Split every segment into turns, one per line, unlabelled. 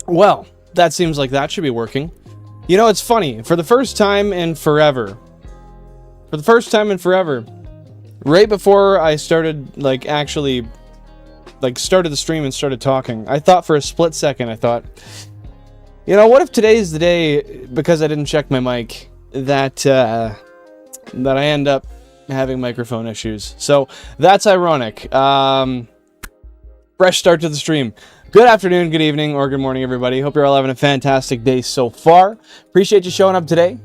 Well, that seems like that should be working. You know, it's funny. For the first time in forever, right before I started, like, actually, like, started the stream and started talking, I thought for a split second, you know, what if today's the day, because I didn't check my mic, that I end up having microphone issues. So, that's ironic. Fresh start to the stream. Good afternoon, good evening, or good morning, everybody. Hope you're all having a fantastic day so far. Appreciate you showing up today.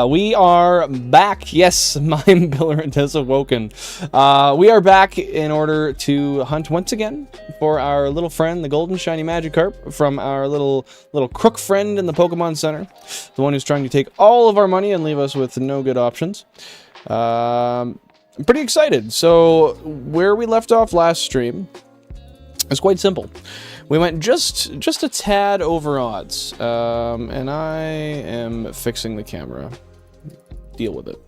We are back. Yes, my Billerant has awoken. We are back in order to hunt once again for our little friend, the golden shiny Magikarp, from our little crook friend in the Pokemon Center. The one who's trying to take all of our money and leave us with no good options. I'm pretty excited. So, where we left off last stream is quite simple. We went just a tad over odds, and I am fixing the camera. Deal with it.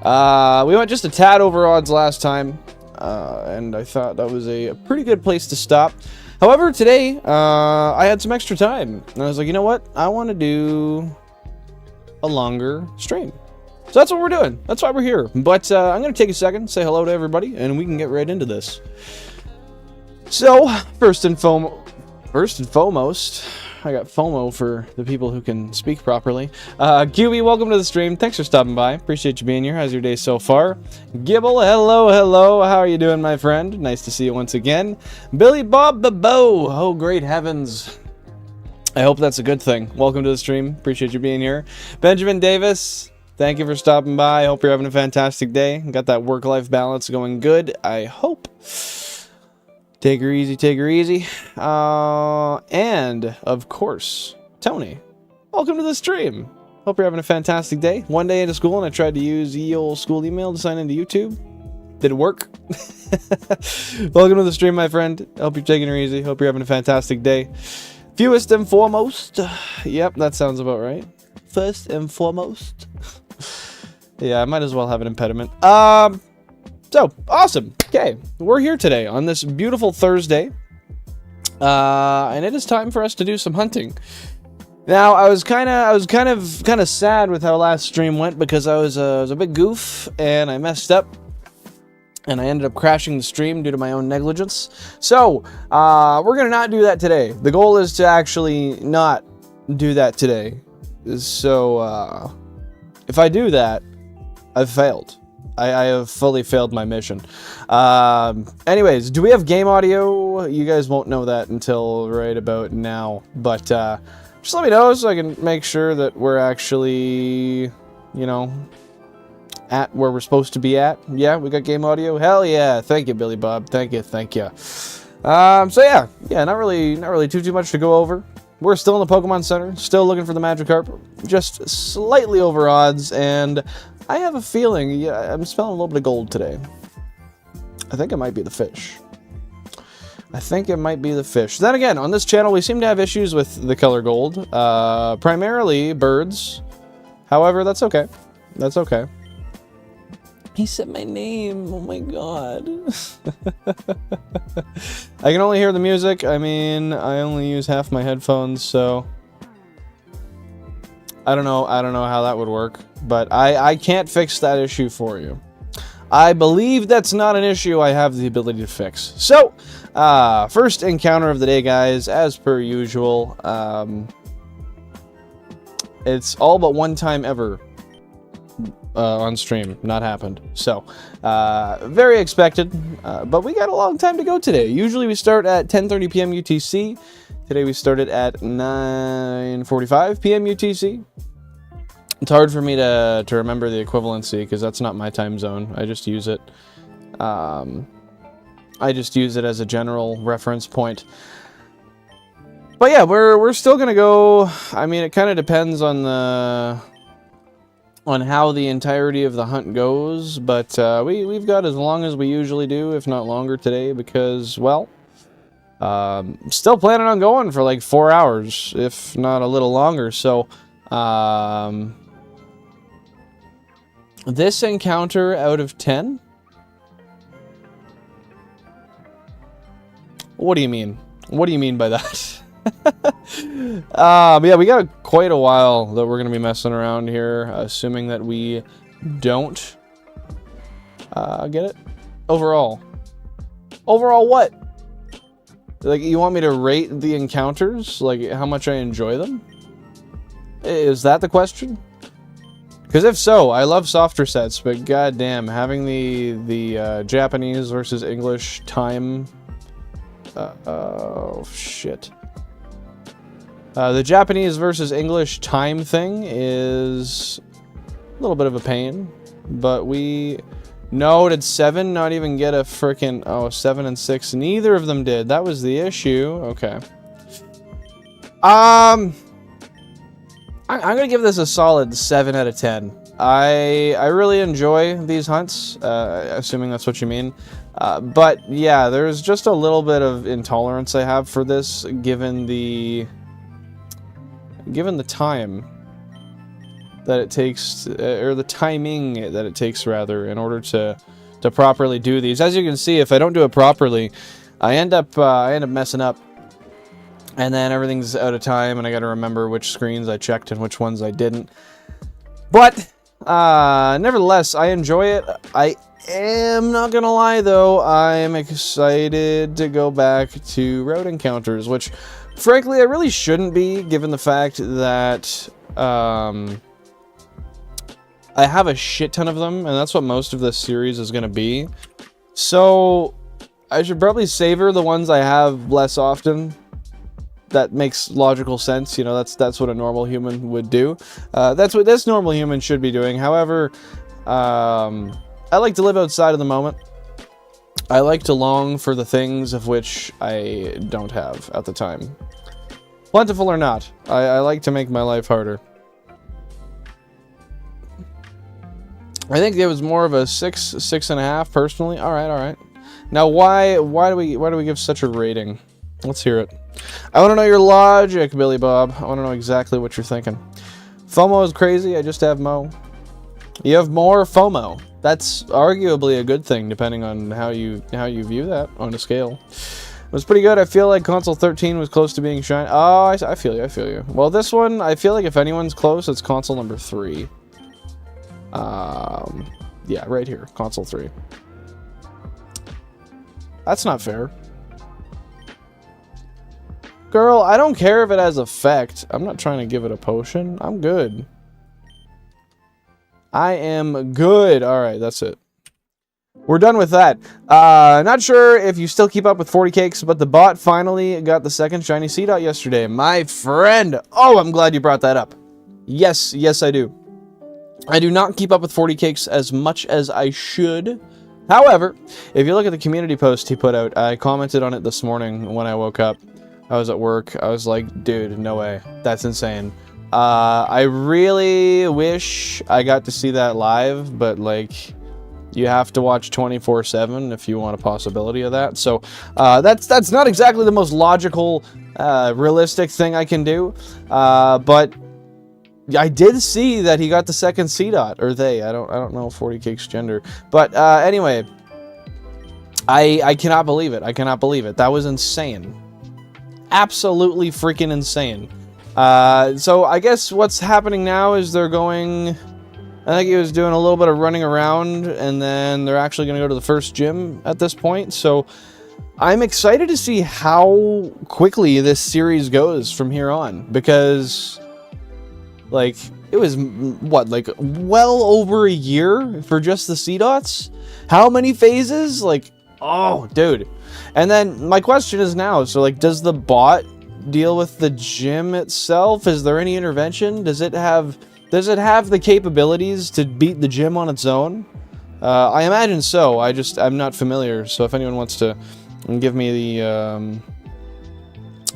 We went just a tad over odds last time, and I thought that was a pretty good place to stop. However, today, I had some extra time, and I was like, you know what? I want to do a longer stream. So that's what we're doing. That's why we're here. But I'm going to take a second, say hello to everybody, and we can get right into this. So, first and foremost, I got FOMO for the people who can speak properly. QB, welcome to the stream. Thanks for stopping by. Appreciate you being here. How's your day so far? Gibble, hello. How are you doing, my friend? Nice to see you once again. Billy Bob Babo. Oh, great heavens. I hope that's a good thing. Welcome to the stream. Appreciate you being here. Benjamin Davis, thank you for stopping by. I hope you're having a fantastic day. Got that work-life balance going good, I hope. Take her easy, take her easy. And, of course, Tony, welcome to the stream. Hope you're having a fantastic day. One day into school, and I tried to use the old school email to sign into YouTube. Did it work? Welcome to the stream, my friend. Hope you're taking her easy. Hope you're having a fantastic day. Fewest and foremost. Yep, that sounds about right. First and foremost. Yeah, I might as well have an impediment. So, awesome. Okay, we're here today on this beautiful Thursday, and it is time for us to do some hunting. Now, I was kind of sad with how last stream went because I was a big goof and I messed up, and I ended up crashing the stream due to my own negligence. So, we're gonna not do that today. The goal is to actually not do that today. So, if I do that, I've failed. I have fully failed my mission. Anyways, do we have game audio? You guys won't know that until right about now. But just let me know so I can make sure that we're actually, you know, at where we're supposed to be at. Yeah, we got game audio. Hell yeah! Thank you, Billy Bob. Thank you, thank you. So yeah, not really too much to go over. We're still in the Pokemon Center, still looking for the Magikarp, just slightly over odds, and I have a feeling, yeah, I'm smelling a little bit of gold today. I think it might be the fish. I think it might be the fish. Then again, on this channel, we seem to have issues with the color gold, primarily birds. However, that's okay. That's okay. He said my name. Oh my god. I can only hear the music. I mean, I only use half my headphones, so I don't know how that would work, but I can't fix that issue for you. I believe that's not an issue I have the ability to fix. So, first encounter of the day, guys, as per usual. It's all but one time ever on stream not happened, so very expected, but we got a long time to go today. Usually we start at 10:30 p.m. UTC. Today we started at 9:45 p.m. UTC. It's hard for me to remember the equivalency because that's not my time zone. I just use it as a general reference point. But yeah, we're still gonna go. I mean, it kind of depends on how the entirety of the hunt goes, but we've got as long as we usually do, if not longer today, because, well, still planning on going for like 4 hours, if not a little longer. So this encounter out of 10? What do you mean? What do you mean by that? Yeah, we got quite a while that we're gonna be messing around here, assuming that we don't get it. Overall what? Like, you want me to rate the encounters, like how much I enjoy them? Is that the question? Because if so, I love softer sets, but goddamn, having the Japanese versus English time, oh shit. The Japanese versus English time thing is a little bit of a pain, but no, did 7 not even get a frickin', oh, 7 and 6, neither of them did. That was the issue. Okay. I'm gonna give this a solid 7 out of 10. I really enjoy these hunts, assuming that's what you mean. But yeah, there's just a little bit of intolerance I have for this, given the time that it takes, or the timing that it takes, rather, in order to properly do these. As you can see, if I don't do it properly, I end up messing up, and then everything's out of time, and I got to remember which screens I checked and which ones I didn't. But nevertheless, I enjoy it. I am not gonna lie, though, I'm excited to go back to route encounters, which, frankly, I really shouldn't be, given the fact that I have a shit ton of them, and that's what most of this series is going to be. So I should probably savor the ones I have less often. That makes logical sense, you know, that's what a normal human would do. That's what this normal human should be doing. However, I like to live outside of the moment. I like to long for the things of which I don't have at the time. Plentiful or not, I like to make my life harder. I think it was more of a 6.5 personally. All right. Now, why do we give such a rating? Let's hear it. I want to know your logic, Billy Bob. I want to know exactly what you're thinking. FOMO is crazy. I just have Mo. You have more FOMO. That's arguably a good thing, depending on how you view that on a scale. It was pretty good. I feel like console 13 was close to being shiny. Oh, I feel you. Well, this one, I feel like if anyone's close, it's console number 3. Yeah, right here, console 3. That's not fair. Girl, I don't care if it has effect. I'm not trying to give it a potion. I'm good. I am good. Alright, that's it. We're done with that. Not sure if you still keep up with 40 cakes, but the bot finally got the second shiny Seedot yesterday. My friend! Oh, I'm glad you brought that up. Yes, I do. I do not keep up with 40 Cakes as much as I should. However, if you look at the community post he put out, I commented on it this morning when I woke up. I was at work. I was like, dude, no way. That's insane. I really wish I got to see that live, but like, you have to watch 24/7 if you want a possibility of that. So that's not exactly the most logical, realistic thing I can do. But I did see that he got the second C-Dot, or they. I don't know 40 Cake's gender. But anyway, I cannot believe it. I cannot believe it. That was insane. Absolutely freaking insane. So I guess what's happening now is they're going... I think he was doing a little bit of running around, and then they're actually going to go to the first gym at this point. So I'm excited to see how quickly this series goes from here on, because... like, it was, what, like, well over a year for just the C-Dots? How many phases? Like, oh, dude. And then, my question is now, so, like, does the bot deal with the gym itself? Is there any intervention? Does it have the capabilities to beat the gym on its own? I imagine so. I'm not familiar, so if anyone wants to give me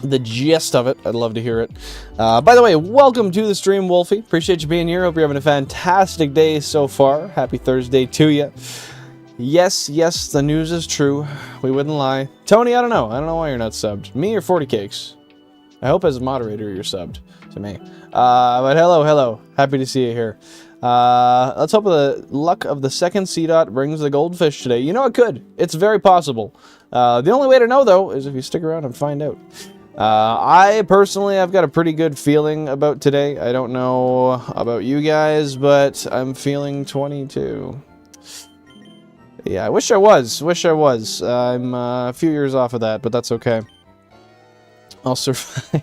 the gist of it, I'd love to hear it. By the way, welcome to the stream, Wolfie. Appreciate you being here. Hope you're having a fantastic day so far. Happy Thursday to you. Yes, the news is true. We wouldn't lie. Tony, I don't know. I don't know why you're not subbed. Me or 40 Cakes? I hope as a moderator you're subbed to me. But hello. Happy to see you here. Let's hope the luck of the second C-Dot brings the goldfish today. You know, it could. It's very possible. The only way to know, though, is if you stick around and find out. I personally, I've got a pretty good feeling about today. I don't know about you guys, but I'm feeling 22. Yeah, I wish I was. I'm a few years off of that, but that's okay. I'll survive.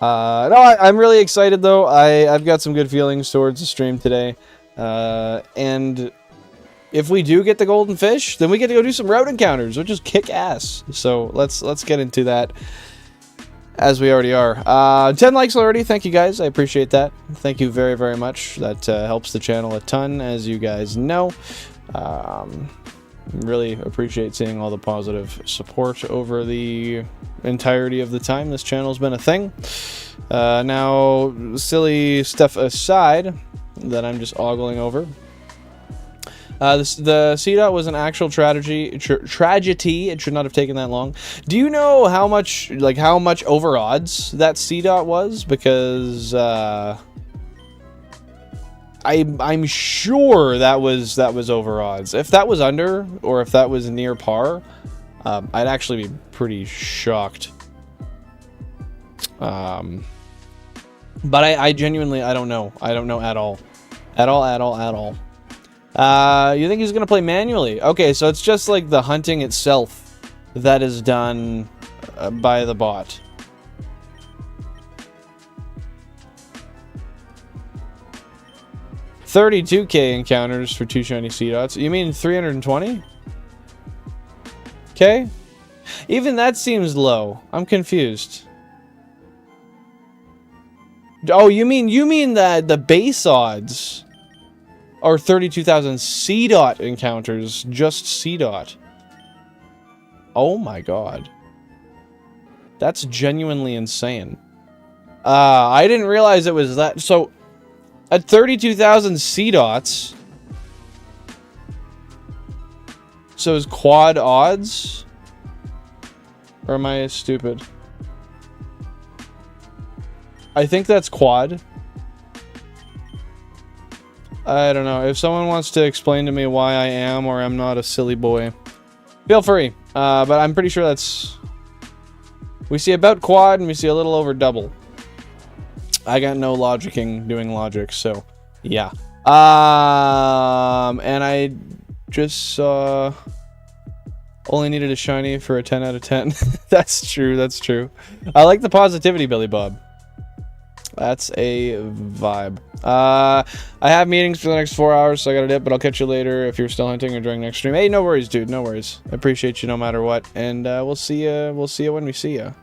No, I'm really excited, though. I've got some good feelings towards the stream today. And if we do get the golden fish, then we get to go do some route encounters, which is kick ass. So let's get into that, as we already are. 10 likes already. Thank you, guys. I appreciate that. Thank you very, very much. That helps the channel a ton, as you guys know. Really appreciate seeing all the positive support over the entirety of the time this channel's been a thing. Now, silly stuff aside that I'm just ogling over. The C-Dot was an actual tragedy. It should not have taken that long. Do you know how much over odds that C-Dot was? Because I'm sure that was over odds. If that was under, or if that was near par, I'd actually be pretty shocked. But I genuinely, I don't know. I don't know at all. At all. You think he's going to play manually? Okay, so it's just like the hunting itself that is done by the bot. $32K encounters for 2 shiny C-Dots. You mean 320? Okay. Even that seems low. I'm confused. Oh, you mean that the base odds are 32,000 C-Dot encounters, just C-Dot. Oh my god. That's genuinely insane. I didn't realize it was that. So, at 32,000 C-Dots, so is quad odds? Or am I stupid? I think that's quad. I don't know. If someone wants to explain to me why I am or am not a silly boy, feel free. But I'm pretty sure that's... We see about quad and we see a little over double. I got no logicking doing logic, so yeah. And I just saw... Only needed a shiny for a 10 out of 10. That's true. I like the positivity, Billy Bob. That's a vibe. I have meetings for the next 4 hours, so I gotta dip, but I'll catch you later if you're still hunting or during next stream. Hey, no worries, dude. No worries. I appreciate you no matter what. And we'll see you when we see you.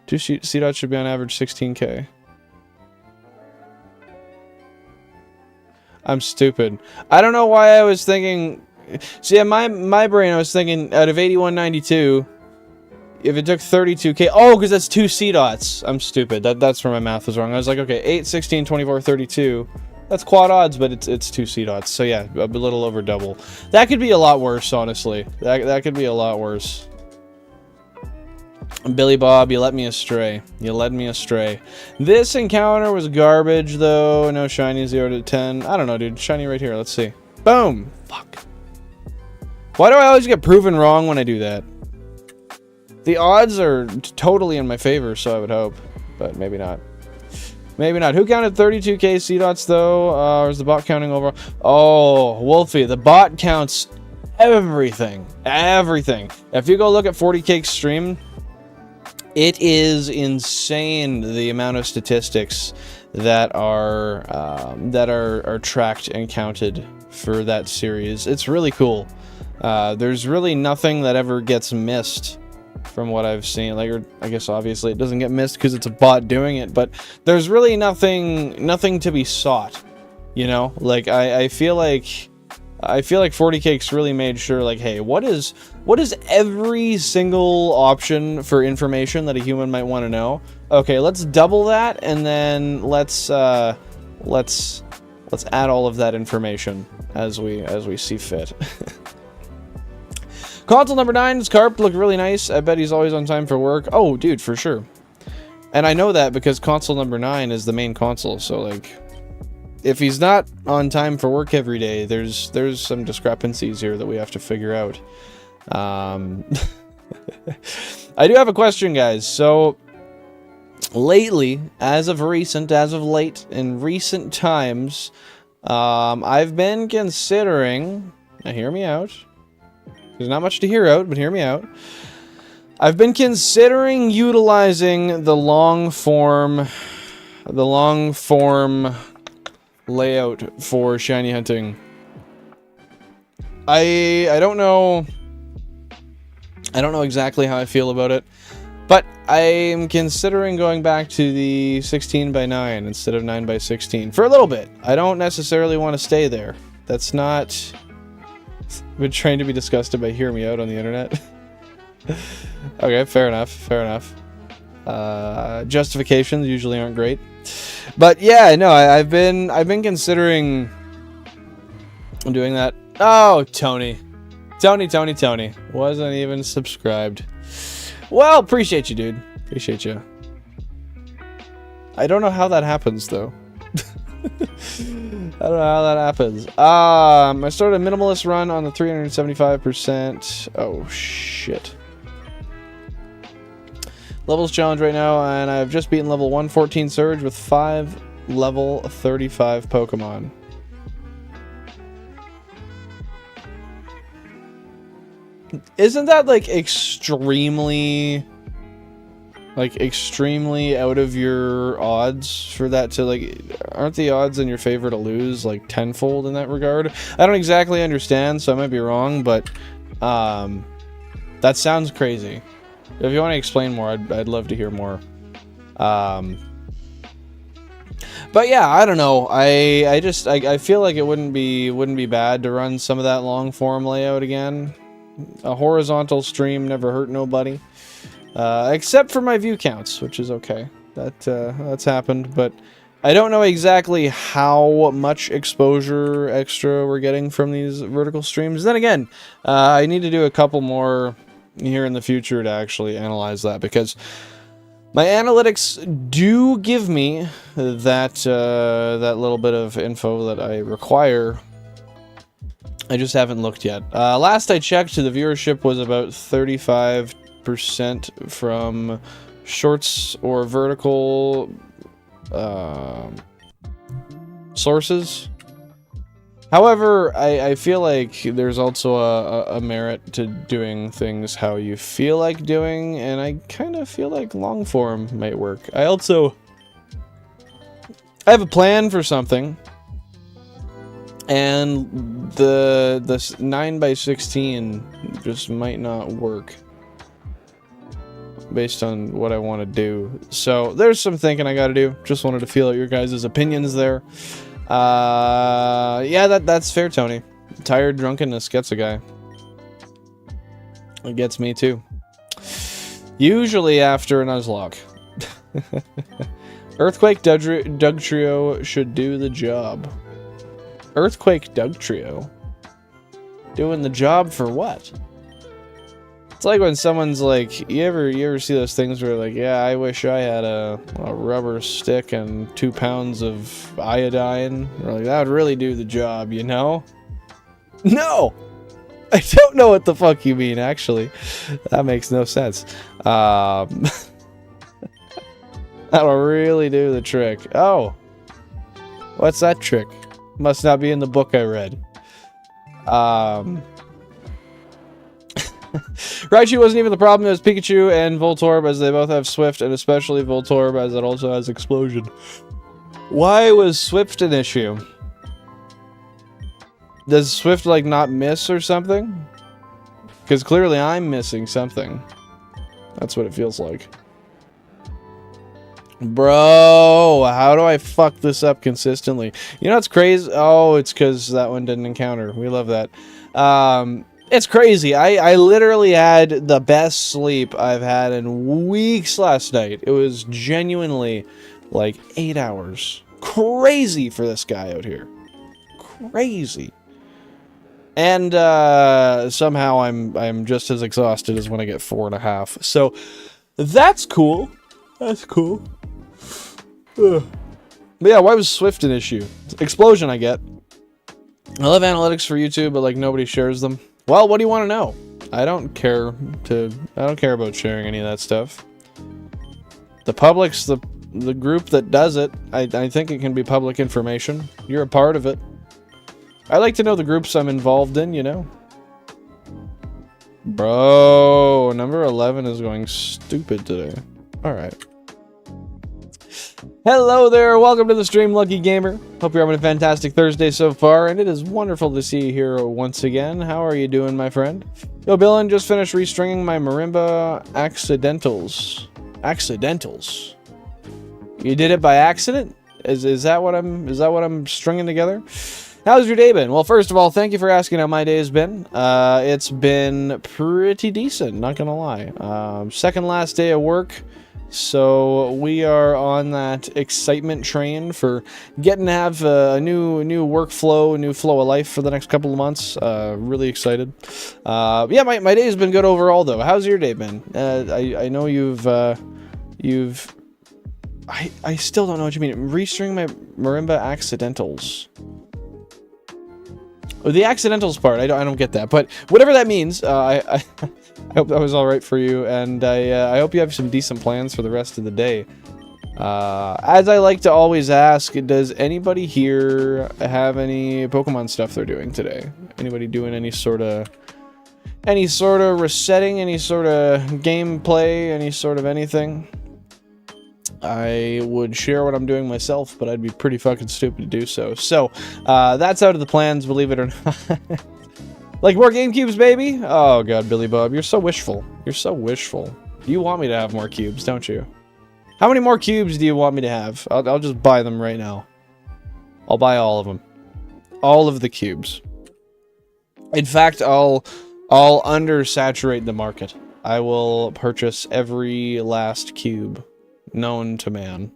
2 C-Dots should be on average 16K. I'm stupid. I don't know why I was thinking... See, in my brain, I was thinking out of 8192, if it took 32k... Oh, because that's 2 C dots. I'm stupid. That's where my math was wrong. I was like, okay, 8, 16, 24, 32. That's quad odds, but it's 2 C dots. So yeah, a little over double. That could be a lot worse, honestly. That could be a lot worse. Billy Bob, you led me astray. You led me astray. This encounter was garbage, though. No shiny, 0 to 10. I don't know, dude. Shiny right here. Let's see. Boom. Fuck. Why do I always get proven wrong when I do that? The odds are totally in my favor, so I would hope. But maybe not. Maybe not. Who counted 32k C-dots, though? Or is the bot counting overall? Oh, Wolfie. The bot counts everything. Everything. If you go look at 40Cake's stream... It is insane the amount of statistics that are tracked and counted for that series. It's really cool. There's really nothing that ever gets missed from what I've seen. Like, or I guess obviously it doesn't get missed because it's a bot doing it, but there's really nothing to be sought. You know, like I feel like 40Cake's really made sure, like, hey, what is every single option for information that a human might want to know? Okay, let's double that, and then let's add all of that information as we see fit. Console number 9's Carp looked really nice. I bet he's always on time for work. Oh, dude, for sure. And I know that because console number 9 is the main console, so like, if he's not on time for work every day, there's some discrepancies here that we have to figure out. I do have a question, guys. So lately, as of late, in recent times, I've been considering. Now, hear me out. There's not much to hear out, but hear me out. I've been considering utilizing the long form layout for shiny hunting. I don't know exactly how I feel about it, but I'm considering going back to the 16:9 instead of 9:16 for a little bit. I don't necessarily want to stay there. That's not been trying to be disgusted by hear me out on the internet. Okay, fair enough. Justifications usually aren't great. But yeah, no, I've been considering doing that. Oh, Tony. Wasn't even subscribed. Well, appreciate you, dude. Appreciate you. I don't know how that happens, though. I don't know how that happens. I started a minimalist run on the 375%. Oh, shit. Levels challenge right now, and I've just beaten level 114 Surge with 5 level 35 Pokemon. Isn't that like extremely out of your odds for that to like? Aren't the odds in your favor to lose like tenfold in that regard? I don't exactly understand, so I might be wrong, but that sounds crazy. If you want to explain more, I'd love to hear more. But yeah, I don't know. I feel like it wouldn't be bad to run some of that long form layout again. A horizontal stream never hurt nobody, except for my view counts, which is okay. That's happened, but I don't know exactly how much exposure extra we're getting from these vertical streams. Then again, I need to do a couple more here in the future to actually analyze that, because my analytics do give me that little bit of info that I require. I just haven't looked yet. Last I checked, the viewership was about 35% from shorts or vertical sources. However, I feel like there's also a merit to doing things how you feel like doing, and I kind of feel like long form might work. I have a plan for something, and the 9:16 just might not work based on what I want to do. So there's some thinking I got to do. Just wanted to feel out your guys' opinions there. Yeah, that's fair, Tony. Tired drunkenness gets a guy. It gets me too. Usually after a Nuzlocke. Earthquake Doug Trio should do the job. Earthquake Doug Trio? Doing the job for what? It's like when someone's like, you ever see those things where like, yeah, I wish I had a rubber stick and 2 pounds of iodine. Or like, that would really do the job, you know? No! I don't know what the fuck you mean, actually. That makes no sense. That'll really do the trick. Oh. What's that trick? Must not be in the book I read. Raichu wasn't even the problem. It was Pikachu and Voltorb, as they both have Swift, and especially Voltorb, as it also has Explosion. Why was Swift an issue? Does Swift, like, not miss or something? Because clearly I'm missing something. That's what it feels like. Bro, how do I fuck this up consistently? You know what's crazy? Oh, it's because that one didn't encounter. We love that. It's crazy. I literally had the best sleep I've had in weeks last night. It was genuinely like 8 hours. Crazy for this guy out here. Crazy. And somehow I'm just as exhausted as when I get 4.5. So that's cool. That's cool. Ugh. But yeah, why was Swift an issue? Explosion, I get. I love analytics for YouTube, but like nobody shares them. Well, what do you want to know? I don't care about sharing any of that stuff. The public's the group that does it. I think it can be public information. You're a part of it. I like to know the groups I'm involved in, you know? Bro, number 11 is going stupid today. Alright. Hello there, welcome to the stream, Lucky Gamer. Hope you're having a fantastic Thursday so far, and it is wonderful to see you here once again. How are you doing, my friend? Yo, Billin, just finished restringing my Marimba accidentals. Accidentals? You did it by accident? Is that what I'm stringing together? How's your day been? Well, first of all, thank you for asking how my day has been. It's been pretty decent, not gonna lie. Second last day of work, so we are on that excitement train for getting to have a new workflow, a new flow of life for the next couple of months. Really excited. Yeah, my day has been good overall, though. How's your day been? I know you've I still don't know what you mean. Restring my Marimba accidentals. The accidentals part, I don't get that, but whatever that means, I hope that was all right for you, and I hope you have some decent plans for the rest of the day. As I like to always ask, does anybody here have any Pokemon stuff they're doing today? Anybody doing any sort of resetting, any sort of gameplay, any sort of anything? I would share what I'm doing myself, but I'd be pretty fucking stupid to do so. So, that's out of the plans, believe it or not. Like more GameCubes, baby? Oh god, Billy Bob, you're so wishful. You're so wishful. You want me to have more cubes, don't you? How many more cubes do you want me to have? I'll just buy them right now. I'll buy all of them. All of the cubes. In fact, I'll undersaturate the market. I will purchase every last cube known to man.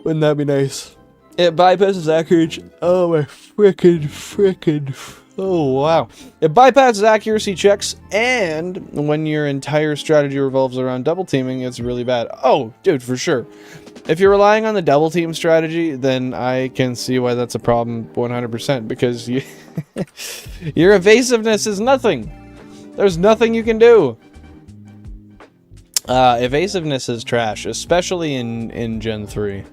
Wouldn't that be nice? It bypasses accuracy. Oh my frickin'. Oh wow. It bypasses accuracy checks, and when your entire strategy revolves around double teaming, it's really bad. Oh, dude, for sure. If you're relying on the double team strategy, then I can see why that's a problem 100%, because your evasiveness is nothing. There's nothing you can do. Evasiveness is trash, especially in Gen 3.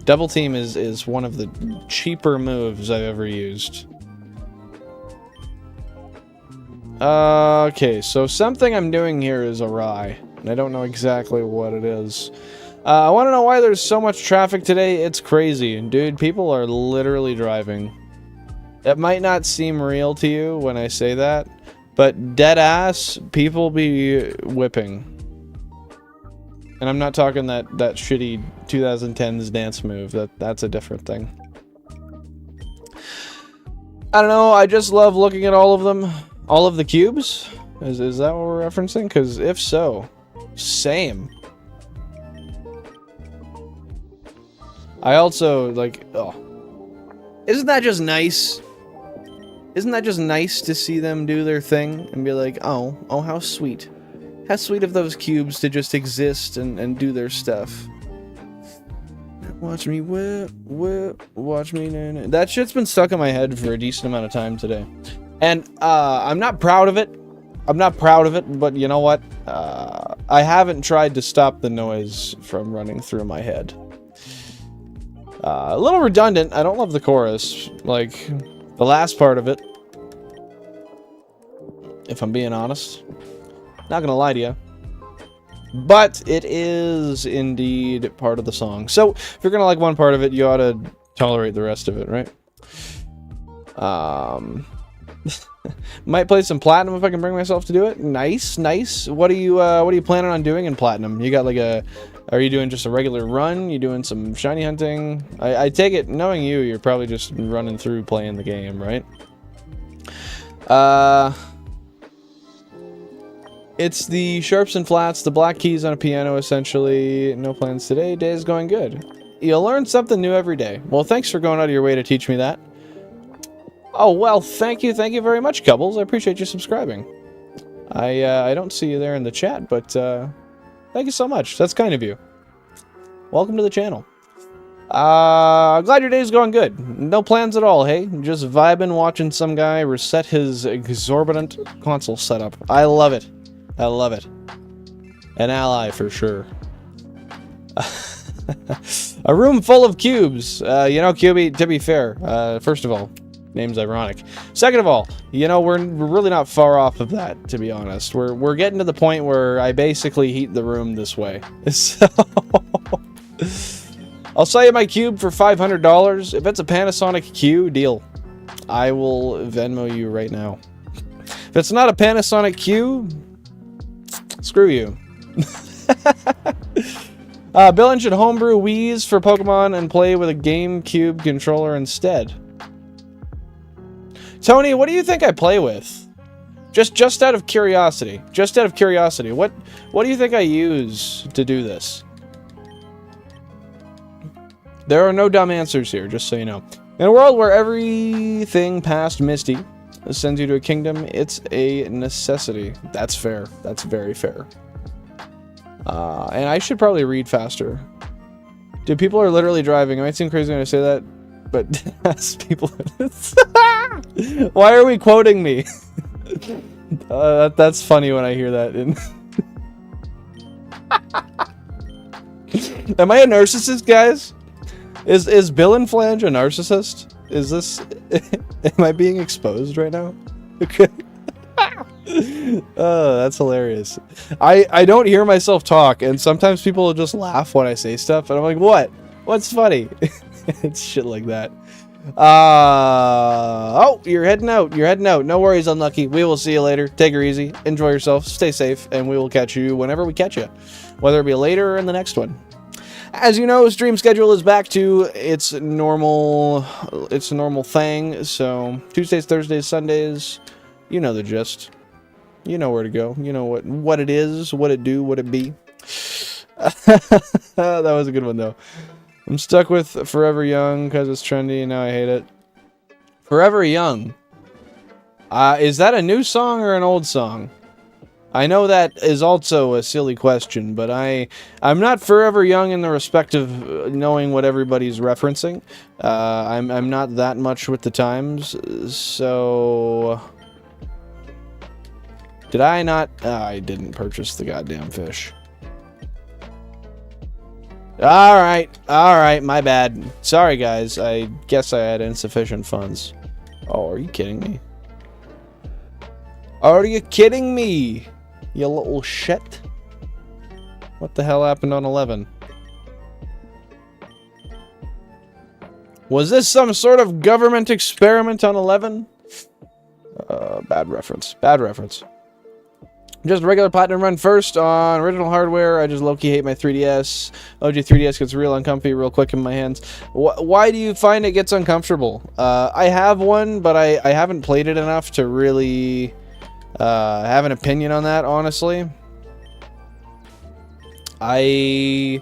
Double team is one of the cheaper moves I've ever used. Okay, so something I'm doing here is awry, and I don't know exactly what it is. I want to know why there's so much traffic today. It's crazy, dude. People are literally driving. It might not seem real to you when I say that, but dead ass, people be whipping. And I'm not talking that shitty 2010s dance move. That's a different thing. I don't know, I just love looking at all of them. All of the cubes? Is that what we're referencing? Because if so, same. I also, like, oh. Isn't that just nice? Isn't that just nice to see them do their thing and be like, oh, how sweet. How sweet of those cubes to just exist and do their stuff. Watch me whip, watch me. Nah. That shit's been stuck in my head for a decent amount of time today. And I'm not proud of it. I'm not proud of it, but you know what? I haven't tried to stop the noise from running through my head. A little redundant. I don't love the chorus. Like, the last part of it. If I'm being honest. Not gonna lie to you. But it is indeed part of the song. So, if you're gonna like one part of it, you ought to tolerate the rest of it, right? Might play some platinum if I can bring myself to do it. Nice, nice. What are you planning on doing in platinum? You got like a... Are you doing just a regular run? You doing some shiny hunting? I take it, knowing you, you're probably just running through playing the game, right? It's the sharps and flats, the black keys on a piano, essentially. No plans today. Day is going good. You'll learn something new every day. Well, thanks for going out of your way to teach me that. Oh, well, thank you very much, Cubbles. I appreciate you subscribing. I don't see you there in the chat, but thank you so much. That's kind of you. Welcome to the channel. Glad your day's going good. No plans at all, hey? Just vibing, watching some guy reset his exorbitant console setup. I love it. I love it. An ally for sure. A room full of cubes. You know, Cubey, to be fair, first of all, name's ironic. Second of all, you know, we're really not far off of that, to be honest. We're getting to the point where I basically heat the room this way. So I'll sell you my cube for $500. If it's a Panasonic Q, deal. I will Venmo you right now. If it's not a Panasonic Q, screw you. Billin should homebrew Wii's for Pokemon and play with a GameCube controller instead. Tony, what do you think I play with? Just out of curiosity. Just out of curiosity. What do you think I use to do this? There are no dumb answers here, just so you know. In a world where everything past Misty sends you to a kingdom, it's a necessity. That's fair. That's very fair. And I should probably read faster. Dude, people are literally driving. It might seem crazy when I say that, but as people... Why are we quoting me? That's funny when I hear that. Am I a narcissist, guys? Is Bill and Flange a narcissist? Is this... Am I being exposed right now? Okay. Oh, that's hilarious. I don't hear myself talk, and sometimes people will just laugh when I say stuff, and I'm like, what? What's funny? It's shit like that. Oh, you're heading out. You're heading out. No worries, Unlucky. We will see you later. Take her easy. Enjoy yourself. Stay safe, and we will catch you whenever we catch you. Whether it be later or in the next one. As you know, stream schedule is back to its normal thing. So Tuesdays, Thursdays, Sundays, you know the gist. You know where to go. You know what it is, what it do, what it be. That was a good one though. I'm stuck with Forever Young because it's trendy and now I hate it. Forever Young. Is that a new song or an old song? I know that is also a silly question, but I'm not forever young in the respect of knowing what everybody's referencing. I'm not that much with the times, so... Did I not? I didn't purchase the goddamn fish. Alright, my bad. Sorry guys, I guess I had insufficient funds. Oh, are you kidding me? Are you kidding me? You little shit. What the hell happened on 11? Was this some sort of government experiment on 11? Bad reference. Bad reference. Just a regular platinum run first on original hardware. I just low-key hate my 3DS. OG 3DS gets real uncomfy real quick in my hands. Why do you find it gets uncomfortable? I have one, but I haven't played it enough to really have an opinion on that, honestly. I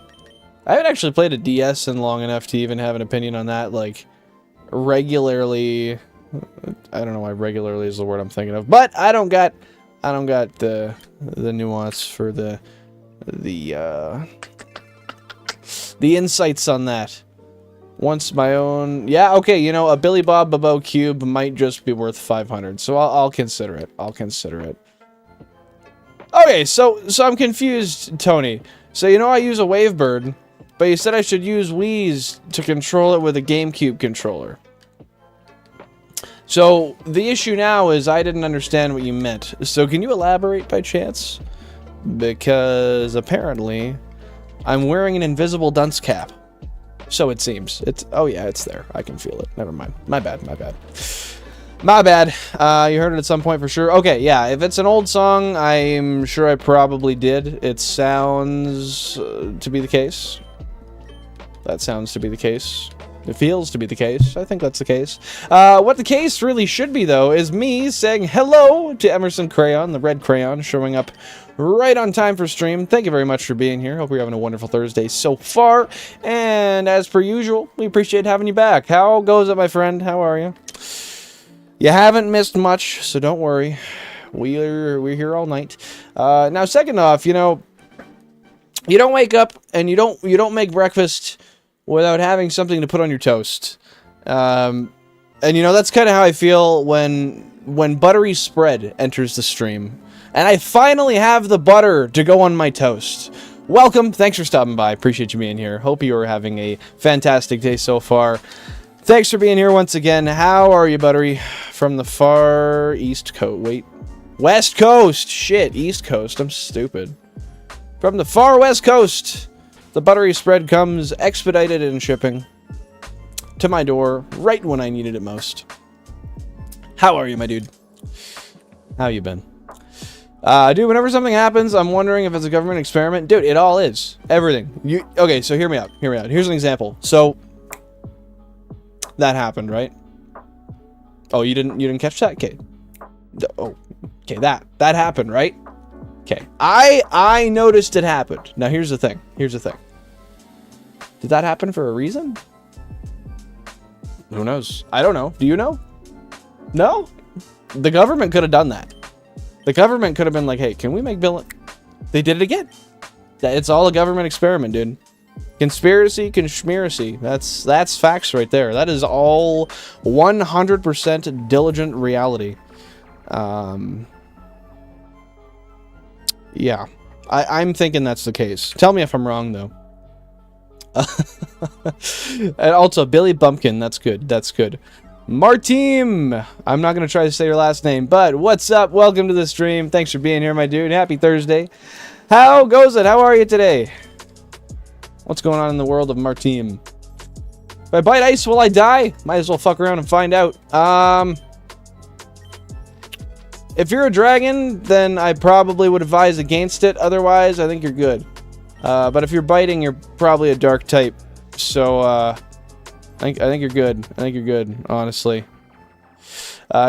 haven't actually played a DS in long enough to even have an opinion on that, like, regularly. I don't know why regularly is the word I'm thinking of, but I don't got the nuance for the insights on that. Once my own, yeah, okay, you know, a Billy Bob Bobo cube might just be worth 500, so I'll consider it. I'll consider it. Okay, so I'm confused, Tony. So you know I use a Wavebird, but you said I should use Wii's to control it with a GameCube controller. So, the issue now is I didn't understand what you meant. So, can you elaborate by chance? Because, apparently, I'm wearing an invisible dunce cap. So it seems. Oh yeah, it's there. I can feel it. Never mind. My bad, my bad. My bad. You heard it at some point for sure. Okay, yeah, if it's an old song, I'm sure I probably did. It sounds to be the case. That sounds to be the case. It feels to be the case. I think that's the case. What the case really should be, though, is me saying hello to Emerson Crayon, the red crayon, showing up right on time for stream. Thank you very much for being here. Hope you're having a wonderful Thursday so far. And as per usual, we appreciate having you back. How goes it, my friend? How are you? You haven't missed much, so don't worry. We're here all night. Now, second off, you know, you don't wake up and you don't make breakfast without having something to put on your toast. And you know, that's kind of how I feel when buttery spread enters the stream. And I finally have the butter to go on my toast. Welcome. Thanks for stopping by. Appreciate you being here. Hope you are having a fantastic day so far. Thanks for being here once again. How are you, Buttery? From the far east coast. Wait. West Coast. Shit. East Coast. I'm stupid. From the far west coast, the buttery spread comes expedited in shipping to my door right when I needed it most. How are you, my dude? How you been? Dude, whenever something happens, I'm wondering if it's a government experiment. Dude, it all is. Everything. Okay, so hear me out. Hear me out. Here's an example. So that happened, right? Oh, you didn't catch that, Kate? Oh, okay, that happened, right? Okay, I noticed it happened. Now here's the thing. Here's the thing. Did that happen for a reason? Who knows? I don't know. Do you know? No? The government could have done that. The government could have been like, hey, can we make Bill... They did it again. It's all a government experiment, dude. Conspiracy, conspiracy. That's facts right there. That is all 100% diligent reality. Yeah. I'm thinking that's the case. Tell me if I'm wrong, though. And also, Billy Bumpkin. That's good. That's good. Martim! I'm not going to try to say your last name, but what's up? Welcome to the stream. Thanks for being here, my dude. Happy Thursday. How goes it? How are you today? What's going on in the world of Martim? If I bite ice, will I die? Might as well fuck around and find out. If you're a dragon, then I probably would advise against it. Otherwise, I think you're good. But if you're biting, you're probably a dark type. So, I think you're good. I think you're good, honestly.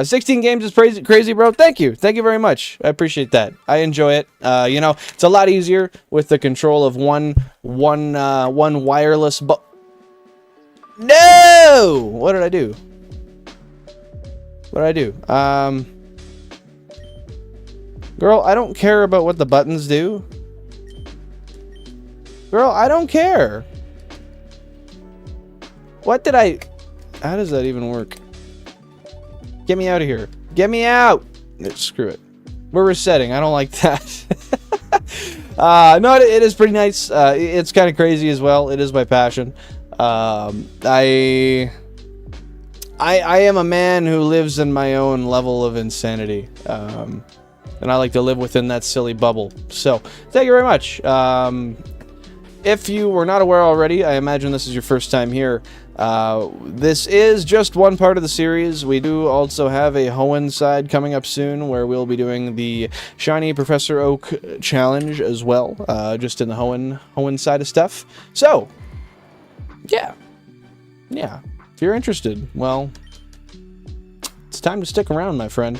16 games is crazy, bro. Thank you. Thank you very much. I appreciate that. I enjoy it. You know, it's a lot easier with the control of one wireless No! What did I do? What did I do? Girl, I don't care about what the buttons do. Girl, I don't care. What did I... How does that even work? Get me out of here. Get me out! Screw it. We're resetting. I don't like that. No, it is pretty nice. It's kind of crazy as well. It is my passion. I am a man who lives in my own level of insanity. And I like to live within that silly bubble. So, thank you very much. if you were not aware already, I imagine this is your first time here. This is just one part of the series. We do also have a Hoenn side coming up soon where we'll be doing the Shiny Professor Oak challenge as well, just in the Hoenn side of stuff. So, yeah. If you're interested, well, it's time to stick around, my friend.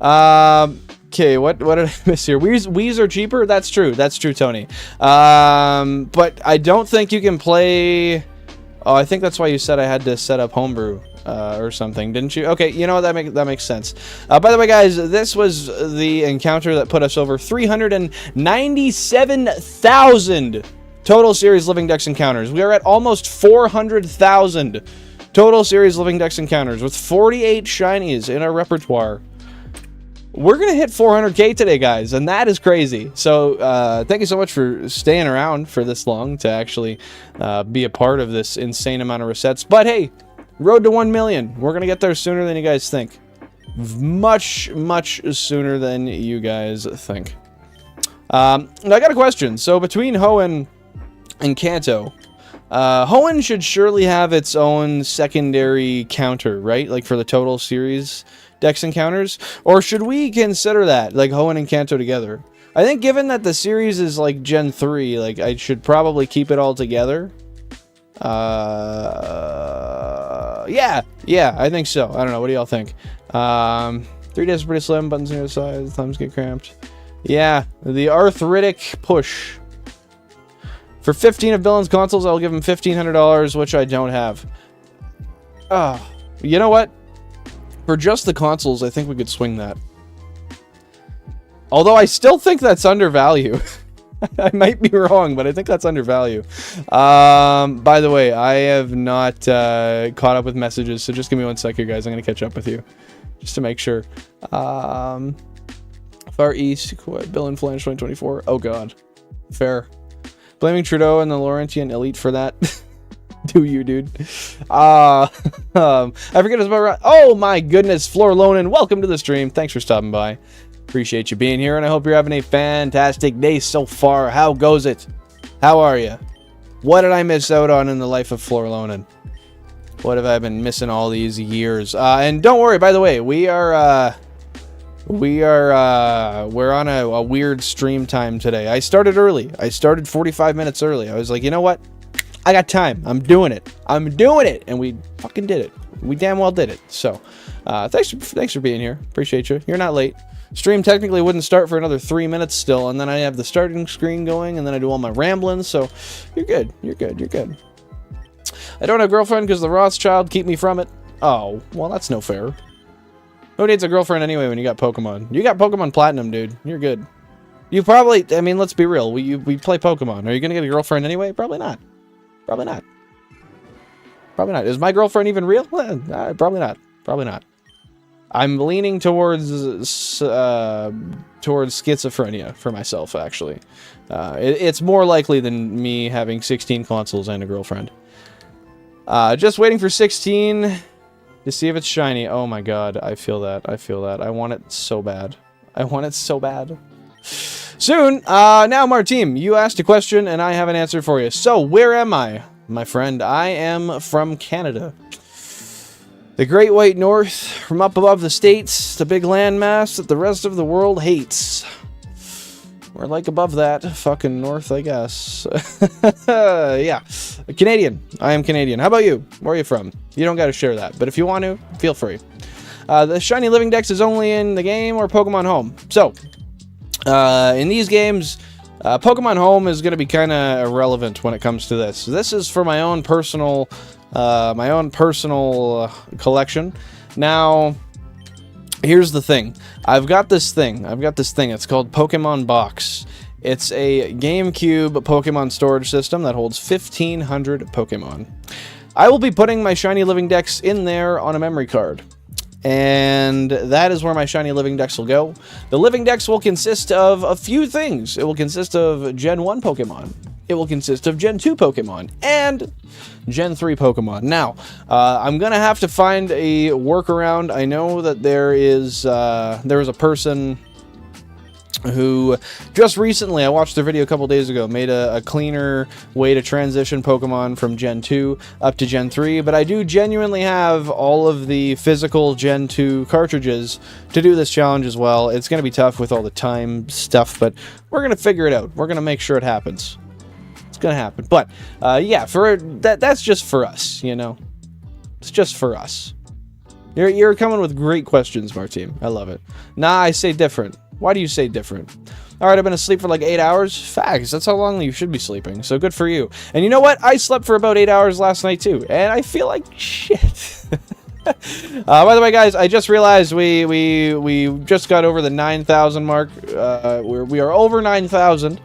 Okay, what did I miss here? Wii's are cheaper? That's true, Tony. But I don't think you can play... Oh, I think that's why you said I had to set up homebrew or something, didn't you? Okay, you know what, that makes sense. By the way, guys, this was the encounter that put us over 397,000 total series living dex encounters. We are at almost 400,000 total series living dex encounters with 48 shinies in our repertoire. We're going to hit 400k today, guys, and that is crazy. So, thank you so much for staying around for this long to actually be a part of this insane amount of resets. But hey, road to 1 million. We're going to get there sooner than you guys think. Much sooner than you guys think. Now, I got a question. So, between Hoenn and Kanto, Hoenn should surely have its own secondary counter, right? Like for the total series dex encounters, or should we consider that like Hoenn and Kanto together? I think given that the series is like Gen 3, like I should probably keep it all together. Yeah, I think so. I don't know. What do y'all think? 3 days is pretty slim. Buttons near the side. Thumbs get cramped. Yeah, the arthritic push. For 15 of Billin's consoles, I'll give him $1,500, which I don't have. You know what? For just the consoles, I think we could swing that. Although I still think that's undervalue. I might be wrong, but I think that's undervalue. By the way, I have not caught up with messages, so just give me 1 second, guys. I'm going to catch up with you. Just to make sure. Far East, Billin Flange 2024. Oh, God. Fair. Blaming Trudeau and the Laurentian elite for that. Do you, dude? I forget it's about... Oh, my goodness. Florlonin, welcome to the stream. Thanks for stopping by. Appreciate you being here, and I hope you're having a fantastic day so far. How goes it? How are you? What did I miss out on in the life of Florlonin? What have I been missing all these years? And don't worry, by the way, we're on a weird stream time today. I started early. I started 45 minutes early. I was like, you know what? I got time. I'm doing it. And we fucking did it. We damn well did it. So, thanks for being here. Appreciate you. You're not late. Stream technically wouldn't start for another 3 minutes still, and then I have the starting screen going, and then I do all my rambling, so you're good. You're good. I don't have a girlfriend because the Rothschild keep me from it. Oh, well, that's no fair. Who needs a girlfriend anyway when you got Pokemon? You got Pokemon Platinum, dude. You're good. You probably... I mean, let's be real. We play Pokemon. Are you going to get a girlfriend anyway? Probably not. Probably not. Is my girlfriend even real? Probably not. I'm leaning towards schizophrenia for myself, actually. It's more likely than me having 16 consoles and a girlfriend. Just waiting for 16... to see if it's shiny. Oh my god, I feel that. I want it so bad. Soon! Now, Martim, you asked a question and I have an answer for you. So, where am I, my friend? I am from Canada. The Great White North, from up above the States, the big landmass that the rest of the world hates. We're like above that fucking north, I guess. Yeah. Canadian. I am Canadian. How about you? Where are you from? You don't got to share that, but if you want to, feel free. The Shiny Living Dex is only in the game or Pokemon Home. So, in these games, Pokemon Home is going to be kind of irrelevant when it comes to this. This is for my own personal collection. Now, here's the thing. I've got this thing. It's called Pokemon Box. It's a GameCube Pokemon storage system that holds 1,500 Pokemon. I will be putting my Shiny Living Dex in there on a memory card. And that is where my Shiny Living Dex will go. The Living Dex will consist of a few things. It will consist of Gen 1 Pokemon. It will consist of Gen 2 Pokemon. And Gen 3 Pokemon. Now, I'm going to have to find a workaround. I know that there is a person who just recently, I watched their video a couple days ago, made a cleaner way to transition Pokemon from Gen 2 up to Gen 3, but I do genuinely have all of the physical Gen 2 cartridges to do this challenge as well. It's going to be tough with all the time stuff, but we're going to figure it out. We're going to make sure it happens. It's going to happen. But, yeah, that's just for us, you know? It's just for us. You're coming with great questions, Martine. I love it. Nah, I say different. Why do you say different? Alright, I've been asleep for like 8 hours. Facts, that's how long you should be sleeping. So good for you. And you know what? I slept for about 8 hours last night too. And I feel like shit. By the way, guys, I just realized we just got over the 9,000 mark. We are over 9,000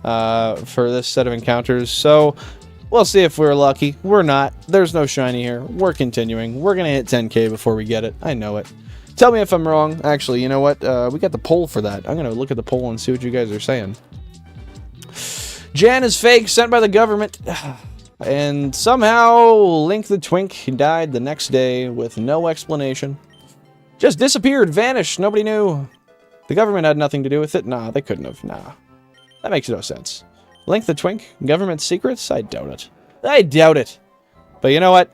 for this set of encounters. So we'll see if we're lucky. We're not. There's no shiny here. We're continuing. We're going to hit 10k before we get it. I know it. Tell me if I'm wrong. Actually, you know what? We got the poll for that. I'm going to look at the poll and see what you guys are saying. Jan is fake, sent by the government. And somehow Link the Twink died the next day with no explanation. Just disappeared, vanished, nobody knew. The government had nothing to do with it? Nah, they couldn't have. Nah. That makes no sense. Link the Twink? Government secrets? I doubt it. I doubt it. But you know what?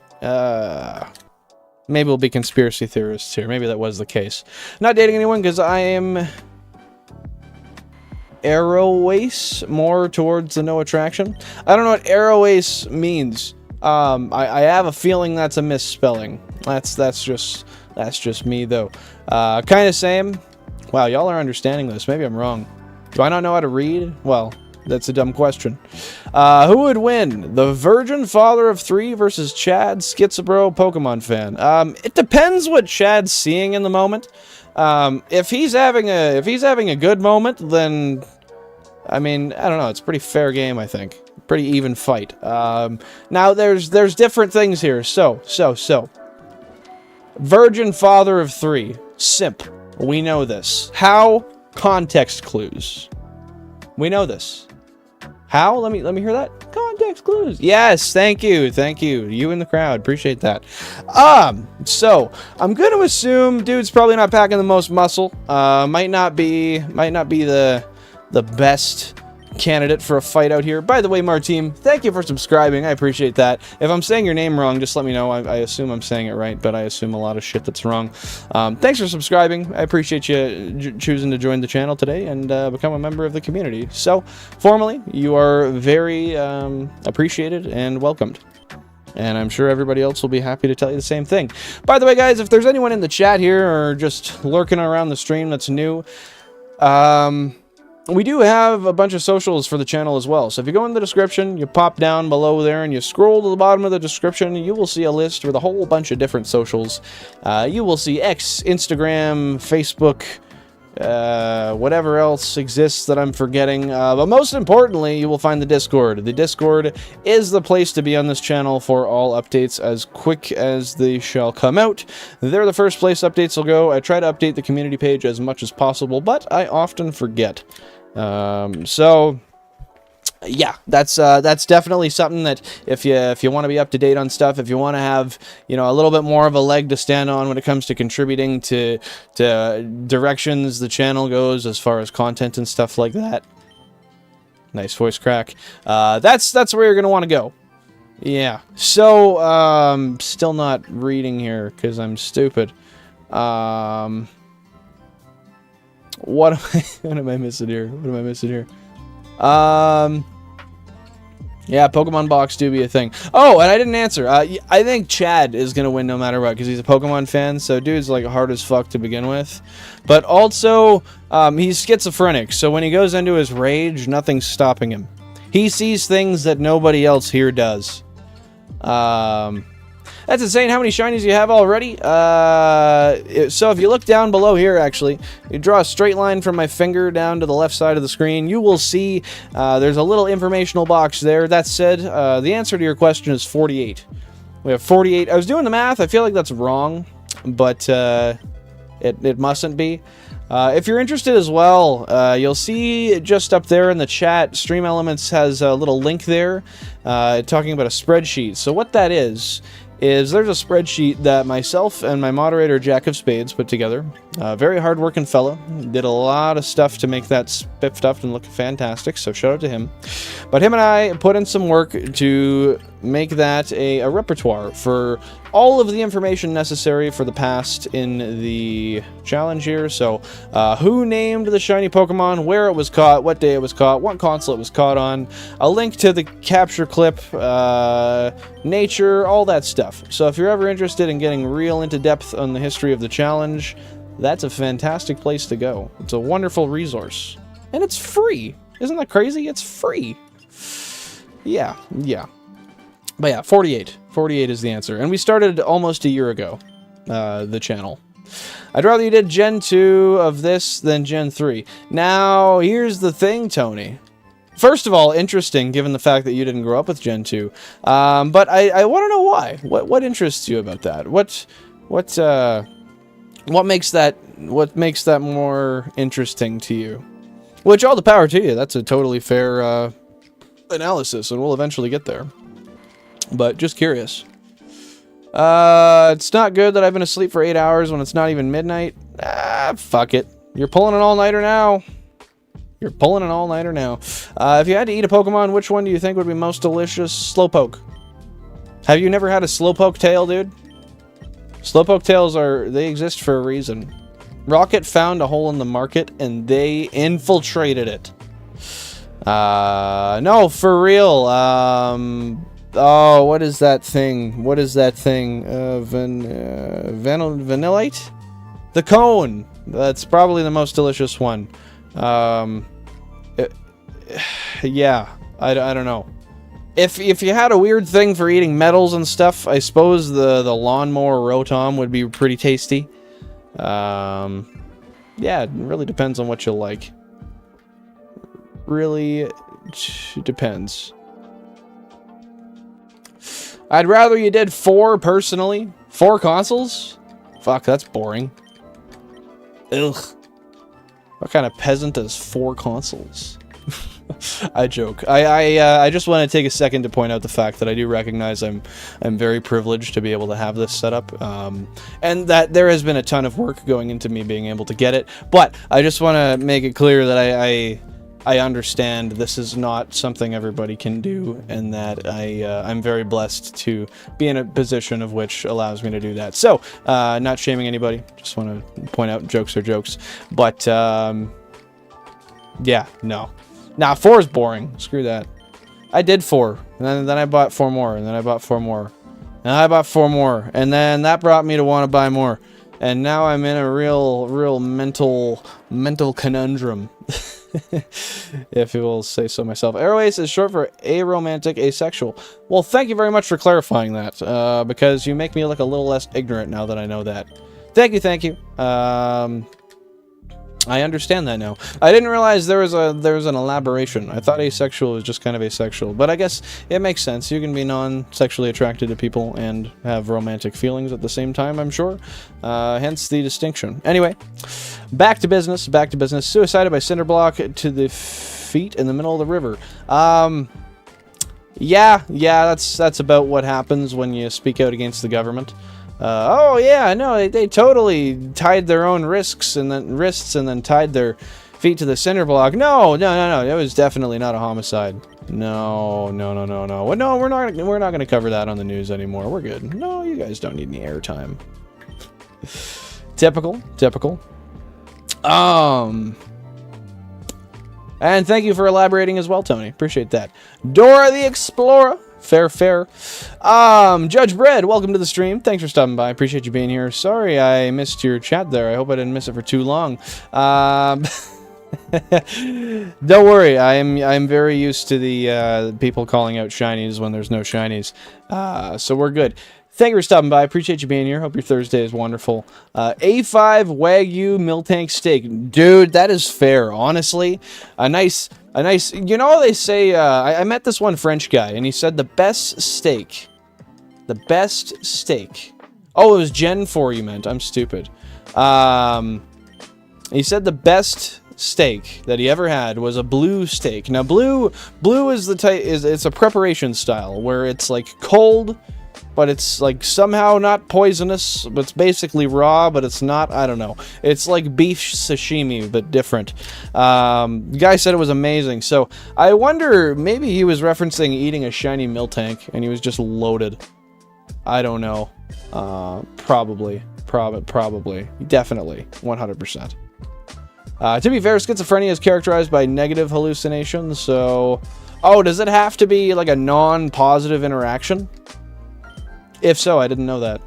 Maybe we'll be conspiracy theorists here. Maybe that was the case. Not dating anyone because I am Arrowace, more towards the no attraction. I don't know what Arrowace means. I have a feeling that's a misspelling. That's just me though. Kind of same. Wow, y'all are understanding this. Maybe I'm wrong. Do I not know how to read? Well, that's a dumb question. Who would win? The virgin father of 3 versus Chad, schizobro Pokemon fan. It depends what Chad's seeing in the moment. If he's having a good moment, then I mean, I don't know, it's a pretty fair game, I think. Pretty even fight. Now there's different things here. So. Virgin father of 3. Simp. We know this. How? Context clues. We know this. How? Let me hear that. Context clues. Yes, thank you. You in the crowd. Appreciate that. So I'm going to assume dude's probably not packing the most muscle. Might not be the best candidate for a fight out here. By the way, Martine, thank you for subscribing. I appreciate that. If I'm saying your name wrong, just let me know. I assume I'm saying it right, but I assume a lot of shit that's wrong. Thanks for subscribing. I appreciate you choosing to join the channel today and become a member of the community. So, formally, you are very appreciated and welcomed. And I'm sure everybody else will be happy to tell you the same thing. By the way, guys, if there's anyone in the chat here or just lurking around the stream that's new, we do have a bunch of socials for the channel as well. So if you go in the description, you pop down below there and you scroll to the bottom of the description, you will see a list with a whole bunch of different socials. You will see X, Instagram, Facebook, whatever else exists that I'm forgetting. But most importantly, you will find the Discord. The Discord is the place to be on this channel for all updates as quick as they shall come out. They're the first place updates will go. I try to update the community page as much as possible, but I often forget. So yeah, that's definitely something that if you want to be up to date on stuff, if you want to have, you know, a little bit more of a leg to stand on when it comes to contributing to directions the channel goes as far as content and stuff like that. Nice voice crack. That's where you're gonna want to go. Yeah. So still not reading here because I'm stupid. What am I missing here? Yeah, Pokemon box do be a thing. Oh, and I didn't answer. I think Chad is gonna win no matter what because he's a Pokemon fan. So dude's like hard as fuck to begin with, but also he's schizophrenic. So when he goes into his rage, nothing's stopping him. He sees things that nobody else here does. That's insane how many shinies you have already. So if you look down below here, actually, you draw a straight line from my finger down to the left side of the screen, you will see there's a little informational box there. That said, the answer to your question is 48. We have 48. I was doing the math. I feel like that's wrong, but it mustn't be. If you're interested as well, you'll see just up there in the chat, Stream Elements has a little link there talking about a spreadsheet. So what that is is there's a spreadsheet that myself and my moderator Jack of Spades put together. Very hard-working fellow. Did a lot of stuff to make that spiffed up and look fantastic, so shout out to him. But him and I put in some work to make that a repertoire for all of the information necessary for the past in the challenge here. So, who named the shiny Pokemon, where it was caught, what day it was caught, what console it was caught on, a link to the capture clip, nature, all that stuff. So if you're ever interested in getting real into depth on the history of the challenge, that's a fantastic place to go. It's a wonderful resource. And it's free. Isn't that crazy? It's free. Yeah. But yeah, 48. 48 is the answer. And we started almost a year ago, the channel. I'd rather you did Gen 2 of this than Gen 3. Now, here's the thing, Tony. First of all, interesting, given the fact that you didn't grow up with Gen 2. But I want to know why. What interests you about that? What makes that more interesting to you? Which, all the power to you. That's a totally fair analysis, and we'll eventually get there. But just curious. It's not good that I've been asleep for 8 hours when it's not even midnight. Fuck it. You're pulling an all-nighter now. You're pulling an all-nighter now. If you had to eat a Pokemon, which one do you think would be most delicious? Slowpoke. Have you never had a Slowpoke tail, dude? Slowpoke tails they exist for a reason. Rocket found a hole in the market and they infiltrated it. No, for real. Oh, what is that thing? What is that thing? Vanillite? The cone. That's probably the most delicious one. Yeah, I don't know. If you had a weird thing for eating metals and stuff, I suppose the lawnmower Rotom would be pretty tasty. Yeah, it really depends on what you like. Really depends. I'd rather you did 4, personally. 4 consoles? Fuck, that's boring. Ugh. What kind of peasant has 4 consoles? I joke. I just want to take a second to point out the fact that I do recognize I'm very privileged to be able to have this set up, and that there has been a ton of work going into me being able to get it. But I just want to make it clear that I understand this is not something everybody can do, and that I'm very blessed to be in a position of which allows me to do that. So, not shaming anybody. Just want to point out jokes are jokes. But, yeah, no. Nah, 4 is boring. Screw that. I did 4, and then I bought 4 more, and then I bought 4 more. And I bought 4 more, and then that brought me to want to buy more. And now I'm in a real mental conundrum. If you will say so myself. Airways is short for aromantic asexual. Well, thank you very much for clarifying that, because you make me look a little less ignorant now that I know that. Thank you. I understand that now. I didn't realize there was an elaboration. I thought asexual was just kind of asexual, but I guess it makes sense. You can be non-sexually attracted to people and have romantic feelings at the same time, I'm sure. Hence the distinction. Anyway, back to business. Suicided by Cinderblock to the feet in the middle of the river. Yeah, that's about what happens when you speak out against the government. Oh yeah, no, they totally tied their own wrists and then tied their feet to the cinder block. No, it was definitely not a homicide. No. Well, no, we're not going to cover that on the news anymore. We're good. No, you guys don't need any airtime. Typical. And thank you for elaborating as well, Tony. Appreciate that. Dora the Explorer. Fair. Judge Bread, welcome to the stream. Thanks for stopping by. Appreciate you being here. Sorry I missed your chat there. I hope I didn't miss it for too long. Don't worry. I'm very used to the people calling out shinies when there's no shinies. So we're good. Thank you for stopping by. Appreciate you being here. Hope your Thursday is wonderful. A5 Wagyu Miltank steak. Dude, that is fair. Honestly, a nice, you know, they say, I met this one French guy, and he said the best steak. Oh, it was Gen 4 you meant. I'm stupid. He said the best steak that he ever had was a blue steak. Now, blue is the type, it's a preparation style, where it's like cold, but it's like somehow not poisonous. It's basically raw, but it's not. I don't know. It's like beef sashimi, but different. The guy said it was amazing. So I wonder, maybe he was referencing eating a shiny Miltank, and he was just loaded. I don't know. Probably. Definitely. 100%. To be fair, schizophrenia is characterized by negative hallucinations, so... Oh, does it have to be like a non-positive interaction? If so, I didn't know that.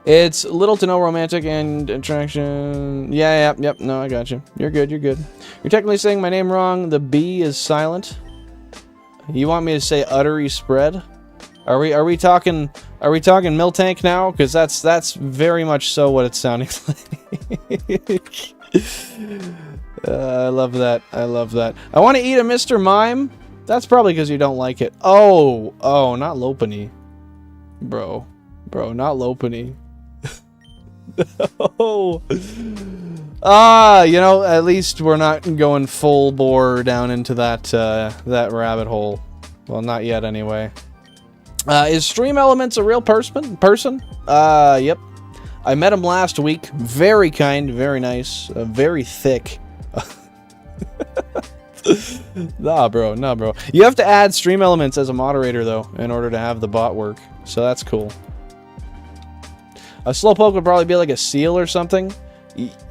It's little to no romantic and attraction. Yep, no, I got you. You're good. You're technically saying my name wrong. The B is silent. You want me to say uttery spread? Are we talking Miltank now? Because that's very much so what it's sounding like. I love that. I want to eat a Mr. Mime. That's probably because you don't like it. Oh, not Lopunny. Bro, not Lopunny. No. You know, at least we're not going full bore down into that rabbit hole. Well, not yet anyway. Is Stream Elements a real person? Yep. I met him last week. Very kind, very nice, very thick. Nah, bro. You have to add Stream Elements as a moderator, though, in order to have the bot work. So that's cool. A Slowpoke would probably be like a seal or something.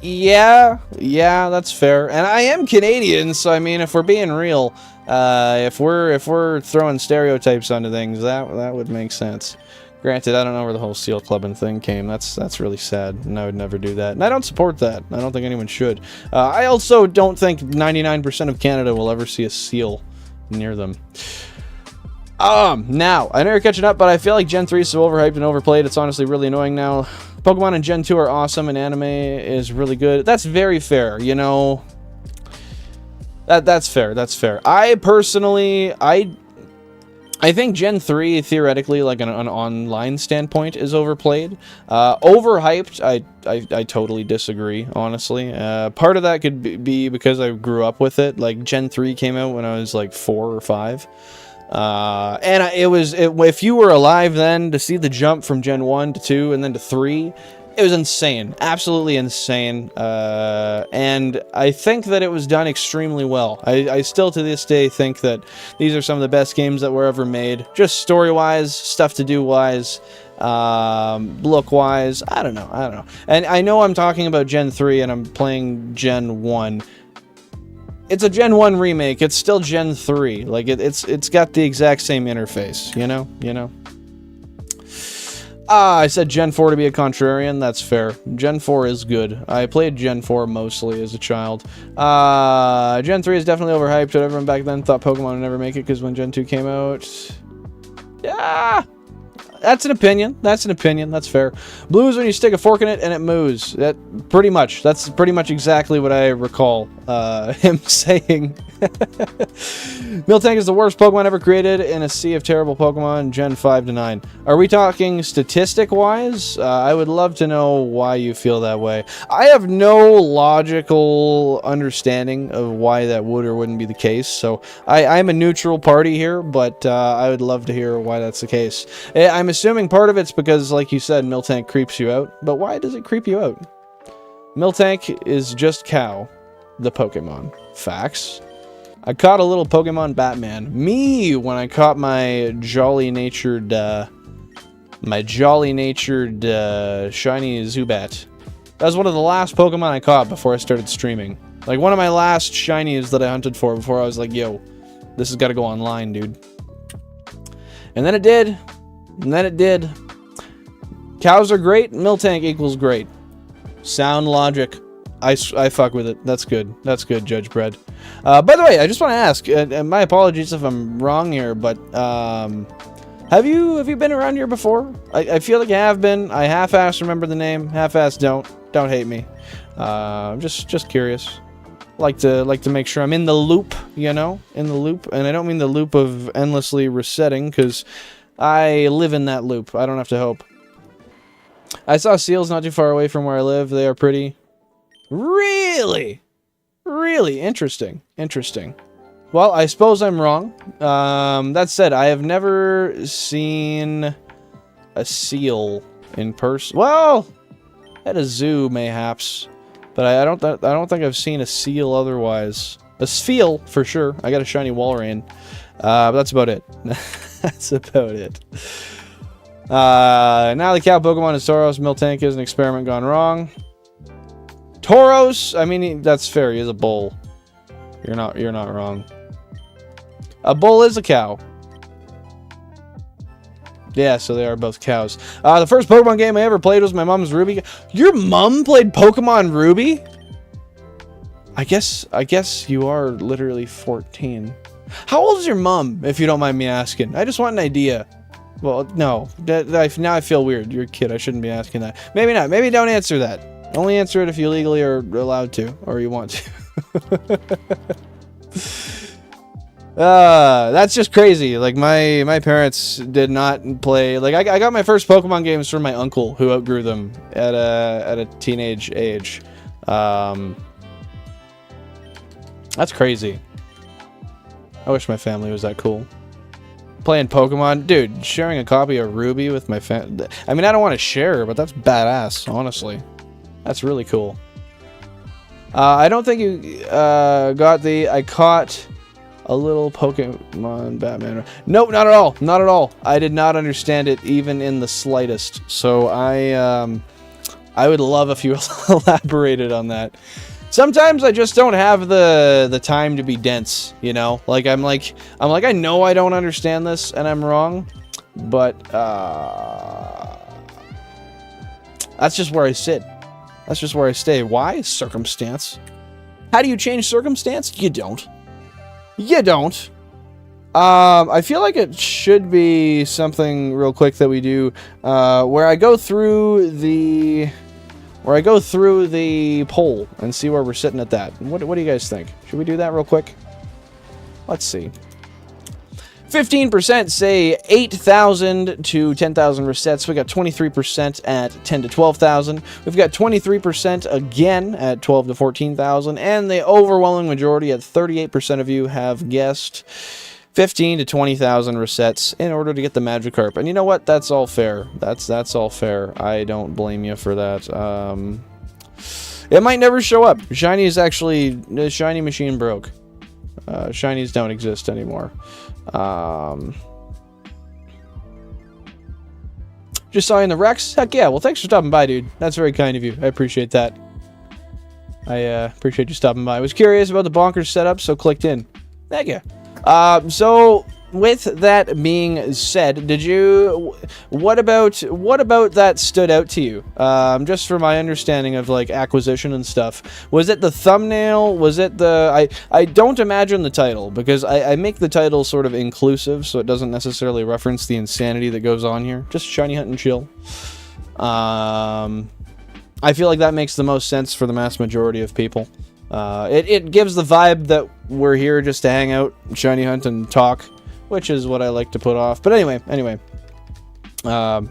Yeah, that's fair. And I am Canadian, so I mean, if we're being real, if we're throwing stereotypes onto things, that would make sense. Granted, I don't know where the whole seal clubbing thing came. That's really sad, and I would never do that. And I don't support that. I don't think anyone should. I also don't think 99% of Canada will ever see a seal near them. Now, I know you're catching up, but I feel like Gen 3 is so overhyped and overplayed, it's honestly really annoying now. Pokemon in Gen 2 are awesome, and anime is really good. That's very fair, you know. That's fair. I personally, I think Gen 3, theoretically, like an online standpoint, is overplayed. Overhyped, I totally disagree, honestly. Part of that could be because I grew up with it. Like, Gen 3 came out when I was, like, 4 or 5. And if you were alive then, to see the jump from Gen 1 to 2 and then to 3, it was insane. Absolutely insane. And I think that it was done extremely well. I still to this day think that these are some of the best games that were ever made. Just story-wise, stuff to do-wise, look-wise. I don't know. And I know I'm talking about Gen 3 and I'm playing Gen 1. It's a Gen 1 remake. It's still Gen 3. Like, it's got the exact same interface, you know? I said Gen 4 to be a contrarian. That's fair. Gen 4 is good. I played Gen 4 mostly as a child. Gen 3 is definitely overhyped, but everyone back then thought Pokemon would never make it because when Gen 2 came out... Yeah... That's an opinion. That's fair. Blue is when you stick a fork in it and it moves. That's pretty much exactly what I recall him saying. Miltank is the worst Pokemon ever created in a sea of terrible Pokemon, Gen 5 to 9. Are we talking statistic-wise? I would love to know why you feel that way. I have no logical understanding of why that would or wouldn't be the case, so I'm a neutral party here, but I would love to hear why that's the case. I'm assuming part of it's because, like you said, Miltank creeps you out, but why does it creep you out? Miltank is just Cow, the Pokemon. Facts. I caught a little Pokemon Batman. Me, when I caught my jolly-natured shiny Zubat. That was one of the last Pokemon I caught before I started streaming. Like, one of my last shinies that I hunted for before I was like, yo, this has got to go online, dude. And then it did. Cows are great. Miltank equals great. Sound logic. I fuck with it. That's good. Judge Bread. By the way, I just want to ask, and my apologies if I'm wrong here, but have you been around here before? I feel like you have been. I half-ass remember the name, half-ass don't. Don't hate me. I'm just curious. Like to make sure I'm in the loop, you know, and I don't mean the loop of endlessly resetting, because I live in that loop. I don't have to hope. I saw seals not too far away from where I live. They are pretty. Really interesting. Well, I suppose I'm wrong. That said, I have never seen a seal in person. Well, at a zoo, mayhaps. But I don't think I've seen a seal otherwise. A Spheal, for sure. I got a shiny Walrein. But that's about it. That's about it. Now the cow Pokemon is Tauros. Miltank is an experiment gone wrong. Tauros, I mean, that's fair. He is a bull. You're not wrong. A bull is a cow. Yeah, so they are both cows. The first Pokemon game I ever played was my mom's Ruby. Your mom played Pokemon Ruby? I guess you are literally 14. How old is your mom, if you don't mind me asking? I just want an idea. Well, no. Now I feel weird. You're a kid. I shouldn't be asking that. Maybe not. Maybe don't answer that. Only answer it if you legally are allowed to, or you want to. That's just crazy. Like, my parents did not play. Like, I got my first Pokemon games from my uncle, who outgrew them at a teenage age. That's crazy. I wish my family was that cool. Playing Pokemon, dude, sharing a copy of Ruby with my family. I mean, I don't want to share, but that's badass, honestly. That's really cool. I don't think you got the... I caught a little Pokemon Batman. Nope, not at all. Not at all. I did not understand it even in the slightest. So I would love if you elaborated on that. Sometimes I just don't have the time to be dense, you know? Like, I'm like, I know I don't understand this and I'm wrong, but that's just where I sit. That's just where I stay. Why? Circumstance. How do you change circumstance? You don't. You don't. I feel like it should be something real quick that we do, where I go through the poll and see where we're sitting at that. What do you guys think? Should we do that real quick? Let's see. 15% say 8,000 to 10,000 resets. We got 23% at 10 to 12,000. We've got 23% again at 12 to 14,000. And the overwhelming majority at 38% of you have guessed 15 to 20,000 resets in order to get the Magikarp. And you know what? That's all fair. That's all fair. I don't blame you for that. It might never show up. Shiny is actually... The shiny machine broke. Shinies don't exist anymore. Just saw you in the Rex? Heck yeah. Well, thanks for stopping by, dude. That's very kind of you. I appreciate that. I appreciate you stopping by. I was curious about the bonkers setup, so clicked in. Thank you. So with that being said, what about that stood out to you? Just for my understanding of like acquisition and stuff. Was it the thumbnail? Was it the, I don't imagine the title, because I make the title sort of inclusive, so it doesn't necessarily reference the insanity that goes on here. Just shiny hunt and chill. I feel like that makes the most sense for the mass majority of people. It gives the vibe that we're here just to hang out, shiny hunt, and talk, which is what I like to put off. But anyway, yeah,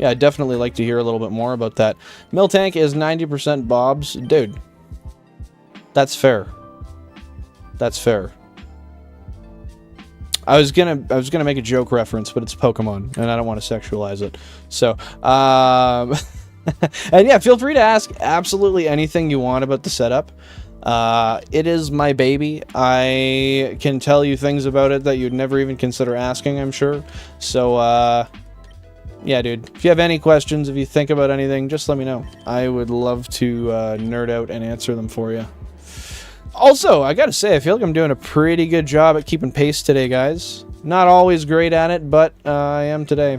I'd definitely like to hear a little bit more about that. Miltank is 90% Bob's. Dude, that's fair. That's fair. I was gonna make a joke reference, but it's Pokemon, and I don't want to sexualize it. So, and yeah, feel free to ask absolutely anything you want about the setup. It is my baby. I can tell you things about it that you'd never even consider asking, I'm sure. So, yeah, dude, if you have any questions, if you think about anything, just let me know. I would love to nerd out and answer them for you. Also, I gotta say, I feel like I'm doing a pretty good job at keeping pace today, guys. Not always great at it, but I am today.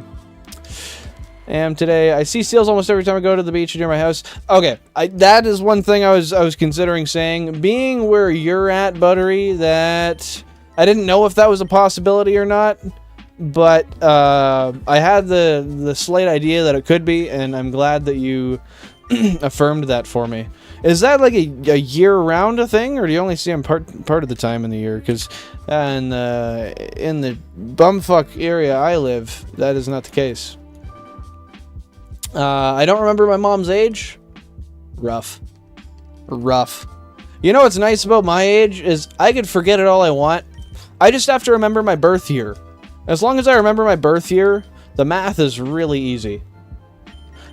I see seals almost every time I go to the beach near my house. Okay, that is one thing I was considering saying. Being where you're at, Buttery, that I didn't know if that was a possibility or not, but I had the slight idea that it could be, and I'm glad that you affirmed that for me. Is that like a year-round thing, or do you only see them part of the time in the year? Because in the bumfuck area I live, that is not the case. I don't remember my mom's age. Rough. You know what's nice about my age is I could forget it all I want. I just have to remember my birth year. As long as I remember my birth year, The math is really easy.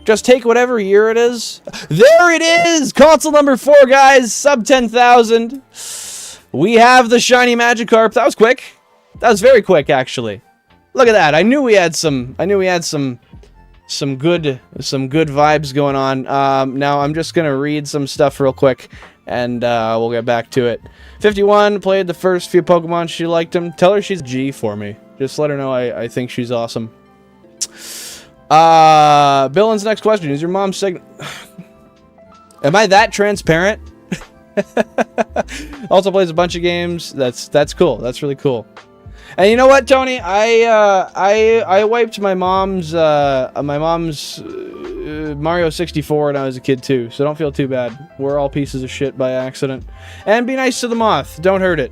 Just take whatever year it is. There it is! Console number 4, guys! Sub 10,000. We have the shiny Magikarp. That was quick. That was very quick, actually. Look at that. I knew we had some good vibes going on. Now I'm just gonna read some stuff real quick, and we'll get back to it. 51 played the first few Pokemon. She liked them. Tell her she's G for me. Just let her know I think she's awesome. Billin's next question: is your mom sign? Am I that transparent? Also plays a bunch of games. That's cool. That's really cool. And you know what, Tony? I wiped my mom's Mario 64 when I was a kid too, so don't feel too bad. We're all pieces of shit by accident. And be nice to the moth. Don't hurt it.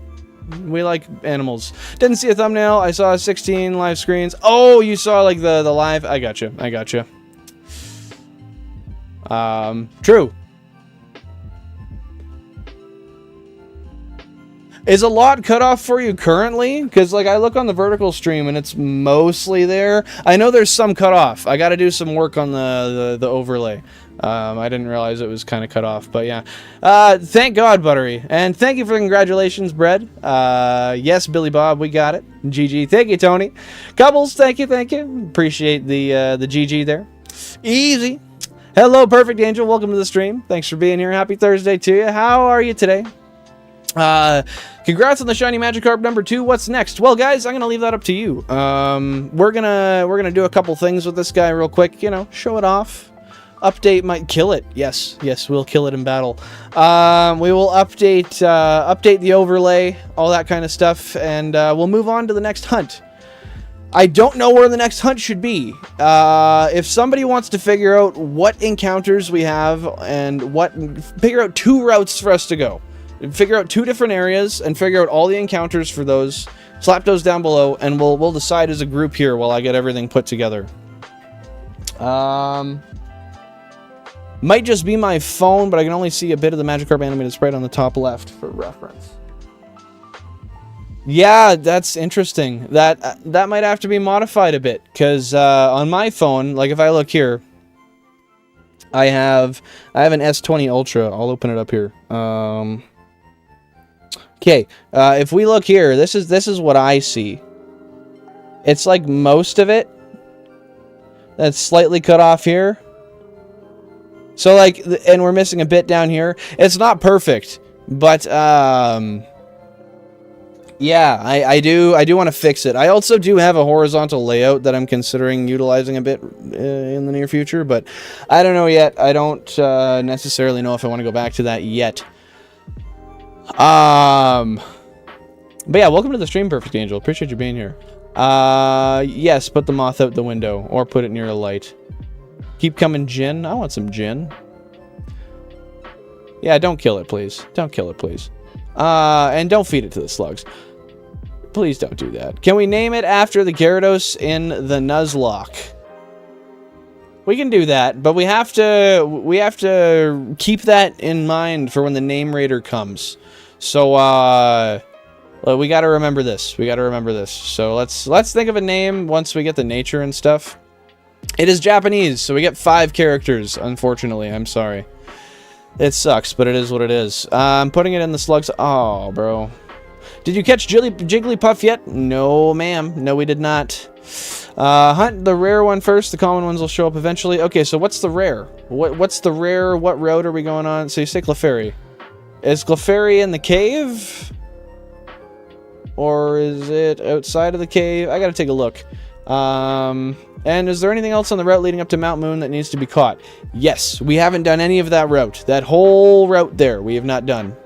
We like animals. Didn't see a thumbnail. I saw 16 live screens. Oh, you saw like the live. I gotcha. True. Is a lot cut off for you currently? Because like I look on the vertical stream and it's mostly there. I know there's some cut off. I got to do some work on the overlay. I didn't realize it was kind of cut off, but yeah. Thank God, Buttery, and thank you for the congratulations, Bread. Yes, Billy Bob, we got it. GG, thank you, Tony. Couples, thank you. Appreciate the GG there. Easy. Hello, Perfect Angel. Welcome to the stream. Thanks for being here. Happy Thursday to you. How are you today? Congrats on the shiny Magikarp number 2. What's next? Well, guys, I'm gonna leave that up to you. We're gonna do a couple things with this guy real quick. You know, show it off. Update might kill it. Yes, we'll kill it in battle. We will update the overlay, all that kind of stuff, and we'll move on to the next hunt. I don't know where the next hunt should be. If somebody wants to figure out what encounters we have and figure out 2 routes for us to go. Figure out 2 different areas and figure out all the encounters for those. Slap those down below, and we'll decide as a group here while I get everything put together. Might just be my phone, but I can only see a bit of the Magikarp animated sprite on the top left for reference. Yeah, that's interesting. That might have to be modified a bit, because on my phone, like if I look here, I have an S20 Ultra. I'll open it up here. Okay, if we look here, this is what I see. It's like most of it that's slightly cut off here. So like, and we're missing a bit down here. It's not perfect, but yeah, I do want to fix it. I also do have a horizontal layout that I'm considering utilizing a bit in the near future, but I don't know yet. I don't necessarily know if I want to go back to that yet. But yeah, welcome to the stream, Perfect Angel. Appreciate you being here. Yes, put the moth out the window or put it near a light. Keep coming, Jin. I want some Jin. Yeah, don't kill it, please. Don't kill it, please. And don't feed it to the slugs. Please don't do that. Can we name it after the Gyarados in the Nuzlocke? We can do that, but we have to keep that in mind for when the name raider comes. So we got to remember this. So let's think of a name once we get the nature and stuff. It is Japanese, so we get 5 characters, unfortunately. I'm sorry. It sucks, but it is what it is. I'm putting it in the slugs. Oh, bro. Did you catch Jigglypuff yet? No, ma'am. No, we did not. Hunt the rare one first. The common ones will show up eventually. Okay, so what's the rare? What's the rare? What road are we going on? So you say Clefairy. Is Clefairy in the cave? Or is it outside of the cave? I gotta take a look. And is there anything else on the route leading up to Mount Moon that needs to be caught? Yes, we haven't done any of that route. That whole route there, we have not done.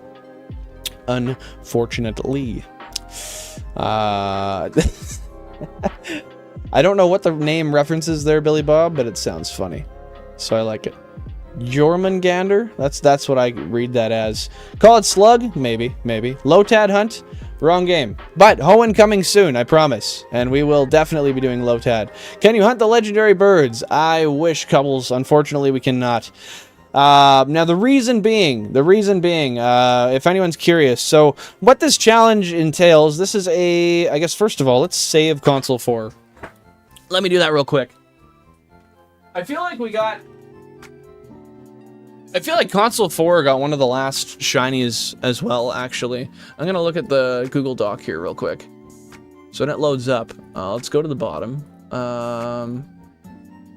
Unfortunately. I don't know what the name references there, Billy Bob, but it sounds funny. So I like it. Jormungandr? That's what I read that as. Call it Slug? Maybe. Lotad Hunt? Wrong game. But Hoenn coming soon, I promise. And we will definitely be doing Lotad. Can you hunt the legendary birds? I wish, Couples. Unfortunately, we cannot. Now, the reason being, if anyone's curious, so what this challenge entails, this is I guess, first of all, let's save Console 4. Let me do that real quick. I feel like we got... I feel like Console 4 got one of the last shinies as well, actually. I'm going to look at the Google Doc here real quick. So when it loads up, let's go to the bottom.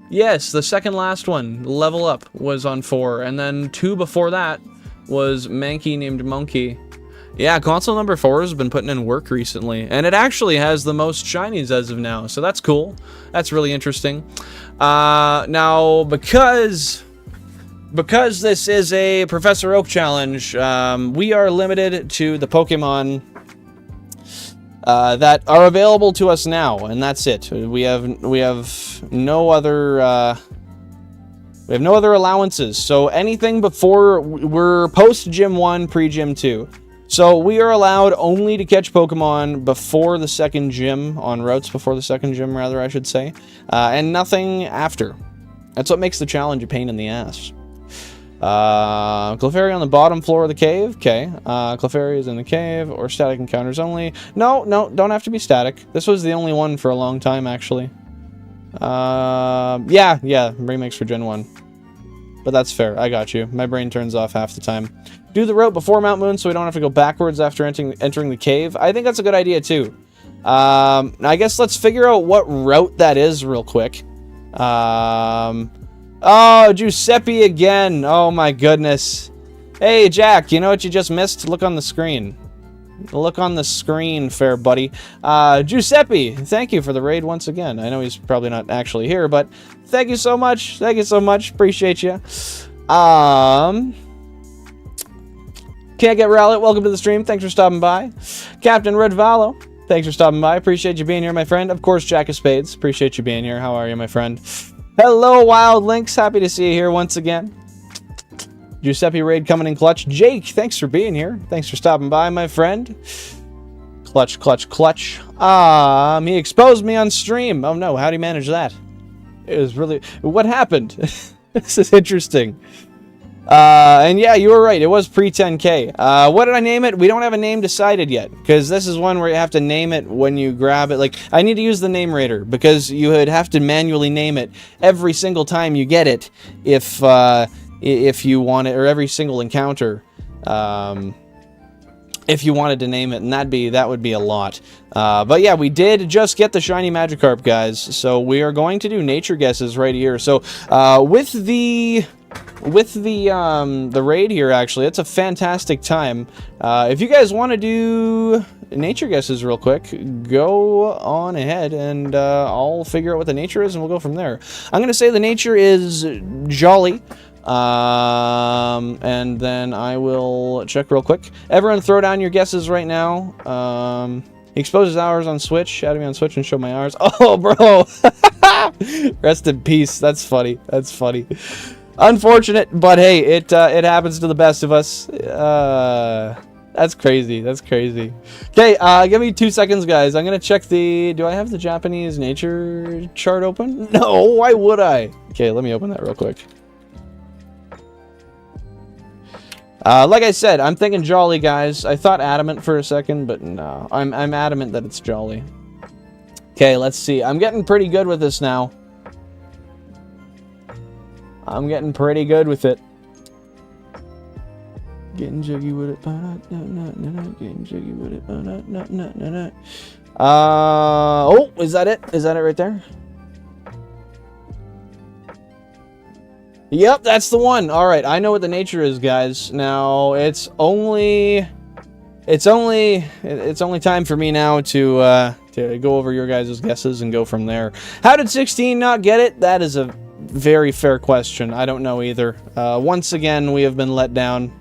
Yes, the second last one, Level Up, was on 4. And then 2 before that was Mankey Named Monkey. Yeah, console number 4 has been putting in work recently. And it actually has the most shinies as of now. So that's cool. That's really interesting. Now, because this is a Professor Oak challenge, we are limited to the Pokemon that are available to us now, and that's it. We have no other allowances. So anything before, we're post Gym 1, pre Gym 2. So we are allowed only to catch Pokemon before the second gym, on routes before the second gym, rather, I should say, and nothing after. That's what makes the challenge a pain in the ass. Clefairy on the bottom floor of the cave. Okay. Clefairy is in the cave, or static encounters only. No, don't have to be static. This was the only one for a long time, actually. Yeah, remakes for Gen 1. But that's fair. I got you. My brain turns off half the time. Do the route before Mount Moon so we don't have to go backwards after entering the cave. I think that's a good idea, too. I guess let's figure out what route that is real quick. Oh, Giuseppe again. Oh, my goodness. Hey, Jack, you know what you just missed? Look on the screen. Look on the screen, fair buddy. Giuseppe, thank you for the raid once again. I know he's probably not actually here, but thank you so much. Thank you so much. Appreciate you. Can't Get Rowlet, welcome to the stream. Thanks for stopping by. Captain Red Valo, thanks for stopping by. Appreciate you being here, my friend. Of course, Jack of Spades. Appreciate you being here. How are you, my friend? Hello, Wild Lynx. Happy to see you here once again. Giuseppe raid coming in clutch. Jake, thanks for being here. Thanks for stopping by, my friend. Clutch, clutch, clutch. He exposed me on stream. Oh no, how do you manage that? It was really... What happened? This is interesting. And yeah, you were right. It was pre-10K. What did I name it? We don't have a name decided yet, because this is one where you have to name it when you grab it. Like, I need to use the name raider, because you would have to manually name it every single time you get it, if you want it, or every single encounter, if you wanted to name it, and that would be a lot. But yeah, we did just get the shiny Magikarp, guys, so we are going to do nature guesses right here. So with the raid here, actually, it's a fantastic time. If you guys want to do nature guesses real quick, go on ahead, and I'll figure out what the nature is, and we'll go from there. I'm going to say the nature is Jolly. And then I will check real quick. Everyone throw down your guesses right now. He exposes hours on Switch. Add me on Switch and show my hours. Oh, bro. Rest in peace. That's funny. That's funny. Unfortunate, but hey, it happens to the best of us. That's crazy. That's crazy. Okay, give me 2 seconds, guys. I'm gonna check the... Do I have the Japanese nature chart open? No, why would I? Okay, let me open that real quick. Like I said, I'm thinking Jolly, guys. I thought Adamant for a second, but no. I'm adamant that it's Jolly. Okay, let's see. I'm getting pretty good with this now. I'm getting pretty good with it. Getting jiggy with it. Getting jiggy with it. Oh, is that it? Is that it right there? Yep, that's the one. All right, I know what the nature is, guys. Now it's only time for me now to go over your guys' guesses and go from there. How did 16 not get it? That is a very fair question. I don't know either. Once again, we have been let down.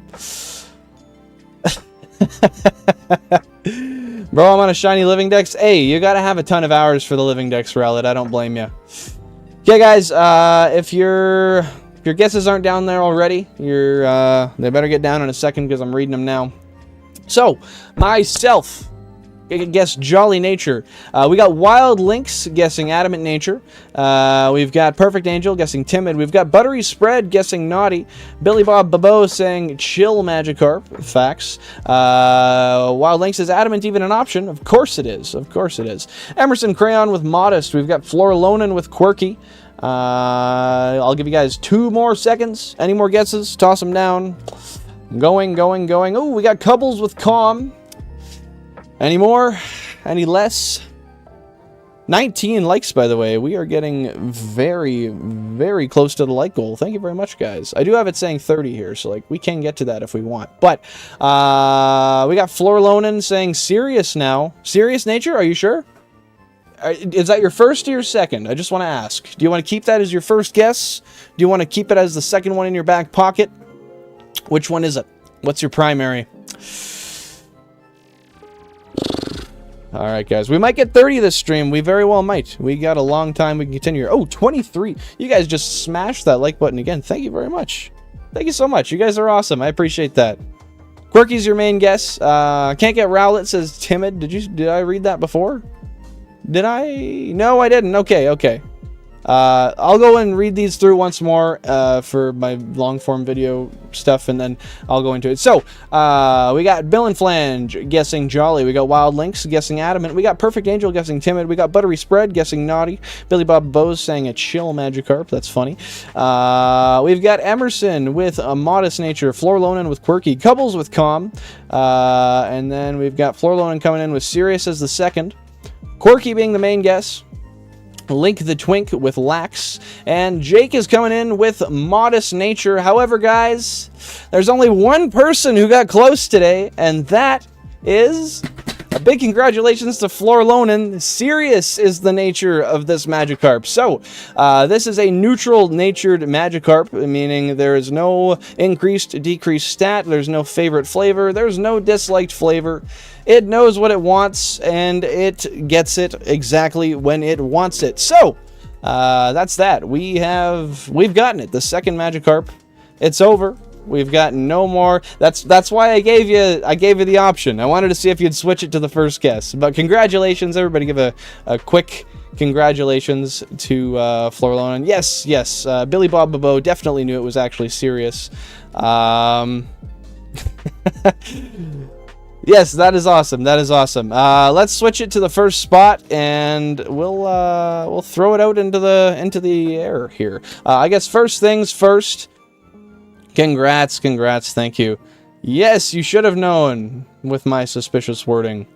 Bro, I'm on a shiny Living Dex. Hey, you gotta have a ton of hours for the Living Dex Rowlet. I don't blame you. Okay, guys, if your guesses aren't down there already, they better get down in a second, because I'm reading them now. So, myself, guessed Jolly Nature. We got Wild Lynx guessing Adamant Nature. We've got Perfect Angel guessing Timid. We've got Buttery Spread guessing Naughty. Billy Bob Babo saying Chill Magikarp. Facts. Wild Lynx is Adamant even an option? Of course it is. Of course it is. Emerson Crayon with Modest. We've got Floralonin with Quirky. I'll give you guys 2 more seconds. Any more guesses? Toss them down. Going. Oh, we got Cubbles with Calm. Any more? Any less? 19 likes, by the way. We are getting very, very close to the like goal. Thank you very much, guys. I do have it saying 30 here, so like we can get to that if we want. But we got Floralonin saying Serious now. Serious Nature? Are you sure? Is that your first or your second? I just want to ask. Do you want to keep that as your first guess? Do you want to keep it as the second one in your back pocket? Which one is it? What's your primary? Alright, guys. We might get 30 this stream. We very well might. We got a long time. We can continue here. Oh, 23. You guys just smashed that like button again. Thank you very much. Thank you so much. You guys are awesome. I appreciate that. Quirky's your main guess. Can't Get Rowlet says Timid. Did I read that before? Did I? No, I didn't. Okay. I'll go and read these through once more for my long-form video stuff, and then I'll go into it. So, we got Bill and Flange guessing Jolly. We got Wild Lynx guessing Adamant. We got Perfect Angel guessing Timid. We got Buttery Spread guessing Naughty. Billy Bob Bose saying a Chill Magikarp. That's funny. We've got Emerson with a Modest Nature. Floralonin with Quirky. Cubbles with Calm. And then we've got Floralonin coming in with Serious as the second. Quirky being the main guess. Link the Twink with Lax, and Jake is coming in with Modest Nature. However, guys, there's only one person who got close today, and that is a big congratulations to Floralonin. Serious is the nature of this Magikarp. So, this is a neutral-natured Magikarp, meaning there is no increased, decreased stat, there's no favorite flavor, there's no disliked flavor. It knows what it wants, and it gets it exactly when it wants it. So, that's that. We've gotten it. The second Magikarp. It's over. We've got no more. That's why I gave you the option. I wanted to see if you'd switch it to the first guess. But congratulations, everybody! Give a quick congratulations to Floralonin. Yes. Billy Bob Babo definitely knew it was actually Serious. Yes, that is awesome. Let's switch it to the first spot, and we'll throw it out into the air here. I guess first things first. Congrats, thank you. Yes, you should have known with my suspicious wording.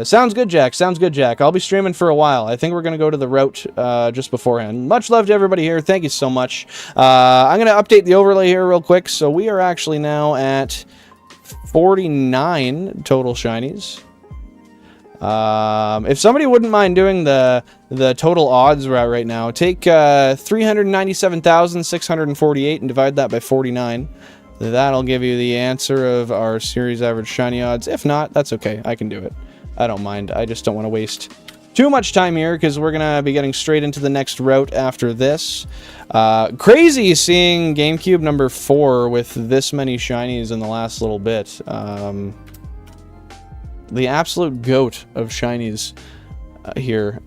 Sounds good, Jack. I'll be streaming for a while. I think we're going to go to the route just beforehand. Much love to everybody here. Thank you so much. I'm going to update the overlay here real quick. So we are actually now at 49 total shinies. If somebody wouldn't mind doing the total odds route right now, take 397,648 and divide that by 49. That'll give you the answer of our series average shiny odds. If not, that's okay. I can do it. I don't mind. I just don't want to waste too much time here because we're going to be getting straight into the next route after this. Crazy seeing GameCube number 4 with this many shinies in the last little bit. The absolute goat of shinies here.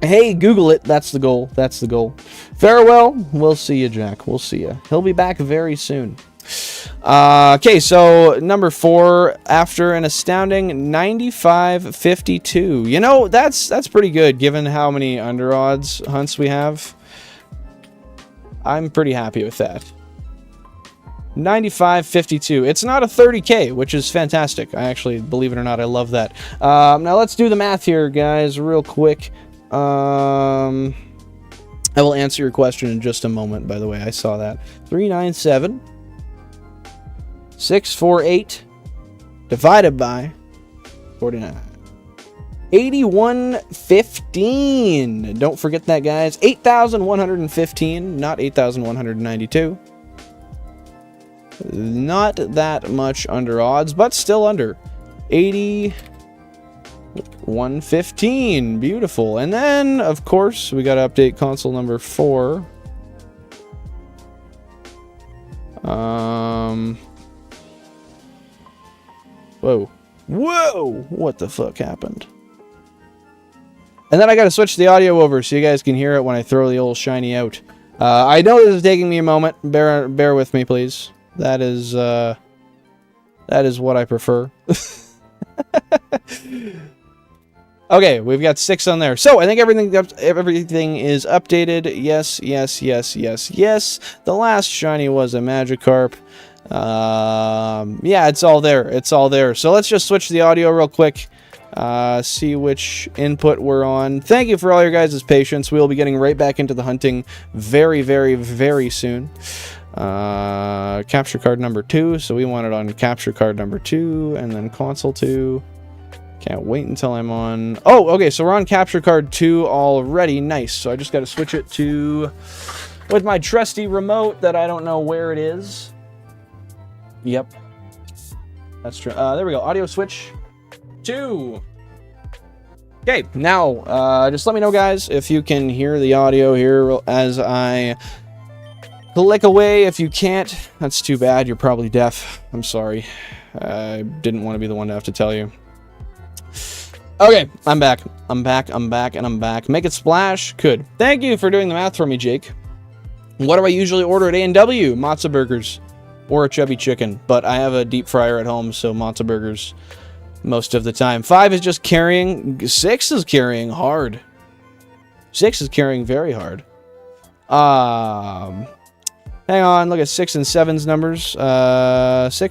Hey, Google it. That's the goal. Farewell. We'll see you, Jack. We'll see you. He'll be back very soon. Okay, so number 4, after an astounding 95.52. You know, that's pretty good given how many under odds hunts we have. I'm pretty happy with that. 95.52. It's not a 30K, which is fantastic. I actually, believe it or not, I love that. Now let's do the math here, guys, real quick. I will answer your question in just a moment, by the way. I saw that. 397 648 divided by 49. 8115. Don't forget that, guys. 8,115, not 8,192. Not that much under odds, but still under. 8115. Beautiful. And then, of course, we got to update console number 4. Whoa. Whoa! What the fuck happened? And then I gotta switch the audio over so you guys can hear it when I throw the old shiny out. I know this is taking me a moment. Bear with me, please. That is what I prefer. Okay, we've got 6 on there. So, I think everything is updated. Yes, yes, yes, yes, yes. The last shiny was a Magikarp. Yeah, it's all there. It's all there. So, let's just switch the audio real quick. See which input we're on. Thank you for all your guys' patience. We'll be getting right back into the hunting very, very, very soon. Capture card number 2. So, we want it on capture card number 2, and then console 2. Can't wait until I'm on... Oh, okay, so we're on capture card 2 already. Nice. So I just got to switch it to... with my trusty remote that I don't know where it is. Yep. That's true. There we go. Audio switch 2. Okay, now, just let me know, guys, if you can hear the audio here as I click away. If you can't, that's too bad. You're probably deaf. I'm sorry. I didn't want to be the one to have to tell you. Okay, I'm back. I'm back, and I'm back. Make it splash? Could. Thank you for doing the math for me, Jake. What do I usually order at A&W? Matzo burgers. Or a chubby chicken. But I have a deep fryer at home, so matzo burgers most of the time. 5 is just carrying. 6 is carrying hard. 6 is carrying very hard. Hang on, look at 6 and 7's numbers. 6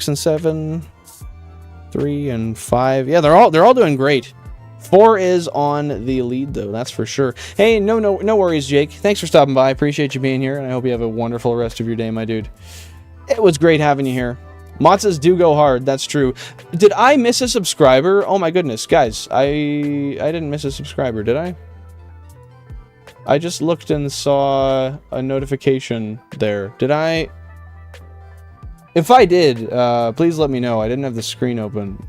and 7... 3 and 5. Yeah, they're all doing great. 4 is on the lead, though, that's for sure. Hey, no worries, Jake. Thanks for stopping by. I appreciate you being here, and I hope you have a wonderful rest of your day, my dude. It was great having you here. Matzahs do go hard, that's true. Did I miss a subscriber? Oh my goodness, guys. I didn't miss a subscriber, did I? I just looked and saw a notification there. Did I? If I did, please let me know. I didn't have the screen open.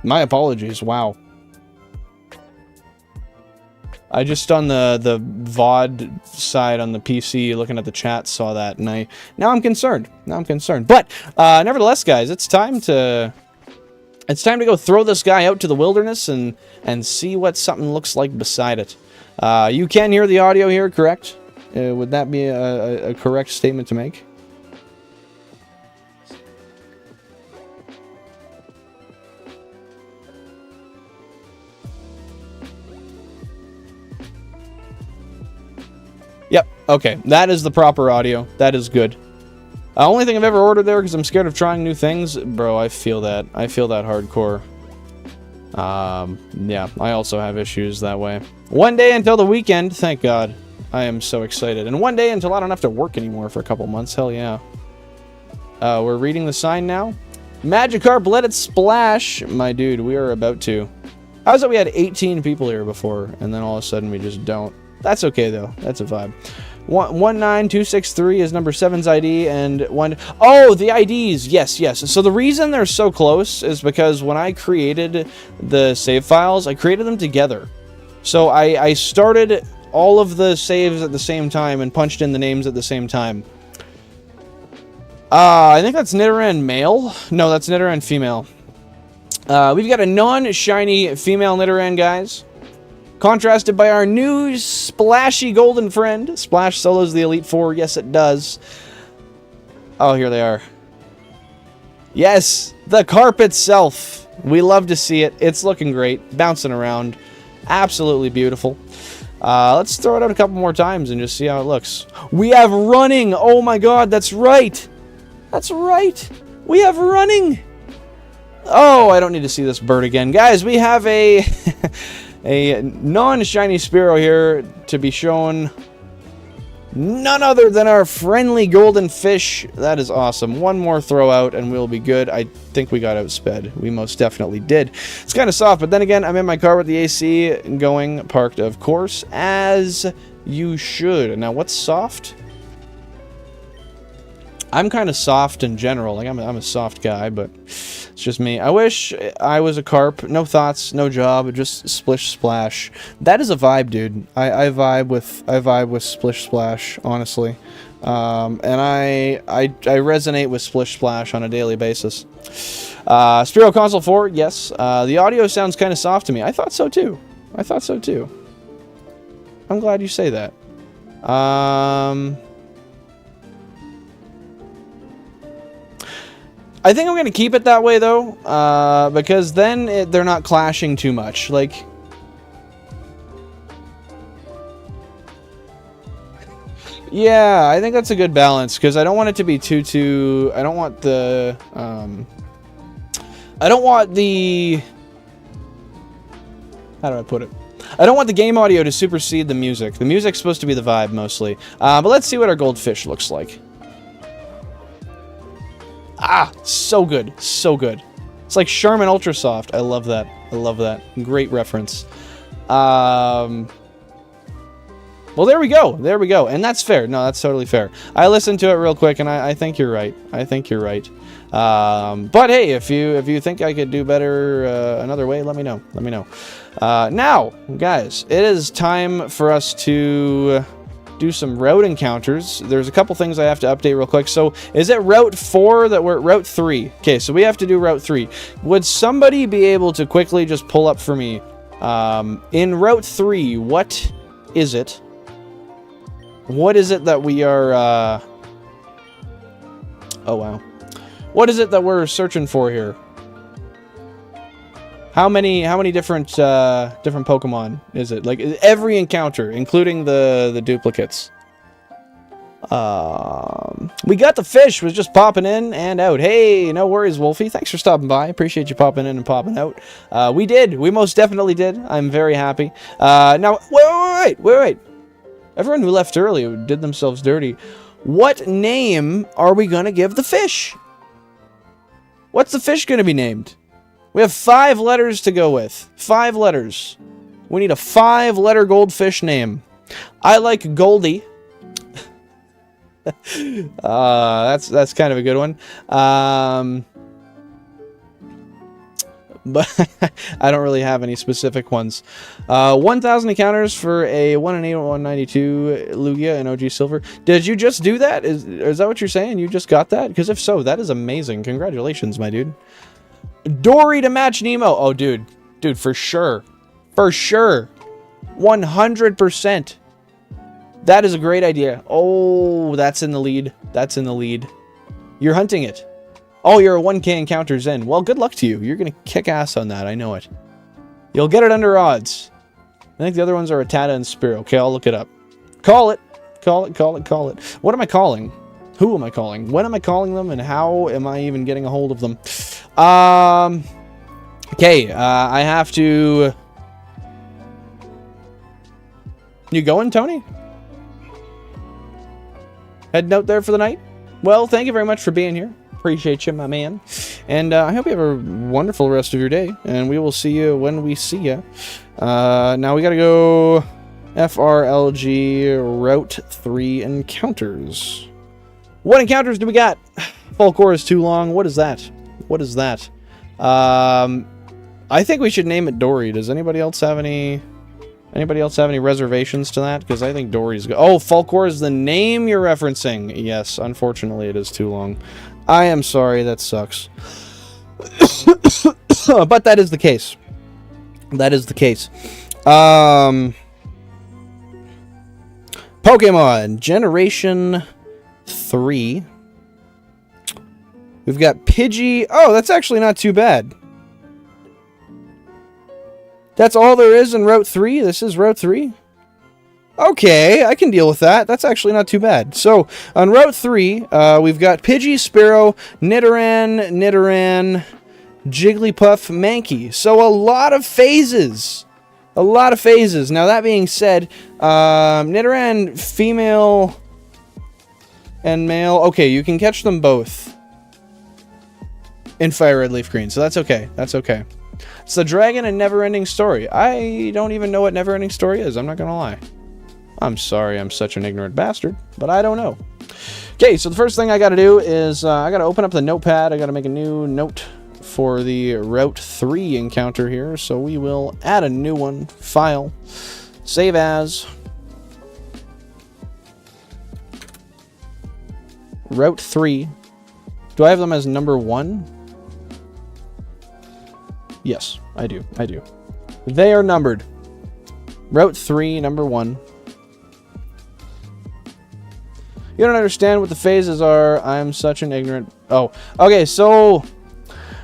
My apologies. Wow. I just on the VOD side on the PC, looking at the chat, saw that, and now I'm concerned. But nevertheless, guys, it's time to go throw this guy out to the wilderness and see what something looks like beside it. You can hear the audio here, correct? Would that be a correct statement to make? Yep, okay. That is the proper audio. That is good. Only thing I've ever ordered there because I'm scared of trying new things. Bro, I feel that. I feel that hardcore. Yeah, I also have issues that way. One day until the weekend, thank God. I am so excited. And one day until I don't have to work anymore for a couple months. Hell yeah. We're reading the sign now. Magikarp, let it splash. My dude, we are about to. How is it we had 18 people here before, and then all of a sudden we just don't? That's okay, though. That's a vibe. 19263 is number 7's ID, and oh, the IDs. Yes, yes. So the reason they're so close is because when I created the save files, I created them together. So I started all of the saves at the same time and punched in the names at the same time. I think that's Nidoran male. No, that's Nidoran female. We've got a non-shiny female Nidoran, guys. Contrasted by our new splashy golden friend. Splash solos the Elite Four. Yes, it does. Oh, here they are. Yes, the carp itself. We love to see it. It's looking great. Bouncing around. Absolutely beautiful. Let's throw it out a couple more times and just see how it looks. We have running. Oh my God, that's right. That's right. We have running. Oh, I don't need to see this bird again. Guys, we have a... a non-shiny Spearow here to be shown. None other than our friendly golden fish. That is awesome. One more throw out and we'll be good. I think we got outsped. We most definitely did. It's kind of soft, but then again, I'm in my car with the AC going, parked, of course, as you should. Now, what's soft? I'm kind of soft in general. Like, I'm a soft guy, but It's just me. I wish I was a carp. No thoughts, no job, just splish splash. That is a vibe, dude. I vibe with splish splash, honestly. And I resonate with splish splash on a daily basis. Spiro Console 4, yes. The audio sounds kind of soft to me. I thought so too. I'm glad you say that. I think I'm going to keep it that way, though, because then they're not clashing too much. Like, yeah, I think that's a good balance, because I don't want it to be too... I don't want the... I don't want the... How do I put it? I don't want the game audio to supersede the music. The music's supposed to be the vibe, mostly. But let's see what our goldfish looks like. Ah, so good. So good. It's like Charmin Ultra Soft. I love that. I love that. Great reference. Well, there we go. There we go. And that's fair. No, that's totally fair. I listened to it real quick, and I think you're right. I think you're right. But hey, if you think I could do better another way, let me know. Let me know. Now, guys, it is time for us to do some route encounters. There's a couple things I have to update real quick. So, is it Route 4 that we're at Route 3? Okay, so we have to do Route 3. Would somebody be able to quickly just pull up for me? In Route 3, what is it? What is it that we are... Oh, wow. What is it that we're searching for here? How many different different Pokemon is it? Like every encounter, including the duplicates. We got the fish, was just popping in and out. Hey, no worries, Wolfie. Thanks for stopping by. Appreciate you popping in and popping out. We did. We most definitely did. I'm very happy. Now, wait. Everyone who left early did themselves dirty. What name are we gonna give the fish? What's the fish gonna be named? We have 5 letters to go with. 5 letters. We need a 5-letter goldfish name. I like Goldie. That's kind of a good one. But I don't really have any specific ones. 1,000 encounters for a 1 in 8 192 Lugia and OG Silver. Did you just do that? Is that what you're saying? You just got that? Because if so, that is amazing. Congratulations, my dude. Dory to match Nemo. Oh, dude. Dude, for sure. For sure. 100%. That is a great idea. Oh, that's in the lead. That's in the lead. You're hunting it. Oh, you're a 1K encounters in. Well, good luck to you. You're going to kick ass on that. I know it. You'll get it under odds. I think the other ones are Rattata and Spearow. Okay, I'll look it up. Call it. Call it. What am I calling? Who am I calling? When am I calling them? And how am I even getting a hold of them? Okay, I have to... You going, Tony? Heading out there for the night? Well, thank you very much for being here. Appreciate you, my man. And I hope you have a wonderful rest of your day. And we will see you when we see you. Now we gotta go FRLG Route 3 encounters. What encounters do we got? Falcor is too long. What is that? What is that? I think we should name it Dory. Does anybody else have any... Anybody else have any reservations to that? Because I think Dory's... Oh, Falcor is the name you're referencing. Yes, unfortunately it is too long. I am sorry, that sucks. But that is the case. That is the case. Pokemon Generation 3. We've got Pidgey. Oh, that's actually not too bad. That's all there is in Route 3? This is Route 3? Okay, I can deal with that. That's actually not too bad. So, on Route 3, we've got Pidgey, Spearow, Nidoran, Jigglypuff, Mankey. So, a lot of phases. A lot of phases. Now, that being said, Nidoran, female and male. Okay, you can catch them both in FireRed, LeafGreen. So, that's okay. That's okay. It's the Dragon and Never-Ending Story. I don't even know what Never-Ending Story is. I'm not going to lie. I'm sorry, I'm such an ignorant bastard, but I don't know. Okay, so the first thing I got to do is I got to open up the notepad. I got to make a new note for the Route 3 encounter here, so we will add a new one. File. Save as. Route 3. Do I have them as number 1? Yes, I do. I do. They are numbered. Route 3, number 1. You don't understand what the phases are. I'm such an ignorant... Oh, okay, so...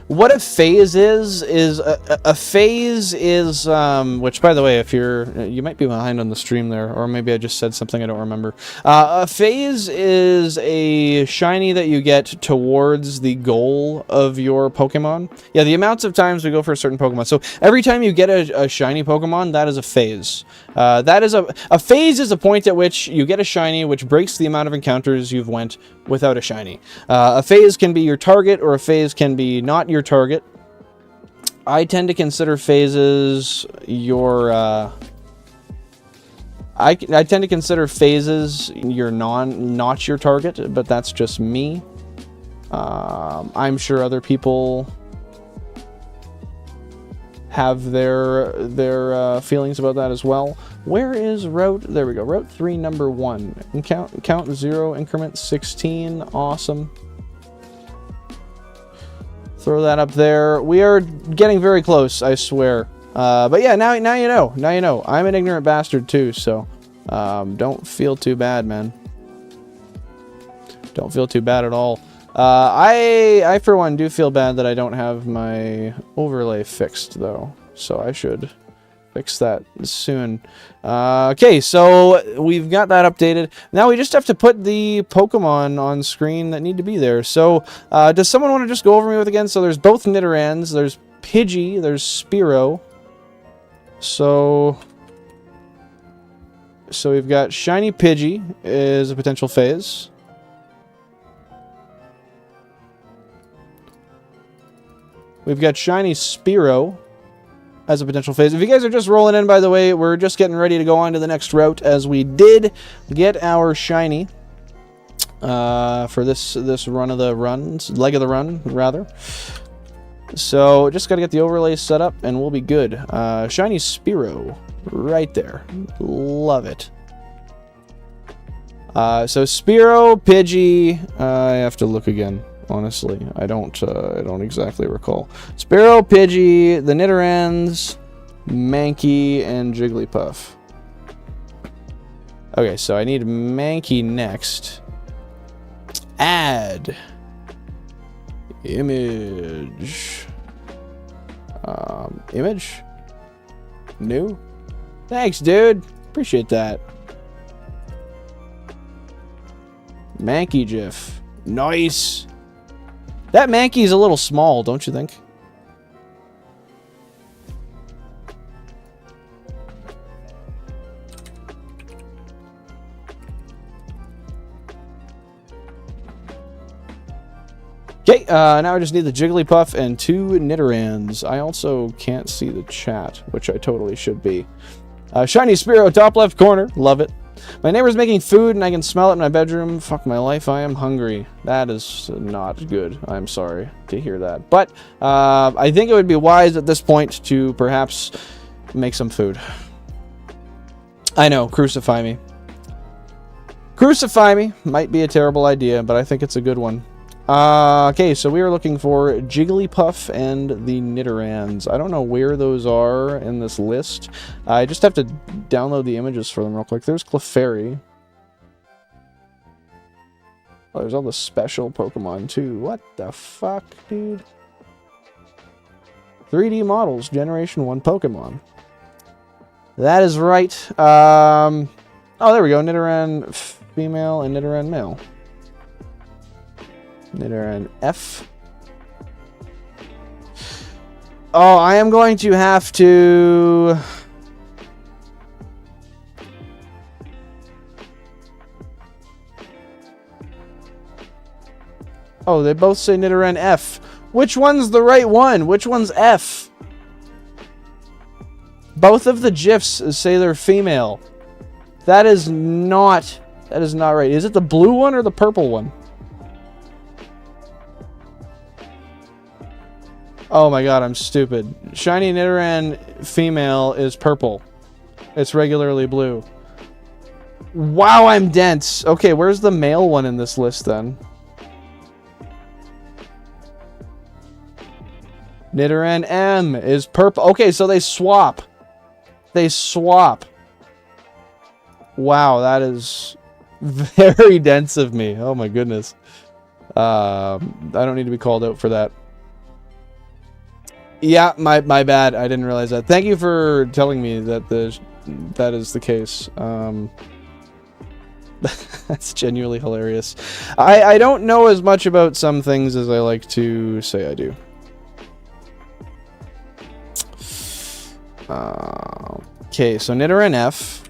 What a phase is a phase is, which, by the way, if you might be behind on the stream there, or maybe I just said something I don't remember. A phase is a shiny that you get towards the goal of your Pokemon. Yeah, the amounts of times we go for a certain Pokemon. So every time you get a shiny Pokemon, that is a phase. That is a phase is a point at which you get a shiny, which breaks the amount of encounters you've went without a shiny. A phase can be your target, or a phase can be not your target. I tend to consider phases your I tend to consider phases your not your target, but that's just me. I'm sure other people have their feelings about that as well. Where is Route? There we go. Route 3, number 1. Count 0, increment 16. Awesome. Throw that up there. We are getting very close, I swear. But yeah, now you know. Now you know. I'm an ignorant bastard too, so don't feel too bad, man. Don't feel too bad at all. I for one do feel bad that I don't have my overlay fixed though, so I should fix that soon. Okay, so we've got that updated. Now we just have to put the Pokemon on screen that need to be there. So does someone want to just go over me with again? So there's both Nidorans, there's Pidgey, there's Spearow. So we've got Shiny Pidgey is a potential phase. We've got Shiny Spearow as a potential phase. If you guys are just rolling in, by the way, we're just getting ready to go on to the next route, as we did get our Shiny for this run of the runs, leg of the run, rather. So just got to get the overlay set up, and we'll be good. Shiny Spearow, right there. Love it. So Spearow, Pidgey, I have to look again. Honestly, I don't exactly recall. Spearow, Pidgey, the Nidorans, Mankey, and Jigglypuff. Okay, so I need Mankey next. Add. Image. Image? New? Thanks, dude. Appreciate that. Mankey GIF. Nice. That Mankey's a little small, don't you think? Okay, now I just need the Jigglypuff and 2 Nidorans. I also can't see the chat, which I totally should be. Shiny Spearow, top left corner. Love it. My neighbor's making food and I can smell it in my bedroom. Fuck my life, I am hungry. That is not good. I'm sorry to hear that. But I think it would be wise at this point to perhaps make some food. I know, crucify me. Crucify me might be a terrible idea, but I think it's a good one. Okay, so we are looking for Jigglypuff and the Nidorans. I don't know where those are in this list. I just have to download the images for them real quick. There's Clefairy. Oh, there's all the special Pokemon, too. What the fuck, dude? 3D models, Generation 1 Pokemon. That is right. Oh, there we go. Nidoran female and Nidoran male. Nidoran F. Oh, I am going to have to... Oh, they both say Nidoran F. Which one's the right one? Which one's F? Both of the GIFs say they're female. That is not right. Is it the blue one or the purple one? Oh my god, I'm stupid. Shiny Nidoran female is purple. It's regularly blue. Wow, I'm dense. Okay, where's the male one in this list then? Nidoran M is purple. Okay, so they swap. They swap. Wow, that is very dense of me. Oh my goodness. I don't need to be called out for that. Yeah, my bad. I didn't realize that. Thank you for telling me that that is the case. That's genuinely hilarious. I don't know as much about some things as I like to say I do. Okay, so Nidoran F.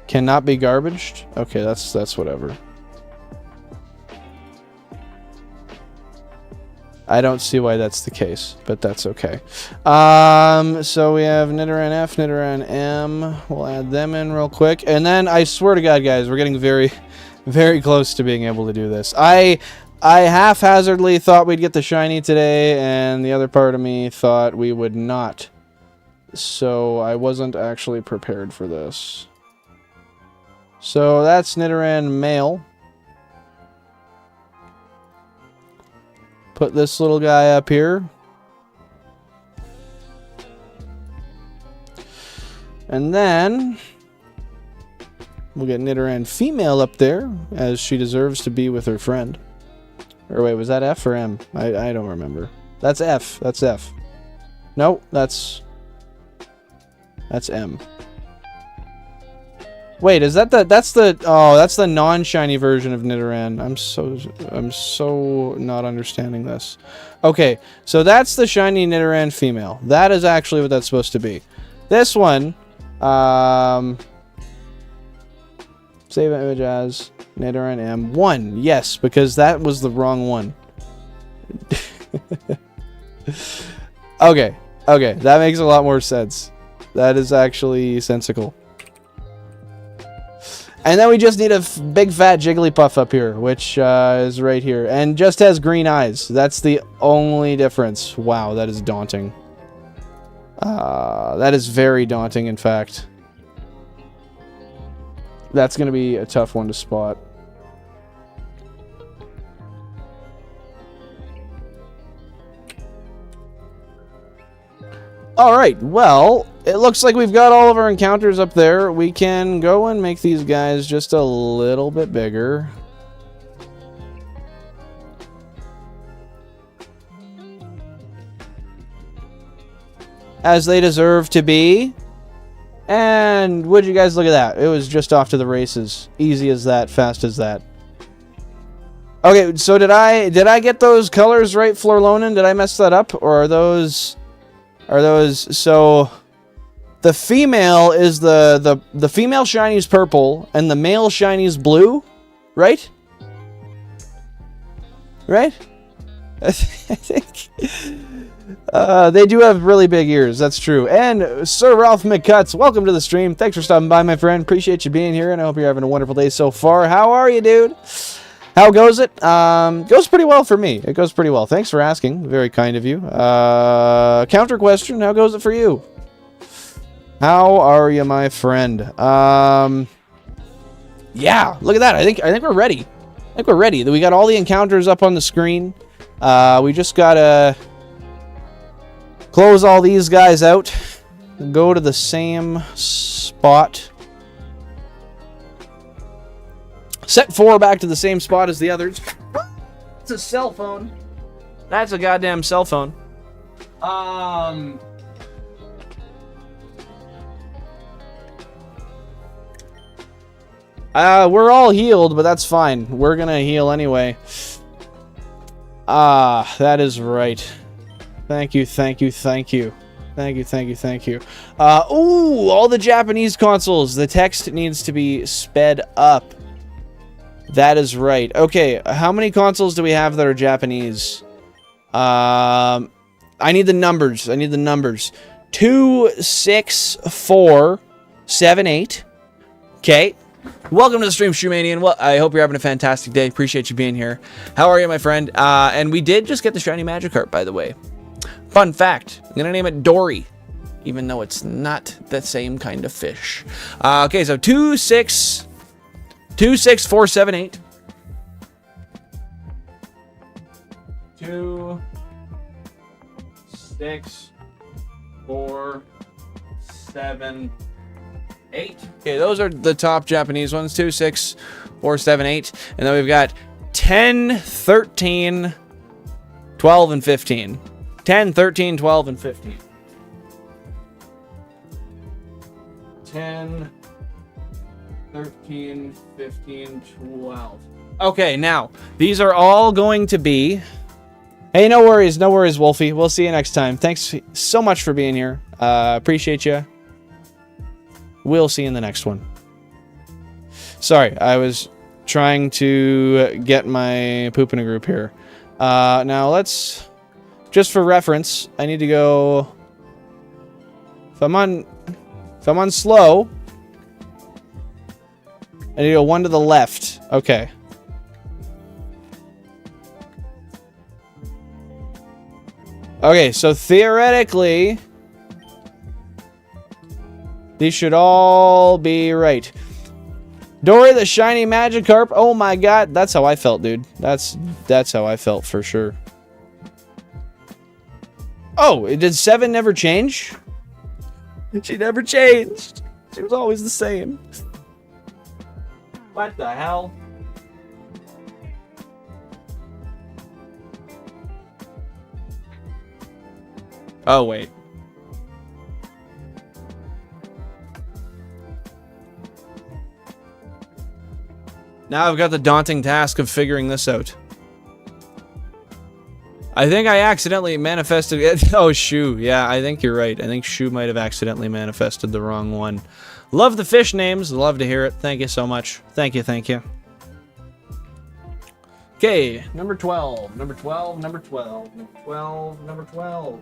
Cannot be garbaged? Okay, that's whatever. I don't see why that's the case, but that's okay. So we have Nidoran F, Nidoran M. We'll add them in real quick. And then, I swear to God, guys, we're getting very, very close to being able to do this. I haphazardly thought we'd get the shiny today, and the other part of me thought we would not. So I wasn't actually prepared for this. So that's Nidoran male. Put this little guy up here. And then we'll get Nidoran female up there, as she deserves to be with her friend. Or wait, was that F or M? I don't remember. That's F. That's F. No, that's M. Wait, is that that's the non-shiny version of Nidoran. I'm so not understanding this. Okay, so that's the shiny Nidoran female. That is actually what that's supposed to be. This one, save image as Nidoran M1. Yes, because that was the wrong one. Okay, that makes a lot more sense. That is actually sensical. And then we just need a big fat Jigglypuff up here, which is right here. And just has green eyes. That's the only difference. Wow, that is daunting. That is very daunting, in fact. That's going to be a tough one to spot. Alright, well, it looks like we've got all of our encounters up there. We can go and make these guys just a little bit bigger. As they deserve to be. And would you guys look at that? It was just off to the races. Easy as that, fast as that. Okay, so did I get those colors right, Florlonan? Did I mess that up? Or are those so the female is the female shiny's purple and the male shiny's blue, right? Right? I think they do have really big ears, that's true. And Sir Ralph McCutts, welcome to the stream. Thanks for stopping by, my friend. Appreciate you being here, and I hope you're having a wonderful day so far. How are you, dude? How goes it? Goes pretty well for me. It goes pretty well. Thanks for asking. Very kind of you. Counter question. How goes it for you? How are you, my friend? Yeah, look at that. I think we're ready. I think we're ready. We got all the encounters up on the screen. We just gotta close all these guys out. Go to the same spot. Set 4 back to the same spot as the others. It's a cell phone. That's a goddamn cell phone. We're all healed, but that's fine. We're gonna heal anyway. That is right. Thank you. Ooh, all the Japanese consoles. The text needs to be sped up. That is right. Okay, how many consoles do we have that are Japanese? I need the numbers. 2, 6, 4, 7, 8. Okay. Welcome to the stream, Shoemanian. Well, I hope you're having a fantastic day. Appreciate you being here. How are you, my friend? And we did just get the shiny Magikarp, by the way. Fun fact, I'm gonna name it Dory, even though it's not the same kind of fish. Okay, so 26478. 2, 6, 4, 7, 8. Okay, those are the top Japanese ones. 2, 6, 4, 7, 8. And then we've got 10, 13, 12, and 15. 10, 13, 12, and 15. 10, 13, 15, 12. Okay, now, these are all going to be... Hey, no worries, Wolfie. We'll see you next time. Thanks so much for being here. Appreciate you. We'll see you in the next one. Sorry, I was trying to get my poop in a group here. Now, let's... Just for reference, I need to go... If I'm on slow, I need to go 1 to the left. Okay. Okay, so theoretically, these should all be right. Dory the shiny Magikarp. Oh my god, that's how I felt, dude. That's how I felt for sure. Oh, did 7 never change? She never changed. She was always the same. What the hell? Oh, wait. Now I've got the daunting task of figuring this out. I think I accidentally manifested it. Oh, Shu. Yeah, I think you're right. I think Shu might have accidentally manifested the wrong one. Love the fish names. Love to hear it. Thank you so much. Thank you, thank you. Okay, number 12. Number 12, number 12, number 12, number 12.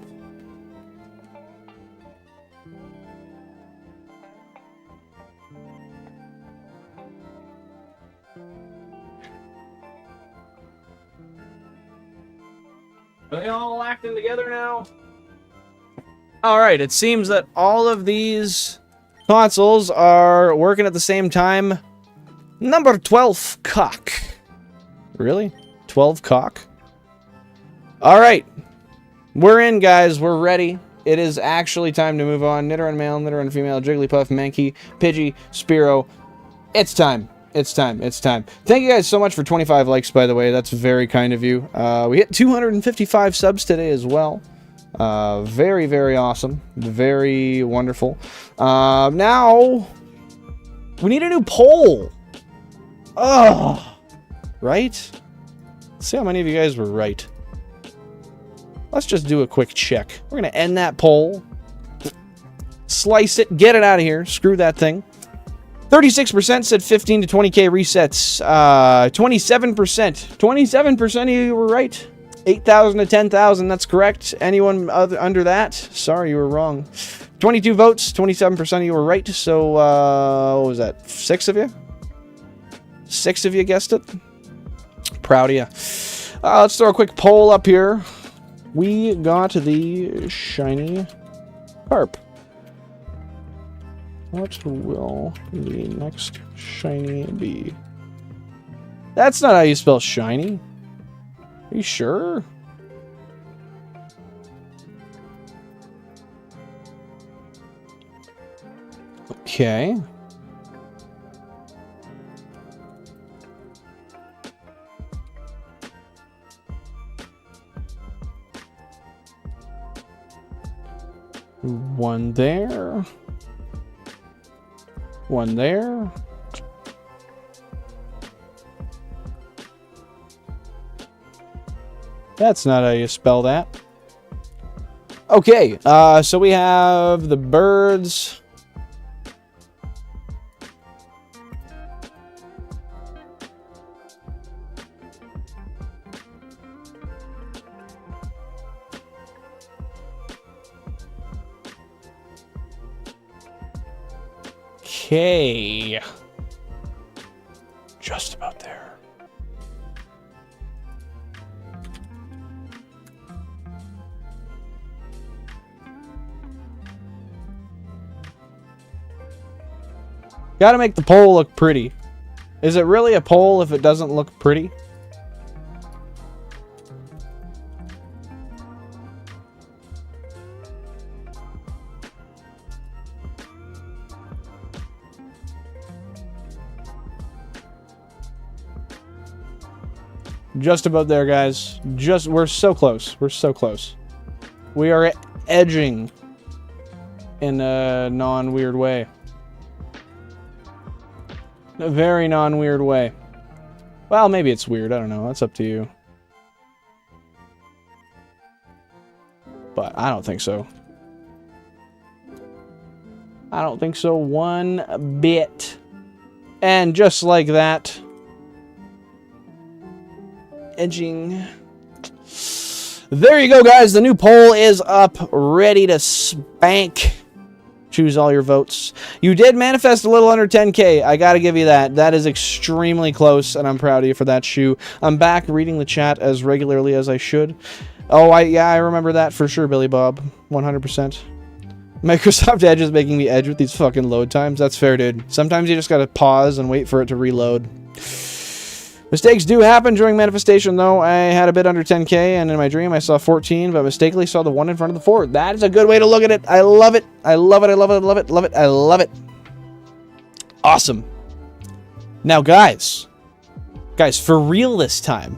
Are they all acting together now? Alright, it seems that all of these consoles are working at the same time. Number 12 cock. Really? 12 cock? Alright. We're in, guys. We're ready. It is actually time to move on. Nidoran male, Nidoran female, Jigglypuff, Mankey, Pidgey, Spearow. It's time. It's time. It's time. Thank you guys so much for 25 likes, by the way. That's very kind of you. We hit 255 subs today as well. Very, very awesome. Very wonderful. Now, we need a new poll. Oh, right? Let's see how many of you guys were right. Let's just do a quick check. We're going to end that poll. Slice it. Get it out of here. Screw that thing. 36% said 15 to 20k resets. 27% of you were right. 8,000 to 10,000, that's correct. Anyone under that? Sorry, you were wrong. 22 votes, 27% of you were right. So, what was that? 6 of you? 6 of you guessed it? Proud of you. Let's throw a quick poll up here. We got the shiny carp. What will the next shiny be? That's not how you spell shiny. Are you sure? Okay. One there. One there. That's not how you spell that. Okay, so we have the birds. Okay. Just about there. Gotta make the pole look pretty. Is it really a pole if it doesn't look pretty? Just about there, guys. We're so close. We're so close. We are edging in a non-weird way. A very non-weird way. Well, maybe it's weird. I don't know. That's up to you. But I don't think so. I don't think so one bit. And just like that, edging. There you go, guys. The new poll is up, ready to spank. Choose all your votes. You did manifest a little under 10K. I gotta give you that. That is extremely close, and I'm proud of you for that, Shu. I'm back reading the chat as regularly as I should. Oh, yeah, I remember that for sure, Billy Bob. 100%. Microsoft Edge is making me edge with these fucking load times. That's fair, dude. Sometimes you just gotta pause and wait for it to reload. Mistakes do happen during manifestation, though. I had a bit under 10K, and in my dream I saw 14, but mistakenly saw the 1 in front of the 4. That is a good way to look at it. I love it. I love it. I love it. I love it. Love it. I love it. Awesome. Now, guys, for real this time,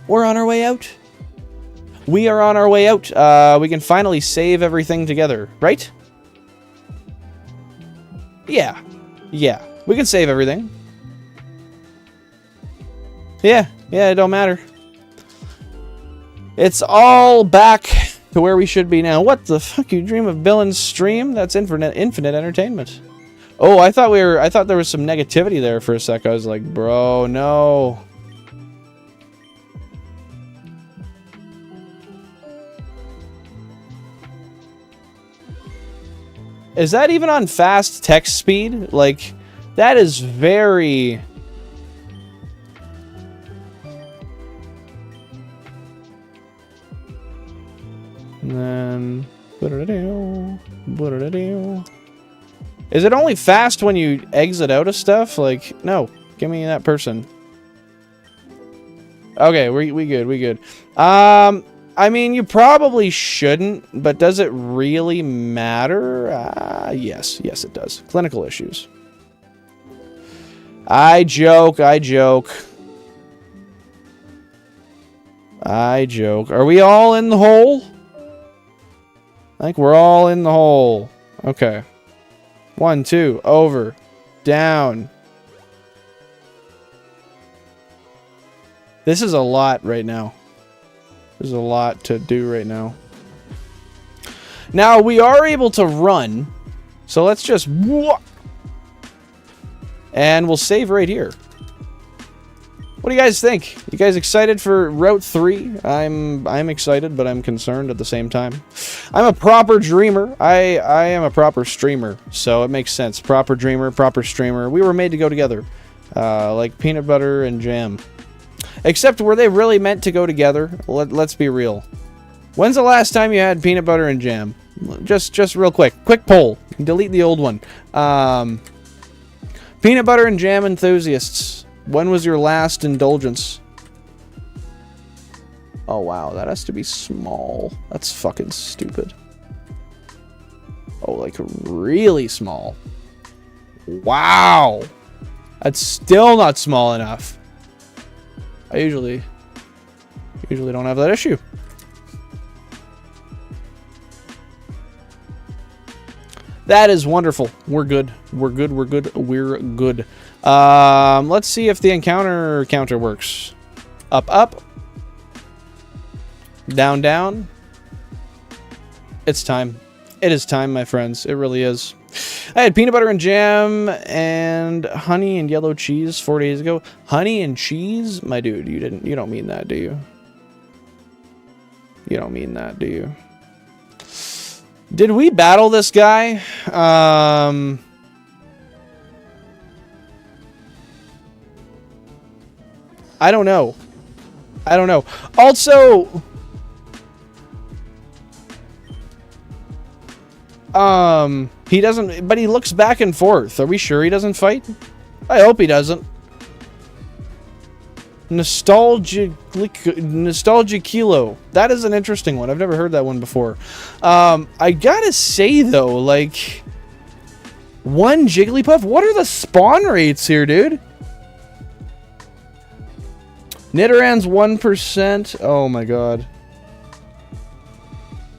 we're on our way out. We are on our way out. We can finally save everything together, right? Yeah. Yeah. We can save everything. Yeah, it don't matter. It's all back to where we should be now. What the fuck? You dream of Billin's stream? That's infinite entertainment. Oh, I thought there was some negativity there for a sec. I was like, bro, no. Is that even on fast text speed? Like, that is very... And then... Is it only fast when you exit out of stuff? Like, no. Give me that person. Okay, we good. I mean, you probably shouldn't, but does it really matter? Yes, it does. Clinical issues. I joke. Are we all in the hole? I think we're all in the hole. Okay. 1, 2, over, down. This is a lot right now. There's a lot to do right now. Now, we are able to run. So let's just... And we'll save right here. What do you guys think? You guys excited for Route 3? I'm excited, but I'm concerned at the same time. I'm a proper dreamer. I am a proper streamer, so it makes sense. Proper dreamer, proper streamer. We were made to go together. Like peanut butter and jam. Except, were they really meant to go together? Let's be real. When's the last time you had peanut butter and jam? Just real quick. Quick poll. Delete the old one. Peanut butter and jam enthusiasts. When was your last indulgence? Oh, wow. That has to be small. That's fucking stupid. Oh, like really small. Wow. That's still not small enough. I usually don't have that issue. That is wonderful. We're good. We're good. Let's see if the encounter counter works. Up, up. Down, down. It's time. It is time, my friends. It really is. I had peanut butter and jam and honey and yellow cheese 4 days ago. Honey and cheese? My dude, you don't mean that, do you? You don't mean that, do you? Did we battle this guy? I don't know. I don't know. Also, he doesn't, but he looks back and forth. Are we sure he doesn't fight? I hope he doesn't. Nostalgia Kilo. That is an interesting one. I've never heard that one before. I gotta say though, like, one Jigglypuff? What are the spawn rates here, dude? Nidorann's 1%. Oh my god.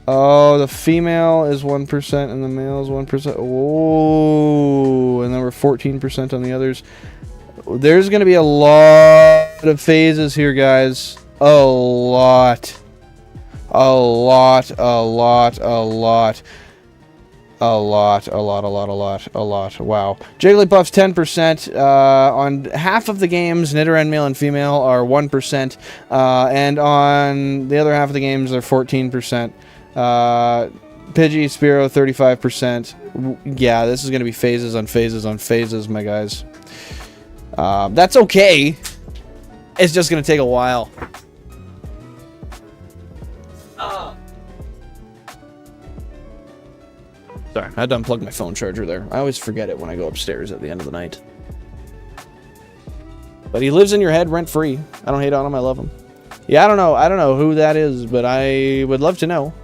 Oh, the female is 1% and the male is 1%. Oh, and then we're 14% on the others. There's going to be a lot of phases here, guys. A lot. A lot. Wow. Jigglypuff's 10%. On half of the games, Nidoran male and female are 1%. And on the other half of the games, they're 14%. Pidgey, Spearow, 35%. Yeah, this is going to be phases on phases on phases, my guys. That's okay. It's just going to take a while. Sorry, I had to unplug my phone charger there. I always forget it when I go upstairs at the end of the night. But he lives in your head rent-free. I don't hate on him, I love him. Yeah, I don't know who that is, but I would love to know.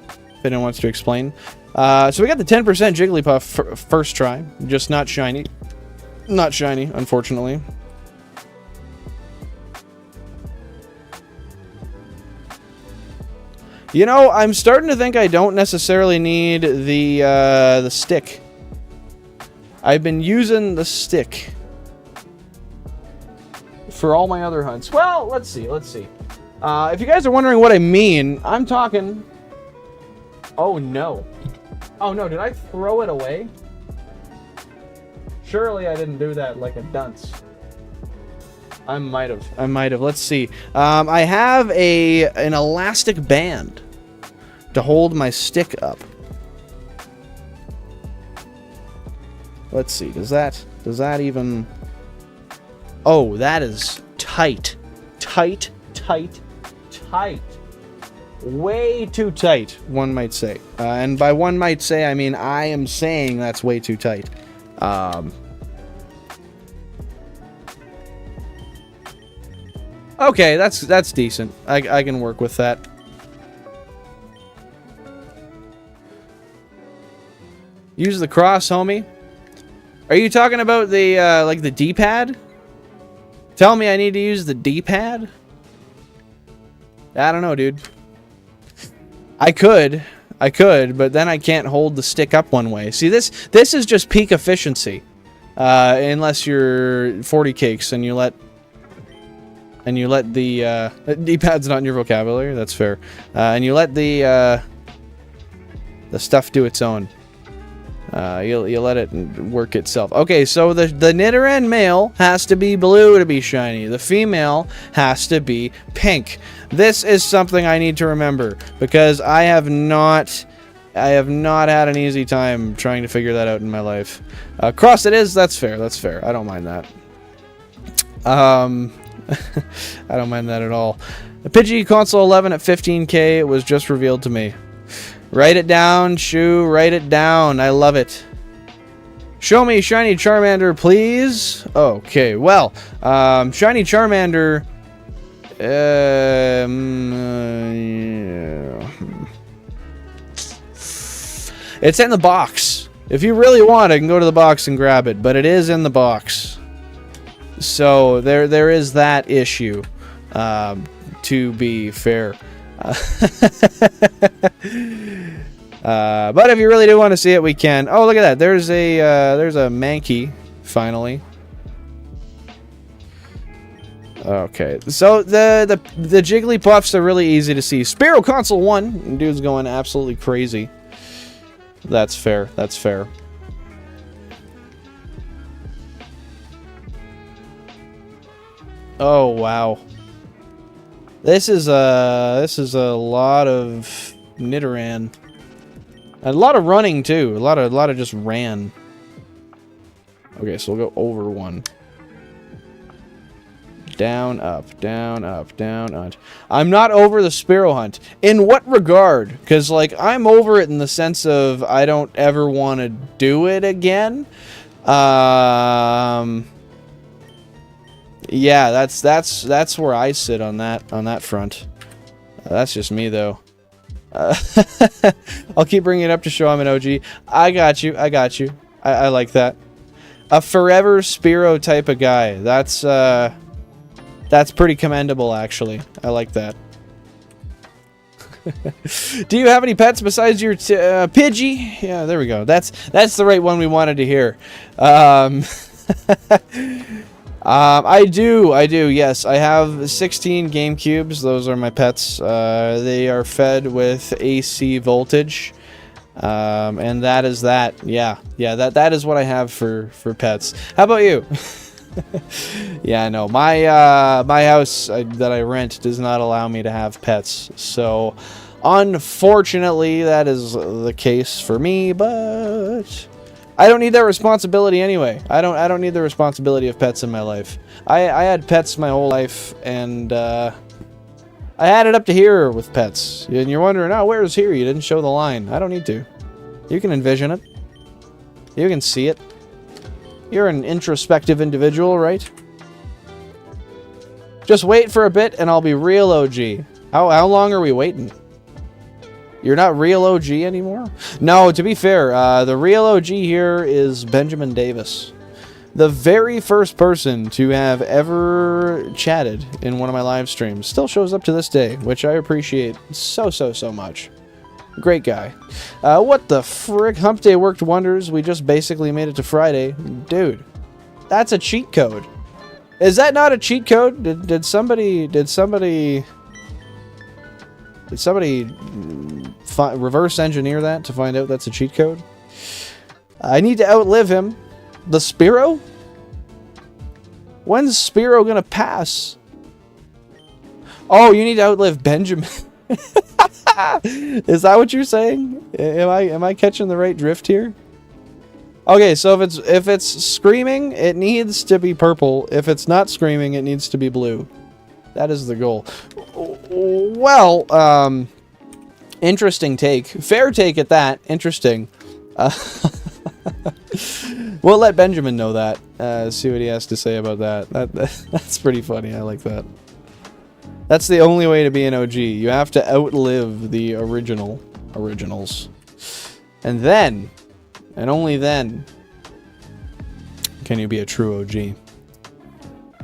If anyone wants to explain. So we got the 10% Jigglypuff first try. Just not shiny. Not shiny, unfortunately. You know, I'm starting to think I don't necessarily need the stick. I've been using the stick for all my other hunts. Well, let's see. If you guys are wondering what I mean, I'm talking... Oh, no. Oh, no, did I throw it away? Surely I didn't do that like a dunce. I might have. Let's see. I have an elastic band to hold my stick up. Let's see. Does that even... Oh, that is tight. Tight. Way too tight, one might say. And by one might say, I mean I am saying that's way too tight. Okay, that's decent. I can work with that. Use the cross, homie. Are you talking about the like the D-pad? Tell me I need to use the D-pad? I don't know, dude. I could, but then I can't hold the stick up one way. See, this is just peak efficiency. Unless you're 40 cakes and you let the D-pad's not in your vocabulary, that's fair. And you let the stuff do its own. You let it work itself. Okay, so the Nidoran male has to be blue to be shiny. The female has to be pink. This is something I need to remember because I have not had an easy time trying to figure that out in my life. Cross it is. That's fair. That's fair. I don't mind that. I don't mind that at all. The Pidgey Console 11 at 15K. It was just revealed to me. Write it down, Shu. Write it down. I love it. Show me Shiny Charmander, please. Okay, well, Shiny Charmander... It's in the box. If you really want, I can go to the box and grab it, but it is in the box. So there is that issue, to be fair. But if you really do want to see it, we can. Oh, look at that. There's a Mankey, finally. Okay, so the Jigglypuffs are really easy to see. Spearow Console 1. Dude's going absolutely crazy. That's fair. That's fair. Oh, wow. This is a lot of Nidoran. A lot of running too. A lot of just ran. Okay, so we'll go over one. down, up, down, up, down, up. I'm not over the Spearow hunt. In what regard? Because, like, I'm over it in the sense of I don't ever want to do it again. Yeah, that's where I sit on that front. That's just me, though. I'll keep bringing it up to show I'm an OG. I got you. I like that. A forever Spearow type of guy. That's pretty commendable, actually. I like that. Do you have any pets besides your Pidgey? Yeah, there we go. That's the right one we wanted to hear. I do, yes. I have 16 GameCubes. Those are my pets. They are fed with AC voltage. And that is that. Yeah, that is what I have for pets. How about you? Yeah, no. My house that I rent does not allow me to have pets. So, unfortunately, that is the case for me, but I don't need that responsibility anyway. I don't need the responsibility of pets in my life. I had pets my whole life, and I had it up to here with pets. And you're wondering, oh, where's here? You didn't show the line. I don't need to. You can envision it. You can see it. You're an introspective individual, right? Just wait for a bit, and I'll be real OG. How long are we waiting? You're not real OG anymore? No, to be fair, the real OG here is Benjamin Davis. The very first person to have ever chatted in one of my live streams. Still shows up to this day, which I appreciate so much. Great guy. What the frick? Hump Day worked wonders. We just basically made it to Friday. Dude, that's a cheat code. Is that not a cheat code? Did somebody reverse engineer that to find out that's a cheat code? I need to outlive him. The Spearow? When's Spearow gonna pass? Oh, you need to outlive Benjamin. Is that what you're saying? Am I catching the right drift here? Okay, so if it's screaming, it needs to be purple. If it's not screaming, it needs to be blue. That is the goal. Well, interesting take. Fair take at that. Interesting. We'll let Benjamin know that. See what he has to say about that. That's pretty funny. I like that. That's the only way to be an OG. You have to outlive the originals. And then, and only then, can you be a true OG.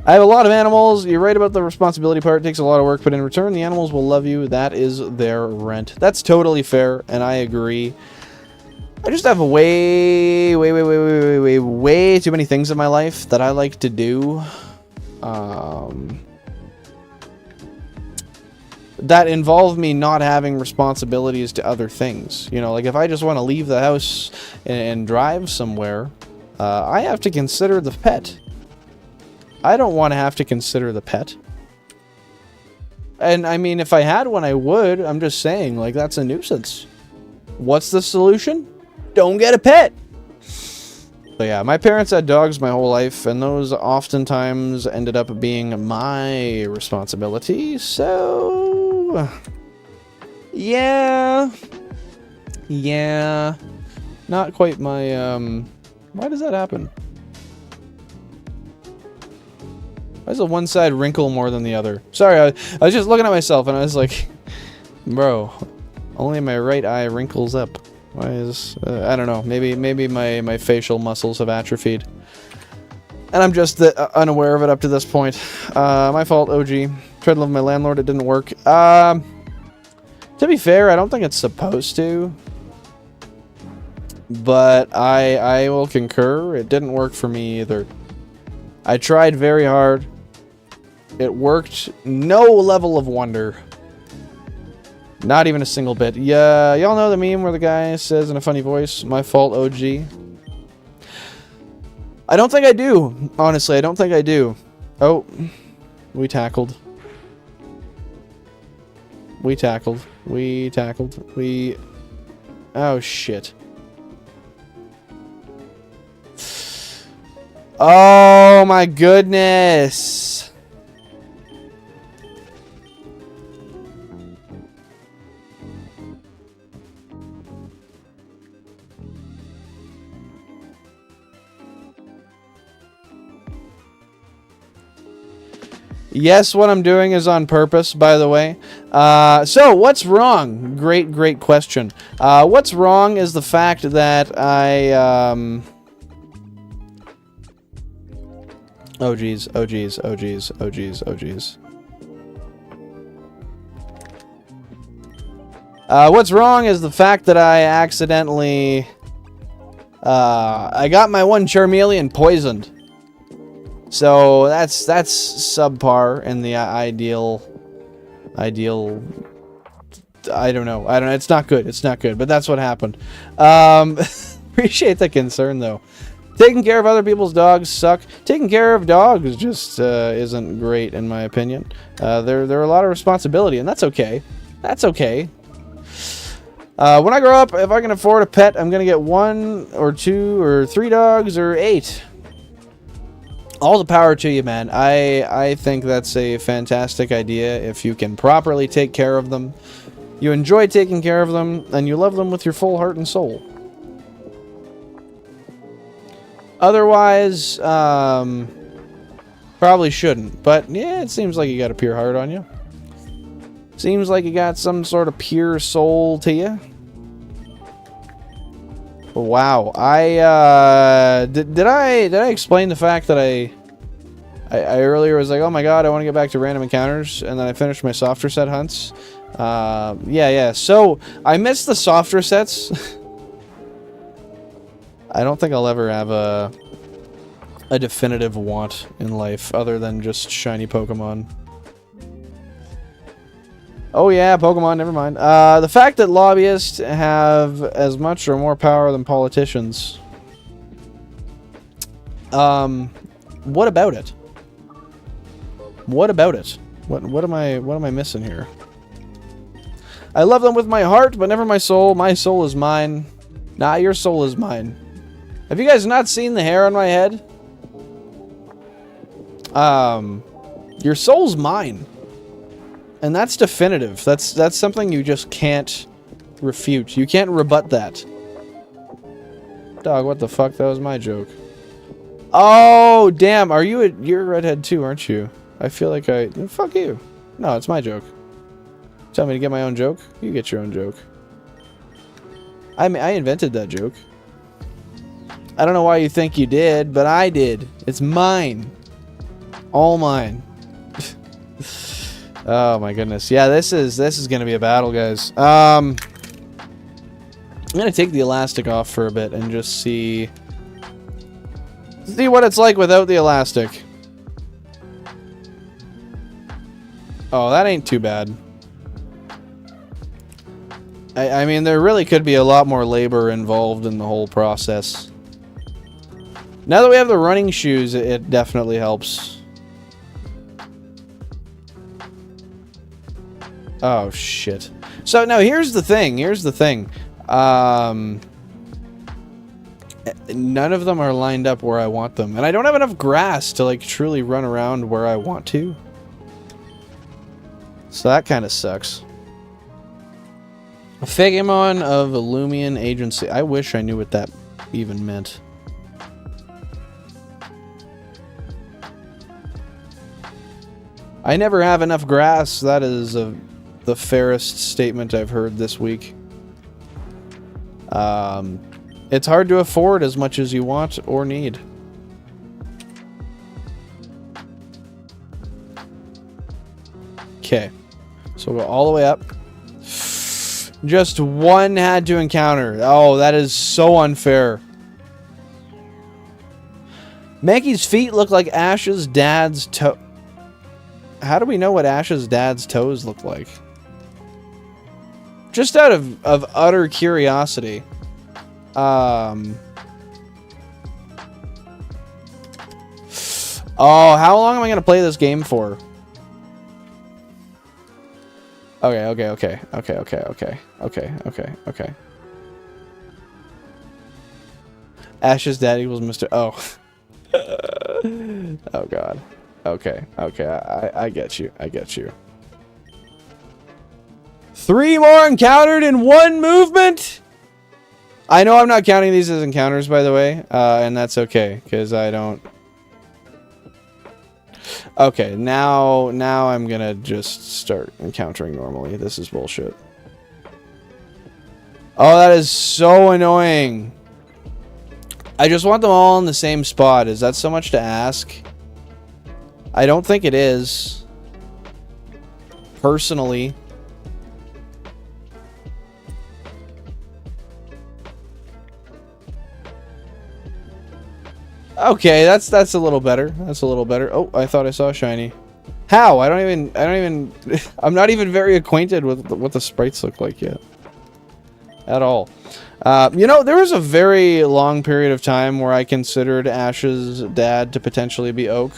I have a lot of animals. You're right about the responsibility part. It takes a lot of work, but in return, the animals will love you. That is their rent. That's totally fair, and I agree. I just have way too many things in my life that I like to do. That involve me not having responsibilities to other things. You know, like if I just want to leave the house and drive somewhere, I have to consider the pet. I don't want to have to consider the pet. And I mean, if I had one, I would. I'm just saying, like, that's a nuisance. What's the solution? Don't get a pet. But yeah, my parents had dogs my whole life, and those oftentimes ended up being my responsibility. So, yeah, not quite my, why does that happen? Why does the one side wrinkle more than the other? Sorry, I was just looking at myself, and I was like, bro, only my right eye wrinkles up. Why is... I don't know. Maybe my facial muscles have atrophied. And I'm just unaware of it up to this point. My fault, OG. Tried to love my landlord. It didn't work. To be fair, I don't think it's supposed to. But I will concur. It didn't work for me either. I tried very hard. It worked. No level of wonder. Not even a single bit. Yeah, y'all know the meme where the guy says in a funny voice, "My fault, OG." I don't think I do. Honestly, I don't think I do. Oh, we tackled. Oh, shit. Oh, my goodness. Yes, what I'm doing is on purpose, by the way. So, what's wrong? Great question. What's wrong is the fact that I, Oh, geez. Oh, geez. Oh, geez. Oh, geez. Oh, geez. What's wrong is the fact that I accidentally... I got my one Charmeleon poisoned. So that's subpar in the ideal. I don't know. It's not good. It's not good. But that's what happened. Appreciate the concern though. Taking care of other people's dogs suck. Taking care of dogs just isn't great in my opinion. There are a lot of responsibility, and that's okay. That's okay. When I grow up, if I can afford a pet, I'm gonna get 1 or 2 or 3 dogs or 8. All the power to you, man. I think that's a fantastic idea if you can properly take care of them. You enjoy taking care of them, and you love them with your full heart and soul. Otherwise, probably shouldn't. But, yeah, it seems like you got a pure heart on you. Seems like you got some sort of pure soul to you. Wow, did I explain the fact that I earlier was like, oh my god, I want to get back to random encounters, and then I finished my softer set hunts. Yeah. So I missed the softer sets. I don't think I'll ever have a definitive want in life other than just shiny Pokemon. Oh yeah, Pokemon, never mind. The fact that lobbyists have as much or more power than politicians. What about it? What about it? What am I missing here? I love them with my heart, but never my soul. My soul is mine. Nah, your soul is mine. Have you guys not seen the hair on my head? Your soul's mine. And that's definitive. That's something you just can't refute. You can't rebut that. Dog, what the fuck? That was my joke. Oh, damn. You're a redhead too, aren't you? I feel like fuck you. No, it's my joke. Tell me to get my own joke? You get your own joke. I invented that joke. I don't know why you think you did, but I did. It's mine. All mine. Oh my goodness. Yeah, this is gonna be a battle, guys. I'm gonna take the elastic off for a bit and just see what it's like without the elastic. Oh, that ain't too bad. I mean, there really could be a lot more labor involved in the whole process. Now that we have the running shoes, it definitely helps. Oh, shit. So, now, here's the thing. None of them are lined up where I want them. And I don't have enough grass to, like, truly run around where I want to. So that kind of sucks. Phegamon of Illumian Agency. I wish I knew what that even meant. I never have enough grass. That is the fairest statement I've heard this week. It's hard to afford as much as you want or need. Okay. So we'll go all the way up. Just one had to encounter. Oh, that is so unfair. Mankey's feet look like Ash's dad's toe. How do we know what Ash's dad's toes look like? Just out of utter curiosity. Oh, how long am I going to play this game for? Okay. Ash's dad equals Mr. Oh. Oh, God. Okay. I get you. 3 more encountered in 1 movement? I know I'm not counting these as encounters, by the way, and that's okay, because I don't... Okay, now I'm gonna just start encountering normally. This is bullshit. Oh, that is so annoying. I just want them all in the same spot. Is that so much to ask? I don't think it is. Personally. Okay, that's a little better. That's a little better. Oh, I thought I saw a shiny. How? I don't even I'm not even very acquainted with what the sprites look like yet. At all. You know, there was a very long period of time where I considered Ash's dad to potentially be Oak.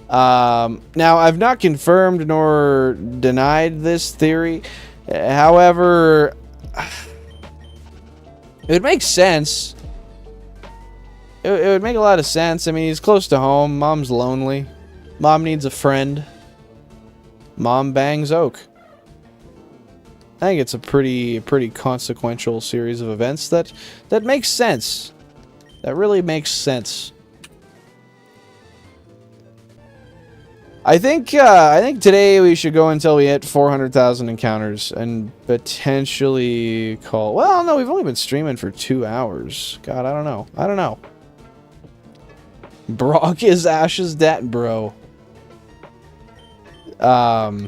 Now, I've not confirmed nor denied this theory. However, it would make sense. It would make a lot of sense. I mean, he's close to home. Mom's lonely. Mom needs a friend. Mom bangs Oak. I think it's a pretty consequential series of events that makes sense. That really makes sense. I think today we should go until we hit 400,000 encounters and potentially call. Well, no, we've only been streaming for 2 hours. God, I don't know. I don't know. Brock is Ash's dad, bro. Poor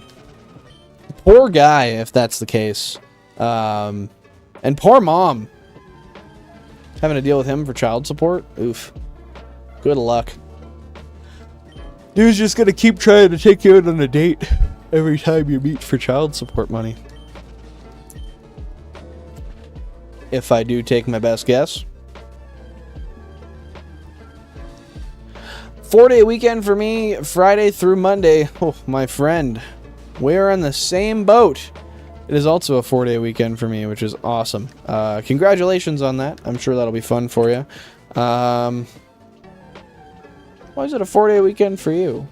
guy, if that's the case. And poor mom. Having to deal with him for child support? Oof. Good luck. Dude's just gonna keep trying to take you out on a date every time you meet for child support money. If I do take my best guess. 4-day weekend for me, Friday through Monday. Oh, my friend. We're on the same boat. It is also a 4-day weekend for me, which is awesome. Congratulations on that. I'm sure that'll be fun for you. Why is it a 4-day weekend for you?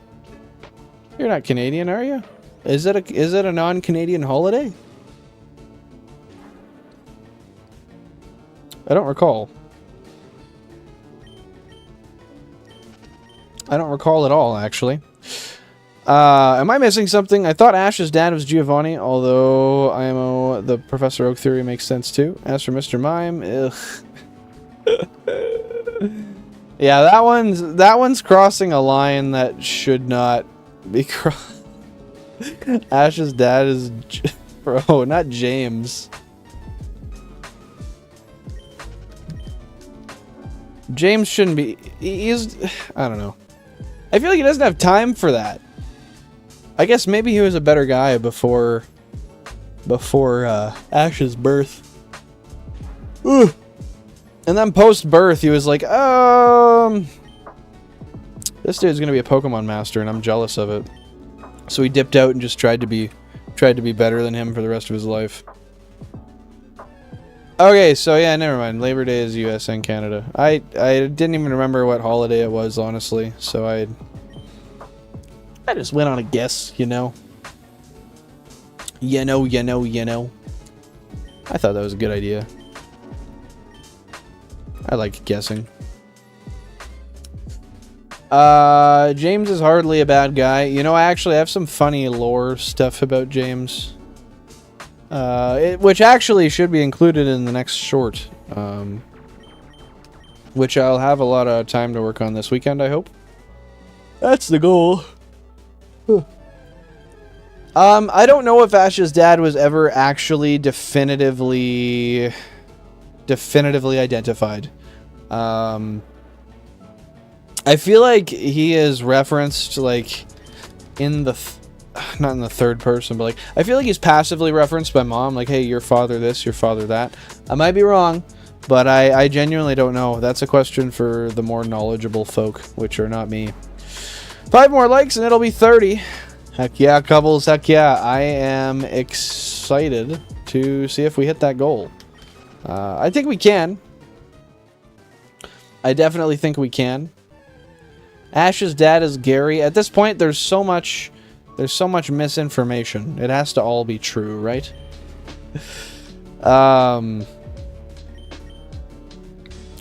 You're not Canadian, are you? Is it a non-Canadian holiday? I don't recall. I don't recall at all, actually. Am I missing something? I thought Ash's dad was Giovanni, although IMO, the Professor Oak theory makes sense too. As for Mr. Mime, ugh. Yeah, that one's crossing a line that should not be crossed. Ash's dad is... Bro, not James. James shouldn't be... He's... I don't know. I feel like he doesn't have time for that. I guess maybe he was a better guy before Ash's birth. Ugh. And then post-birth, he was like, this dude's gonna be a Pokemon master, and I'm jealous of it. So he dipped out and just tried to be better than him for the rest of his life. Okay, so yeah, never mind. Labor Day is US and Canada. I didn't even remember what holiday it was, honestly. So I just went on a guess, you know. You know. I thought that was a good idea. I like guessing. James is hardly a bad guy. You know, I actually have some funny lore stuff about James. Which actually should be included in the next short. Which I'll have a lot of time to work on this weekend, I hope. That's the goal. I don't know if Ash's dad was ever actually definitively identified. I feel like he is referenced like in the not in the third person, but like I feel like he's passively referenced by mom, like, hey, your father this, your father that. I might be wrong, but I genuinely don't know. That's a question for the more knowledgeable folk, which are not me. 5 more likes and it'll be 30. Heck yeah, couples, heck yeah. I am excited to see if we hit that goal. I think we can. I definitely think we can. Ash's dad is Gary. At this point, there's so much misinformation. It has to all be true, right?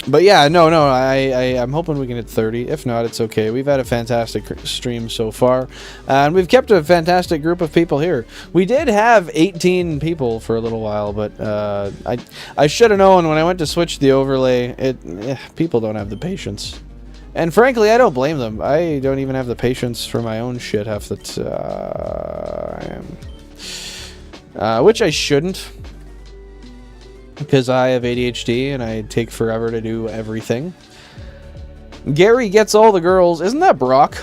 But yeah, no, I'm hoping we can hit 30. If not, it's okay. We've had a fantastic stream so far, and we've kept a fantastic group of people here. We did have 18 people for a little while, but I should have known when I went to switch the overlay. People don't have the patience, and frankly, I don't blame them. I don't even have the patience for my own shit half the time, which I shouldn't. Because I have ADHD and I take forever to do everything. Gary gets all the girls. Isn't that Brock?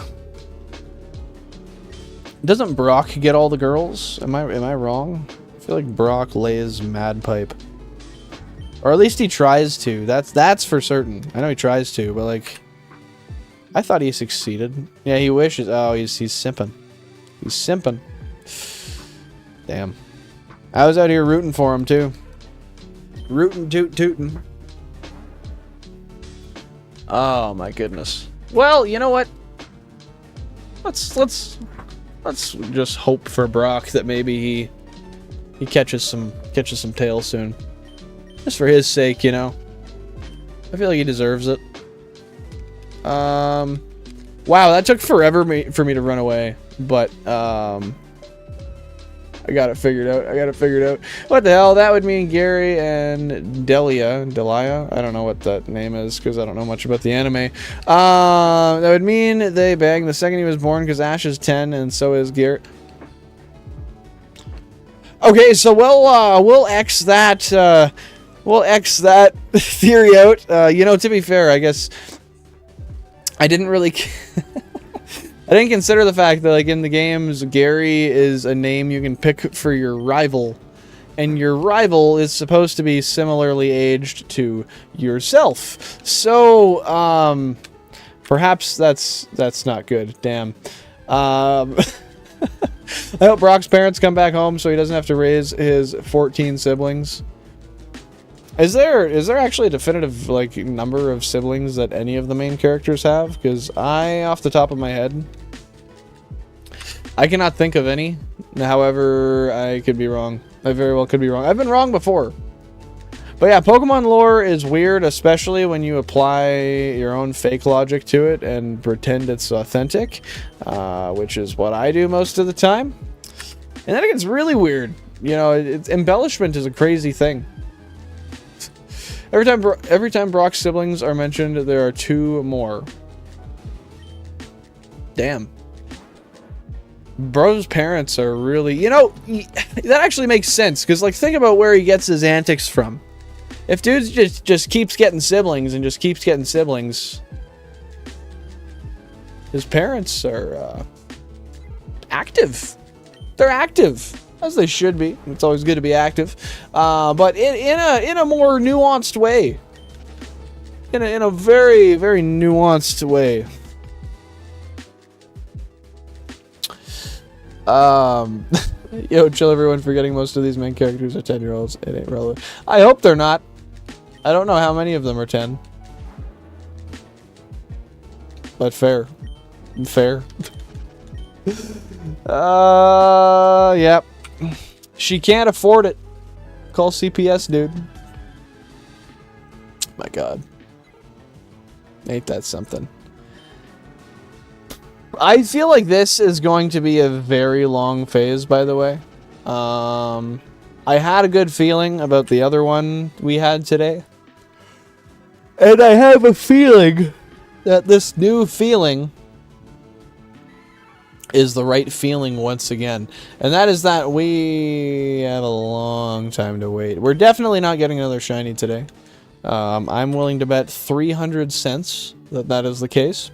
Doesn't Brock get all the girls? Am I wrong? I feel like Brock lays mad pipe. Or at least he tries to. That's for certain. I know he tries to, but like I thought he succeeded. Yeah, he wishes. Oh, he's simping. He's simping. Damn. I was out here rooting for him too. Rootin' tootin'. Oh my goodness. Well, you know what? Let's just hope for Brock that maybe he catches some tail soon. Just for his sake, you know. I feel like he deserves it. Wow, that took forever for me to run away, but I got it figured out. What the hell? That would mean Gary and Delia. I don't know what that name is because I don't know much about the anime. That would mean they banged the second he was born because Ash is 10 and so is Gary. Okay, so we'll X that theory out. You know, to be fair, I guess I didn't really. I didn't consider the fact that, like, in the games, Gary is a name you can pick for your rival. And your rival is supposed to be similarly aged to yourself. So, perhaps that's not good. Damn. I hope Brock's parents come back home so he doesn't have to raise his 14 siblings. Is there actually a definitive, like, number of siblings that any of the main characters have? Because off the top of my head, I cannot think of any. However, I could be wrong. I very well could be wrong. I've been wrong before. But yeah, Pokemon lore is weird, especially when you apply your own fake logic to it and pretend it's authentic, which is what I do most of the time. And then it gets really weird. You know, embellishment is a crazy thing. Every time Brock's siblings are mentioned, there are 2 more. Damn. Bro's parents are really... You know, that actually makes sense. Because, like, think about where he gets his antics from. If dude just keeps getting siblings and just keeps getting siblings... His parents are active. They're active. As they should be. It's always good to be active. But in a more nuanced way. In a very, very nuanced way. Yo, chill everyone for getting most of these main characters are 10-year-olds. It ain't relevant. I hope they're not. I don't know how many of them are 10. But fair. Fair. Yep. She can't afford it. Call CPS, dude. My God. Ain't that something? I feel like this is going to be a very long phase, by the way. I had a good feeling about the other one we had today. And I have a feeling that this new feeling is the right feeling once again. And that is that we have a long time to wait. We're definitely not getting another shiny today. I'm willing to bet 300 cents that is the case.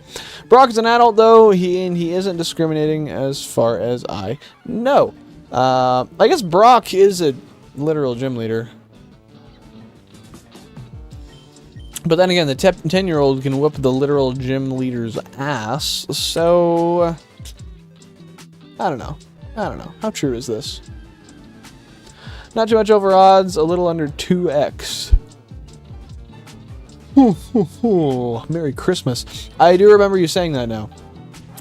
Brock is an adult, though, he isn't discriminating as far as I know. I guess Brock is a literal gym leader. But then again, the 10-year-old can whoop the literal gym leader's ass, so... I don't know. How true is this? Not too much over odds, a little under 2x. Merry Christmas. I do remember you saying that now.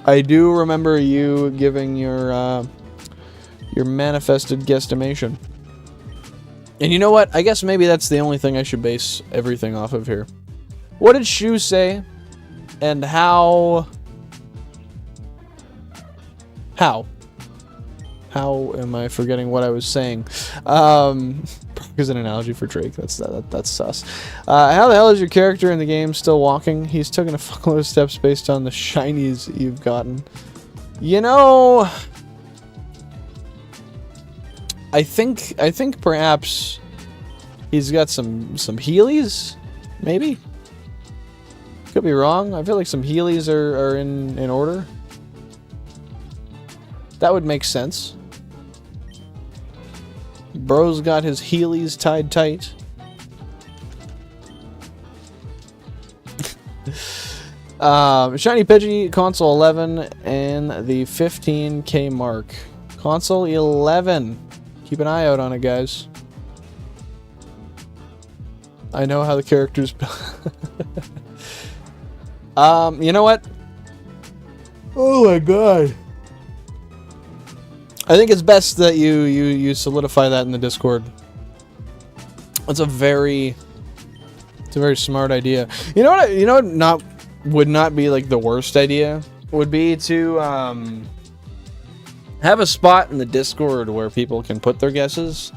I do remember you giving your manifested guesstimation. And you know what? I guess maybe that's the only thing I should base everything off of here. What did Shu say? And how... How am I forgetting what I was saying? Is an analogy for Drake. That's sus. How the hell is your character in the game still walking? He's taking a fuckload of steps based on the shinies you've gotten. You know, I think perhaps he's got some Heelys, maybe. Could be wrong. I feel like some Heelys are in order. That would make sense. Bro's got his Heelys tied tight. Shiny Pidgey, console 11, and the 15k mark. Console 11. Keep an eye out on it, guys. I know how the characters... you know what? Oh my god. I think it's best that you solidify that in the Discord. It's a very smart idea. You know what? Would not be like the worst idea. Would be to have a spot in the Discord where people can put their guesses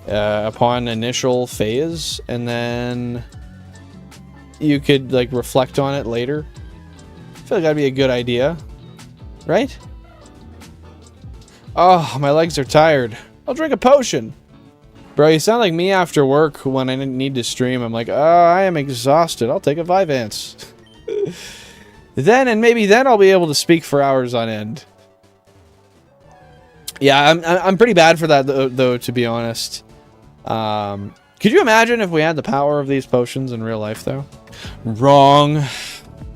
upon initial phase, and then you could like reflect on it later. I feel like that'd be a good idea, right? Oh, my legs are tired. I'll drink a potion. Bro, you sound like me after work when I didn't need to stream. I'm like, oh, I am exhausted. I'll take a Vyvanse. Maybe then I'll be able to speak for hours on end. Yeah, I'm pretty bad for that, though, to be honest. Could you imagine if we had the power of these potions in real life, though? Wrong.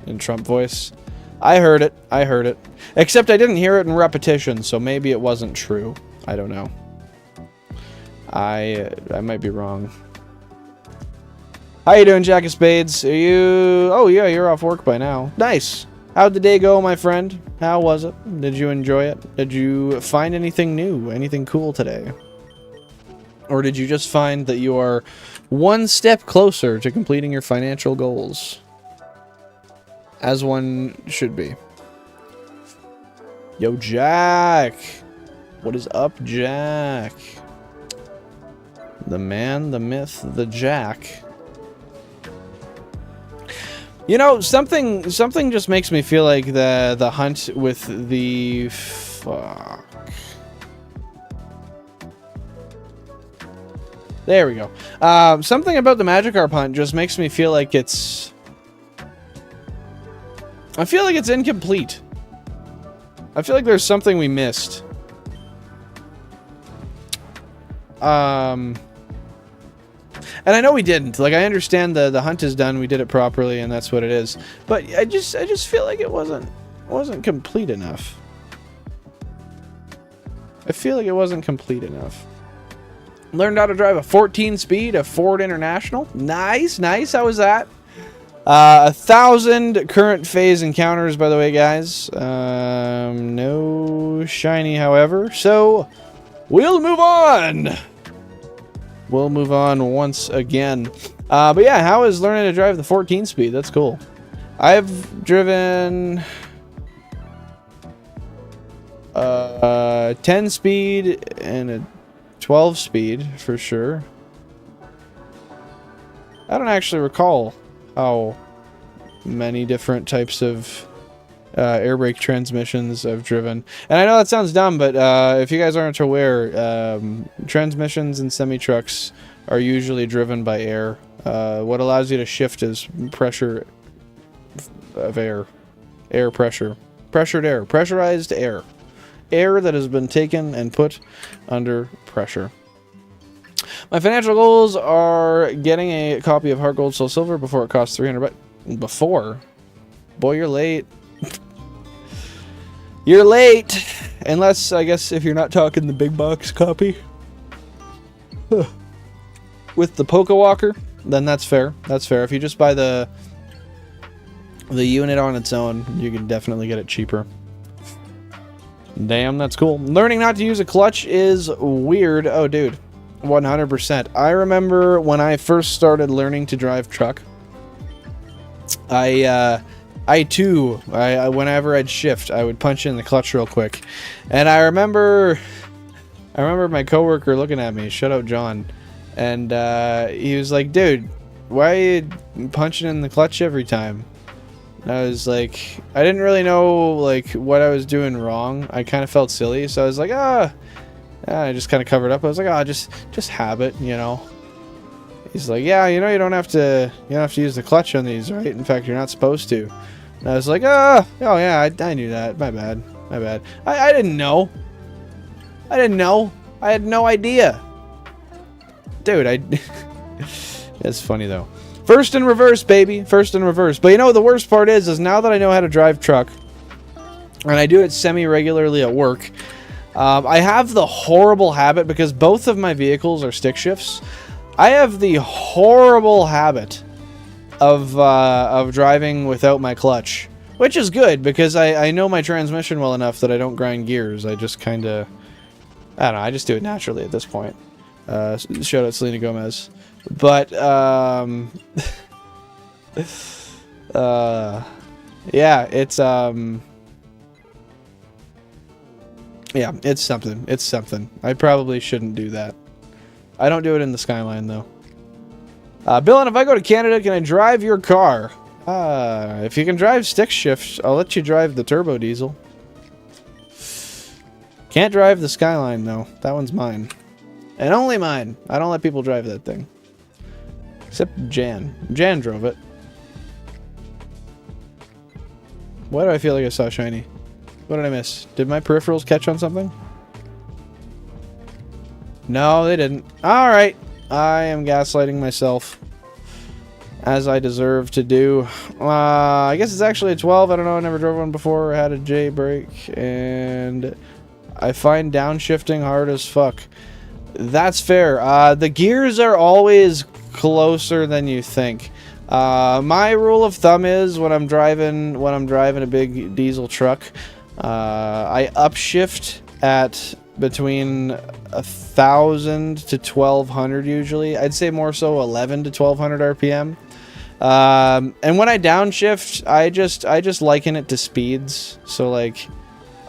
In Trump voice. I heard it. Except I didn't hear it in repetition, so maybe it wasn't true. I don't know. I might be wrong. How you doing, Jack of Spades? Are you... Oh, yeah, you're off work by now. Nice. How'd the day go, my friend? How was it? Did you enjoy it? Did you find anything new? Anything cool today? Or did you just find that you are one step closer to completing your financial goals? As one should be. Yo, Jack! What is up, Jack? The man, the myth, the Jack. You know, something just makes me feel like the hunt with the... Fuck. There we go. Something about the Magikarp hunt just makes me feel like it's... I feel like it's incomplete. I feel like there's something we missed. And I know we didn't. Like, I understand the hunt is done, we did it properly, and that's what it is. But I just feel like it wasn't complete enough. I feel like it wasn't complete enough. Learned how to drive a 14 speed, a Ford International. Nice, nice. How was that? 1,000 current phase encounters, by the way, guys. No shiny, however. So, we'll move on. We'll move on once again. But yeah, how is learning to drive the 14 speed? That's cool. I've driven 10 speed and a 12 speed for sure. I don't actually recall how many different types of air brake transmissions I've driven. And I know that sounds dumb, but if you guys aren't aware, transmissions in semi-trucks are usually driven by air. What allows you to shift is pressure of air. Air pressure. Pressured air. Pressurized air. Air that has been taken and put under pressure. My financial goals are getting a copy of Heart Gold Soul Silver before it costs 300 bucks. Before? Boy, you're late. You're late! Unless, I guess, if you're not talking the big box copy. With the Pokewalker, then that's fair. That's fair. If you just buy the unit on its own, you can definitely get it cheaper. Damn, that's cool. Learning not to use a clutch is weird. Oh, dude. 100%. I remember when I first started learning to drive truck. I too, whenever I'd shift, I would punch in the clutch real quick. And I remember my coworker looking at me, shout out John, and he was like, dude, why are you punching in the clutch every time? And I was like, I didn't really know like what I was doing wrong. I kind of felt silly, so I was like, I just kind of covered up. I was like, just habit, you know. He's like, yeah, you know, you don't have to use the clutch on these, right? In fact, you're not supposed to. And I was like, oh yeah, I knew that. My bad. I didn't know. I had no idea. Dude, it's funny though. First in reverse, baby. First in reverse. But you know, the worst part is now that I know how to drive truck, and I do it semi-regularly at work, I have the horrible habit, because both of my vehicles are stick shifts, I have the horrible habit of driving without my clutch, which is good because I know my transmission well enough that I don't grind gears. I just kind of, I don't know, I just do it naturally at this point. Shout out Selena Gomez. But yeah, it's something. It's something. I probably shouldn't do that. I don't do it in the Skyline though. Bill, if I go to Canada, can I drive your car? If you can drive stick shift, I'll let you drive the turbo diesel. Can't drive the Skyline though. That one's mine. And only mine. I don't let people drive that thing. Except Jan. Jan drove it. Why do I feel like I saw shiny? What did I miss? Did my peripherals catch on something? No, they didn't. Alright. I am gaslighting myself, as I deserve to do. I guess it's actually a 12. I don't know. I never drove one before. I had a J brake, and I find downshifting hard as fuck. That's fair. The gears are always closer than you think. My rule of thumb is when I'm driving a big diesel truck, I upshift at between 1,000 to 1,200 usually. I'd say more so 11 to 1,200 RPM. And when I downshift, I just liken it to speeds. So like,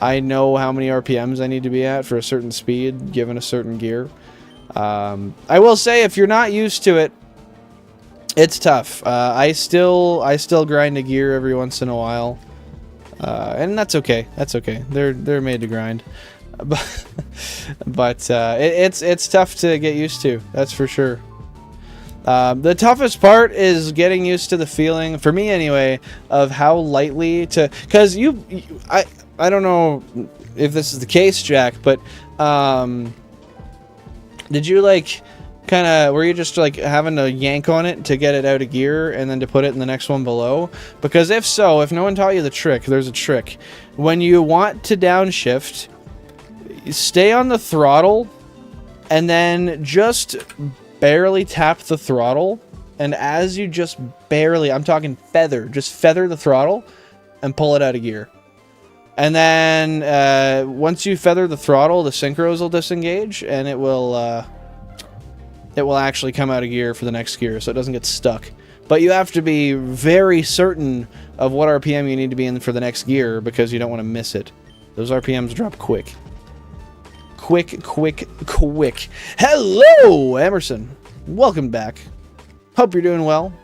I know how many RPMs I need to be at for a certain speed given a certain gear. I will say, if you're not used to it, it's tough. I still grind a gear every once in a while, and that's okay. That's okay. They're made to grind. But it's tough to get used to, that's for sure. The toughest part is getting used to the feeling, for me anyway, of how lightly to, because I don't know if this is the case, Jack, but did you like were you just like having to yank on it to get it out of gear and then to put it in the next one below? Because if so, if no one taught you the trick, there's a trick. When you want to downshift, stay on the throttle and then just barely tap the throttle, and as you just barely, I'm talking just feather the throttle and pull it out of gear. And then once you feather the throttle, the synchros will disengage and it will actually come out of gear for the next gear, so it doesn't get stuck. But you have to be very certain of what RPM you need to be in for the next gear, because you don't want to miss it. Those RPMs drop quick. Quick. Hello, Emerson. Welcome back. Hope you're doing well.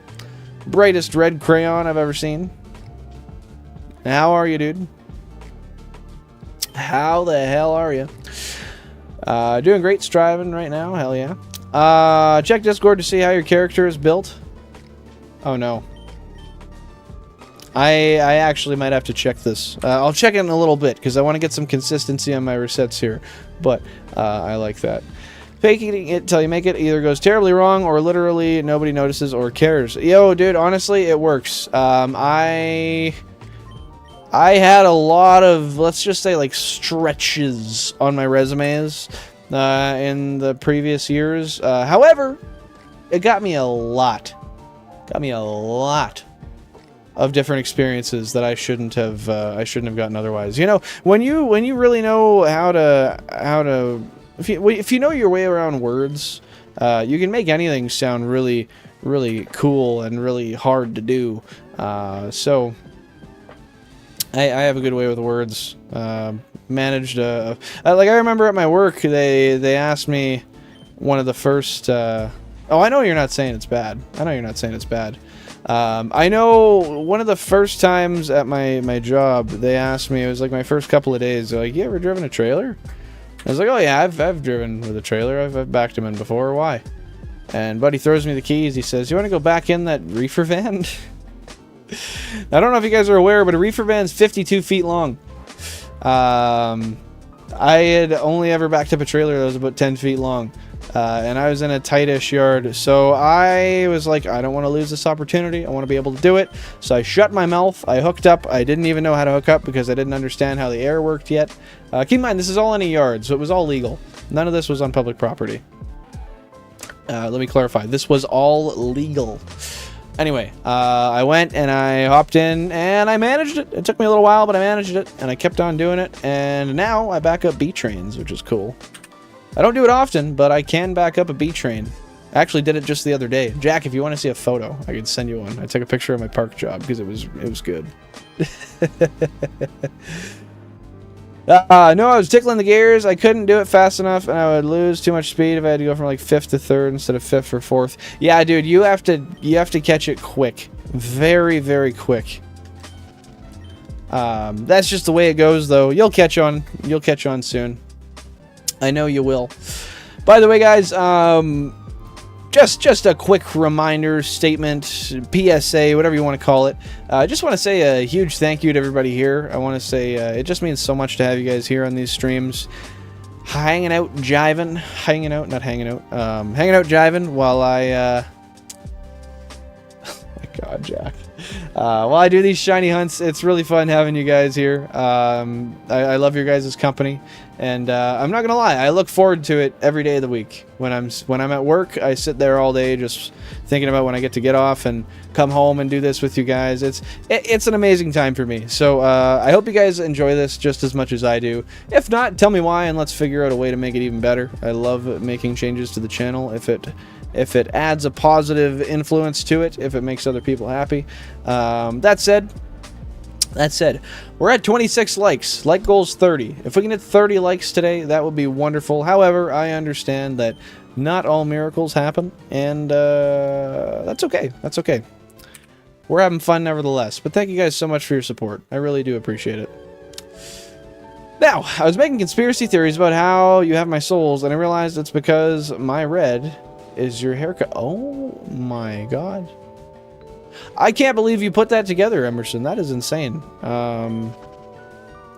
Brightest red crayon I've ever seen. How are you, dude? How the hell are you? Doing great, striving right now. Hell yeah. Check Discord to see how your character is built. Oh no. I actually might have to check this. I'll check it in a little bit because I want to get some consistency on my resets here. But I like that. Faking it till you make it either goes terribly wrong or literally nobody notices or cares. Yo, dude, honestly, it works. I had a lot of, let's just say, like, stretches on my resumes in the previous years. However, it got me a lot. Of different experiences that I shouldn't have gotten otherwise. You know, when you really know how to if you know your way around words, you can make anything sound really really cool and really hard to do. So I have a good way with words. Managed like I remember at my work they asked me one of the first oh, I know you're not saying it's bad. I know you're not saying it's bad. I know one of the first times at my job they asked me, it was like my first couple of days, they're like, you ever driven a trailer? I was like, oh yeah, I've driven with a trailer. I've backed him in before. Why? And buddy throws me the keys. He says, you want to go back in that reefer van? I don't know if you guys are aware, but a reefer van's 52 feet long. I had only ever backed up a trailer that was about 10 feet long. And I was in a tightish yard. So I was like, I don't want to lose this opportunity. I want to be able to do it. So I shut my mouth. I hooked up. I didn't even know how to hook up because I didn't understand how the air worked yet. Keep in mind, this is all in a yard, so it was all legal. None of this was on public property. Let me clarify. This was all legal. Anyway, I went and I hopped in and I managed it. It took me a little while, but I managed it and I kept on doing it. And now I back up B trains, which is cool. I don't do it often, but I can back up a B train. I actually did it just the other day. Jack, if you want to see a photo, I can send you one. I took a picture of my park job because it was good. No, I was tickling the gears. I couldn't do it fast enough, and I would lose too much speed if I had to go from like 5th to 3rd instead of 5th or 4th. Yeah, dude, you have to catch it quick, very, very quick. That's just the way it goes, though. You'll catch on. You'll catch on soon. I know you will. By the way, guys, just a quick reminder, statement, PSA, whatever you want to call it. I just want to say a huge thank you to everybody here. I want to say it just means so much to have you guys here on these streams, hanging out, jiving, hanging out, jiving while I, oh my God, Jack. While I do these shiny hunts, it's really fun having you guys here. I love your guys' company. And I'm not gonna lie, I look forward to it every day of the week. When I'm at work, I sit there all day just thinking about when I get off and come home and do this with you guys. It's an amazing time for me. So I hope you guys enjoy this just as much as I do. If not, tell me why and let's figure out a way to make it even better. I love making changes to the channel if it adds a positive influence to it, if it makes other people happy. That said, we're at 26 likes. Like goal's 30. If we can hit 30 likes today, that would be wonderful. However, I understand that not all miracles happen, and that's okay. That's okay. We're having fun nevertheless. But thank you guys so much for your support. I really do appreciate it. Now, I was making conspiracy theories about how you have my souls, and I realized it's because my red is your haircut. Oh my God. I can't believe you put that together, Emerson. That is insane.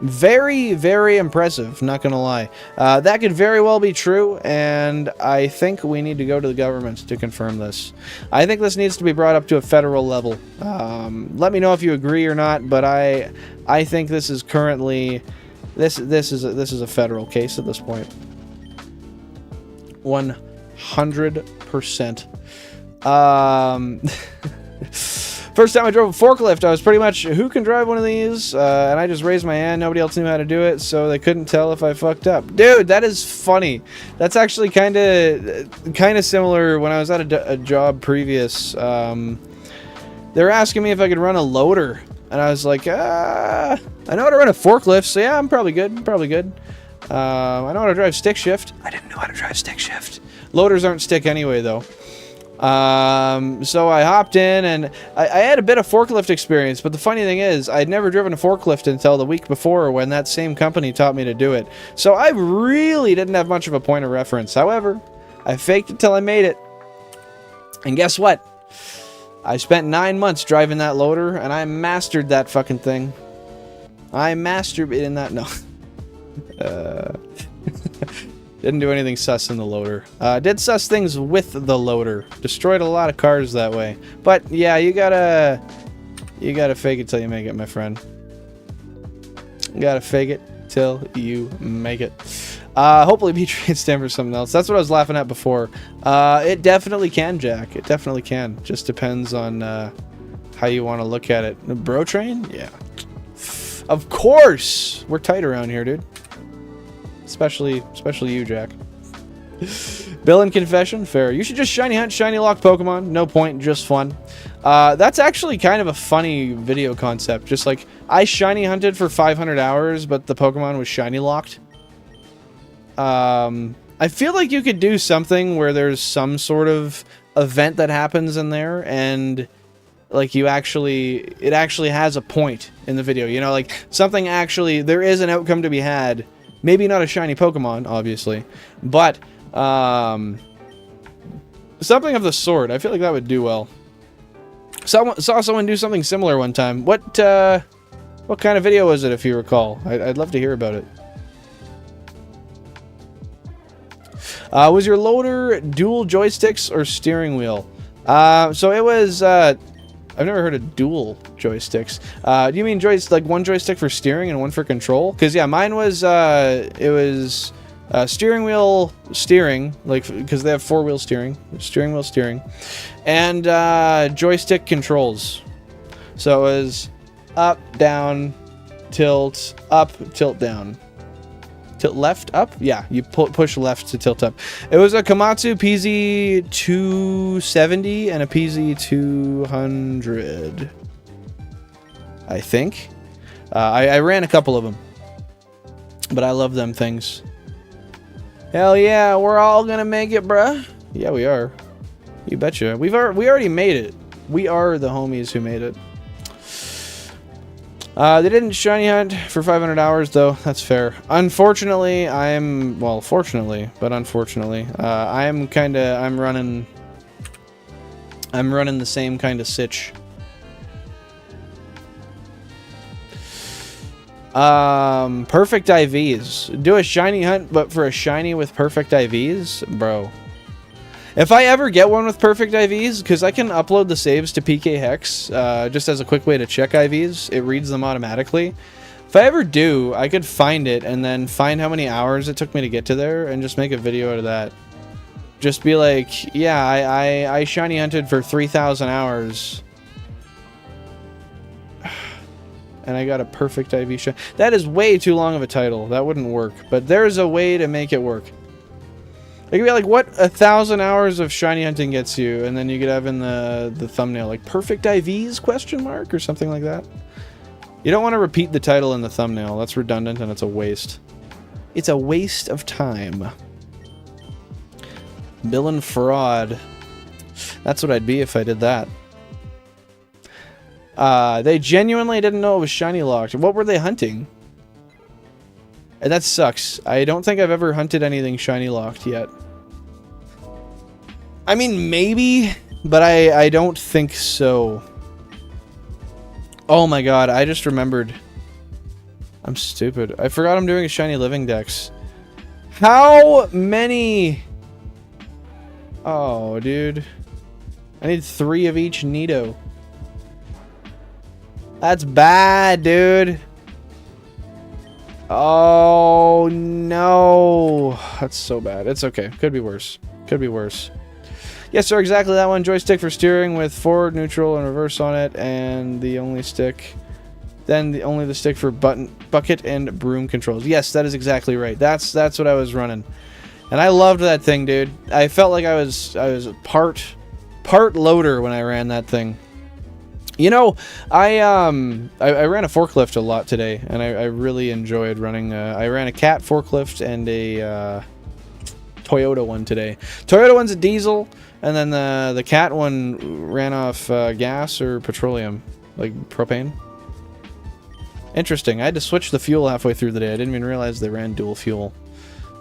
Very, very impressive, not gonna lie. That could very well be true, and I think we need to go to the government to confirm this. I think this needs to be brought up to a federal level. Let me know if you agree or not, but I think this is currently... This is a federal case at this point. 100%. First time I drove a forklift, I was pretty much, who can drive one of these? And I just raised my hand. Nobody else knew how to do it, so they couldn't tell if I fucked up. Dude, that is funny. That's actually kind of similar when I was at a job previous. They were asking me if I could run a loader, and I was like, I know how to run a forklift, so yeah, I'm probably good. I know how to drive stick shift. I didn't know how to drive stick shift. Loaders aren't stick anyway, though. So I hopped in, and I had a bit of forklift experience, but the funny thing is, I'd never driven a forklift until the week before when that same company taught me to do it. So I really didn't have much of a point of reference. However, I faked it till I made it. And guess what? I spent 9 months driving that loader, and I mastered that fucking thing. I mastered it in that... No. Didn't do anything sus in the loader. Did sus things with the loader. Destroyed a lot of cars that way. But yeah, you gotta fake it till you make it, my friend. You gotta fake it till you make it. Hopefully B-Train stand for something else. That's what I was laughing at before. It definitely can, Jack. It definitely can. Just depends on how you want to look at it. Bro train? Yeah. Of course! We're tight around here, dude. Especially you, Jack. Bill and confession, fair. You should just shiny hunt, shiny lock Pokemon. No point, just fun. That's actually kind of a funny video concept. Just like, I shiny hunted for 500 hours, but the Pokemon was shiny locked. I feel like you could do something where there's some sort of event that happens in there, and like it actually has a point in the video. You know, like something actually, there is an outcome to be had. Maybe not a shiny Pokemon, obviously, but something of the sort. I feel like that would do well. Saw someone do something similar one time. What kind of video was it, if you recall? I'd love to hear about it. Was your loader dual joysticks or steering wheel? So it was, I've never heard of dual joysticks. Do you mean like one joystick for steering and one for control? Because, yeah, mine was, it was steering wheel steering, like, because they have four-wheel steering, steering wheel steering, and joystick controls. So it was up, down, tilt, up, tilt, down. Tilt left, up? Yeah, you push left to tilt up. It was a Komatsu PZ270 and a PZ200. I think. I ran a couple of them. But I love them things. Hell yeah, we're all gonna make it, bruh. Yeah, we are. You betcha. We already made it. We are the homies who made it. They didn't shiny hunt for 500 hours, though. That's fair. Unfortunately, fortunately, but unfortunately, I'm running the same kind of sitch. Perfect IVs. Do a shiny hunt, but for a shiny with perfect IVs? Bro. If I ever get one with perfect IVs, because I can upload the saves to PK Hex, just as a quick way to check IVs, it reads them automatically. If I ever do, I could find it and then find how many hours it took me to get to there and just make a video out of that. Just be like, yeah, I shiny hunted for 3,000 hours. And I got a perfect IV shot. That is way too long of a title. That wouldn't work. But there's a way to make it work. It could be like, what 1,000 hours of shiny hunting gets you, and then you could have in the thumbnail, like, perfect IVs, question mark, or something like that. You don't want to repeat the title in the thumbnail. That's redundant, and it's a waste. It's a waste of time. Bill and fraud. That's what I'd be if I did that. They genuinely didn't know it was shiny locked. What were they hunting? And that sucks. I don't think I've ever hunted anything shiny locked yet. I mean, maybe, but I don't think so. Oh my god, I just remembered. I'm stupid. I forgot I'm doing a shiny living dex. How many? Oh, dude. I need 3 of each Nido. That's bad, dude. Oh, no. That's so bad. It's okay. Could be worse. Could be worse. Yes, sir, exactly that one. Joystick for steering with forward, neutral, and reverse on it, and the only stick... Then only the stick for bucket and broom controls. Yes, that is exactly right. That's what I was running. And I loved that thing, dude. I felt like I was part loader when I ran that thing. You know, I ran a forklift a lot today, and I really enjoyed running. I ran a cat forklift and a Toyota one today. Toyota one's a diesel, and then the cat one ran off gas or petroleum, like propane. Interesting. I had to switch the fuel halfway through the day. I didn't even realize they ran dual fuel.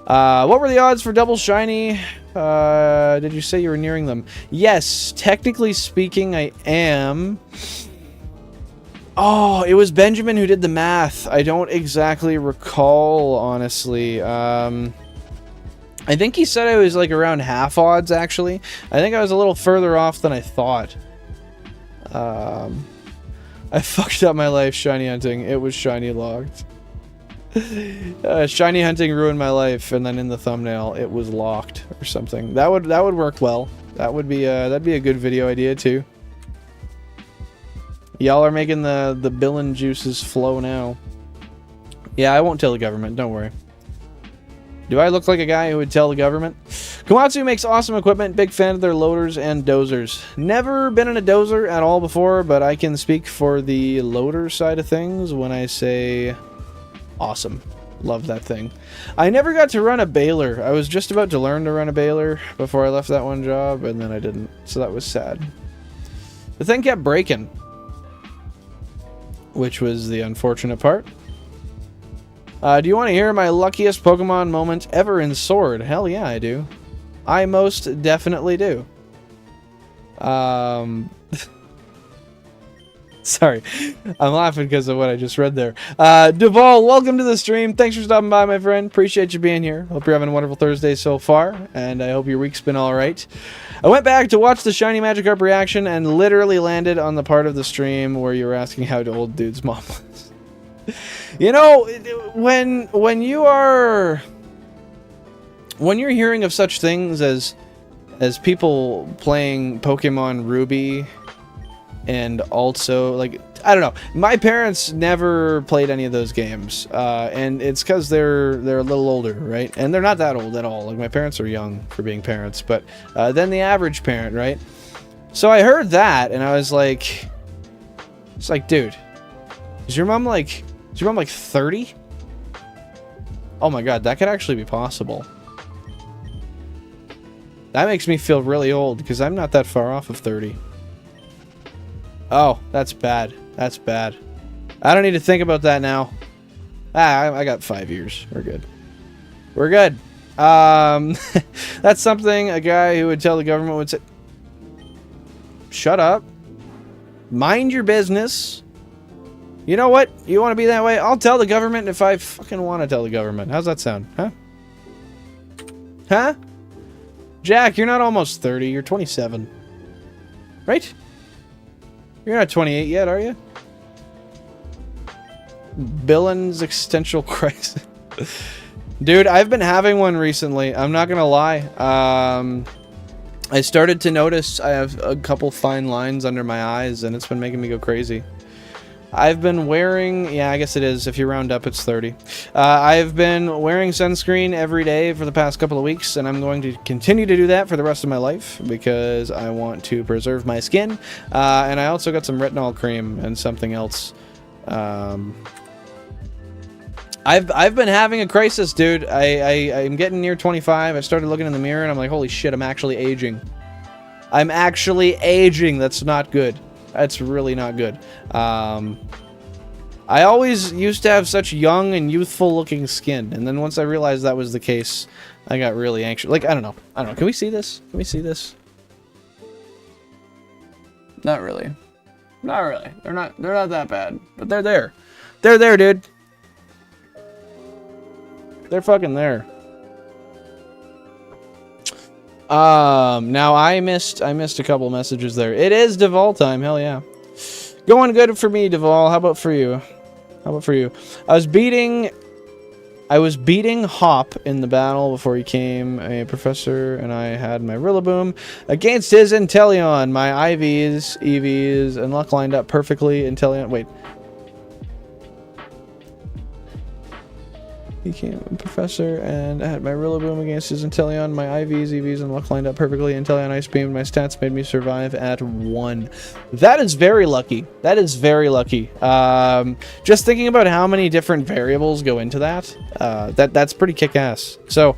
What were the odds for double shiny? Did you say you were nearing them? Yes, technically speaking, I am. Oh, it was Benjamin who did the math. I don't exactly recall, honestly. I think he said I was like around half odds, actually. I think I was a little further off than I thought. I fucked up my life shiny hunting. It was shiny locked. Shiny hunting ruined my life, and then in the thumbnail it was locked or something. That would work well. That'd be a good video idea too. Y'all are making the billion juices flow now. Yeah, I won't tell the government. Don't worry. Do I look like a guy who would tell the government? Komatsu makes awesome equipment. Big fan of their loaders and dozers. Never been in a dozer at all before, but I can speak for the loader side of things when I say awesome. Love that thing. I never got to run a baler. I was just about to learn to run a baler before I left that one job, and then I didn't. So that was sad. The thing kept breaking, which was the unfortunate part. Do you want to hear my luckiest Pokemon moment ever in Sword? Hell yeah, I do. I most definitely do. Sorry, I'm laughing because of what I just read there. Duval, welcome to the stream. Thanks for stopping by, my friend. Appreciate you being here. Hope you're having a wonderful Thursday so far, and I hope your week's been all right. I went back to watch the Shiny Magikarp reaction and literally landed on the part of the stream where you were asking how old dude's mom was. You know, when you're hearing of such things as people playing Pokemon Ruby, and also, like, I don't know, my parents never played any of those games, and it's because they're a little older, right? And they're not that old at all. Like, my parents are young for being parents, but then the average parent, right? So I heard that, and I was like, it's like, dude, is your mom like 30? Oh my god, that could actually be possible. That makes me feel really old, because I'm not that far off of 30. Oh, that's bad. That's bad. I don't need to think about that now. I got 5 years. We're good. We're good. That's something a guy who would tell the government would say. Shut up. Mind your business. You know what? You want to be that way? I'll tell the government if I fucking want to tell the government. How's that sound? Huh? Huh? Jack, you're not almost 30. You're 27. Right? You're not 28 yet, are you? Billings existential crisis. Dude, I've been having one recently. I'm not gonna lie. I started to notice I have a couple fine lines under my eyes, and it's been making me go crazy. I've been wearing... Yeah, I guess it is. If you round up, it's 30. I've been wearing sunscreen every day for the past couple of weeks, and I'm going to continue to do that for the rest of my life because I want to preserve my skin. And I also got some retinol cream and something else. I've been having a crisis, dude. I'm getting near 25. I started looking in the mirror, and I'm like, holy shit, I'm actually aging. I'm actually aging. That's not good. That's really not good. I always used to have such young and youthful looking skin, and then once I realized that was the case, I got really anxious. Like, I don't know. Can we see this? Can we see this? Not really. Not really. They're not that bad, but they're there. They're there, dude. They're fucking there. Now I missed a couple messages there. It is Duval time, hell yeah. Going good for me, Duval. How about for you? How about for you? I was beating Hop in the battle before he came a professor, and I had my Rillaboom against his Inteleon. My IVs, EVs, and luck lined up perfectly. Inteleon, wait. He came a professor, and I had my Rillaboom against his Inteleon. My IVs, EVs, and luck lined up perfectly. Inteleon Ice Beam. My stats made me survive at 1. That is very lucky. That is very lucky. Just thinking about how many different variables go into that, that's pretty kick-ass. So,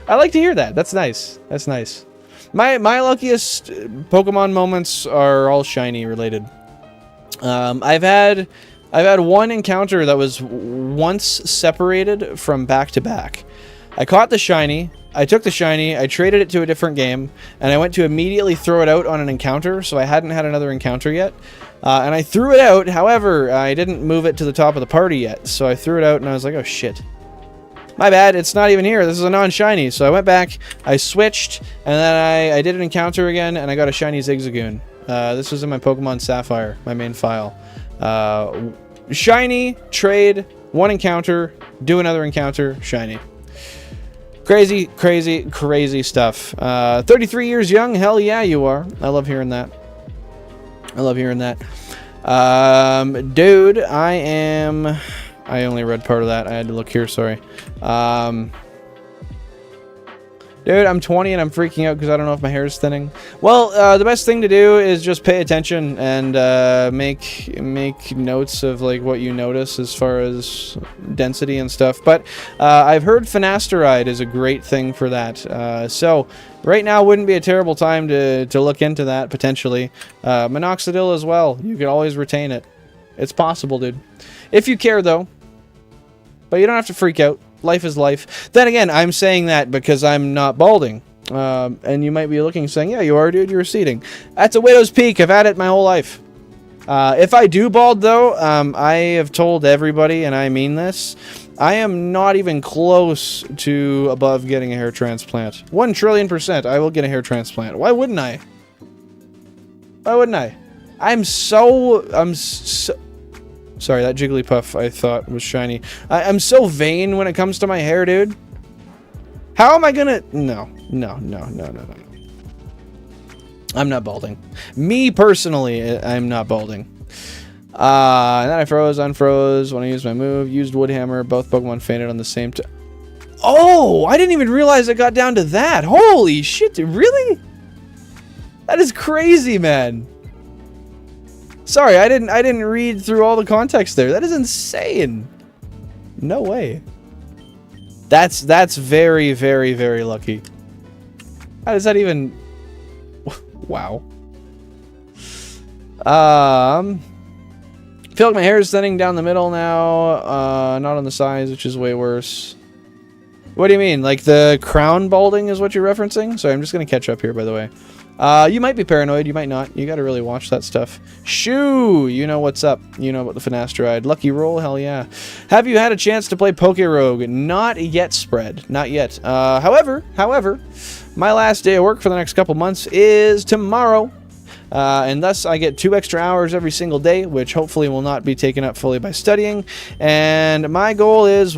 I like to hear that. That's nice. That's nice. My luckiest Pokemon moments are all shiny related. I've had one encounter that was once separated from back-to-back. I caught the shiny, I took the shiny, I traded it to a different game, and I went to immediately throw it out on an encounter, so I hadn't had another encounter yet. And I threw it out, however, I didn't move it to the top of the party yet, so I threw it out and I was like, oh shit. My bad, it's not even here, this is a non-shiny. So I went back, I switched, and then I did an encounter again, and I got a shiny Zigzagoon. This was in my Pokemon Sapphire, my main file. Shiny, trade, one encounter, do another encounter, shiny. Crazy, crazy, crazy stuff. 33 years young, hell yeah you are. I love hearing that. I love hearing that. Dude, I only read part of that. I had to look here, sorry. Dude, I'm 20 and I'm freaking out because I don't know if my hair is thinning. Well, the best thing to do is just pay attention and make notes of like what you notice as far as density and stuff. But I've heard finasteride is a great thing for that. So right now wouldn't be a terrible time to look into that potentially. Minoxidil as well. You could always retain it. It's possible, dude. If you care, though. But you don't have to freak out. Life is life. Then again, I'm saying that because I'm not balding. And you might be looking saying, yeah, you are, dude. You're receding. That's a widow's peak. I've had it my whole life. If I do bald, though, I have told everybody, and I mean this, I am not even close to above getting a hair transplant. 1,000,000,000%, I will get a hair transplant. Why wouldn't I? Why wouldn't I? I'm so... Sorry, that Jigglypuff I thought was shiny. I'm so vain when it comes to my hair, dude. How am I gonna... No. I'm not balding. Me, personally, I'm not balding. And then I froze, unfroze when I used my move. Used Woodhammer. Both Pokemon fainted on the same time. Oh! I didn't even realize it got down to that. Holy shit, dude. Really? That is crazy, man. Sorry, I didn't read through all the context there. That is insane. No way. That's very, very, very lucky. How does that even... Wow. I feel like my hair is thinning down the middle now. Not on the sides, which is way worse. What do you mean? Like the crown balding is what you're referencing? Sorry, I'm just going to catch up here, by the way. You might be paranoid, you might not. You gotta really watch that stuff. Shoo! You know what's up. You know about the finasteride. Lucky roll, hell yeah. Have you had a chance to play Pokerogue? Not yet, Spread. Not yet. However, my last day of work for the next couple months is tomorrow. And thus I get 2 extra hours every single day, which hopefully will not be taken up fully by studying. And my goal is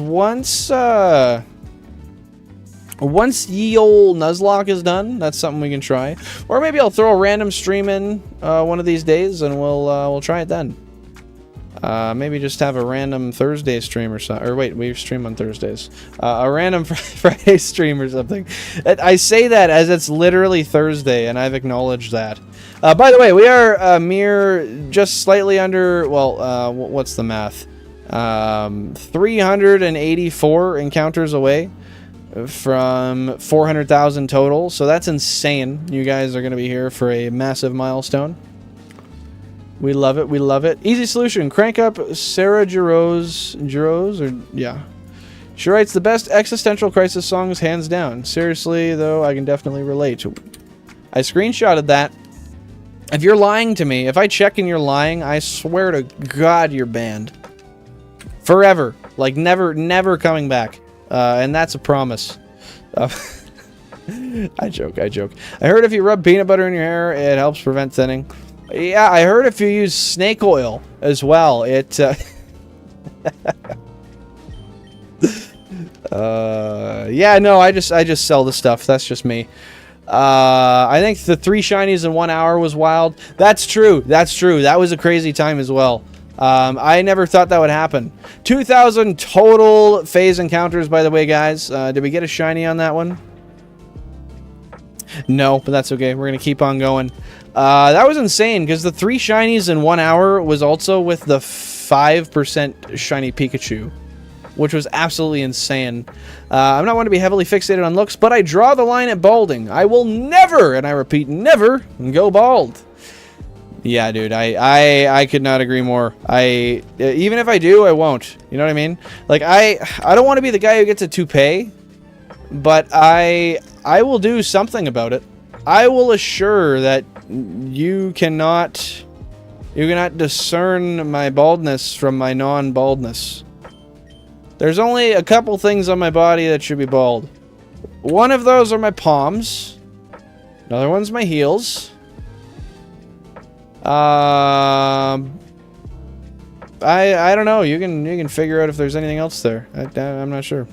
once ye old Nuzlocke is done, that's something we can try. Or maybe I'll throw a random stream in one of these days, and we'll try it then. Maybe just have a random Thursday stream or something. Or wait, we stream on Thursdays. A random Friday stream or something. I say that as it's literally Thursday, and I've acknowledged that. By the way, we are a mere just slightly under, well, what's the math? 384 encounters away from 400,000 total, so that's insane. You guys are going to be here for a massive milestone. We love it, we love it. Easy solution, crank up Sarah Giroux, or yeah. She writes the best existential crisis songs, hands down. Seriously, though, I can definitely relate. I screenshotted that. If you're lying to me, if I check and you're lying, I swear to God you're banned. Forever. Like, never coming back. And that's a promise. I joke. I heard if you rub peanut butter in your hair, it helps prevent thinning. Yeah, I heard if you use snake oil as well, it... yeah, no, I just sell the stuff. That's just me. I think the 3 shinies in 1 hour was wild. That's true. That was a crazy time as well. I never thought that would happen. 2,000 total phase encounters, by the way, guys. Did we get a shiny on that one? No, but that's okay. We're going to keep on going. That was insane, because the 3 shinies in 1 hour was also with the 5% shiny Pikachu, which was absolutely insane. I'm not one to be heavily fixated on looks, but I draw the line at balding. I will never, and I repeat, never, go bald. Yeah, dude, I could not agree more. Even if I do, I won't. You know what I mean? Like, I don't want to be the guy who gets a toupee, but I will do something about it. I will assure that you cannot discern my baldness from my non-baldness. There's only a couple things on my body that should be bald. One of those are my palms. Another one's my heels. I don't know. You can figure out if there's anything else there. I'm not sure.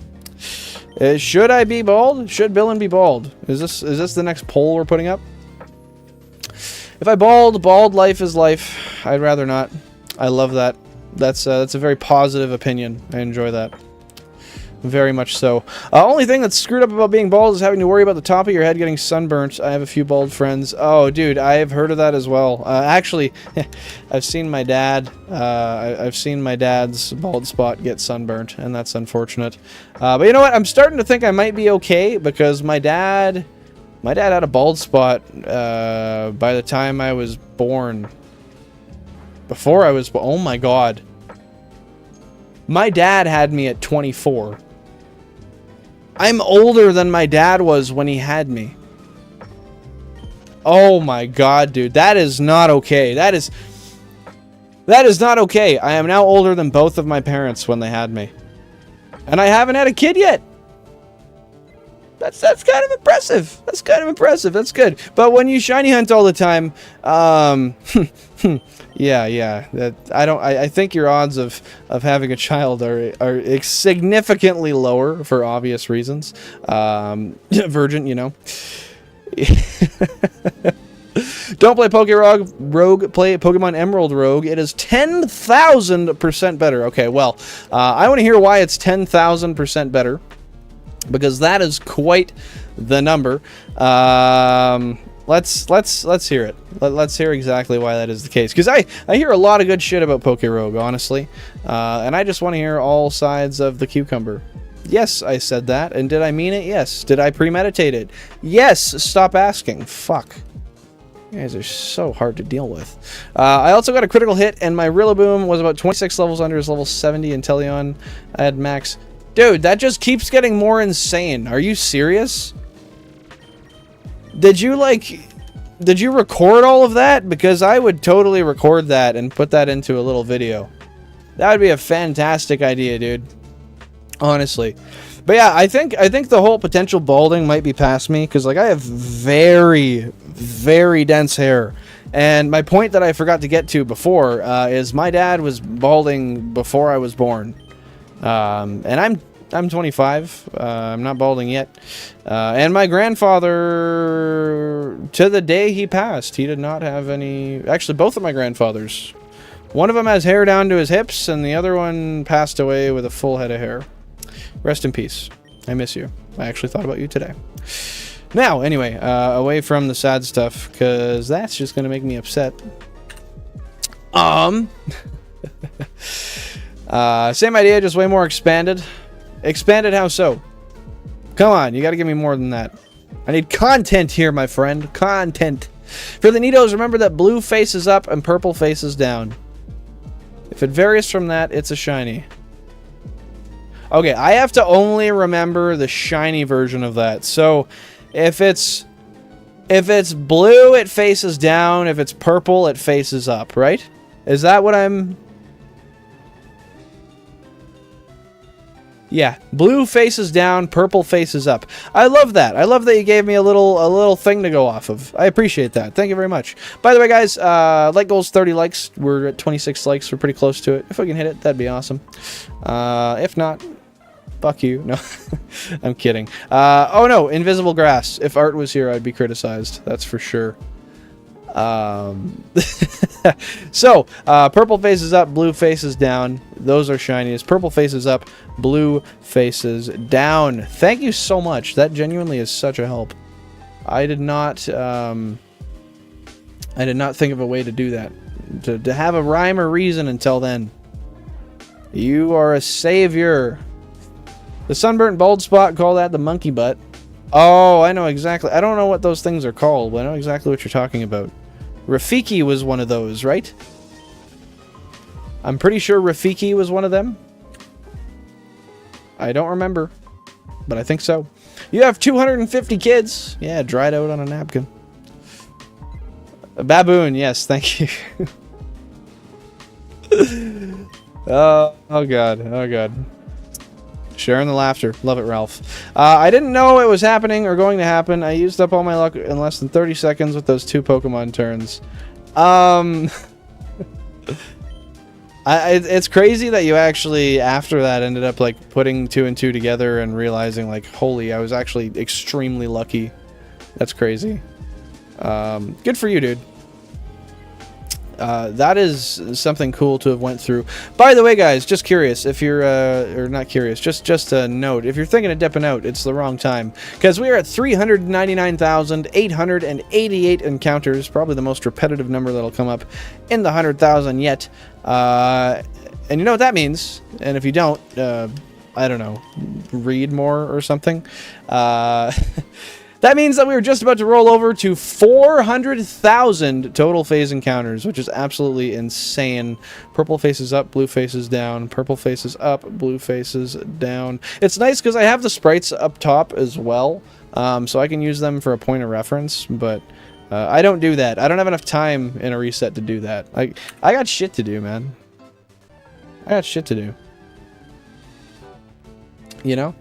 Should I be bald? Should Billin be bald? Is this the next poll we're putting up? If I bald life is life. I'd rather not. I love that. That's a very positive opinion. I enjoy that. Very much so. Only thing that's screwed up about being bald is having to worry about the top of your head getting sunburnt. I have a few bald friends. Oh, dude, I have heard of that as well. Actually, I've seen my dad. I've seen my dad's bald spot get sunburnt, and that's unfortunate. But you know what? I'm starting to think I might be okay because my dad had a bald spot by the time I was born. Before I was... Oh my god. My dad had me at 24. I'm older than my dad was when he had me. Oh my god, dude. That is not okay. That is not okay. I am now older than both of my parents when they had me. And I haven't had a kid yet. That's kind of impressive. That's kind of impressive. That's good. But when you shiny hunt all the time, yeah. I think your odds of having a child are significantly lower for obvious reasons. Virgin, you know. Don't play Rogue, play Pokemon Emerald Rogue. It is 10,000% better. Okay, well, I want to hear why it's 10,000% better. Because that is quite the number. Let's hear it. Let's hear exactly why that is the case. Because I hear a lot of good shit about Rogue, honestly. And I just want to hear all sides of the cucumber. Yes, I said that. And did I mean it? Yes. Did I premeditate it? Yes. Stop asking. Fuck. You guys are so hard to deal with. I also got a critical hit, and my Rillaboom was about 26 levels under his level 70 Inteleon. I had max... Dude, that just keeps getting more insane. Are you serious? Did you record all of that? Because I would totally record that and put that into a little video. That would be a fantastic idea, dude. Honestly. But yeah, I think the whole potential balding might be past me, because like I have very, very dense hair. And my point that I forgot to get to before is my dad was balding before I was born. And I'm 25. I'm not balding yet. And my grandfather, to the day he passed, he did not have any... Actually, both of my grandfathers. One of them has hair down to his hips, and the other one passed away with a full head of hair. Rest in peace. I miss you. I actually thought about you today. Now, anyway, away from the sad stuff, because that's just going to make me upset. Same idea, just way more expanded. Expanded how so? Come on, you gotta give me more than that. I need content here, my friend. Content. For the Nidos, remember that blue faces up and purple faces down. If it varies from that, it's a shiny. Okay, I have to only remember the shiny version of that. So, if it's blue, it faces down. If it's purple, it faces up, right? Is that what I'm... Yeah, blue faces down, purple faces up. I love that. I love that you gave me a little thing to go off of. I appreciate that. Thank you very much. By the way, guys, like goal's 30 likes. We're at 26 likes. We're pretty close to it. If we can hit it, that'd be awesome. If not, fuck you. No, I'm kidding. Oh no, invisible grass. If Art was here, I'd be criticized. That's for sure. So, purple faces up, blue faces down. Those are shiniest. Purple faces up, blue faces down. Thank you so much. That genuinely is such a help. I did not think of a way to do that. To have a rhyme or reason until then. You are a savior. The sunburnt bald spot, call that the monkey butt. Oh, I know exactly. I don't know what those things are called, but I know exactly what you're talking about. Rafiki was one of those, right? I'm pretty sure Rafiki was one of them. I don't remember, but I think so. You have 250 kids. Yeah, dried out on a napkin. A baboon, yes, thank you. Oh god, oh god. Sharing the laughter. Love it, Ralph. I didn't know it was happening or going to happen. I used up all my luck in less than 30 seconds with those 2 Pokemon turns. It's crazy that you actually, after that, ended up like putting 2 and 2 together and realizing like, holy, I was actually extremely lucky. That's crazy. Good for you, dude. That is something cool to have went through. By the way, guys, just curious, if you're, or not curious, just a note, if you're thinking of dipping out, it's the wrong time. Because we are at 399,888 encounters, probably the most repetitive number that'll come up in the 100,000 yet. And you know what that means? And if you don't, I don't know, read more or something. That means that we were just about to roll over to 400,000 total phase encounters, which is absolutely insane. Purple faces up, blue faces down, purple faces up, blue faces down. It's nice because I have the sprites up top as well, so I can use them for a point of reference, but I don't do that. I don't have enough time in a reset to do that. I got shit to do, man. I got shit to do. You know?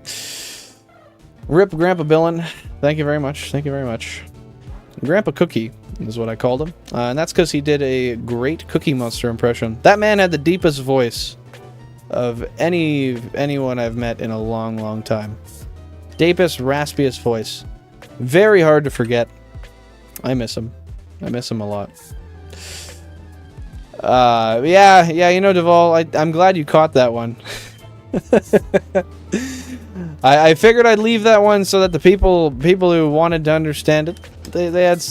Rip Grandpa Billin. Thank you very much. Thank you very much. Grandpa Cookie is what I called him. And that's because he did a great Cookie Monster impression. That man had the deepest voice of anyone I've met in a long, long time. Deepest, raspiest voice. Very hard to forget. I miss him. I miss him a lot. Yeah, you know, Duval, I'm glad you caught that one. I figured I'd leave that one so that the people who wanted to understand it, they had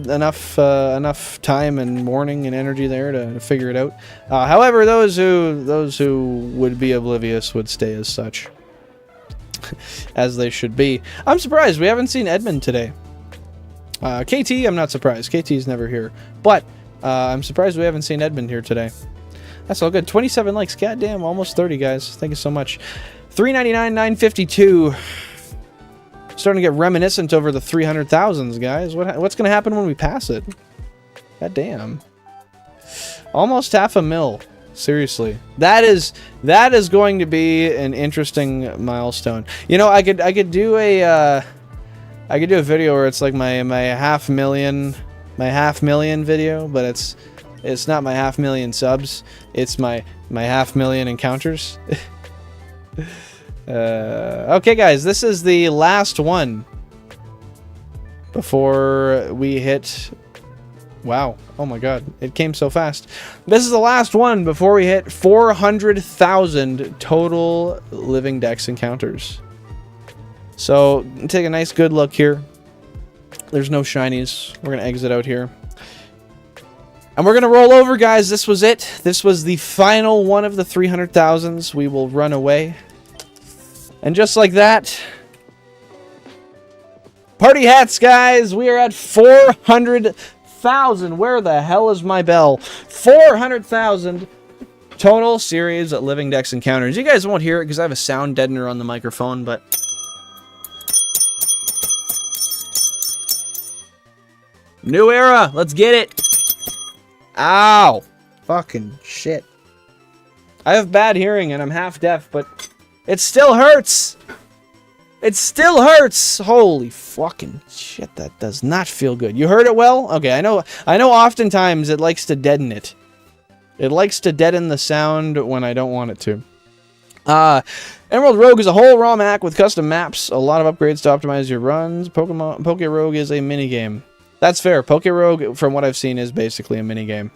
enough time and morning and energy there to figure it out. However, those who would be oblivious would stay as such, as they should be. I'm surprised we haven't seen Edmund today. KT, I'm not surprised. KT's never here, but I'm surprised we haven't seen Edmund here today. That's all good. 27 likes. Goddamn, almost 30, guys. Thank you so much. 399,952. Starting to get reminiscent over the 300,000s, guys. What's going to happen when we pass it? God damn. Almost half a mil. Seriously. That is going to be an interesting milestone. You know, I could do a video where it's like my half million video, but it's not my 500,000 subs. It's my 500,000 encounters. Okay, guys, this is the last one before we hit... Wow. Oh my god. It came so fast. This is the last one before we hit 400,000 total living dex encounters. So, take a nice good look here. There's no shinies. We're going to exit out here. And we're going to roll over, guys. This was it. This was the final one of the 300,000s. We will run away. And just like that... Party hats, guys! We are at 400,000. Where the hell is my bell? 400,000 total series of living dex encounters. You guys won't hear it because I have a sound deadener on the microphone, but... New era! Let's get it! Ow! Fucking shit. I have bad hearing and I'm half deaf, but it still hurts! It still hurts! Holy fucking shit, that does not feel good. You heard it well? Okay, I know oftentimes it likes to deaden it. It likes to deaden the sound when I don't want it to. Emerald Rogue is a whole ROM hack with custom maps, a lot of upgrades to optimize your runs. Poke Rogue is a minigame. That's fair. Poke Rogue, from what I've seen, is basically a minigame.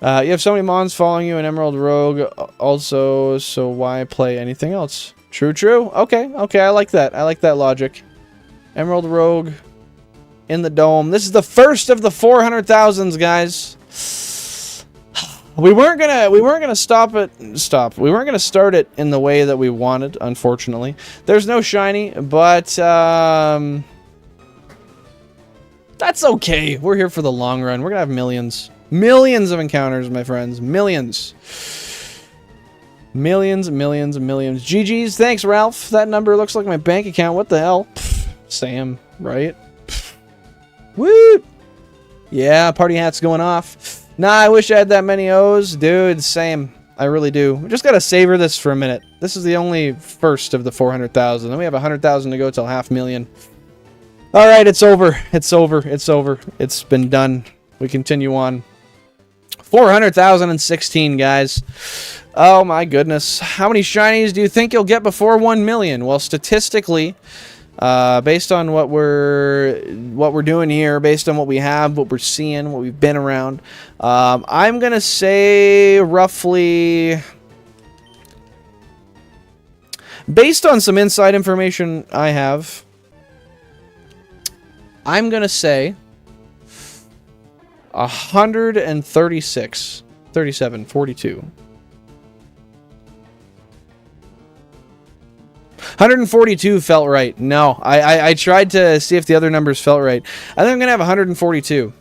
You have so many mons following you in Emerald Rogue also, so why play anything else? True, true. Okay, I like that. I like that logic. Emerald Rogue in the dome. This is the first of the 400,000s, guys. We weren't gonna stop. We weren't gonna start it in the way that we wanted, unfortunately. There's no shiny, but that's okay. We're here for the long run. We're gonna have millions. Millions of encounters, my friends. Millions. Millions, millions, millions. GG's. Thanks, Ralph. That number looks like my bank account. What the hell? Pfft, Sam, right? Pfft. Woo! Yeah, party hat's going off. Nah, I wish I had that many O's. Dude, same. I really do. We just gotta savor this for a minute. This is the only first of the 400,000. Then we have 100,000 to go till 500,000. Alright, it's over. It's over. It's over. It's been done. We continue on. 400,016, guys. Oh my goodness. How many shinies do you think you'll get before 1 million? Well, statistically, Based on what we're doing here, based on what we have, what we're seeing, what we've been around, I'm gonna say roughly, based on some inside information I have, I'm gonna say 136, 37, 42. 142 felt right. No, I tried to see if the other numbers felt right. I think I'm gonna have 142.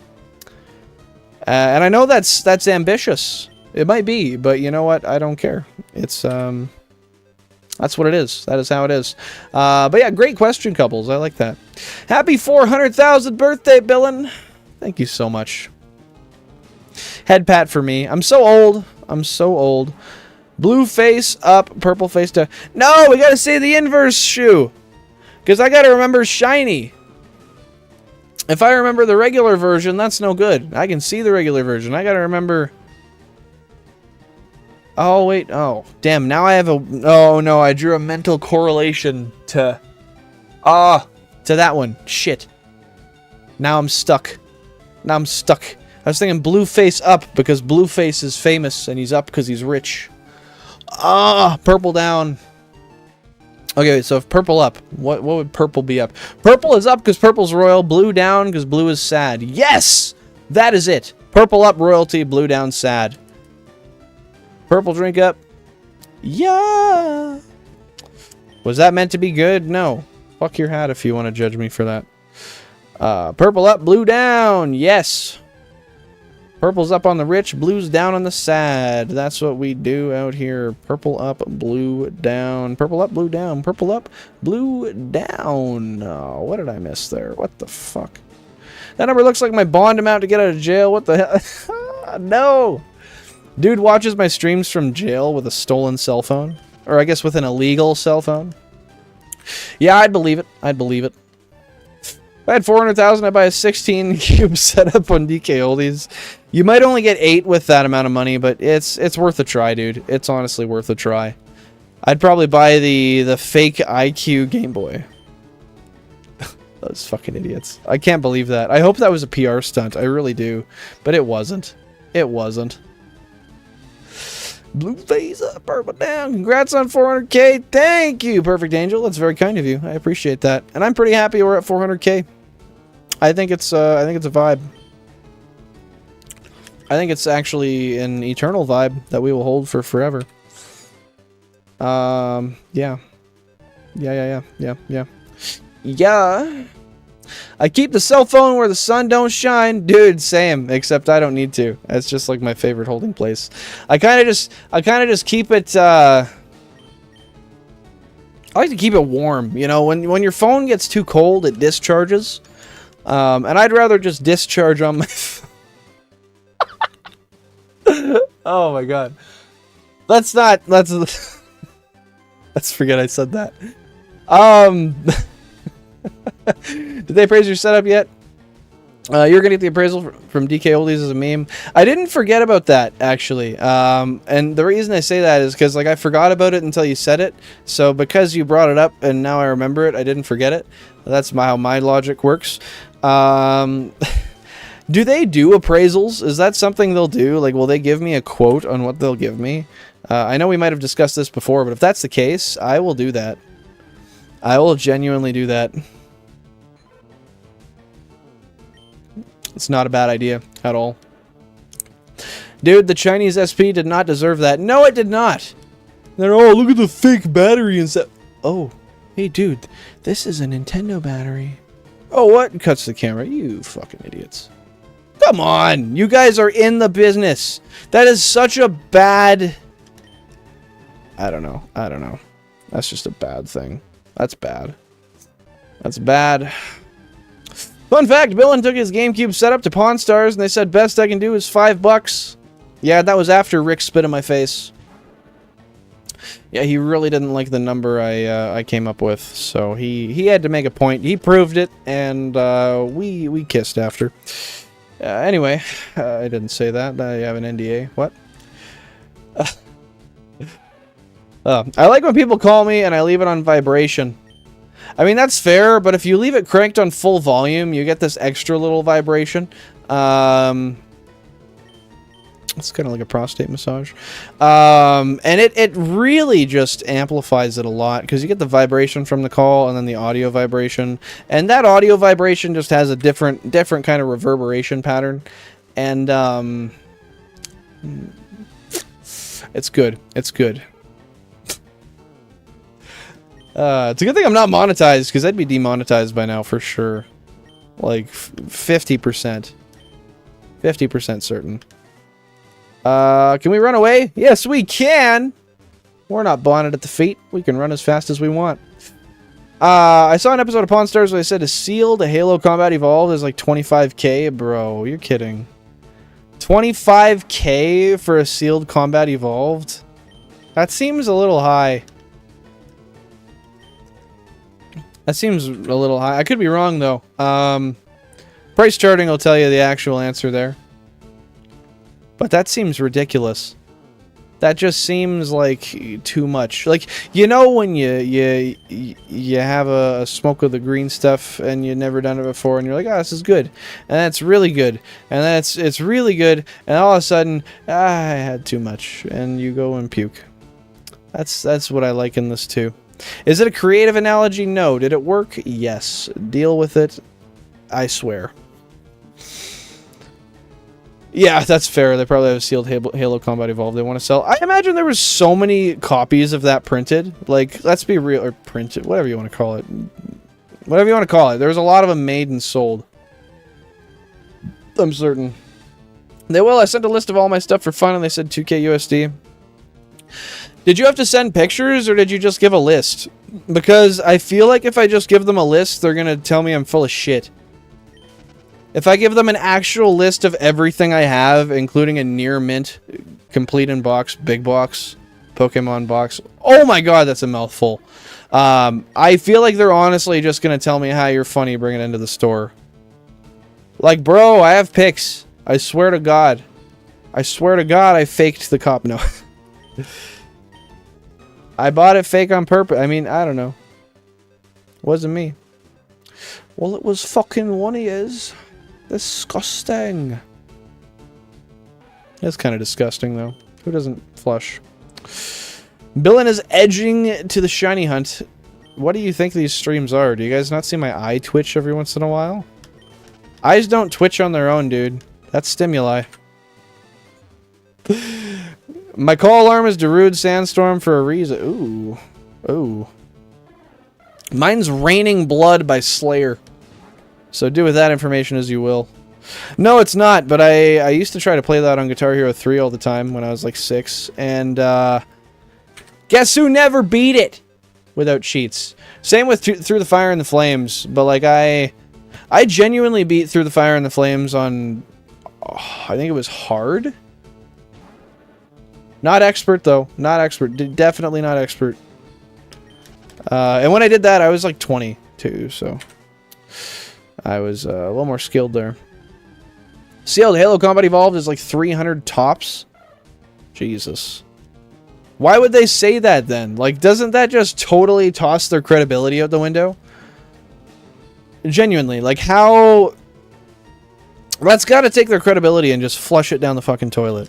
And I know that's ambitious. It might be, but you know what? I don't care. It's that's what it is. That is how it is. But yeah, great question, couples. I like that. Happy 400,000th birthday, Billin. Thank you so much. Head pat for me. I'm so old. I'm so old. Blue face up, purple face down. No, we gotta say the inverse shoe. Because I gotta remember shiny. If I remember the regular version, that's no good. I can see the regular version. I gotta remember... Oh, wait. Oh, damn. Now I have a... Oh, no. I drew a mental correlation to... to that one. Shit. Now I'm stuck. Now I'm stuck. I was thinking blue face up because blue face is famous and he's up because he's rich. Purple down. Okay, so if purple up, what would purple be up? Purple is up because purple's royal. Blue down because blue is sad. Yes! That is it. Purple up, royalty. Blue down, sad. Purple drink up. Yeah! Was that meant to be good? No. Fuck your hat if you want to judge me for that. Purple up, blue down. Yes! Purple's up on the rich, blue's down on the sad. That's what we do out here. Purple up, blue down. Purple up, blue down. Purple up, blue down. Oh, what did I miss there? What the fuck? That number looks like my bond amount to get out of jail. What the hell? No! Dude watches my streams from jail with a stolen cell phone. Or I guess with an illegal cell phone. Yeah, I'd believe it. I'd believe it. If I had 400,000, I'd buy a 16 cube setup on DK Oldies. You might only get 8 with that amount of money, but it's worth a try, dude. It's honestly worth a try. I'd probably buy the fake IQ Game Boy. Those fucking idiots. I can't believe that. I hope that was a PR stunt. I really do. But it wasn't. It wasn't. Blue face up, purple down. Congrats on 400k. Thank you, Perfect Angel. That's very kind of you. I appreciate that. And I'm pretty happy we're at 400k. I think it's a vibe. I think it's actually an eternal vibe that we will hold for forever. Yeah. Yeah. I keep the cell phone where the sun don't shine. Dude, same. Except I don't need to. That's just like my favorite holding place. I kind of just keep it, I like to keep it warm. You know, when your phone gets too cold, it discharges. And I'd rather just discharge on my Oh my god. Let's forget I said that. Did they appraise your setup yet? You're gonna get the appraisal from DK Oldies as a meme. I didn't forget about that, actually. And the reason I say that is because like I forgot about it until you said it. So because you brought it up and now I remember it, I didn't forget it. That's how my logic works. Do they do appraisals? Is that something they'll do? Like, will they give me a quote on what they'll give me? I know we might have discussed this before, but if that's the case, I will do that. I will genuinely do that. It's not a bad idea at all. Dude, the Chinese SP did not deserve that. No, it did not. They're, oh, look at the fake battery and stuff. Oh, hey, dude, this is a Nintendo battery. Oh, what? Cuts the camera. You fucking idiots. Come on. You guys are in the business. That is such a bad... I don't know. That's just a bad thing. That's bad. That's bad. Fun fact, Billin took his GameCube setup to Pawn Stars and they said best I can do is $5. Yeah, that was after Rick spit in my face. Yeah, he really didn't like the number I came up with, so he had to make a point. He proved it, and we kissed after. Anyway, I didn't say that. I have an NDA. What? I like when people call me and I leave it on vibration. I mean, that's fair, but if you leave it cranked on full volume, you get this extra little vibration. It's kind of like a prostate massage. And it really just amplifies it a lot, because you get the vibration from the call and then the audio vibration. And that audio vibration just has a different kind of reverberation pattern. And it's good. It's good. It's a good thing I'm not monetized, because I'd be demonetized by now for sure. Like 50%. 50% certain. Can we run away? Yes, we can! We're not bonded at the feet. We can run as fast as we want. I saw an episode of Pawn Stars where they said a sealed Halo Combat Evolved is like 25k. Bro, you're kidding. 25k for a sealed Combat Evolved? That seems a little high. That seems a little high. I could be wrong, though. Price charting will tell you the actual answer there. But that seems ridiculous. That just seems like too much. Like, you know when you have a smoke of the green stuff and you've never done it before and you're like, oh, this is good. And that's really good. And then it's really good. And all of a sudden, I had too much. And you go and puke. That's what I like in this too. Is it a creative analogy? No. Did it work? Yes. Deal with it. I swear. Yeah, that's fair. They probably have a sealed Halo Combat Evolved they want to sell. I imagine there was so many copies of that printed. Like, let's be real. Or printed. Whatever you want to call it. Whatever you want to call it. There was a lot of them made and sold. I'm certain. They will. I sent a list of all my stuff for fun and they said 2k USD. Did you have to send pictures, or did you just give a list? Because I feel like if I just give them a list, they're going to tell me I'm full of shit. If I give them an actual list of everything I have, including a near mint, complete in box, big box, Pokemon box. Oh my god, that's a mouthful. I feel like they're honestly just going to tell me how you're funny, bring it into the store. Like, bro, I have pics. I swear to God. I swear to God I faked the cop. No. I bought it fake on purpose. I mean, I don't know. Wasn't me. Well, it was fucking one of his. Disgusting. That's kind of disgusting, though. Who doesn't flush? Billin is edging to the shiny hunt. What do you think these streams are? Do you guys not see my eye twitch every once in a while? Eyes don't twitch on their own, dude. That's stimuli. My call alarm is Darude Sandstorm for a reason. Ooh. Ooh. Mine's Raining Blood by Slayer. So do with that information as you will. No, it's not, but I used to try to play that on Guitar Hero 3 all the time when I was like 6. And guess who never beat it without cheats? Same with Through the Fire and the Flames. But like I genuinely beat Through the Fire and the Flames on... I think it was hard. Not expert, though. Not expert. Definitely not expert. And when I did that, I was like 22, so... I was a little more skilled there. Sealed Halo Combat Evolved is like 300 tops? Jesus. Why would they say that, then? Like, doesn't that just totally toss their credibility out the window? Genuinely. Like, how... That's gotta take their credibility and just flush it down the fucking toilet.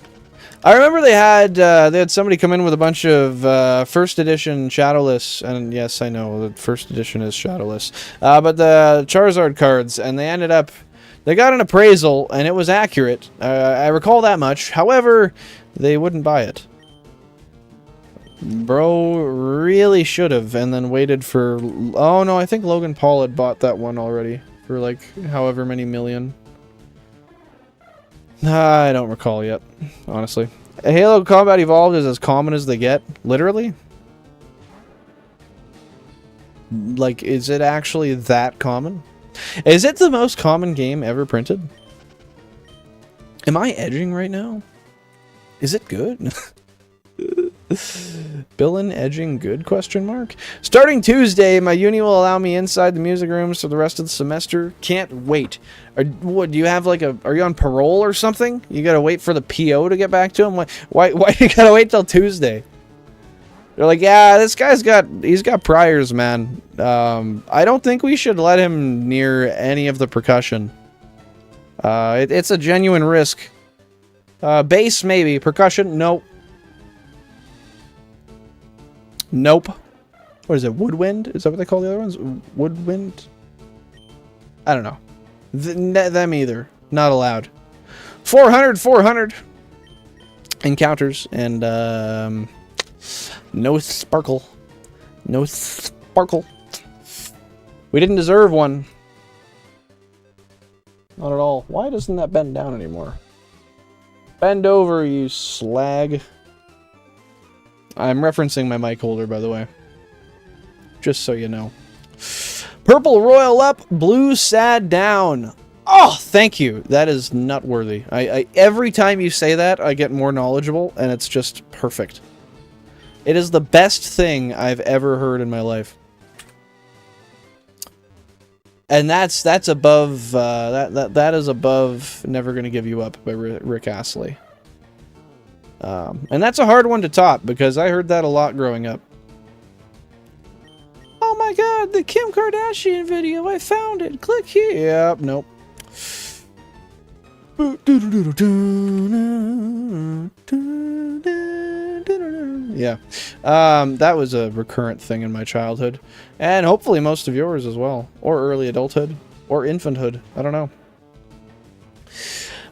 I remember they had somebody come in with a bunch of first edition Shadowless, and yes, I know the first edition is Shadowless, but the Charizard cards, and they got an appraisal, and it was accurate. I recall that much. However, they wouldn't buy it. Bro really should have, and then waited for... Oh no, I think Logan Paul had bought that one already for like however many million. I don't recall yet, honestly. A Halo Combat Evolved is as common as they get, literally. Like, is it actually that common? Is it the most common game ever printed? Am I edging right now? Is it good? Billin edging good, question mark? Starting Tuesday, my uni will allow me inside the music rooms for the rest of the semester. Can't wait. What, do you have like are you on parole or something? You gotta wait for the PO to get back to him? Why do you gotta wait till Tuesday? They're like, yeah, this guy's he's got priors, man. I don't think we should let him near any of the percussion. It's a genuine risk. Bass, maybe. Percussion, nope. Nope. What is it, woodwind? Is that what they call the other ones? Woodwind? I don't know. Them either. Not allowed. 400 encounters, and no sparkle. No sparkle. We didn't deserve one. Not at all. Why doesn't that bend down anymore? Bend over, you slag. I'm referencing my mic holder, by the way. Just so you know. Purple royal up, blue sad down. Oh, thank you. That is nutworthy. Every time you say that, I get more knowledgeable, and it's just perfect. It is the best thing I've ever heard in my life. And that's above that is above Never Gonna Give You Up by Rick Astley. And that's a hard one to top because I heard that a lot growing up. Oh my god, the Kim Kardashian video, I found it. Click here. Yep, nope. Yeah. That was a recurrent thing in my childhood. And hopefully most of yours as well. Or early adulthood. Or infanthood. I don't know.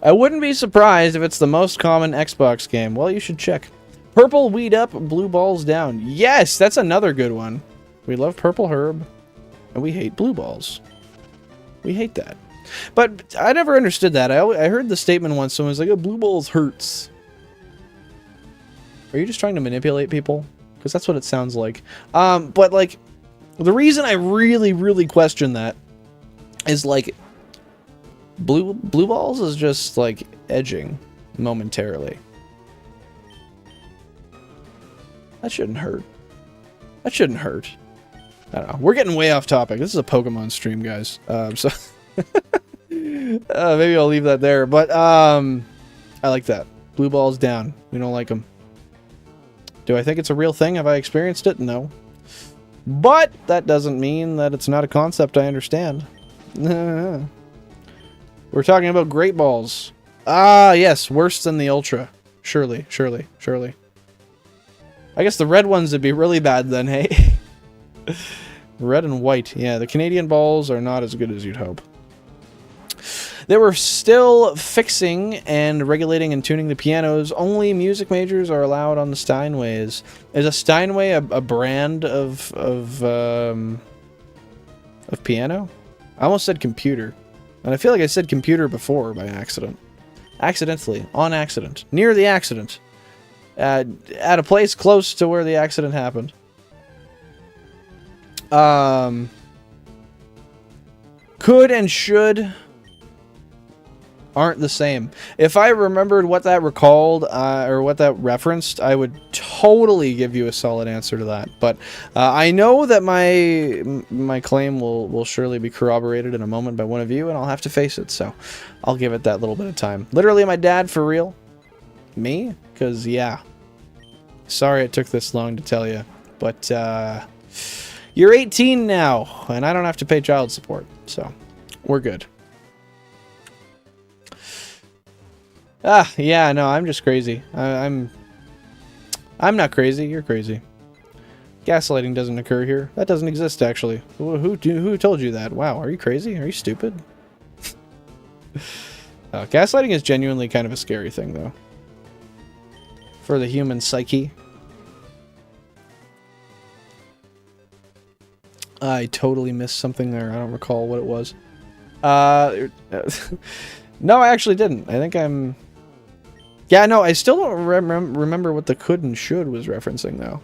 I wouldn't be surprised if it's the most common Xbox game. Well, you should check. Purple weed up, blue balls down. Yes, that's another good one. We love purple herb. And we hate blue balls. We hate that. But I never understood that. I heard the statement once. Someone was like, oh, blue balls hurts. Are you just trying to manipulate people? Because that's what it sounds like. But, like, the reason I really question that is, like, blue balls is just, like, edging momentarily. That shouldn't hurt. That shouldn't hurt. I don't know. We're getting way off topic. This is a Pokemon stream, guys. So... maybe I'll leave that there. But, I like that. Blue balls down. We don't like them. Do I think it's a real thing? Have I experienced it? No. But that doesn't mean that it's not a concept I understand. We're talking about great balls. Ah, yes. Worse than the Ultra. Surely. I guess the red ones would be really bad then, hey? Red and white. Yeah, the Canadian balls are not as good as you'd hope. They were still fixing and regulating and tuning the pianos. Only music majors are allowed on the Steinways. Is a Steinway a brand of piano? I almost said computer. And I feel like I said computer before by accident. Accidentally. On accident. Near the accident. At a place close to where the accident happened. Could and should... aren't the same. If I remembered what that recalled, or what that referenced, I would totally give you a solid answer to that. But I know that my claim will surely be corroborated in a moment by one of you, and I'll have to face it, so I'll give it that little bit of time. Literally my dad, for real? Me? Because, yeah. Sorry it took this long to tell you. But, you're 18 now, and I don't have to pay child support, so we're good. Ah, yeah, no, I'm just crazy. I'm not crazy. You're crazy. Gaslighting doesn't occur here. That doesn't exist, actually. Who told you that? Wow, are you crazy? Are you stupid? Gaslighting is genuinely kind of a scary thing, though. For the human psyche. I totally missed something there. I don't recall what it was. No, I actually didn't. I think I'm... Yeah, no, I still don't remember what the could and should was referencing, though.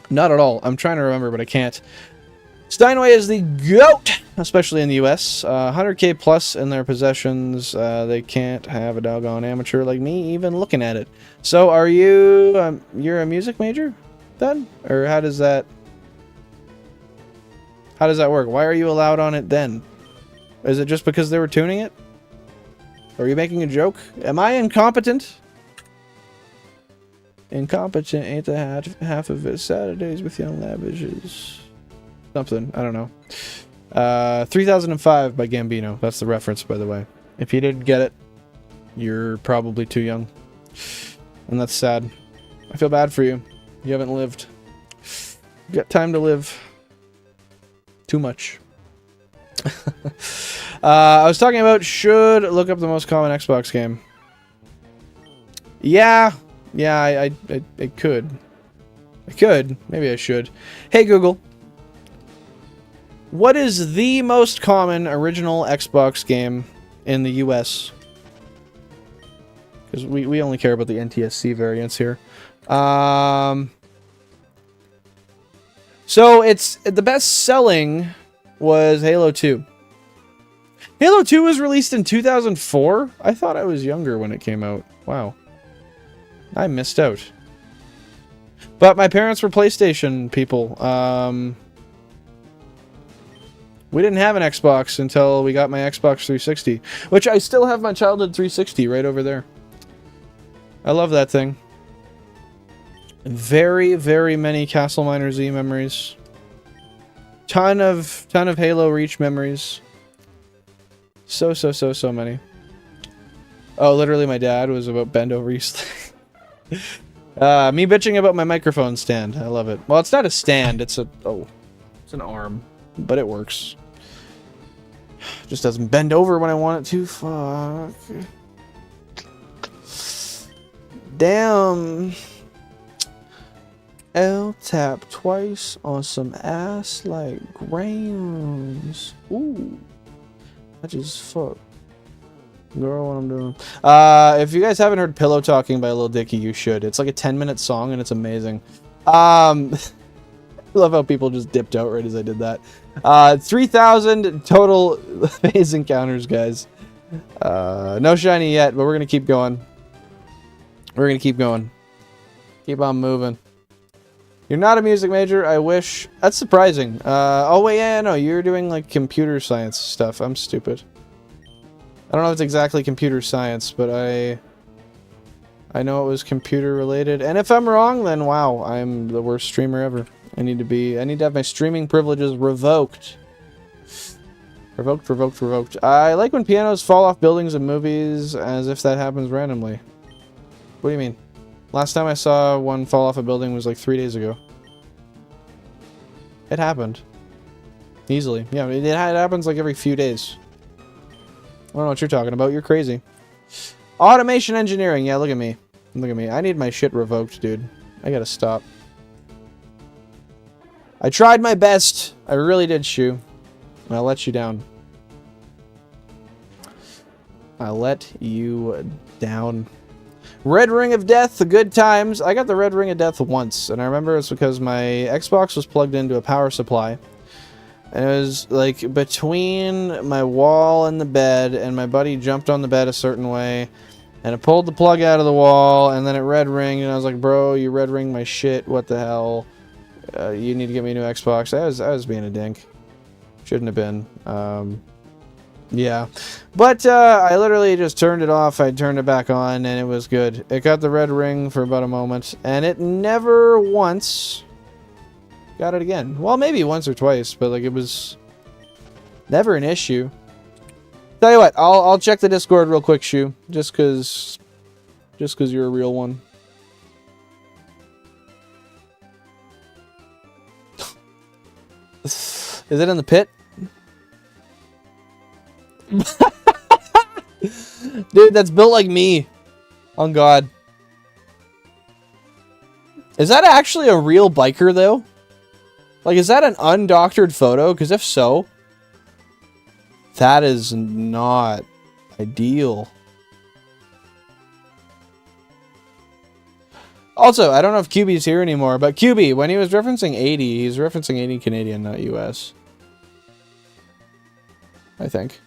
Not at all. I'm trying to remember, but I can't. Steinway is the GOAT, especially in the US. 100k plus in their possessions. They can't have a doggone amateur like me even looking at it. So are you... you're a music major, then? Or how does that... How does that work? Why are you allowed on it then? Is it just because they were tuning it? Are you making a joke? Am I incompetent? Incompetent ain't the half of it. Saturdays with young lavishes. Something. I don't know. 3005 by Gambino. That's the reference, by the way. If you didn't get it, you're probably too young. And that's sad. I feel bad for you. You haven't lived. You got time to live. Too much. I was talking about should look up the most common Xbox game. Yeah, I could. I could. Maybe I should. Hey Google, what is the most common original Xbox game in the US? Because we only care about the NTSC variants here. So it's the best selling was Halo 2. Halo 2 was released in 2004? I thought I was younger when it came out. Wow. I missed out. But my parents were PlayStation people. We didn't have an Xbox until we got my Xbox 360. Which I still have my childhood 360 right over there. I love that thing. Very, very many Castle Miner Z memories. Ton of Halo Reach memories. So many. Oh, literally my dad was about bend over easily. Me bitching about my microphone stand. I love it. Well, it's not a stand. It's an arm. But it works. Just doesn't bend over when I want it to. Fuck. Damn. L tap twice on some ass like grams. Ooh. I just fuck. Girl, what I'm doing. If you guys haven't heard Pillow Talking by Lil Dicky, you should. It's like a 10-minute song and it's amazing. I love how people just dipped out right as I did that. 3,000 total phase encounters, guys. No shiny yet, but we're gonna keep going. We're gonna keep going. Keep on moving. You're not a music major, I wish. That's surprising. Oh wait, yeah, no, you're doing like computer science stuff. I'm stupid. I don't know if it's exactly computer science, but I know it was computer related. And if I'm wrong, then wow, I'm the worst streamer ever. I need to have my streaming privileges revoked. Revoked. I like when pianos fall off buildings in movies as if that happens randomly. What do you mean? Last time I saw one fall off a building was like 3 days ago. It happened. Easily. Yeah, it happens like every few days. I don't know what you're talking about. You're crazy. Automation engineering. Yeah, look at me. Look at me. I need my shit revoked, dude. I gotta stop. I tried my best. I really did, Shu. I let you down. I let you down. Red Ring of Death, the good times. I got the Red Ring of Death once, and I remember it's because my Xbox was plugged into a power supply. And it was like between my wall and the bed, and my buddy jumped on the bed a certain way, and it pulled the plug out of the wall, and then it red ringed, and I was like, bro, you red ringed my shit, what the hell? You need to get me a new Xbox. I was being a dink. Shouldn't have been. Yeah. But I literally just turned it off, I turned it back on, and it was good. It got the red ring for about a moment, and it never once got it again. Well, maybe once or twice, but like it was never an issue. Tell you what, I'll check the Discord real quick, Shu, just cause you're a real one. Is it in the pit? Dude, that's built like me. On God. Is that actually a real biker, though? Like, is that an undoctored photo? Because if so, that is not ideal. Also, I don't know if QB's here anymore, but QB, when he was referencing 80, he's referencing 80 Canadian, not US. I think.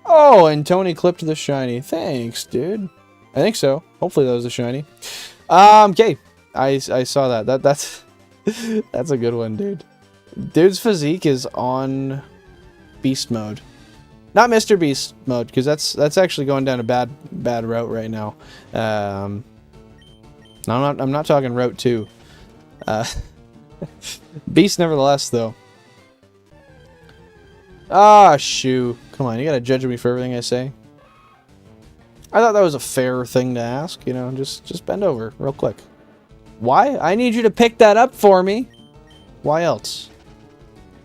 Oh, and Tony clipped the shiny. Thanks, dude. I think so. Hopefully that was a shiny. Okay. I saw that. That's that's a good one, dude. Dude's physique is on beast mode. Not Mr. Beast mode, because that's actually going down a bad route right now. No, I'm not talking Route 2. Beast nevertheless, though. Ah, shoo. Come on, you gotta judge me for everything I say. I thought that was a fair thing to ask, you know, just bend over real quick. Why? I need you to pick that up for me. Why else?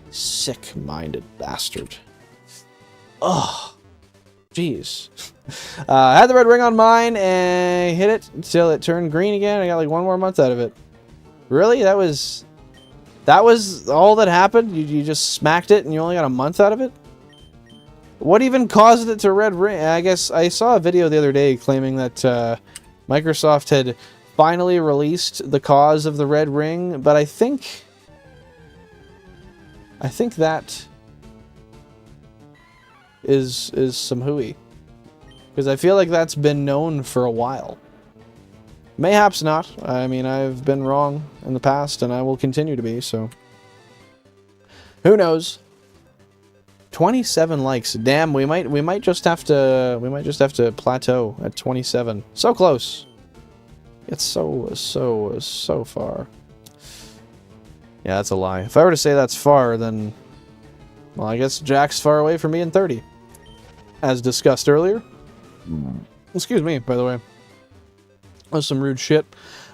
Sick-minded bastard. Ugh. Jeez. I had the red ring on mine and hit it until it turned green again. I got like 1 more month out of it. Really? That was all that happened? You just smacked it and you only got a month out of it? What even caused it to red ring? I guess I saw a video the other day claiming that Microsoft had finally released the cause of the red ring, but I think that is some hooey. Because I feel like that's been known for a while. Mayhaps not. I mean, I've been wrong in the past, and I will continue to be, so... Who knows? 27 likes. Damn, we might just have to plateau at 27. So close. It's so far. Yeah, that's a lie. If I were to say that's far, then... Well, I guess Jack's far away from me in 30. As discussed earlier. Excuse me, by the way. That was some rude shit.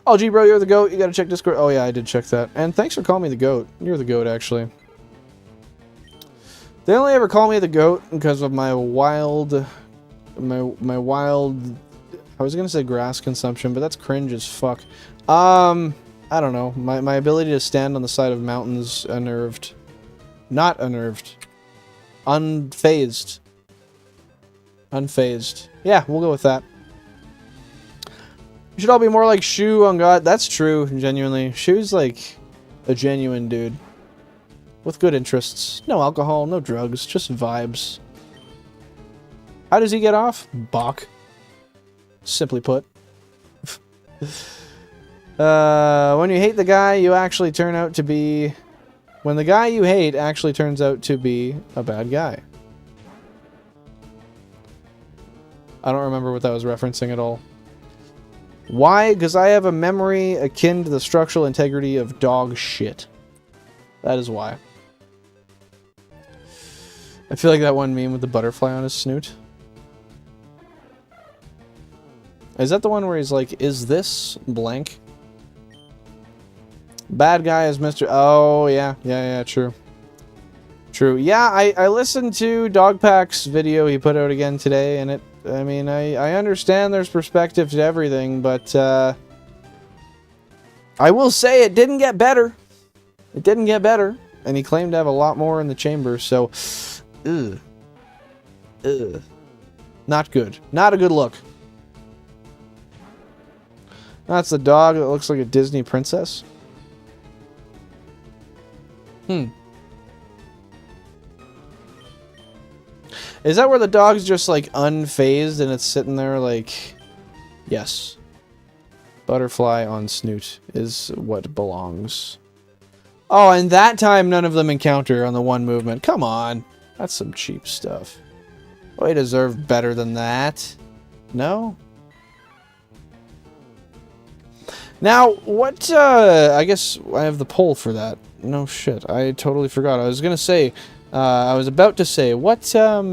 Oh, gee, bro, you're the GOAT. You gotta check Discord. Oh, yeah, I did check that. And thanks for calling me the GOAT. You're the GOAT, actually. They only ever call me the GOAT because of my wild... My wild... I was gonna say grass consumption, but that's cringe as fuck. I don't know. My ability to stand on the side of mountains unnerved. Not unnerved. Unfazed. Unfazed. Yeah, we'll go with that. You should all be more like Shu on God. That's true, genuinely. Shu's like a genuine dude. With good interests. No alcohol, no drugs, just vibes. How does he get off? Bach. Simply put. When you hate the guy, you actually turn out to be... When the guy you hate actually turns out to be a bad guy. I don't remember what that was referencing at all. Why? Because I have a memory akin to the structural integrity of dog shit. That is why. I feel like that one meme with the butterfly on his snoot. Is that the one where he's like, is this blank? Bad guy is Mr. Oh, yeah. Yeah, true. True. Yeah, I listened to Dogpack's video he put out again today, and it... I mean, I understand there's perspective to everything, but, I will say it didn't get better. It didn't get better. And he claimed to have a lot more in the chamber, so... Ugh. Ugh. Not good. Not a good look. That's the dog that looks like a Disney princess. Is that where the dog's just like unfazed and it's sitting there like... Yes. Butterfly on snoot is what belongs. Oh, and that time none of them encounter on the one movement. Come on. That's some cheap stuff. Well, they deserve better than that. No? Now, what, I guess I have the poll for that. No shit, I totally forgot. I was gonna say, I was about to say, what are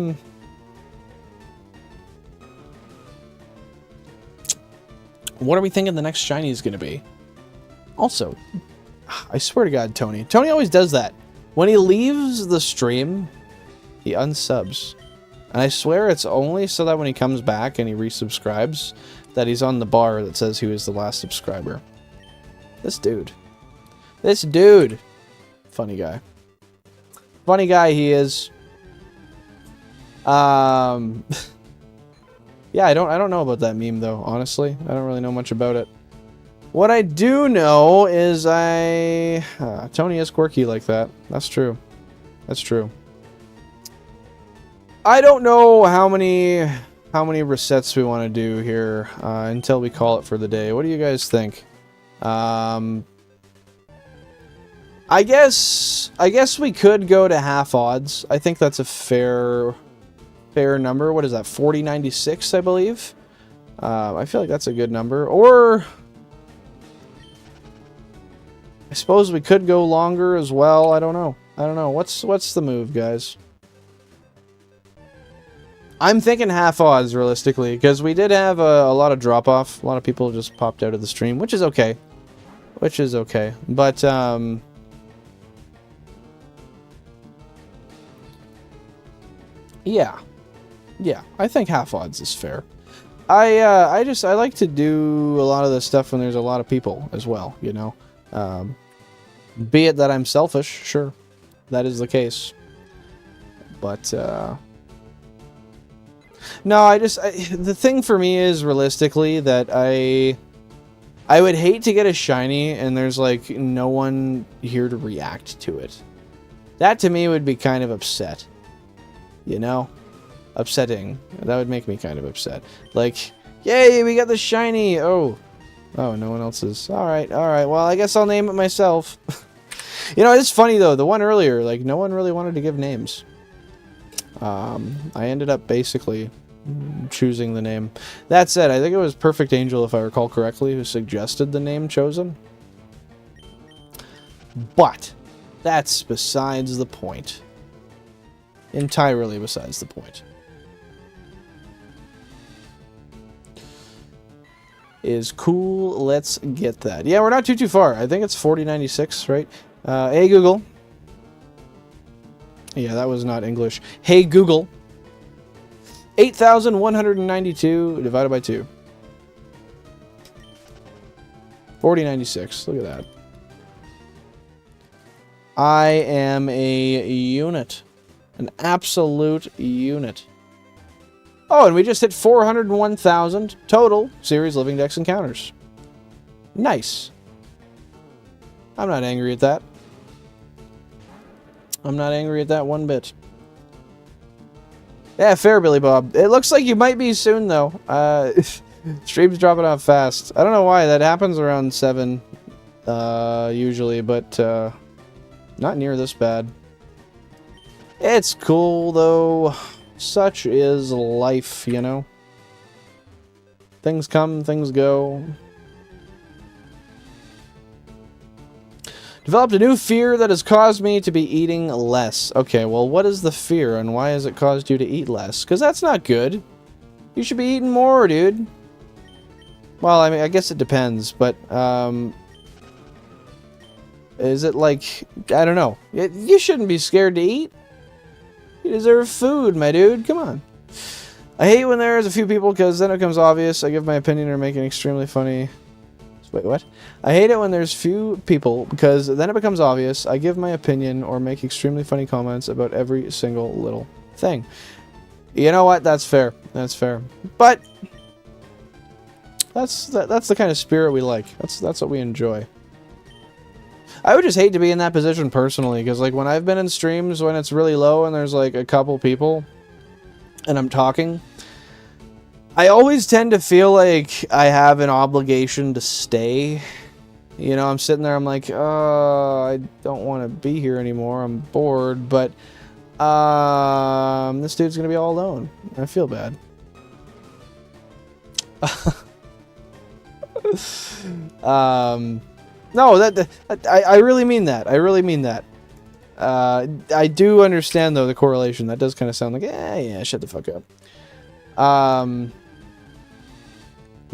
we thinking the next shiny is gonna be? Also, I swear to God, Tony always does that. When he leaves the stream, he unsubs. And I swear it's only so that when he comes back and he resubscribes, that he's on the bar that says he was the last subscriber. This dude. This dude. Funny guy. Funny guy he is. Yeah, I don't know about that meme though, honestly. I don't really know much about it. What I do know is Tony is quirky like that. That's true. That's true. I don't know how many resets we want to do here until we call it for the day. What do you guys think? I guess we could go to half odds. I think that's a fair fair number. What is that? 4096, I believe. I feel like that's a good number. Or I suppose we could go longer as well. I don't know. I don't know. What's the move, guys? I'm thinking half odds, realistically, because we did have a lot of drop-off. A lot of people just popped out of the stream, which is okay. Which is okay. But, yeah. Yeah, I think half odds is fair. I like to do a lot of this stuff when there's a lot of people as well, you know. Be it that I'm selfish, sure. That is the case. But, no, the thing for me is, realistically, that I would hate to get a shiny and there's, like, no one here to react to it. That, to me, would be kind of upset. You know? Upsetting. That would make me kind of upset. Like, yay, we got the shiny! Oh, no one else is. Alright, well, I guess I'll name it myself. You know, it's funny, though. The one earlier, like, no one really wanted to give names. I ended up basically choosing the name. That said, I think it was Perfect Angel, if I recall correctly, who suggested the name chosen. But that's besides the point. Entirely besides the point. Is cool. Let's get that. Yeah, we're not too far. I think it's 4096, right? Hey, Google. Yeah, that was not English. Hey, Google. 8,192 divided by 2. 4096. Look at that. I am a unit. An absolute unit. Oh, and we just hit 401,000 total series Living Dex encounters. Nice. I'm not angry at that. I'm not angry at that one bit. Yeah, fair, Billy Bob. It looks like you might be soon, though. Stream's dropping off fast. I don't know why. That happens around 7, usually, but not near this bad. It's cool, though. Such is life, you know? Things come, things go. Developed a new fear that has caused me to be eating less. Okay, well, what is the fear, and why has it caused you to eat less? Because that's not good. You should be eating more, dude. Well, I mean, I guess it depends, but, is it like, I don't know. You shouldn't be scared to eat. You deserve food, my dude. Come on. I hate when there's a few people, because then it becomes obvious. I give my opinion or make an extremely funny... Wait, what? I hate it when there's few people, because then it becomes obvious. I give my opinion or make extremely funny comments about every single little thing. You know what? That's fair. That's fair. But that's the kind of spirit we like. That's what we enjoy. I would just hate to be in that position personally, because like when I've been in streams when it's really low and there's like a couple people and I'm talking, I always tend to feel like I have an obligation to stay. You know, I'm sitting there, I'm like, oh, I don't want to be here anymore. I'm bored, but this dude's going to be all alone. I feel bad. No, I really mean that. I really mean that. I do understand, though, the correlation. That does kind of sound like, yeah, shut the fuck up.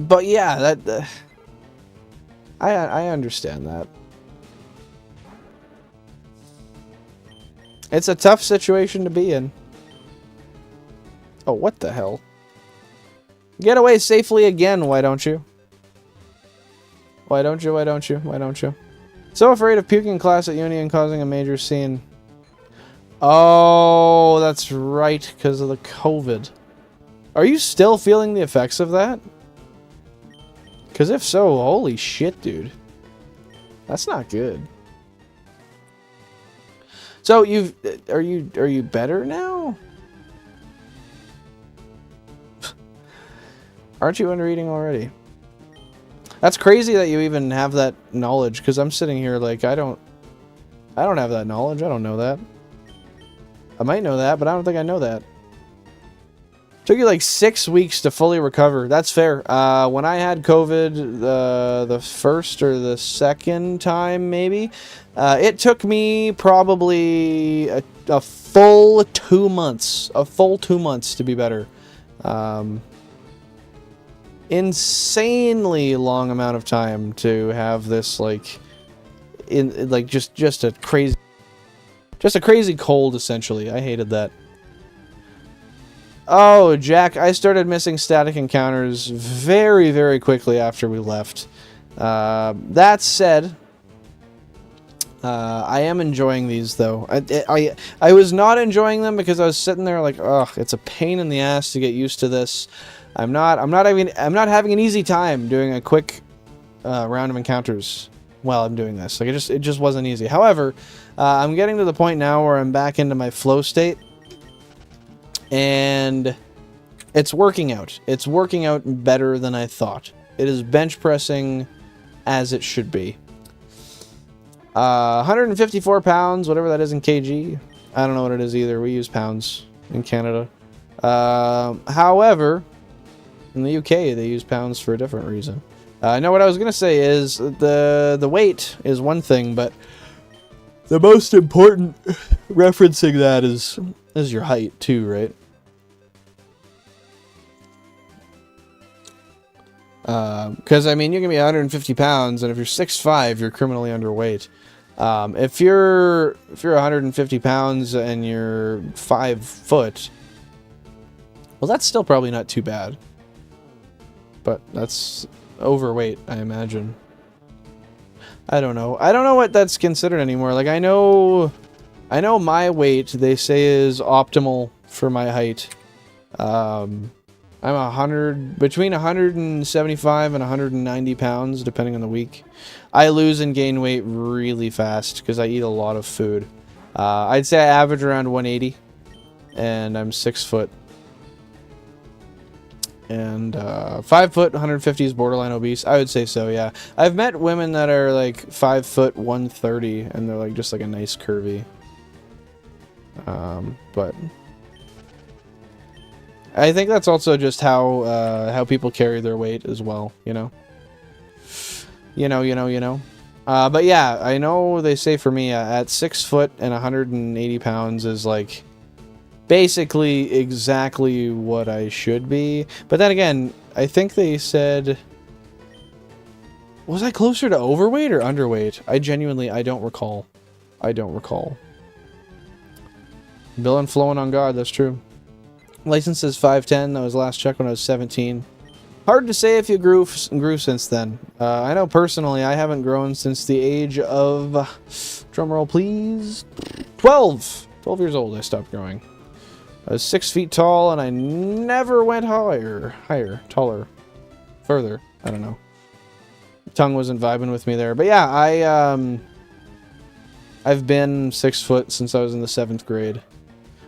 But yeah, that I understand that. It's a tough situation to be in. Oh, what the hell? Get away safely again, why don't you? Why don't you? Why don't you? Why don't you? So afraid of puking in class at uni and causing a major scene. Oh, that's right, because of the COVID. Are you still feeling the effects of that? Because if so, holy shit, dude. That's not good. So are you better now? Aren't you under eating already? That's crazy that you even have that knowledge, because I'm sitting here like I don't have that knowledge. I don't know that. I might know that, but I don't think I know that. Took you like 6 weeks to fully recover. That's fair. When I had COVID, the first or the second time, maybe, it took me probably a full 2 months. A full 2 months to be better. Insanely long amount of time to have this, like, just a crazy cold, essentially. I hated that. Oh, Jack, I started missing static encounters very, very quickly after we left. That said, I am enjoying these, though. I was not enjoying them because I was sitting there like, ugh, it's a pain in the ass to get used to this. I'm not having an easy time doing a quick round of encounters while I'm doing this. Like, it just wasn't easy. However, I'm getting to the point now where I'm back into my flow state. And it's working out. It's working out better than I thought. It is bench pressing as it should be. 154 pounds, whatever that is in kg. I don't know what it is either. We use pounds in Canada. However, in the UK, they use pounds for a different reason. I know what I was going to say is the weight is one thing, but the most important referencing that is your height too, right? Because, I mean, you can be 150 pounds, and if you're 6'5", you're criminally underweight. If you're 150 pounds and you're 5 foot, well, that's still probably not too bad. But that's overweight, I imagine. I don't know. I don't know what that's considered anymore. Like, I know my weight, they say, is optimal for my height. I'm between 175 and 190 pounds, depending on the week. I lose and gain weight really fast because I eat a lot of food. I'd say I average around 180, and I'm 6 foot. And 5 foot, 150 is borderline obese. I would say so, yeah. I've met women that are like 5 foot, 130, and they're like just like a nice curvy. But I think that's also just how people carry their weight as well, you know. But yeah, I know they say for me at 6 foot and 180 pounds is like basically exactly what I should be. But then again, I think they said, was I closer to overweight or underweight? I don't recall. Bill and flowing on God, that's true. License is 5'10". That was last check when I was 17. Hard to say if you grew since then. I know personally I haven't grown since the age of, drumroll please, 12. 12 years old I stopped growing. I was 6 feet tall and I never went taller, further. I don't know. Tongue wasn't vibing with me there. But yeah, I've been 6 foot since I was in the 7th grade.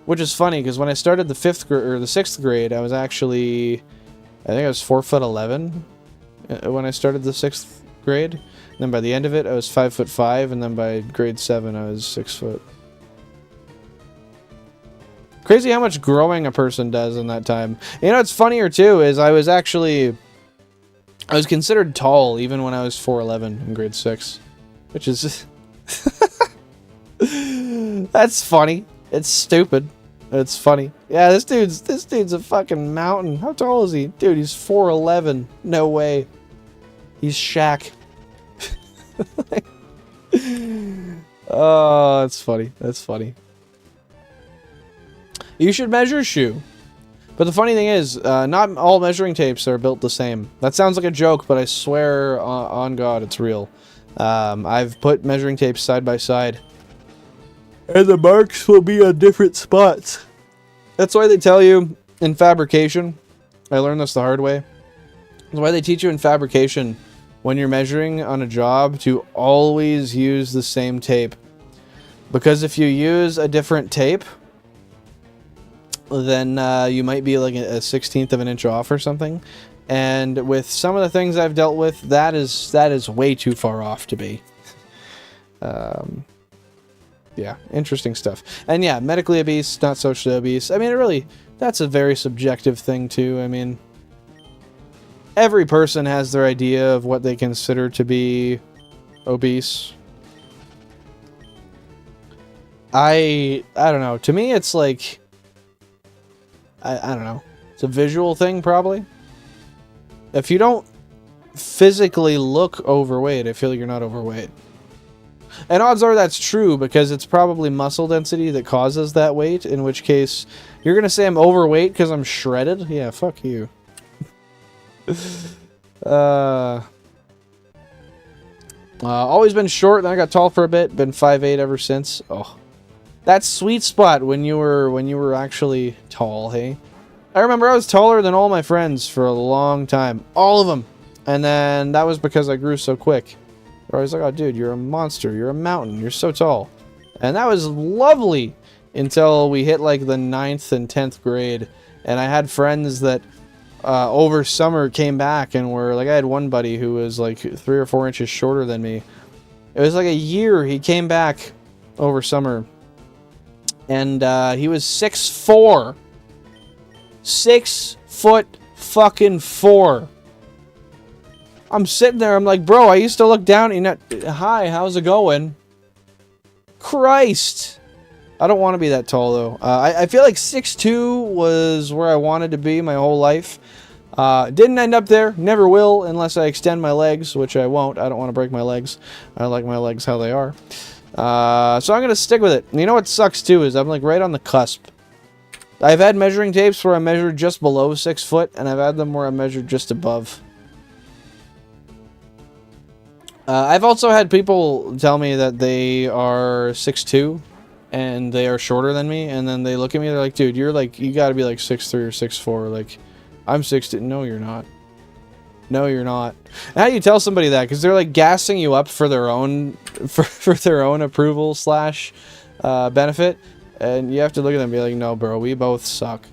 Which is funny, because when I started the 6th grade, I was actually, I think I was 4'11" when I started the 6th grade. And then by the end of it, I was 5'5", and then by grade 7, I was 6 foot. Crazy how much growing a person does in that time. You know what's funnier too is I was considered tall even when I was 4'11" in grade 6, which is that's funny. It's stupid. It's funny. Yeah, this dude's a fucking mountain. How tall is he? Dude, he's 4'11". No way. He's Shaq. Oh, that's funny. That's funny. You should measure shoe. But the funny thing is, not all measuring tapes are built the same. That sounds like a joke, but I swear on God, it's real. I've put measuring tapes side by side, and the marks will be on different spots. That's why they tell you in fabrication, I learned this the hard way. That's why they teach you in fabrication, when you're measuring on a job, to always use the same tape. Because if you use a different tape, then you might be like a 1/16 of an inch off or something. And with some of the things I've dealt with, that is way too far off to be. Yeah, interesting stuff. And yeah, medically obese, not socially obese. I mean, it really, that's a very subjective thing too. I mean, every person has their idea of what they consider to be obese. I don't know. To me, it's like, I don't know. It's a visual thing, probably. If you don't physically look overweight, I feel like you're not overweight. And odds are that's true, because it's probably muscle density that causes that weight, in which case, you're going to say I'm overweight because I'm shredded? Yeah, fuck you. Always been short, then I got tall for a bit, been 5'8" ever since. Oh. That sweet spot when you were actually tall, hey? I remember I was taller than all my friends for a long time. All of them. And then that was because I grew so quick. I was like, oh, dude, you're a monster. You're a mountain. You're so tall. And that was lovely until we hit, like, the 9th and 10th grade. And I had friends that over summer came back and were, like, I had one buddy who was, like, 3 or 4 inches shorter than me. It was, like, a year he came back over summer. And he was 6'4". 6'4". I'm sitting there, I'm like, bro, I used to look down and hi, how's it going? Christ. I don't want to be that tall, though. I feel like 6'2" was where I wanted to be my whole life. Didn't end up there. Never will, unless I extend my legs, which I won't. I don't want to break my legs. I like my legs how they are. So I'm going to stick with it. And you know what sucks, too, is I'm, like, right on the cusp. I've had measuring tapes where I measured just below 6 foot, and I've had them where I measured just above. I've also had people tell me that they are 6'2", and they are shorter than me, and then they look at me, they're like, dude, you're like, you gotta be like 6'3" or 6'4", like, I'm 6'2". No, you're not. No, you're not. And how do you tell somebody that? Because they're like gassing you up for their own, for their own approval slash benefit, and you have to look at them and be like, no, bro, we both suck.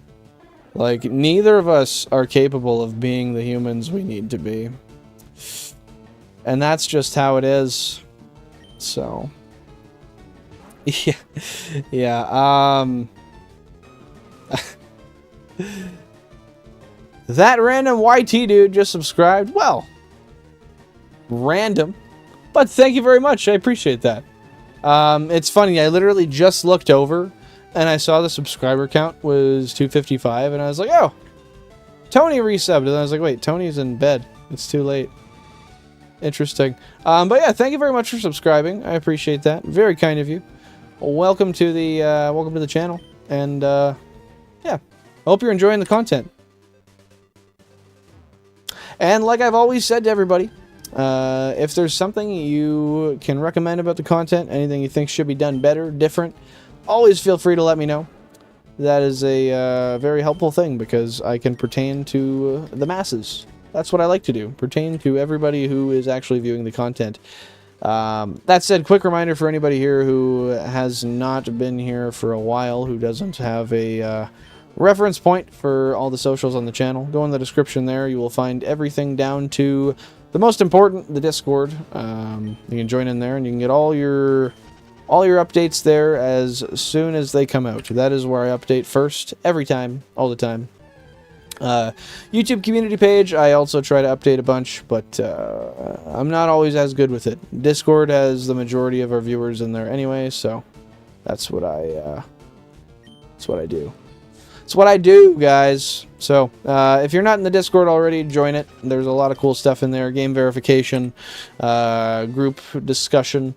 Like, neither of us are capable of being the humans we need to be. And that's just how it is. So. Yeah. Yeah. That random YT dude just subscribed. Well, random. But thank you very much. I appreciate that. It's funny. I literally just looked over and I saw the subscriber count was 255. And I was like, oh, Tony resubbed. And I was like, wait, Tony's in bed. It's too late. Interesting. But yeah, thank you very much for subscribing. I appreciate that. Very kind of you. Welcome to the channel. And yeah, I hope you're enjoying the content. And like I've always said to everybody, if there's something you can recommend about the content, anything you think should be done better, different, always feel free to let me know. That is a very helpful thing because I can pertain to the masses. That's what I like to do, pertain to everybody who is actually viewing the content. That said, quick reminder for anybody here who has not been here for a while, who doesn't have a reference point for all the socials on the channel. Go in the description there. You will find everything down to the most important, the Discord. You can join in there and you can get all your updates there as soon as they come out. That is where I update first, every time, all the time. YouTube community page, I also try to update a bunch, but I'm not always as good with it. Discord has the majority of our viewers in there anyway, so that's what I do. It's what I do, guys. So, if you're not in the Discord already, join it. There's a lot of cool stuff in there. Game verification, group discussion,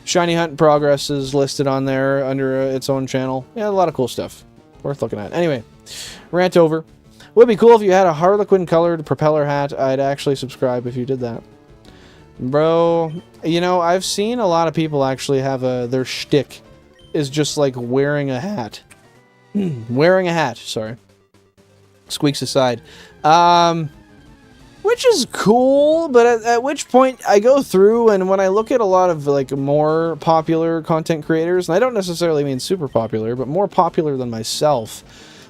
Shiny Hunt progress is listed on there under its own channel. Yeah, a lot of cool stuff. Worth looking at. Anyway, rant over. Would be cool if you had a Harlequin-colored propeller hat. I'd actually subscribe if you did that. Bro, you know, I've seen a lot of people actually have their shtick is just like wearing a hat. Wearing a hat, sorry. Squeaks aside. Which is cool, but at which point I go through and when I look at a lot of like more popular content creators, and I don't necessarily mean super popular, but more popular than myself,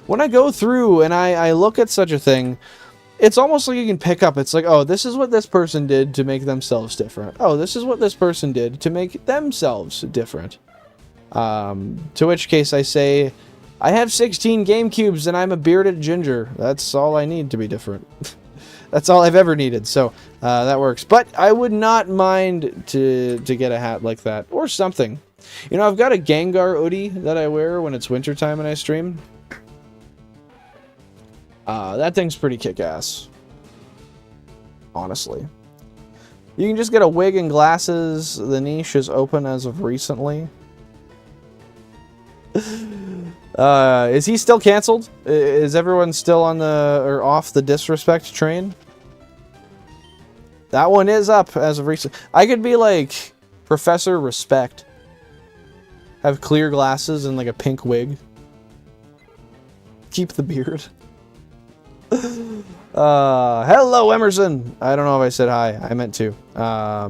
when I go through and I look at such a thing, it's almost like you can pick up. It's like, oh, this is what this person did to make themselves different. Oh, this is what this person did to make themselves different. To which case I say, I have 16 GameCubes and I'm a bearded ginger. That's all I need to be different. That's all I've ever needed, so that works. But I would not mind to get a hat like that, or something. You know, I've got a Gengar hoodie that I wear when it's wintertime and I stream. That thing's pretty kick-ass. Honestly. You can just get a wig and glasses. The niche is open as of recently. Is he still canceled? Is everyone still on the, or off the disrespect train? That one is up as of recent. I could be like Professor Respect. Have clear glasses and like a pink wig. Keep the beard. Hello, Emerson. I don't know if I said hi. I meant to. I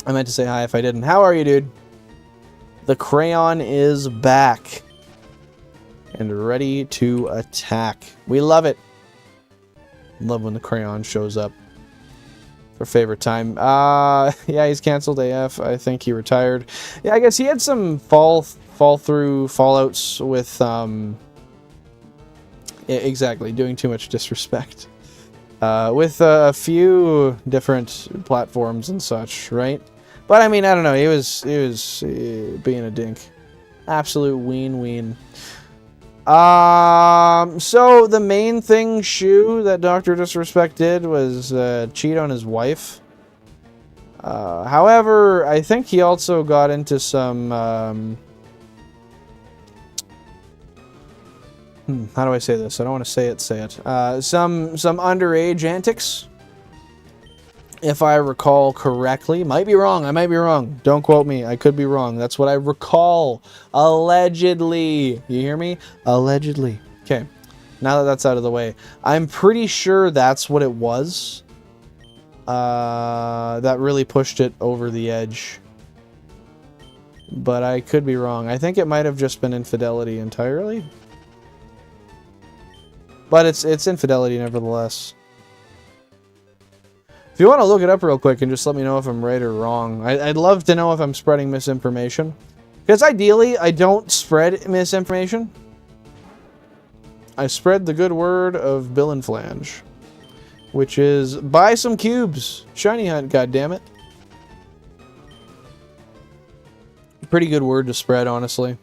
meant to say hi if I didn't. How are you, dude? The crayon is back. And ready to attack. We love it. Love when the crayon shows up. Our favorite time. Yeah, he's canceled AF. I think he retired. Yeah, I guess he had some fall-through fallouts with, yeah, exactly, doing too much disrespect. With a few different platforms and such, right? But I mean, I don't know. He was being a dink. Absolute ween. So the main thing that Dr. Disrespect did was cheat on his wife. However, I think he also got into some how do I say this? I don't want to say it. Some underage antics. If I recall correctly. Might be wrong. I might be wrong. Don't quote me. I could be wrong. That's what I recall. Allegedly. You hear me? Allegedly. Okay. Now that that's out of the way. I'm pretty sure that's what it was. That really pushed it over the edge. But I could be wrong. I think it might have just been infidelity entirely. But it's infidelity nevertheless. If you want to look it up real quick and just let me know if I'm right or wrong. I'd love to know if I'm spreading misinformation. Because ideally, I don't spread misinformation. I spread the good word of Bill and Flange. Which is, buy some cubes. Shiny hunt, goddammit. Pretty good word to spread, honestly.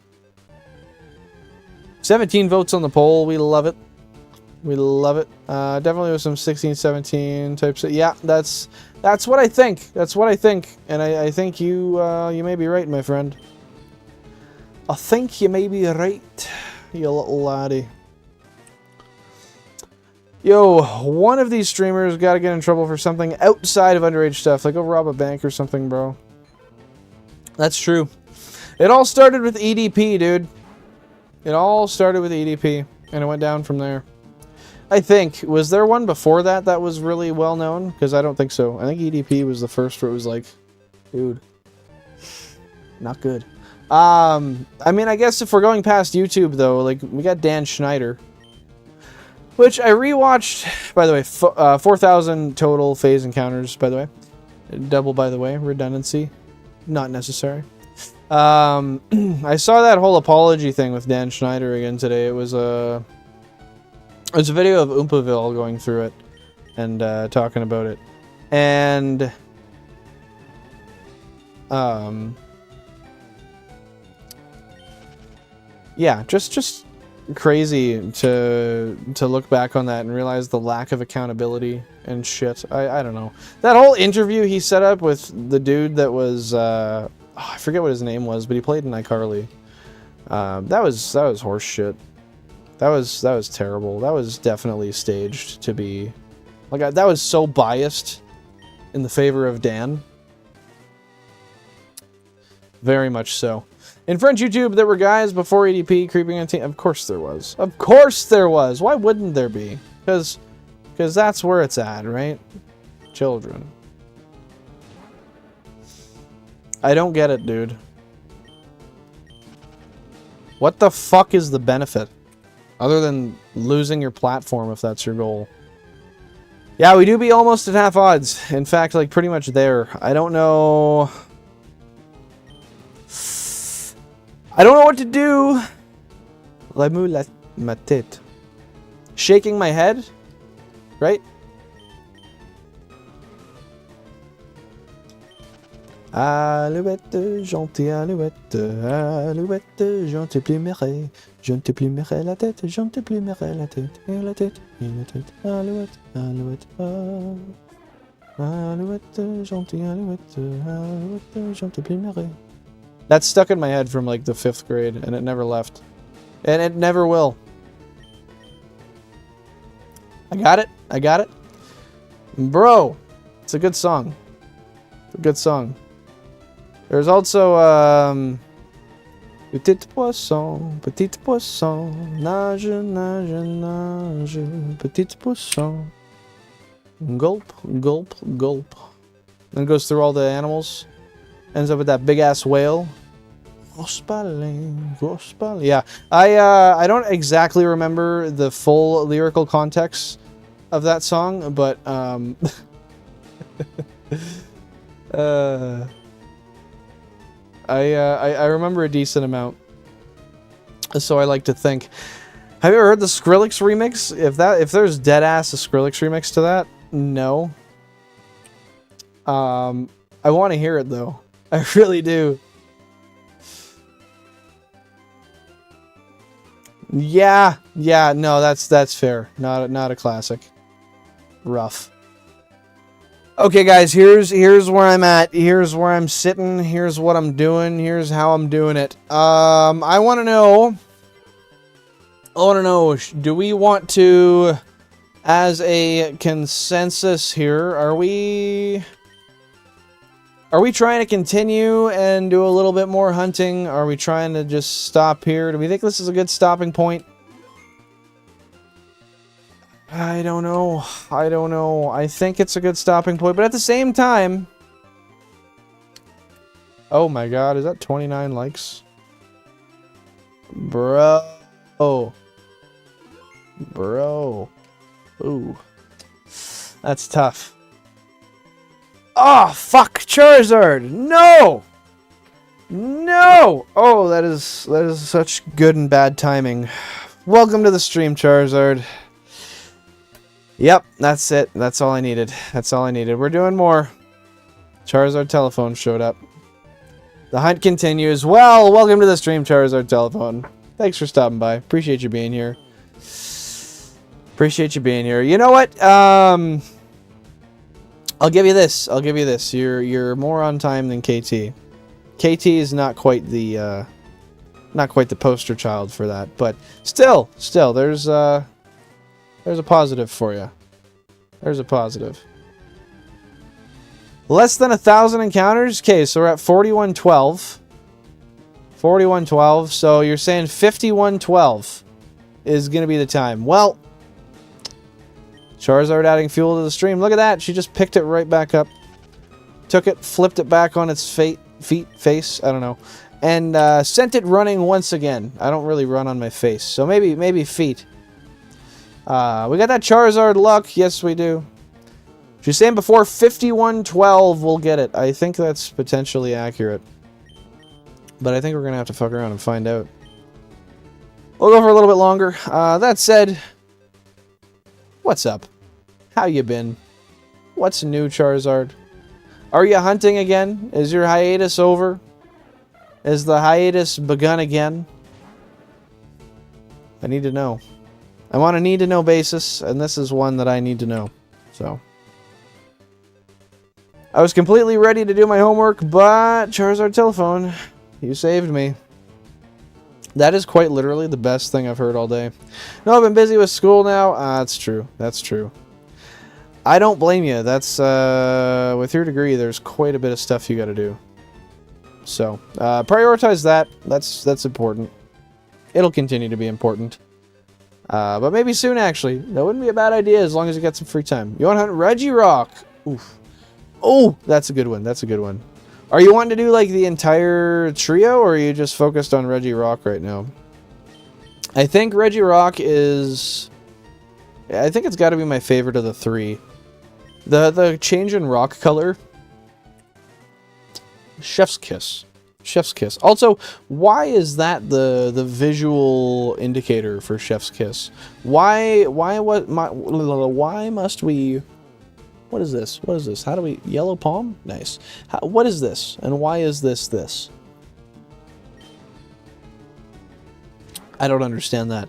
17 votes on the poll. We love it. We love it. Definitely with some 16, 17 types of... Yeah, that's what I think. That's what I think. And I think you may be right, my friend. I think you may be right, you little laddie. Yo, one of these streamers got to get in trouble for something outside of underage stuff. Like go rob a bank or something, bro. That's true. It all started with EDP, dude. It all started with EDP. And it went down from there. I think. Was there one before that that was really well known? Because I don't think so. I think EDP was the first where it was like, dude, not good. I mean, I guess if we're going past YouTube, though, like, we got Dan Schneider. Which I rewatched, by the way, 4,000 total phase encounters, by the way. Double, by the way, redundancy. Not necessary. I saw that whole apology thing with Dan Schneider again today. It was a video of Oompaville going through it and talking about it. And yeah, just crazy to look back on that and realize the lack of accountability and shit. I don't know. That whole interview he set up with the dude that was I forget what his name was, but he played in iCarly. That was horse shit. That was terrible. That was definitely staged to be like that was so biased in the favor of Dan. Very much so. In French YouTube, there were guys before EDP creeping on team. Of course there was. Of course there was. Why wouldn't there be? Because that's where it's at, right? Children. I don't get it, dude. What the fuck is the benefit? Other than losing your platform if that's your goal. Yeah, we do be almost at half odds. In fact, like pretty much there. I don't know... I don't know what to do. Remue ma tête. Shaking my head, right? Alouette, gentille alouette, alouette, je ne te plumerai, je ne te plumerai la tête, je ne te plumerai la tête, et la tête, alouette, alouette, alouette, gentille alouette, alouette, je ne te plumerai. That's stuck in my head from like the 5th grade, and it never left. And it never will. I got it, I got it. Bro, it's a good song. It's a good song. There's also, Petit poisson, nage, nage, nage, petit poisson. Gulp, gulp, gulp. Then goes through all the animals. Ends up with that big-ass whale. Yeah, I don't exactly remember the full lyrical context of that song, but, I remember a decent amount, so I like to think. Have you ever heard the Skrillex remix? If there's dead ass a Skrillex remix to that, no. I want to hear it though. I really do. Yeah, no, that's fair. Not a classic. Rough. Okay, guys, here's where I'm at. Here's where I'm sitting. Here's what I'm doing. Here's how I'm doing it. I want to know, do we want to, as a consensus here, are we trying to continue and do a little bit more hunting? Are we trying to just stop here? Do we think this is a good stopping point? I don't know. I think it's a good stopping point, but at the same time... Oh my god, is that 29 likes? Bro. Bro. Ooh. That's tough. Oh, fuck! Charizard! No! No! Oh, that is such good and bad timing. Welcome to the stream, Charizard. Yep, that's it. That's all I needed. That's all I needed. We're doing more. Charizard telephone showed up. The hunt continues. Well, welcome to the stream, Charizard telephone. Thanks for stopping by. Appreciate you being here. Appreciate you being here. You know what? I'll give you this. I'll give you this. You're more on time than KT. KT is not quite the poster child for that, but still, there's a positive for you. There's a positive. Less than 1,000 encounters? Okay, so we're at 4112. 4112, so you're saying 5112 is going to be the time. Well, Charizard adding fuel to the stream. Look at that. She just picked it right back up. Took it, flipped it back on its face. I don't know. And sent it running once again. I don't really run on my face, so maybe feet. We got that Charizard luck. Yes, we do. She's saying before 5112 we'll get it. I think that's potentially accurate. But I think we're going to have to fuck around and find out. We'll go for a little bit longer. That said, what's up? How you been? What's new, Charizard? Are you hunting again? Is your hiatus over? Is the hiatus begun again? I need to know. I'm on a need-to-know basis, and this is one that I need to know. So, I was completely ready to do my homework, but Charizard telephone, you saved me. That is quite literally the best thing I've heard all day. No, I've been busy with school now. That's true. That's true. I don't blame you. That's, with your degree, there's quite a bit of stuff you gotta do. So, prioritize that. That's important. It'll continue to be important. But maybe soon, actually. That wouldn't be a bad idea as long as you got some free time. You want to hunt Regirock? Oof. Oh, that's a good one. That's a good one. Are you wanting to do, like, the entire trio, or are you just focused on Regirock right now? I think Regirock is... I think it's got to be my favorite of the three. The change in rock color... Chef's kiss. Chef's Kiss. Also, why is that the visual indicator for Chef's Kiss? Why must we... What is this? What is this? How do we... Yellow palm? Nice. What is this? And why is this? I don't understand that.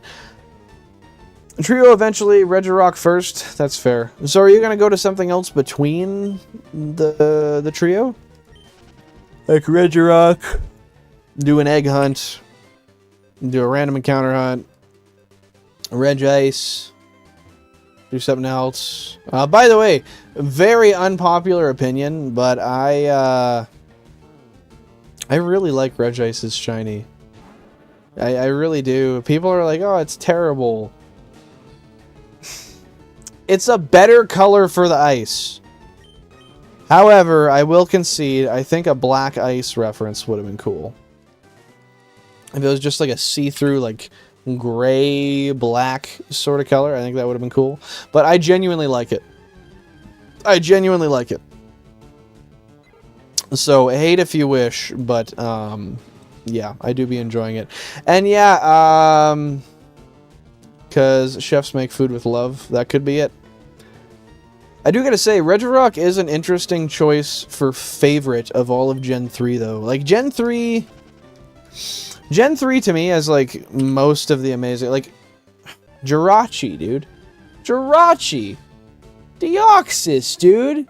Trio eventually, Regirock first. That's fair. So are you going to go to something else between the trio? Like Regirock, do an egg hunt, do a random encounter hunt, Regice, do something else. By the way, very unpopular opinion, but I really like Regice's shiny. I really do. People are like, oh, it's terrible. It's a better color for the ice. However, I will concede, I think a black ice reference would have been cool. If it was just like a see-through, like, gray-black sort of color, I think that would have been cool. But I genuinely like it. I genuinely like it. So, hate if you wish, but, yeah, I do be enjoying it. And yeah, because chefs make food with love, that could be it. I do gotta say, Regirock is an interesting choice for favorite of all of Gen 3, though. Like, Gen 3 to me has, like, most of the amazing... Like, Jirachi, dude. Jirachi! Deoxys, dude!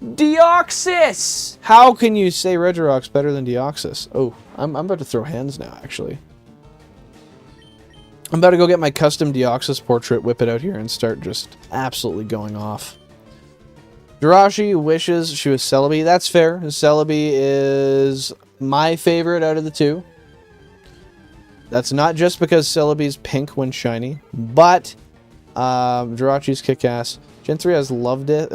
Deoxys! How can you say Regirock's better than Deoxys? Oh, I'm about to throw hands now, actually. I'm about to go get my custom Deoxys portrait, whip it out here, and start just absolutely going off. Jirachi wishes she was Celebi. That's fair. Celebi is my favorite out of the two. That's not just because Celebi's pink when shiny, but Jirachi's kick-ass. Gen 3 has loved it.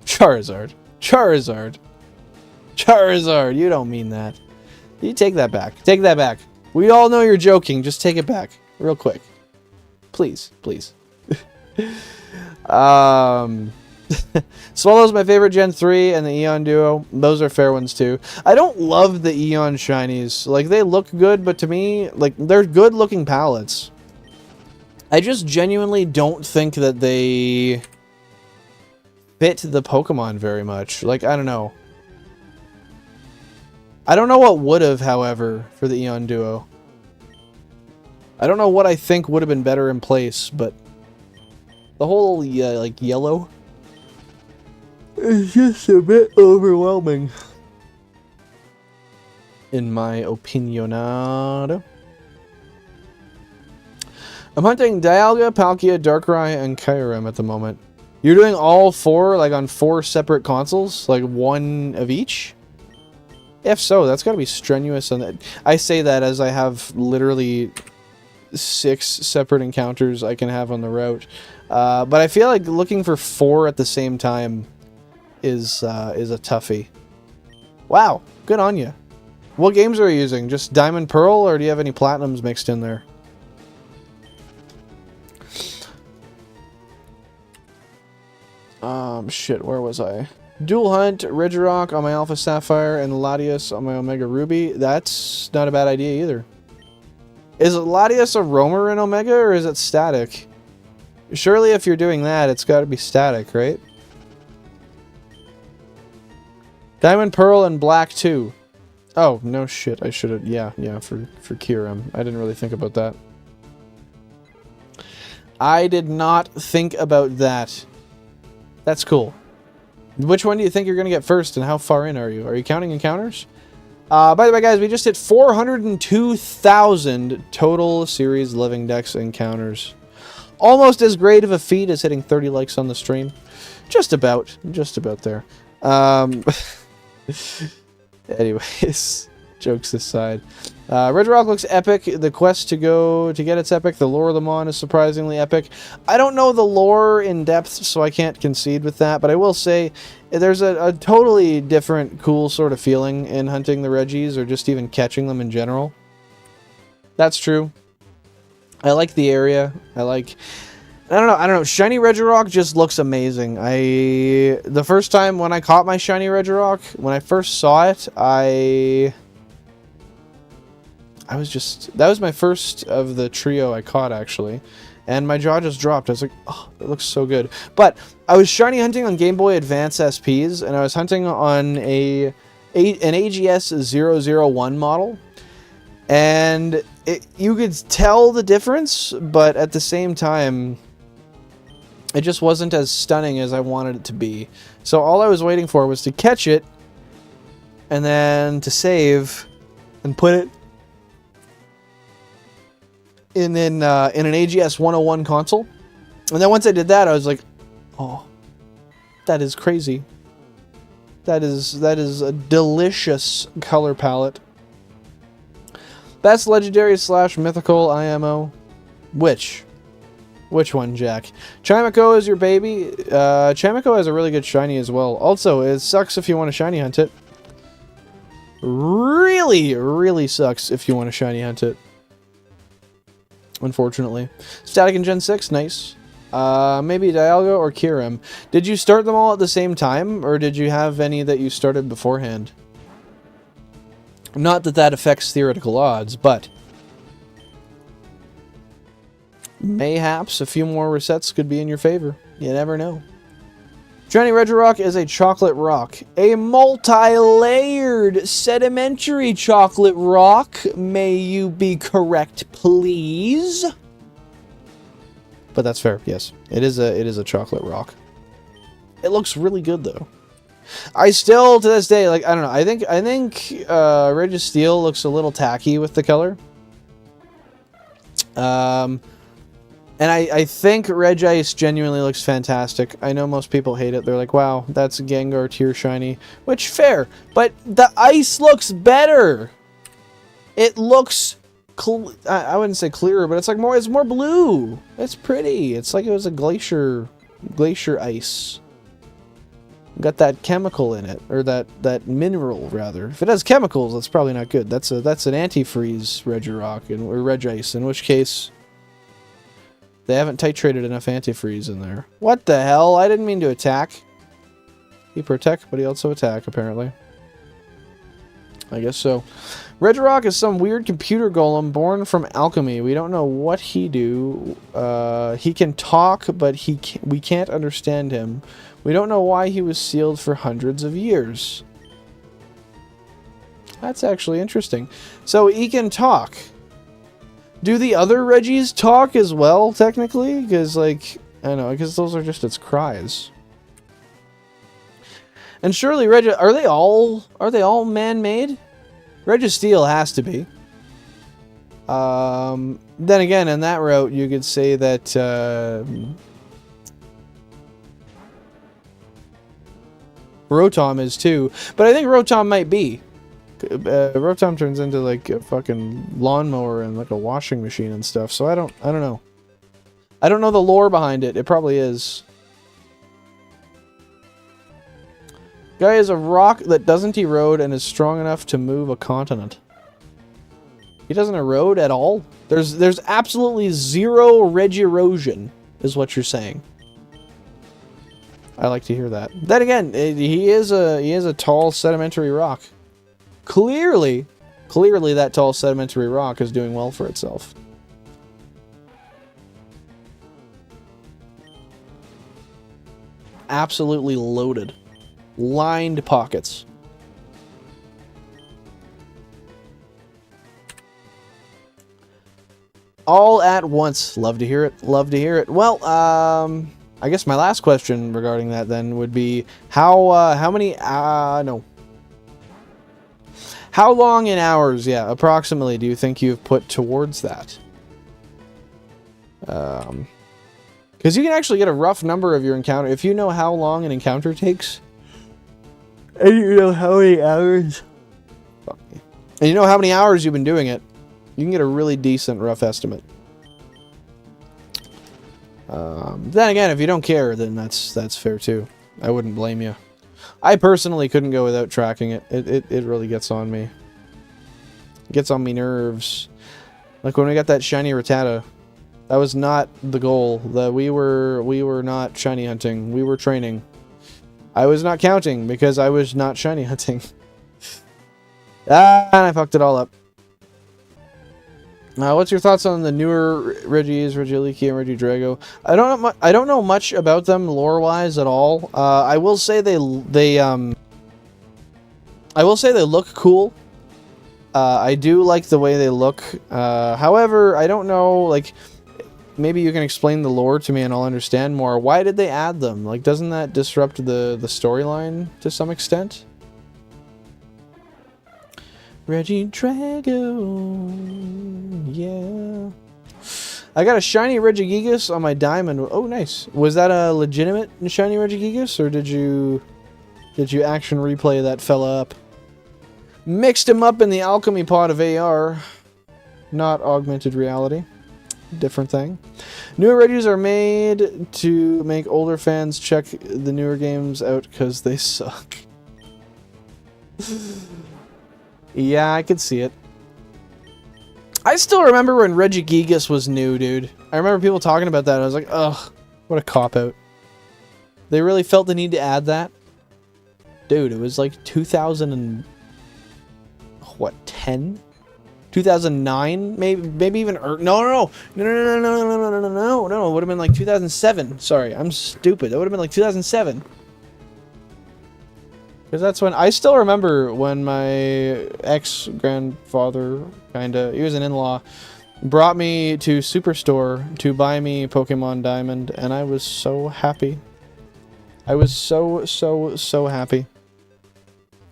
Charizard. Charizard. Charizard. You don't mean that. You take that back. Take that back. We all know you're joking. Just take it back. Real quick. Please. Please. Swallow's my favorite Gen 3 and the Eon Duo. Those are fair ones too. I don't love the Eon shinies. Like, they look good, but to me, like, they're good looking palettes. I just genuinely don't think that they fit the Pokemon very much. Like, I don't know. I don't know what would have, however, for the Eon Duo. I don't know what I think would have been better in place, but the whole, like, yellow is just a bit overwhelming, in my opinionado. I'm hunting Dialga, Palkia, Darkrai, and Kyurem at the moment. You're doing all four, like, on 4 separate consoles? Like, one of each? If so, that's gotta be strenuous. And I say that as I have literally 6 separate encounters I can have on the route. But I feel like looking for 4 at the same time is a toughie. Wow, good on you. What games are you using? Just Diamond Pearl, or do you have any Platinums mixed in there? Shit, where was I? Dual Hunt, Regirock on my Alpha Sapphire, and Latias on my Omega Ruby. That's not a bad idea either. Is Latias a roamer in Omega, or is it static? Surely if you're doing that, it's got to be static, right? Diamond Pearl and Black too. Oh, no shit, I should have... Yeah, for Kyurem. I didn't really think about that. I did not think about that. That's cool. Which one do you think you're going to get first, and how far in are you? Are you counting encounters? By the way, guys, we just hit 402,000 total series Living Dex encounters. Almost as great of a feat as hitting 30 likes on the stream. Just about there. Anyways, jokes aside. Regirock looks epic. The quest to get it's epic. The lore of the Mon is surprisingly epic. I don't know the lore in depth, so I can't concede with that, but I will say there's a totally different, cool sort of feeling in hunting the Regis, or just even catching them in general. That's true. I like the area. I like I don't know. Shiny Regirock just looks amazing. The first time when I caught my Shiny Regirock, when I first saw it, I was just... That was my first of the trio I caught, actually. And my jaw just dropped. I was like, oh, it looks so good. But I was shiny hunting on Game Boy Advance SPs, and I was hunting on an AGS 001 model. And you could tell the difference, but at the same time, it just wasn't as stunning as I wanted it to be. So all I was waiting for was to catch it, and then to save, and put it in an AGS 101 console. And then once I did that, I was like, oh, that is crazy. That is a delicious color palette. Best legendary / mythical IMO. Which one, Jack? Chimico is your baby. Chimico has a really good shiny as well. Also, it sucks if you want to shiny hunt it. Really, really sucks if you want to shiny hunt it. Unfortunately. Static in Gen 6, nice. Maybe Dialga or Kyurem. Did you start them all at the same time, or did you have any that you started beforehand? Not that that affects theoretical odds, but mayhaps a few more resets could be in your favor. You never know. Shiny Regirock is a chocolate rock. A multi-layered sedimentary chocolate rock. May you be correct, please. But that's fair, yes. It is a chocolate rock. It looks really good, though. I still, to this day, like, I don't know. I think Registeel looks a little tacky with the color. And I think Regice genuinely looks fantastic. I know most people hate it. They're like, wow, that's Gengar tier shiny. Which, fair. But the ice looks better. It looks... I wouldn't say clearer, but it's like more... It's more blue. It's pretty. It's like it was a glacier ice. Got that chemical in it. Or that mineral, rather. If it has chemicals, that's probably not good. That's an antifreeze Regirock, or Regice, in which case... They haven't titrated enough antifreeze in there. What the hell? I didn't mean to attack. He protect, but he also attack, apparently. I guess so. Regirock is some weird computer golem born from alchemy. We don't know what he do. He can talk, but we can't understand him. We don't know why he was sealed for hundreds of years. That's actually interesting. So he can talk. Do the other Reggies talk as well, technically? Because, like, I don't know, because those are just its cries. And surely are they all man-made? Registeel has to be. Then again, in that route, you could say that Rotom is too. But I think Rotom might be. Rotom turns into like a fucking lawnmower and like a washing machine and stuff. So I don't know. I don't know the lore behind it. It probably is. Guy is a rock that doesn't erode and is strong enough to move a continent. He doesn't erode at all. There's absolutely zero Regirosion, is what you're saying. I like to hear that. Then again, he is a tall sedimentary rock. Clearly that tall sedimentary rock is doing well for itself. Absolutely loaded. Lined pockets. All at once. Love to hear it. Love to hear it. Well, I guess my last question regarding that then would be how many how long in hours, yeah, approximately, do you think you've put towards that? Because you can actually get a rough number of your encounter. If you know how long an encounter takes, and you know how many hours, and you know how many hours you've been doing it, you can get a really decent rough estimate. Then again, if you don't care, then that's fair too. I wouldn't blame you. I personally couldn't go without tracking it. It really gets on me. It gets on me nerves. Like when we got that shiny Rattata. That was not the goal. We were not shiny hunting. We were training. I was not counting because I was not shiny hunting. And I fucked it all up. What's your thoughts on the newer Regis, Regieleki, and Regidrago? I don't know much about them lore-wise at all. I will say they look cool. I do like the way they look. However, I don't know, like, maybe you can explain the lore to me and I'll understand more. Why did they add them? Like, doesn't that disrupt the storyline to some extent? Regidrago, yeah. I got a shiny Regigigas on my diamond. Oh, nice. Was that a legitimate shiny Regigigas, or did you action replay that fella up? Mixed him up in the alchemy pot of AR, not augmented reality. Different thing. Newer Regis are made to make older fans check the newer games out because they suck. Yeah, I could see it. I still remember when Regigigas was new, dude. I remember people talking about that. I was like, ugh, what a cop-out. They really felt the need to add that? Dude, it was like 2000 and... what, 10? 2009? Maybe even... No, it would have been like 2007. Sorry, I'm stupid. That would have been like 2007. Because that's when... I still remember when my ex-grandfather, kinda... he was an in-law, brought me to Superstore to buy me Pokemon Diamond, and I was so happy. I was so happy.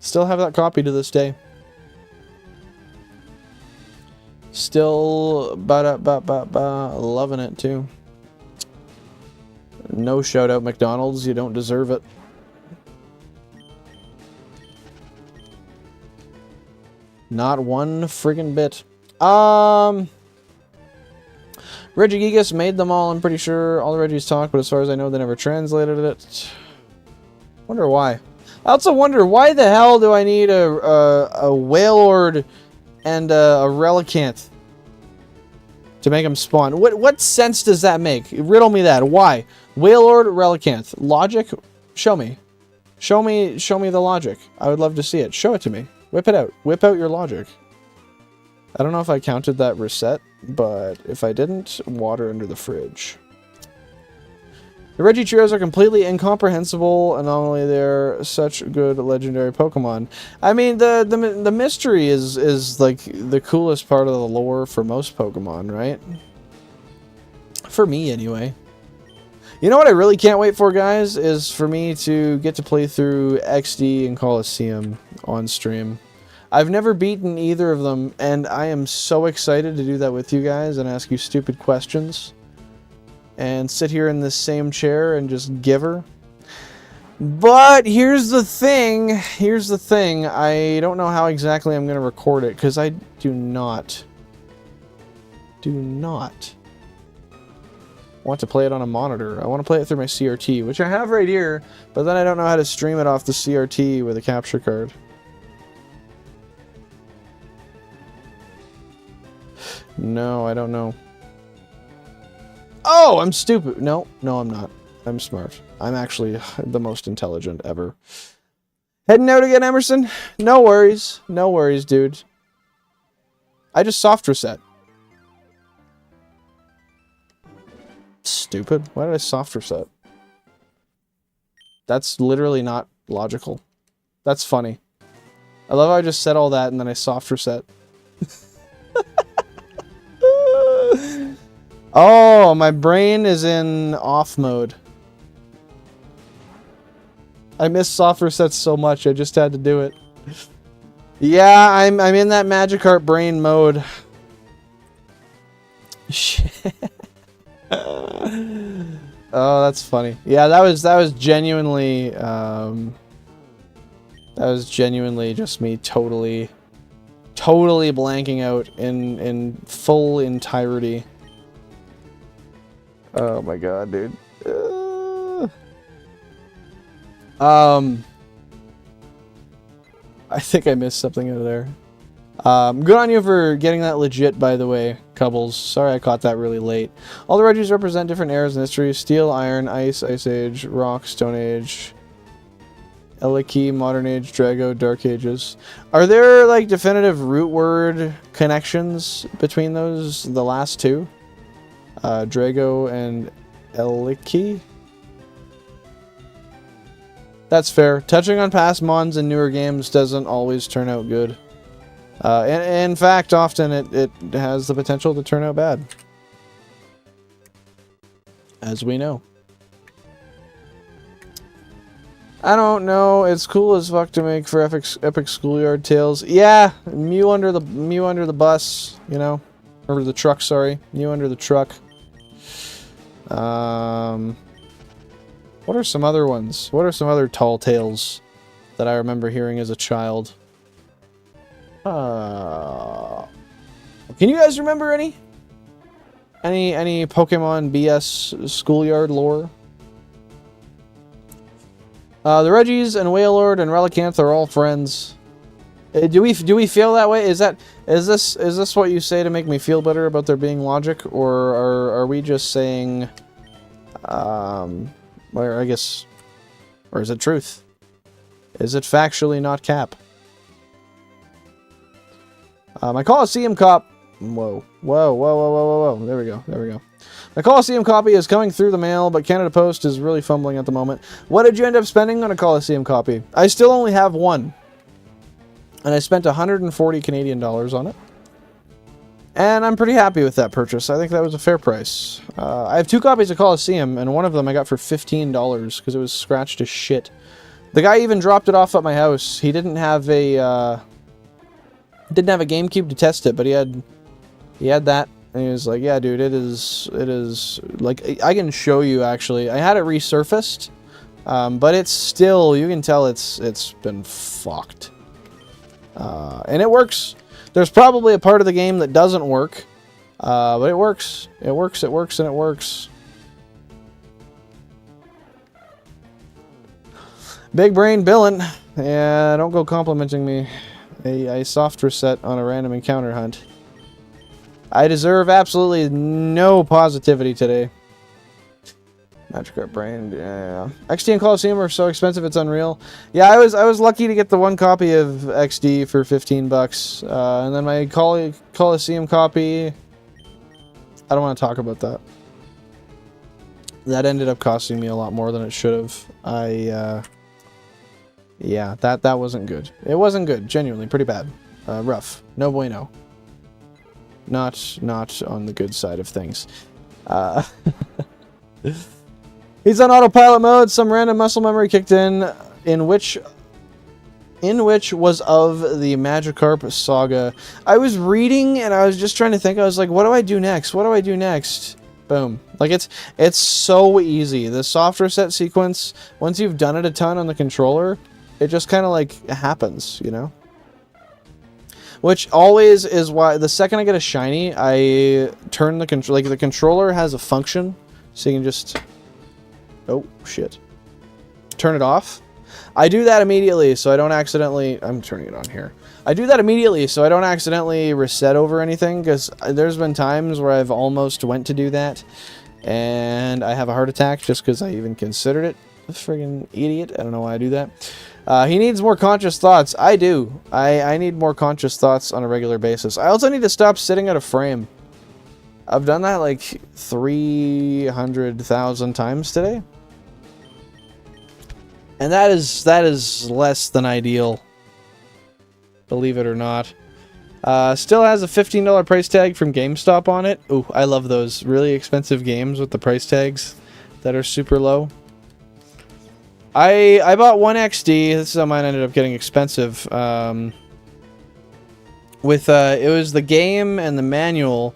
Still have that copy to this day. Still loving it too. No shout out McDonald's, you don't deserve it. Not one friggin' bit. Regigigas made them all, I'm pretty sure. All the Regis talk, but as far as I know, they never translated it. Wonder why. I also wonder, why the hell do I need a Wailord and a Relicanth to make them spawn? What sense does that make? Riddle me that. Why? Wailord, Relicanth. Logic? Show me. Show me the logic. I would love to see it. Show it to me. Whip it out. Whip out your logic. I don't know if I counted that reset, but if I didn't, water under the fridge. The Regitrios are completely incomprehensible, and normally they're such good legendary Pokemon. I mean, the mystery is like the coolest part of the lore for most Pokemon, right? For me, anyway. You know what I really can't wait for, guys, is for me to get to play through XD and Coliseum on stream. I've never beaten either of them, and I am so excited to do that with you guys and ask you stupid questions. And sit here in this same chair and just give her. But here's the thing. I don't know how exactly I'm going to record it, because I do not want to play it on a monitor. I want to play it through my CRT, which I have right here, but then I don't know how to stream it off the CRT with a capture card. No, I don't know. Oh, I'm stupid. No, I'm not. I'm smart. I'm actually the most intelligent ever. Heading out again, Emerson? No worries. No worries, dude. I just soft reset. Stupid. Why did I soft reset? That's literally not logical. That's funny. I love how I just said all that and then I soft reset. Oh, my brain is in off mode. I miss soft resets so much, I just had to do it. Yeah, I'm in that Magikarp brain mode. Shit. Oh, that's funny. Yeah, that was genuinely just me totally blanking out in full entirety. Oh my god, dude. I think I missed something over there. Good on you for getting that legit, by the way, Cubbles. Sorry I caught that really late. All the Regis represent different eras in history. Steel, Iron, Ice, Ice Age, Rock, Stone Age, Eliki, Modern Age, Drago, Dark Ages. Are there, like, definitive root word connections between those, the last two? Drago and Eliki? That's fair. Touching on past mons in newer games doesn't always turn out good. In fact, often it has the potential to turn out bad. As we know. I don't know. It's cool as fuck to make for epic schoolyard tales. Yeah, Mew under the bus, you know, or the truck. Sorry, Mew under the truck. What are some other ones? What are some other tall tales that I remember hearing as a child? Can you guys remember any? Any Pokemon BS schoolyard lore? The Regis and Wailord and Relicanth are all friends. Do we feel that way? Is this what you say to make me feel better about there being logic, or are we just saying, or I guess, or is it truth? Is it factually not cap? My Coliseum cop. Whoa. There we go. My Coliseum copy is coming through the mail, but Canada Post is really fumbling at the moment. What did you end up spending on a Coliseum copy? I still only have one. And I spent 140 Canadian dollars on it. And I'm pretty happy with that purchase. I think that was a fair price. I have 2 copies of Coliseum, and one of them I got for $15 because it was scratched as shit. The guy even dropped it off at my house. He didn't have a GameCube to test it, but he had that, and he was like, "Yeah, dude, it is like, I can show you actually. I had it resurfaced, but it's still, you can tell it's been fucked, and it works. There's probably a part of the game that doesn't work, but it works. It works, and it works." Big Brain Billin', yeah, don't go complimenting me. A soft reset on a random encounter hunt. I deserve absolutely no positivity today. Magikarp Brain, yeah. XD and Coliseum are so expensive it's unreal. Yeah, I was lucky to get the one copy of XD for 15 bucks. And then my Coliseum copy, I don't want to talk about that. That ended up costing me a lot more than it should have. Yeah, that wasn't good. It wasn't good. Genuinely, pretty bad. Rough. No bueno. Not on the good side of things. He's on autopilot mode. Some random muscle memory kicked in which was of the Magikarp saga. I was reading and I was just trying to think. I was like, what do I do next? What do I do next? Boom. Like, it's so easy. The soft reset sequence, once you've done it a ton on the controller, it just kind of like happens, you know? Which always is why the second I get a shiny, I turn the control. Like, the controller has a function, so you can just, oh shit, turn it off. I do that immediately, so I don't accidentally. I'm turning it on here. I do that immediately, so I don't accidentally reset over anything. Because there's been times where I've almost went to do that, and I have a heart attack just because I even considered it. Friggin' idiot! I don't know why I do that. He needs more conscious thoughts. I do. I need more conscious thoughts on a regular basis. I also need to stop sitting at a frame. I've done that like 300,000 times today. And that is less than ideal. Believe it or not. Still has a $15 price tag from GameStop on it. Ooh, I love those really expensive games with the price tags that are super low. I bought one XD. This is how mine ended up getting expensive. It was the game and the manual,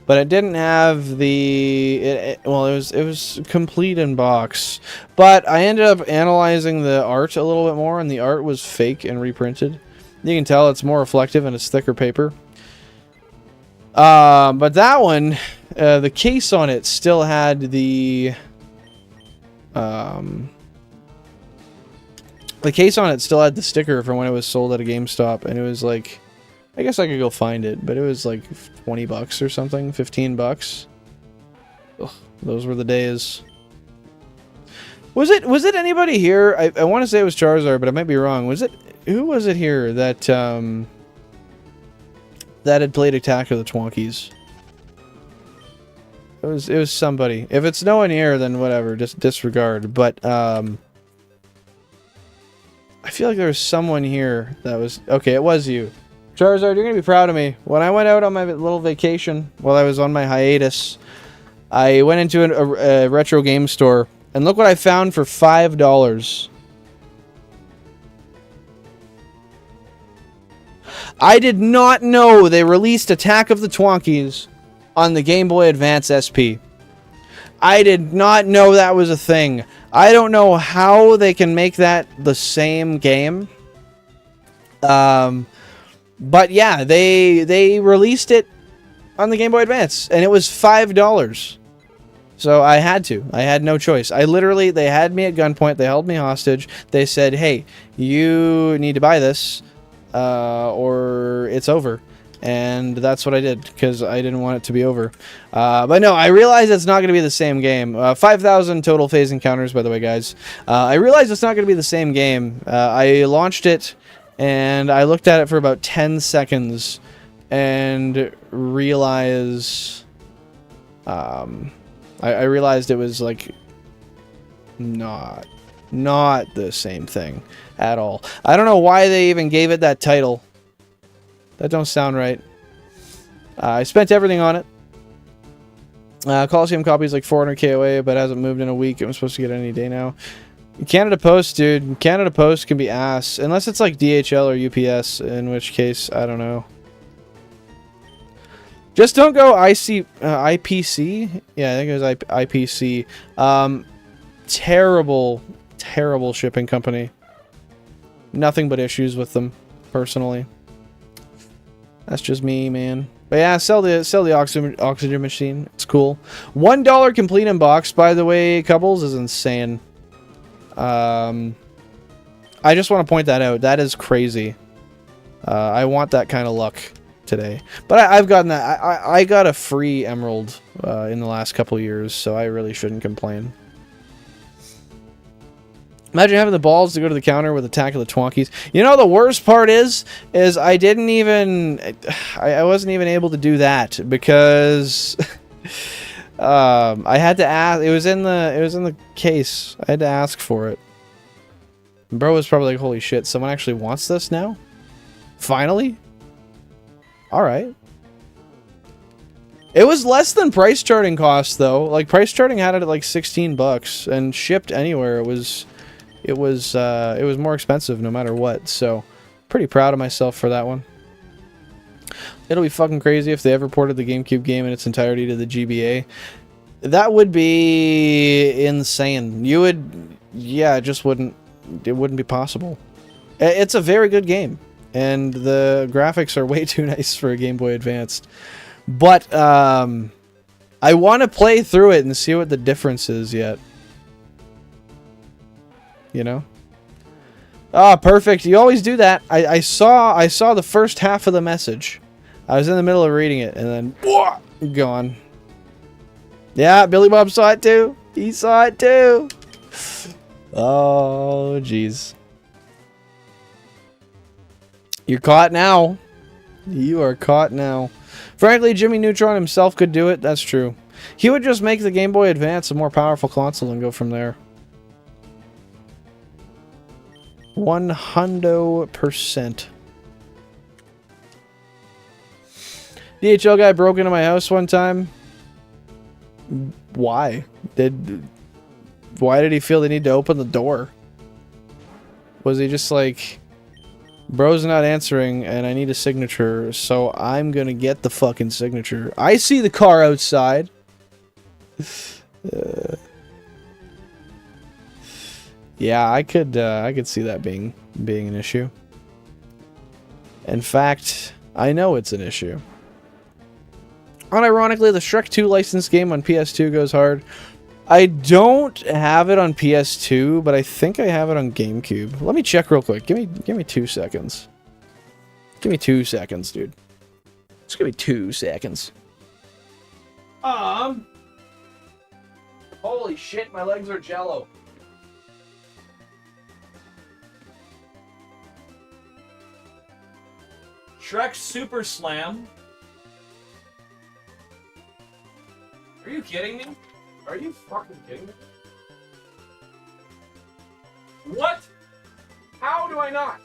but it didn't have the. Well, it was complete in box. But I ended up analyzing the art a little bit more, and the art was fake and reprinted. You can tell it's more reflective and it's thicker paper. But that one, the case on it still had the. The case on it still had the sticker from when it was sold at a GameStop, and it was like I guess I could go find it, but it was like 20 bucks or something, 15 bucks. Ugh, those were the days. Was it anybody here? I want to say it was Charizard, but I might be wrong. Who was it here that that had played Attack of the Twonkies? It was somebody. If it's no one here, then whatever, just disregard. But I feel like there was someone here that was okay. It was you, Charizard. You're gonna be proud of me. When I went out on my little vacation while I was on my hiatus, I went into a retro game store, and look what I found for $5. I did not know they released Attack of the Twonkies on the Game Boy Advance SP. I did not know that was a thing. I don't know how they can make that the same game. But yeah, they released it on the Game Boy Advance, and it was $5. So I had to. I had no choice. They had me at gunpoint. They held me hostage. They said, hey, you need to buy this, or it's over. And that's what I did, because I didn't want it to be over. But no, I realize it's not going to be the same game. 5,000 total phase encounters, by the way, guys. I realize it's not going to be the same game. I launched it, and I looked at it for about 10 seconds, and realized... I realized it was, like, not the same thing at all. I don't know why they even gave it that title. That don't sound right. I spent everything on it. Coliseum copy is like 400k away, but hasn't moved in a week. It was supposed to get any day now. Canada Post, dude. Canada Post can be ass. Unless it's like DHL or UPS, in which case, I don't know. Just don't go IPC? Yeah, I think it was IPC. Terrible shipping company. Nothing but issues with them, personally. That's just me, man. But yeah, sell the oxygen machine. It's cool. $1 complete in box, by the way, couples, is insane. I just want to point that out. That is crazy. I want that kind of luck today. But I've gotten that. I got a free emerald in the last couple years, so I really shouldn't complain. Imagine having the balls to go to the counter with Attack of the Twonkies. You know, the worst part is I didn't even... I wasn't even able to do that because I had to ask. It was in the case. I had to ask for it. Bro was probably like, holy shit, someone actually wants this now? Finally? Alright. It was less than price charting costs, though. Like, price charting had it at like 16 bucks, and shipped anywhere, it was more expensive no matter what, so pretty proud of myself for that one. It'll be fucking crazy if they ever ported the GameCube game in its entirety to the GBA. That would be insane. Yeah, it wouldn't be possible. It's a very good game, and the graphics are way too nice for a Game Boy Advance. But I want to play through it and see what the difference is yet. You know? Ah, perfect. You always do that. I saw the first half of the message. I was in the middle of reading it, and then whoa, gone. Yeah, Billy Bob saw it too. He saw it too. Oh, jeez. You're caught now. You are caught now. Frankly, Jimmy Neutron himself could do it. That's true. He would just make the Game Boy Advance a more powerful console and go from there. 100%. DHL guy broke into my house one time. Why? Why did he feel the need to open the door? Was he just like, bro's not answering and I need a signature, so I'm gonna get the fucking signature. I see the car outside. Yeah, I could see that being an issue. In fact, I know it's an issue. Unironically, the Shrek 2 licensed game on PS2 goes hard. I don't have it on PS2, but I think I have it on GameCube. Let me check real quick. Give me 2 seconds. Give me 2 seconds, dude. Just give me 2 seconds. Holy shit, my legs are jello. Shrek Super Slam. Are you kidding me? Are you fucking kidding me? What? How do I not?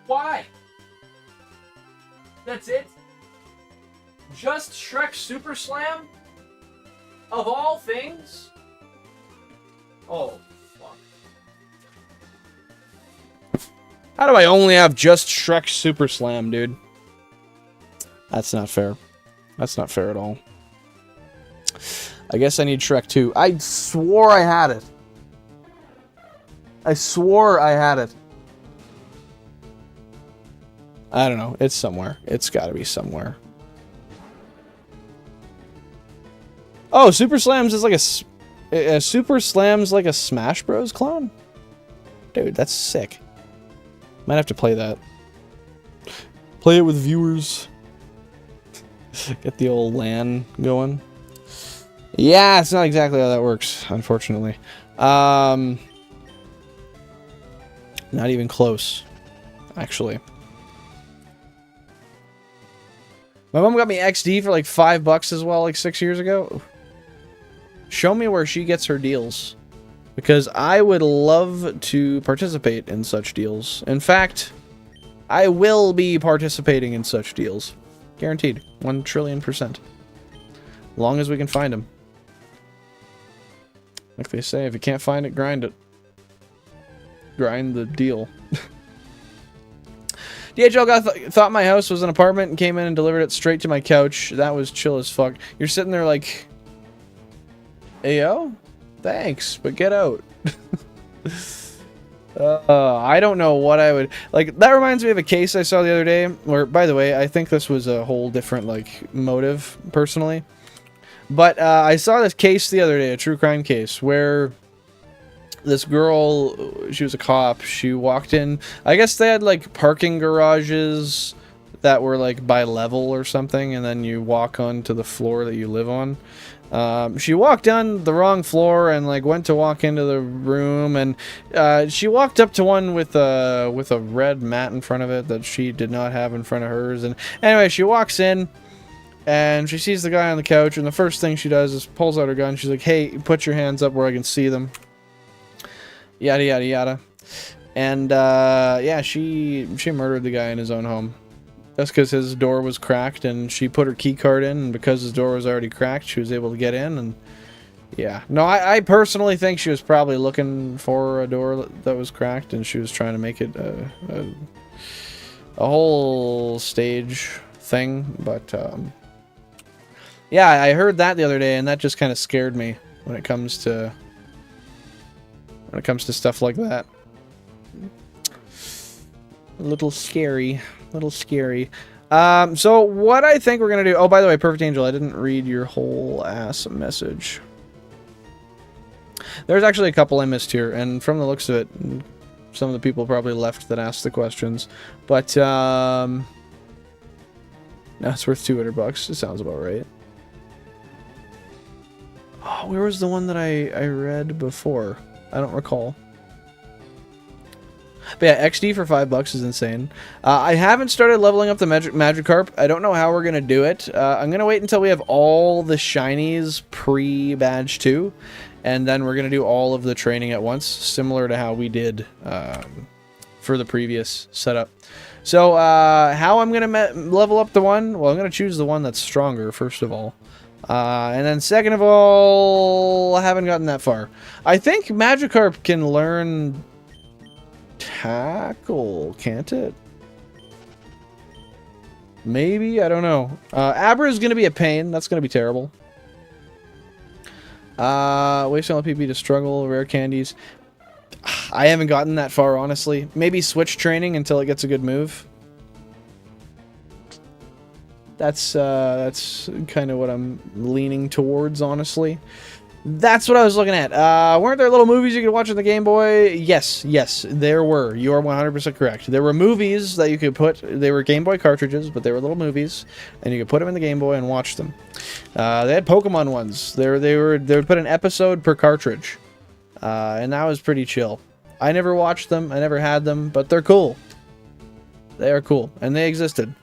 Why? That's it? Just Shrek Super Slam? Of all things? Oh, fuck. How do I only have just Shrek Super Slam, dude? That's not fair. That's not fair at all. I guess I need Shrek 2. I swore I had it. I swore I had it. I don't know. It's somewhere. It's got to be somewhere. Oh, Super Slams is like a Super Slams like a Smash Bros clone? Dude, that's sick. Might have to play that. Play it with viewers. Get the old LAN going. Yeah, it's not exactly how that works, unfortunately. Not even close, actually. My mom got me XD for like $5 as well, like 6 years ago. Show me where she gets her deals, because I would love to participate in such deals. In fact, I will be participating in such deals. Guaranteed. 1,000,000,000%. As long as we can find them. Like they say, if you can't find it, grind it. Grind the deal. DHL guy thought my house was an apartment and came in and delivered it straight to my couch. That was chill as fuck. You're sitting there like... Ayo? Thanks, but get out. I don't know what I would... Like, that reminds me of a case I saw the other day, where, by the way, I think this was a whole different, like, motive, personally. But I saw this case the other day, a true crime case, where this girl, she was a cop, she walked in... I guess they had, like, parking garages that were, like, by level or something, and then you walk onto the floor that you live on. She walked down the wrong floor and like went to walk into the room, and she walked up to one with a red mat in front of it that she did not have in front of hers. And anyway, she walks in and she sees the guy on the couch, and the first thing she does is pulls out her gun. She's like, "Hey, put your hands up where I can see them." Yada yada yada. And yeah, she murdered the guy in his own home. That's because his door was cracked, and she put her key card in, and because his door was already cracked, she was able to get in, and yeah. No, I personally think she was probably looking for a door that was cracked, and she was trying to make it a whole stage thing, but yeah, I heard that the other day, and that just kind of scared me when it comes to stuff like that. A little scary. Little scary. So what I think we're gonna do... Oh, by the way, Perfect Angel, I didn't read your whole ass message. There's actually a couple I missed here, and from the looks of it, some of the people probably left that asked the questions. But, no, it's worth $200. It sounds about right. Oh, where was the one that I read before? I don't recall. But yeah, XD for $5 is insane. I haven't started leveling up the Magikarp. I don't know how we're going to do it. I'm going to wait until we have all the shinies pre-badge 2. And then we're going to do all of the training at once, similar to how we did for the previous setup. So how I'm going to level up the one? Well, I'm going to choose the one that's stronger, first of all. And then second of all, I haven't gotten that far. I think Magikarp can learn... Tackle, can't it? Maybe, I don't know. Abra is going to be a pain. That's going to be terrible. Wasting all PP to struggle, rare candies. I haven't gotten that far, honestly. Maybe switch training until it gets a good move. That's kind of what I'm leaning towards, honestly. That's what I was looking at. Weren't there little movies you could watch on the Game Boy? Yes, there were. You are 100% correct. There were movies that you could put. They were Game Boy cartridges, but they were little movies, and you could put them in the Game Boy and watch them. They had Pokemon ones. They would put an episode per cartridge, and that was pretty chill. I never watched them. I never had them, but they're cool. They are cool, and they existed.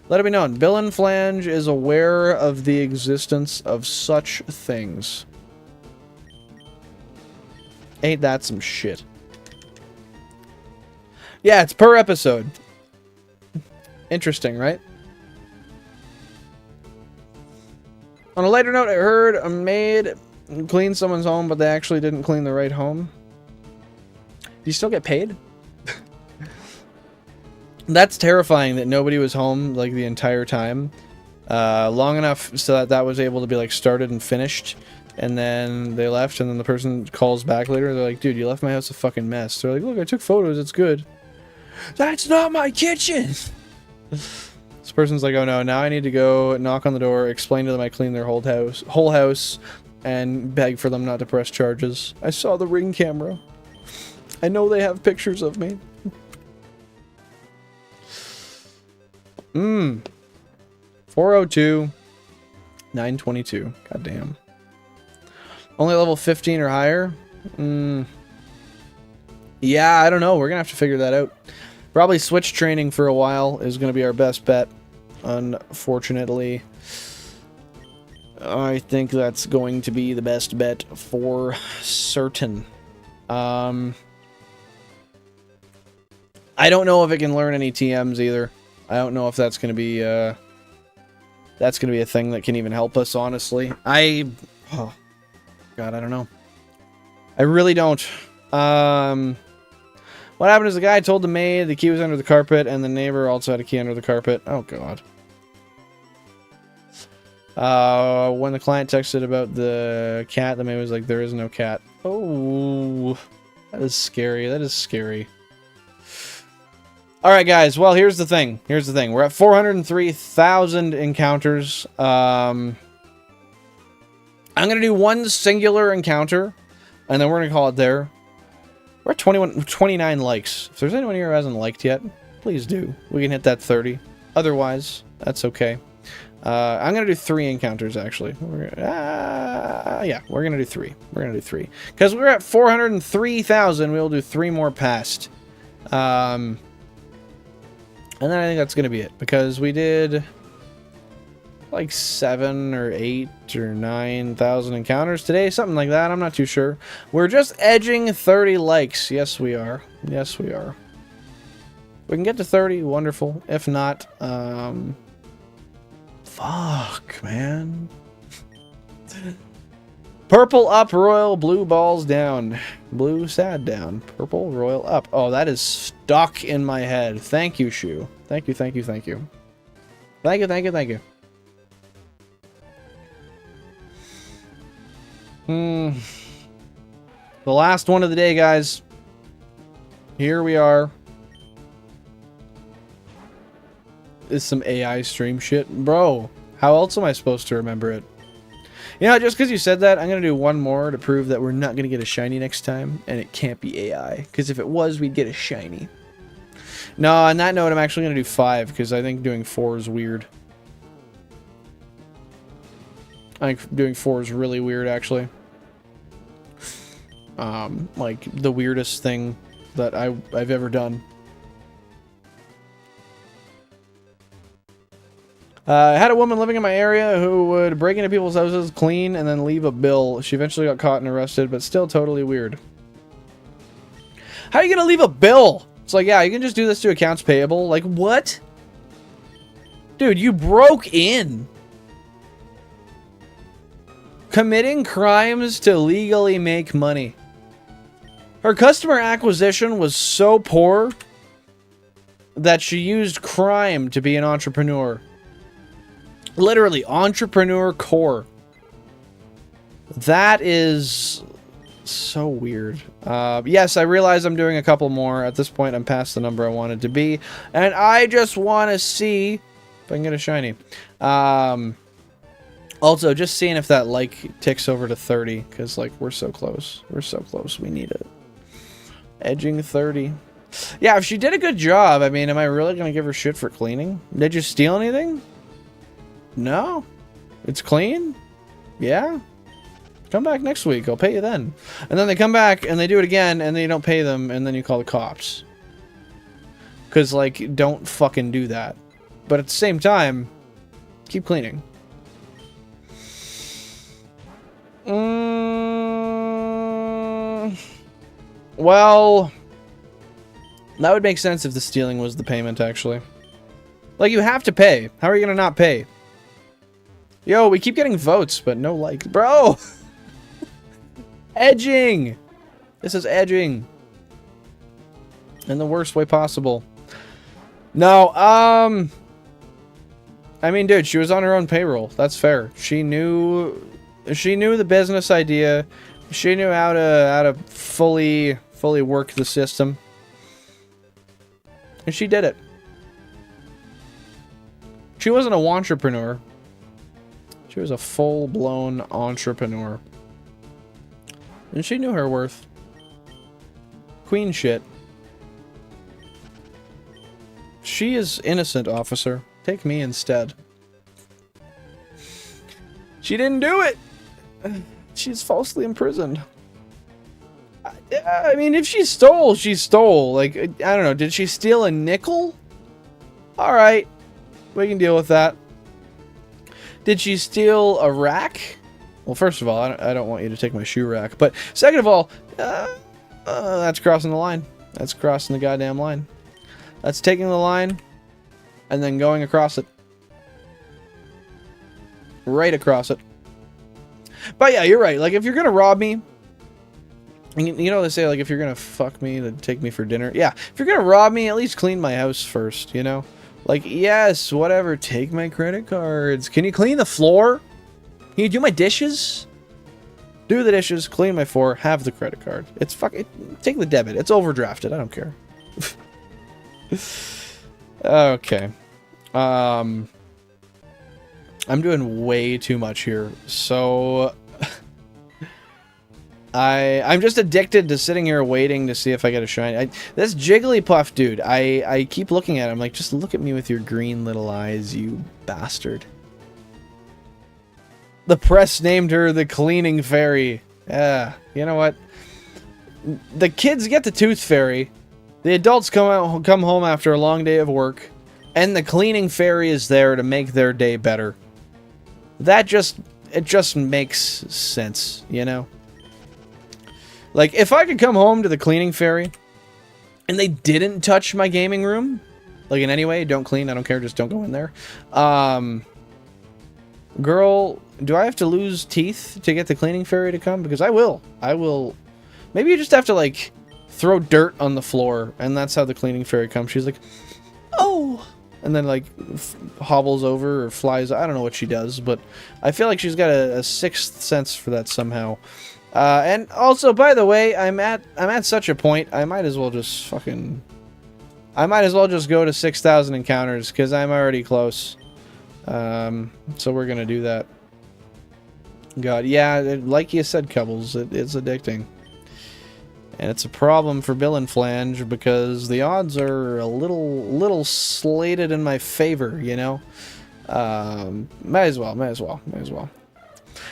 Let it be known, Bill and Flange is aware of the existence of such things. Ain't that some shit? Yeah, it's per episode. Interesting, right? On a lighter note, I heard a maid cleaned someone's home, but they actually didn't clean the right home. Do you still get paid? That's terrifying that nobody was home like the entire time. Long enough so that that was able to be like started and finished. And then they left, and then the person calls back later. They're like, dude, you left my house a fucking mess. They're like, look, I took photos. It's good. That's not my kitchen. This person's like, oh no, now I need to go knock on the door, explain to them I cleaned their whole house, and beg for them not to press charges. I saw the Ring camera. I know they have pictures of me. 402. 922. Goddamn. Only level 15 or higher? Yeah, I don't know. We're going to have to figure that out. Probably switch training for a while is going to be our best bet. Unfortunately, I think that's going to be the best bet for certain. I don't know if it can learn any TMs either. I don't know if that's going to be a thing that can even help us, honestly. Oh, God, I don't know. I really don't. What happened is the guy told the maid the key was under the carpet, and the neighbor also had a key under the carpet. Oh, God. When the client texted about the cat, the maid was like, there is no cat. Oh, that is scary. That is scary. Alright, guys. Well, here's the thing. Here's the thing. We're at 403,000 encounters. I'm going to do one singular encounter, and then we're going to call it there. We're at 29 likes. If there's anyone here who hasn't liked yet, please do. We can hit that 30. Otherwise, that's okay. I'm going to do 3 encounters, actually. Yeah, we're going to do 3. We're going to do 3. Because we're at 403,000, we'll do 3 more past. And then I think that's going to be it. Because we did like 7 or 8 or 9,000 encounters today. Something like that. I'm not too sure. We're just edging 30 likes. Yes, we are. Yes, we are. If we can get to 30, wonderful. If not, fuck, man. Purple up, royal, blue balls down. Blue sad down. Purple, royal up. Oh, that is stuck in my head. Thank you, Shu. Thank you, thank you, thank you. Thank you, thank you, thank you. The last one of the day, guys. Here we are. Is some AI stream shit. Bro, how else am I supposed to remember it? You know, just because you said that, I'm going to do one more to prove that we're not going to get a shiny next time, and it can't be AI. Because if it was, we'd get a shiny. No, on that note, I'm actually going to do 5, because I think doing 4 is weird. I think doing 4 is really weird, actually. Like, the weirdest thing that I've ever done. I had a woman living in my area who would break into people's houses, clean, and then leave a bill. She eventually got caught and arrested, but still totally weird. How are you gonna leave a bill? It's like, yeah, you can just do this to accounts payable. Like, what? Dude, you broke in. Committing crimes to legally make money. Her customer acquisition was so poor that she used crime to be an entrepreneur. Literally, entrepreneur core. That is so weird. Yes, I realize I'm doing a couple more. At this point, I'm past the number I wanted to be. And I just want to see if I can get a shiny. Also, just seeing if that like ticks over to 30, because like we're so close. We're so close. We need it. Edging 30. Yeah, if she did a good job, I mean, am I really gonna give her shit for cleaning? Did you steal anything? No. It's clean? Yeah. Come back next week. I'll pay you then. And then they come back and they do it again and then you don't pay them and then you call the cops. Because, like, don't fucking do that. But at the same time, keep cleaning. Well, that would make sense if the stealing was the payment, actually. Like, you have to pay. How are you gonna not pay? Yo, we keep getting votes, but no likes. Bro! Edging! This is edging. In the worst way possible. No, I mean, dude, she was on her own payroll. That's fair. She knew the business idea. She knew how to fully work the system. And she did it. She wasn't a wantrepreneur. She was a full-blown entrepreneur. And she knew her worth. Queen shit. She is innocent, officer. Take me instead. She didn't do it! She's falsely imprisoned. I mean, if she stole, she stole. Like, I don't know, did she steal a nickel? Alright. We can deal with that. Did she steal a rack? Well, first of all, I don't want you to take my shoe rack. But second of all, that's crossing the line. That's crossing the goddamn line. That's taking the line and then going across it. Right across it. But yeah, you're right. Like, if you're gonna rob me, you know they say, like, if you're gonna fuck me, then take me for dinner. Yeah, if you're gonna rob me, at least clean my house first, you know? Like, yes, whatever, take my credit cards. Can you clean the floor? Can you do my dishes? Do the dishes, clean my floor, have the credit card. It's take the debit. It's overdrafted. I don't care. Okay. I'm doing way too much here. So I'm just addicted to sitting here waiting to see if I get a shiny. This Jigglypuff dude, I keep looking at him like, just look at me with your green little eyes, you bastard. The press named her the cleaning fairy. Yeah, you know what? The kids get the tooth fairy. The adults come home after a long day of work, and the cleaning fairy is there to make their day better. It just makes sense, you know? Like, if I could come home to the cleaning fairy, and they didn't touch my gaming room, like in any way, don't clean, I don't care, just don't go in there. Girl, do I have to lose teeth to get the cleaning fairy to come? Because I will. Maybe you just have to, like, throw dirt on the floor, and that's how the cleaning fairy comes. She's like, oh! And then, like, hobbles over or flies. I don't know what she does, but I feel like she's got a sixth sense for that somehow. And also, by the way, I'm at such a point, I might as well just go to 6,000 encounters, because I'm already close. So we're gonna do that. God, yeah, like you said, Cubbles, it's addicting. And it's a problem for Bill and Flange, because the odds are a little slated in my favor, you know? Might as well.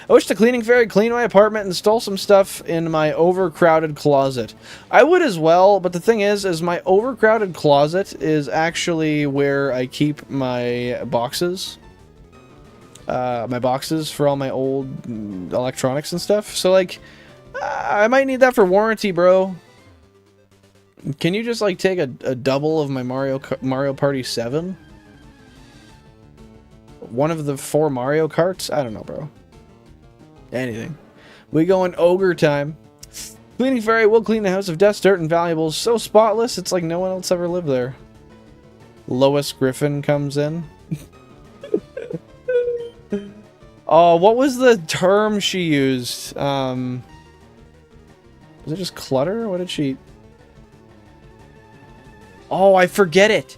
I wish the cleaning fairy cleaned my apartment and stole some stuff in my overcrowded closet. I would as well, but the thing is my overcrowded closet is actually where I keep my boxes. My boxes for all my old electronics and stuff. So, like, I might need that for warranty, bro. Can you just, like, take a double of my Mario Party 7? One of the 4 Mario Karts? I don't know, bro. Anything. We going ogre time. Cleaning fairy will clean the house of dust, dirt, and valuables so spotless it's like no one else ever lived there. Lois Griffin comes in. Oh, what was the term she used? Was it just clutter? What did she... Oh, I forget it.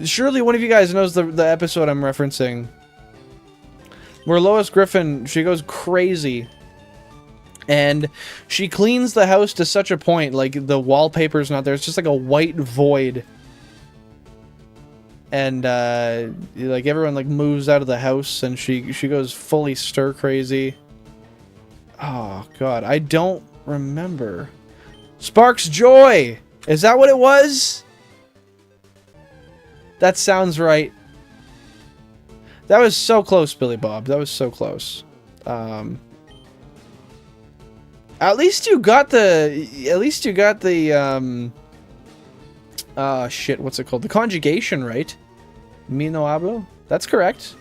Surely one of you guys knows the episode I'm referencing. where Lois Griffin, she goes crazy. And she cleans the house to such a point, like the wallpaper's not there. It's just like a white void. And like everyone like moves out of the house, and she goes fully stir crazy. Oh god, I don't remember. Sparks Joy! Is that what it was? That sounds right. That was so close, Billy Bob. That was so close. At least you got the shit, what's it called? The conjugation right. Mi no hablo? That's correct.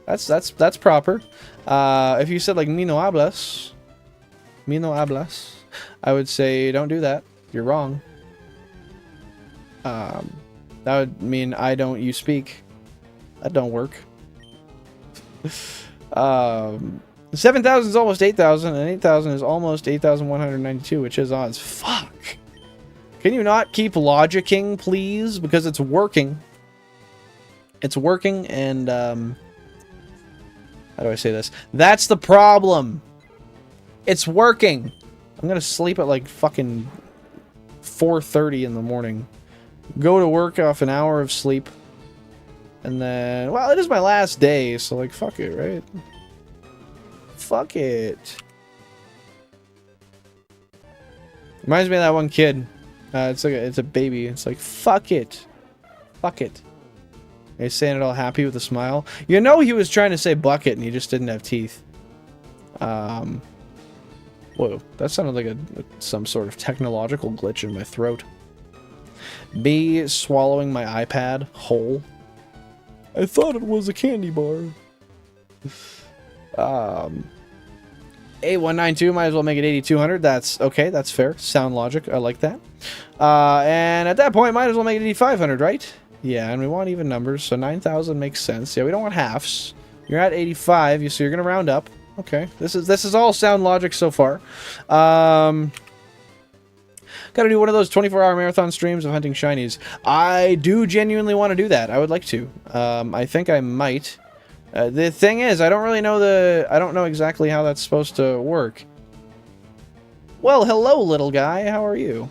That's proper. If you said like mi no hablas, I would say don't do that. You're wrong. That would mean I don't you speak. That don't work. 7,000 is almost 8,000, and 8,000 is almost 8,192, which is odds. Fuck. Can you not keep logicking, please? Because it's working. It's working, and, how do I say this? That's the problem. It's working. I'm gonna sleep at, like, fucking 4:30 in the morning. Go to work off an hour of sleep. And then, well, it is my last day, so, like, fuck it, right? Fuck it. Reminds me of that one kid. It's a baby. It's like, fuck it. Fuck it. He's saying it all happy with a smile. You know he was trying to say bucket and he just didn't have teeth. Whoa. That sounded like some sort of technological glitch in my throat. B, swallowing my iPad whole. I thought it was a candy bar. A192, might as well make it 8,200. That's okay, that's fair. Sound logic, I like that. And at that point, might as well make it 8,500, right? Yeah, and we want even numbers, so 9,000 makes sense. Yeah, we don't want halves. You're at 85, so you're gonna round up. Okay, this is all sound logic so far. Gotta do one of those 24-hour marathon streams of hunting shinies. I do genuinely want to do that. I would like to. I think I might. The thing is, I don't really know I don't know exactly how that's supposed to work. Well, hello, little guy. How are you?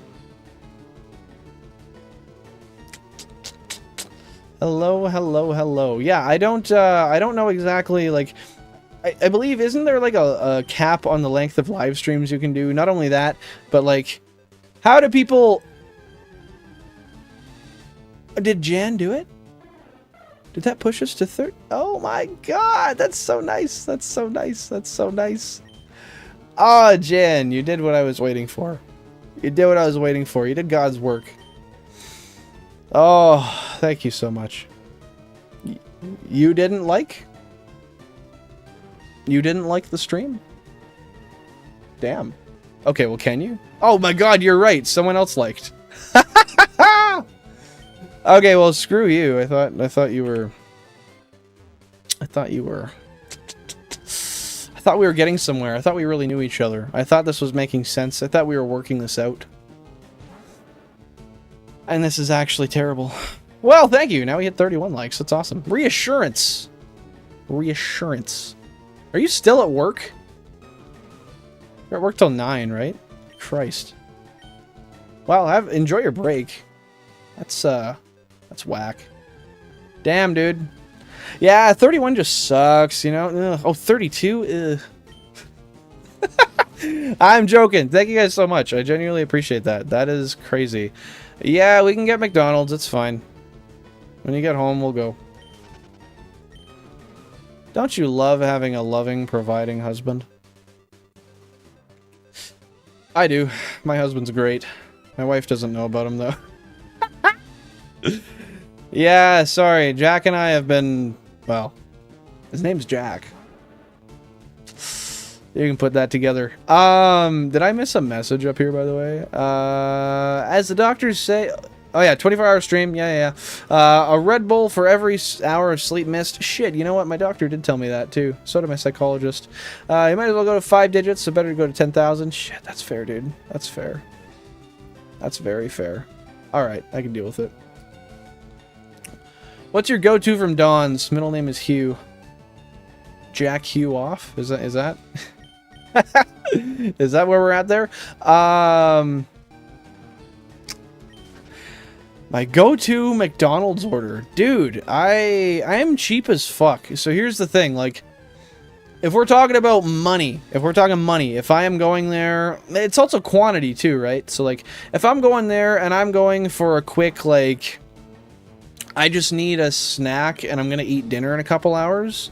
Hello, hello, hello. Yeah, I don't know exactly, like, I believe, isn't there, like, a cap on the length of live streams you can do? Not only that, but, like, how do people... Did Jan do it? Did that push us to 30? Oh my god, that's so nice. That's so nice. That's so nice. Ah, Jan, you did what I was waiting for. You did what I was waiting for. You did God's work. Oh, thank you so much. You didn't like? You didn't like the stream? Damn. Okay, well, can you? Oh my god, you're right. Someone else liked. Okay, well, screw you. I thought we were getting somewhere. I thought we really knew each other. I thought this was making sense. I thought we were working this out. And this is actually terrible. Well, thank you. Now we hit 31 likes. That's awesome. Reassurance. Reassurance. Are you still at work? You're at work till 9, right? Christ. Well, enjoy your break. That's whack. Damn, dude. Yeah, 31 just sucks, you know? Ugh. Oh, 32? Ugh. I'm joking. Thank you guys so much. I genuinely appreciate that. That is crazy. Yeah, we can get McDonald's. It's fine. When you get home, we'll go. Don't you love having a loving, providing husband? I do. My husband's great. My wife doesn't know about him, though. Yeah, sorry. Jack and I have been... Well, his name's Jack. You can put that together. Did I miss a message up here, by the way? As the doctors say... Oh, yeah, 24-hour stream. Yeah. A Red Bull for every hour of sleep missed. Shit, you know what? My doctor did tell me that, too. So did my psychologist. You might as well go to 5 digits, so better to go to 10,000. Shit, that's fair, dude. That's fair. That's very fair. Alright, I can deal with it. What's your go-to from Dawn's? Middle name is Hugh. Jack Hugh off. Is that is that where we're at there? My go-to McDonald's order. Dude, I am cheap as fuck. So here's the thing, like, if we're talking about money, if I am going there, it's also quantity too, right? So, like, if I'm going there and I'm going for a quick, like, I just need a snack and I'm going to eat dinner in a couple hours,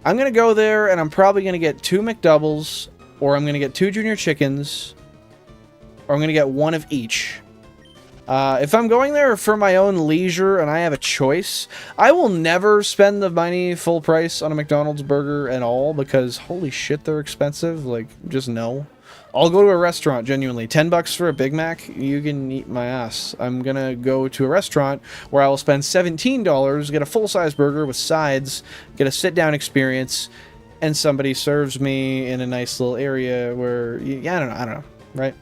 I'm going to go there and I'm probably going to get 2 McDoubles, or I'm going to get 2 junior chickens, or I'm going to get 1 of each. If I'm going there for my own leisure and I have a choice, I will never spend the money full price on a McDonald's burger at all, because holy shit, they're expensive. Like, just no. I'll go to a restaurant, genuinely. $10 for a Big Mac, you can eat my ass. I'm gonna go to a restaurant where I will spend $17, get a full-size burger with sides, get a sit-down experience, and somebody serves me in a nice little area where, yeah, I don't know, right?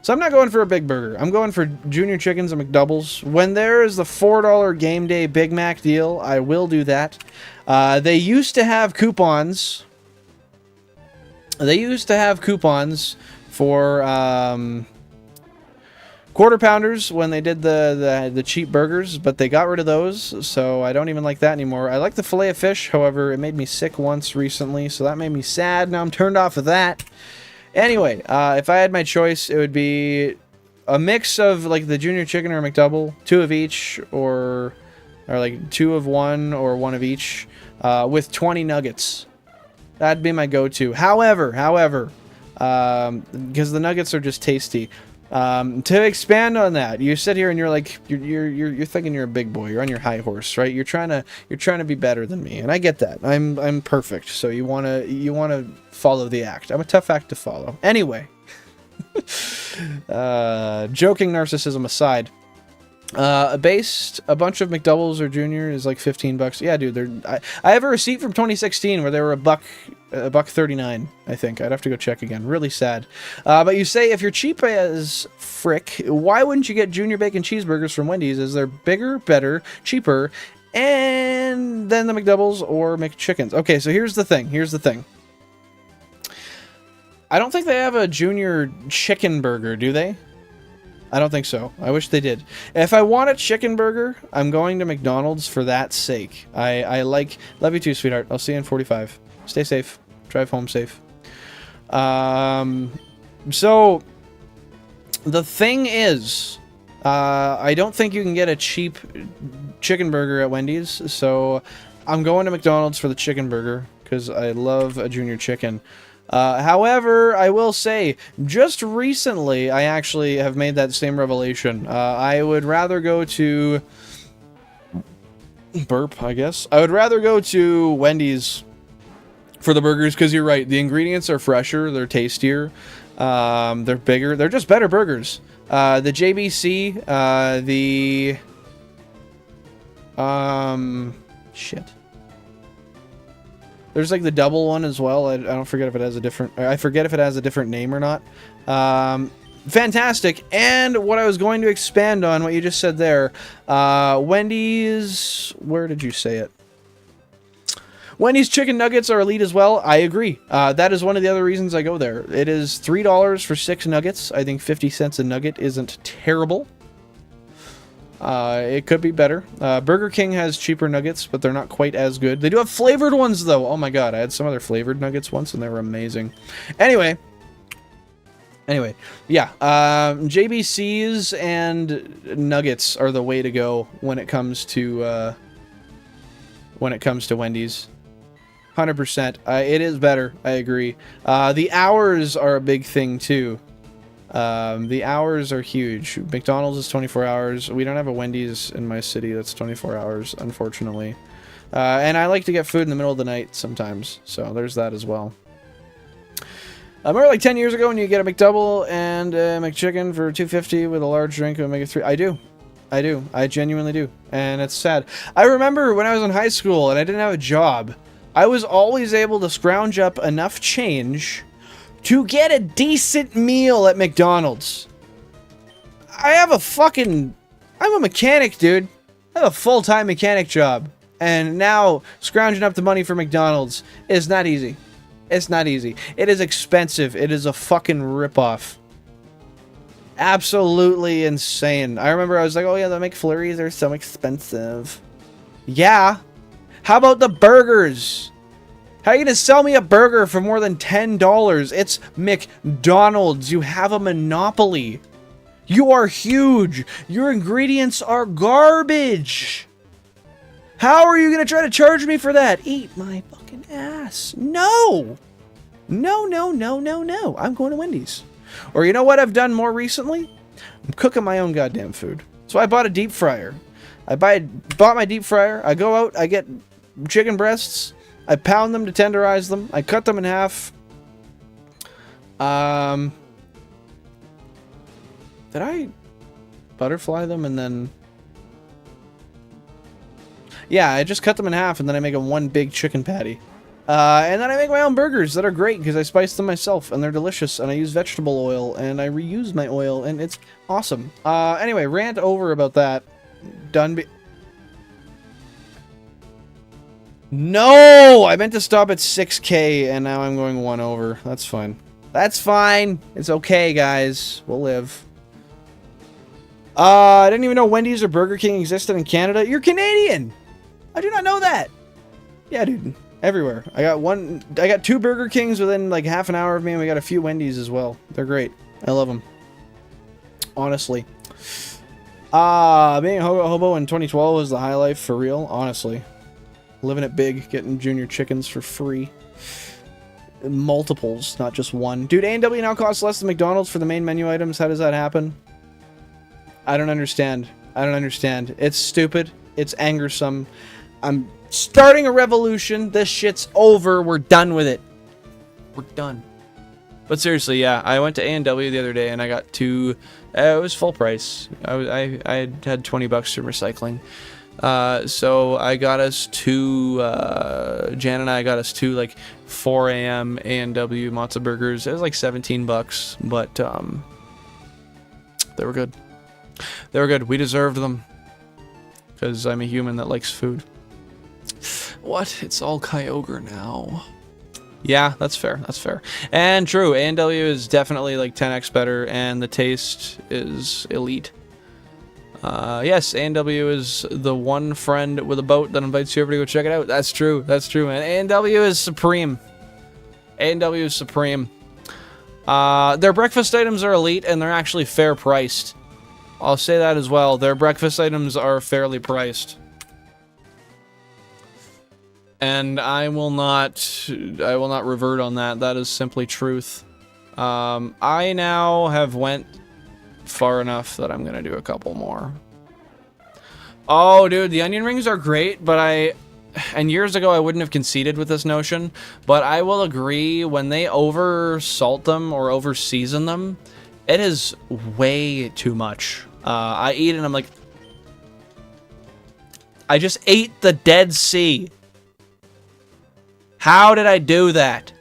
So I'm not going for a big burger. I'm going for junior chickens and McDoubles. When there is the $4 game day Big Mac deal, I will do that. They used to have coupons. For quarter pounders when they did the cheap burgers, but they got rid of those, so I don't even like that anymore. I like the fillet of fish, however, it made me sick once recently, so that made me sad. Now I'm turned off of that. Anyway, if I had my choice, it would be a mix of, like, the junior chicken or McDouble, 2 of each, or like 2 of one or 1 of each, with 20 nuggets. That'd be my go-to. However, because the nuggets are just tasty. To expand on that, you sit here and you're like, you're thinking you're a big boy. You're on your high horse, right? You're trying to be better than me, and I get that. I'm perfect, so you wanna follow the act. I'm a tough act to follow. Anyway, joking narcissism aside, a bunch of McDoubles or Junior is like $15. Yeah, dude, I have a receipt from 2016 where they were $1.39, I think. I'd have to go check again. Really sad. But you say, if you're cheap as frick, why wouldn't you get Junior Bacon Cheeseburgers from Wendy's, as they're bigger, better, cheaper, and then the McDoubles or McChickens? Okay, so here's the thing. I don't think they have a Junior Chicken Burger, do they? I don't think so. I wish they did. If I want a chicken burger, I'm going to McDonald's for that sake. Love you too, sweetheart. I'll see you in 45. Stay safe. Drive home safe. So, the thing is, I don't think you can get a cheap chicken burger at Wendy's, so I'm going to McDonald's for the chicken burger, because I love a junior chicken. However, I will say, just recently, I actually have made that same revelation. I would rather go to... Burp, I guess. I would rather go to Wendy's for the burgers, because you're right. The ingredients are fresher. They're tastier. They're bigger. They're just better burgers. The JBC, shit. There's like the double one as well. I don't forget if it has a different... I forget if it has a different name or not. Fantastic. And what I was going to expand on, what you just said there. Wendy's... Where did you say it? Wendy's chicken nuggets are elite as well. I agree. That is one of the other reasons I go there. It is $3 for 6 nuggets. I think 50 cents a nugget isn't terrible. It could be better. Burger King has cheaper nuggets, but they're not quite as good. They do have flavored ones, though. Oh my god, I had some other flavored nuggets once, and they were amazing. Anyway, yeah. JBC's and nuggets are the way to go when it comes to Wendy's. 100%. It is better. I agree. The hours are a big thing too. The hours are huge. McDonald's is 24 hours. We don't have a Wendy's in my city that's 24 hours, unfortunately. And I like to get food in the middle of the night sometimes, so there's that as well. I remember like 10 years ago when you get a McDouble and a McChicken for $2.50 with a large drink of Omega-3. I do. I genuinely do. And it's sad. I remember when I was in high school and I didn't have a job, I was always able to scrounge up enough change to get a decent meal at McDonald's. I'm a mechanic, dude. I have a full-time mechanic job. And now scrounging up the money for McDonald's is not easy. It's not easy. It is expensive. It is a fucking ripoff. Absolutely insane. I remember I was like, oh yeah, the McFlurries are so expensive. Yeah. How about the burgers? How are you going to sell me a burger for more than $10? It's McDonald's. You have a monopoly. You are huge. Your ingredients are garbage. How are you going to try to charge me for that? Eat my fucking ass. No. No, no, no, no, no. I'm going to Wendy's. Or you know what I've done more recently? I'm cooking my own goddamn food. So I bought a deep fryer. Bought my deep fryer. I go out. I get chicken breasts. I pound them to tenderize them. I cut them in half. Did I butterfly them and then... Yeah, I just cut them in half and then I make them one big chicken patty. And then I make my own burgers that are great because I spice them myself and they're delicious and I use vegetable oil and I reuse my oil and it's awesome. Anyway, rant over about that. Done. No! I meant to stop at 6K and now I'm going 1 over. That's fine. That's fine. It's okay, guys. We'll live. I didn't even know Wendy's or Burger King existed in Canada. You're Canadian! I do not know that. Yeah, dude. Everywhere. I got 2 Burger Kings within like half an hour of me, and we got a few Wendy's as well. They're great. I love them. Honestly. Being a hobo in 2012 was the high life for real. Honestly. Living it big, getting junior chickens for free. Multiples, not just one. Dude, A&W now costs less than McDonald's for the main menu items. How does that happen? I don't understand. I don't understand. It's stupid. It's angersome. I'm starting a revolution. This shit's over. We're done with it. We're done. But seriously, yeah, I went to A&W the other day and I got 2. It was full price. I had 20 bucks for recycling. So I got us 2. Jan and I got us 2 like 4 a.m. A&W matzo burgers. It was like 17 bucks, but they were good. They were good. We deserved them. Because I'm a human that likes food. What? It's all Kyogre now. Yeah, that's fair. That's fair. And true, A&W is definitely like 10x better, and the taste is elite. Yes, A&W is the one friend with a boat that invites you over to go check it out. That's true. That's true, man. A&W is supreme. A&W is supreme. Their breakfast items are elite, and they're actually fair priced. I'll say that as well. Their breakfast items are fairly priced. And I will not revert on that. That is simply truth. I now have went far enough that I'm going to do a couple more. Oh, dude, the onion rings are great, but and years ago I wouldn't have conceded with this notion, but I will agree when they over salt them or over season them, it is way too much. I eat it and I'm like, I just ate the Dead Sea. How did I do that?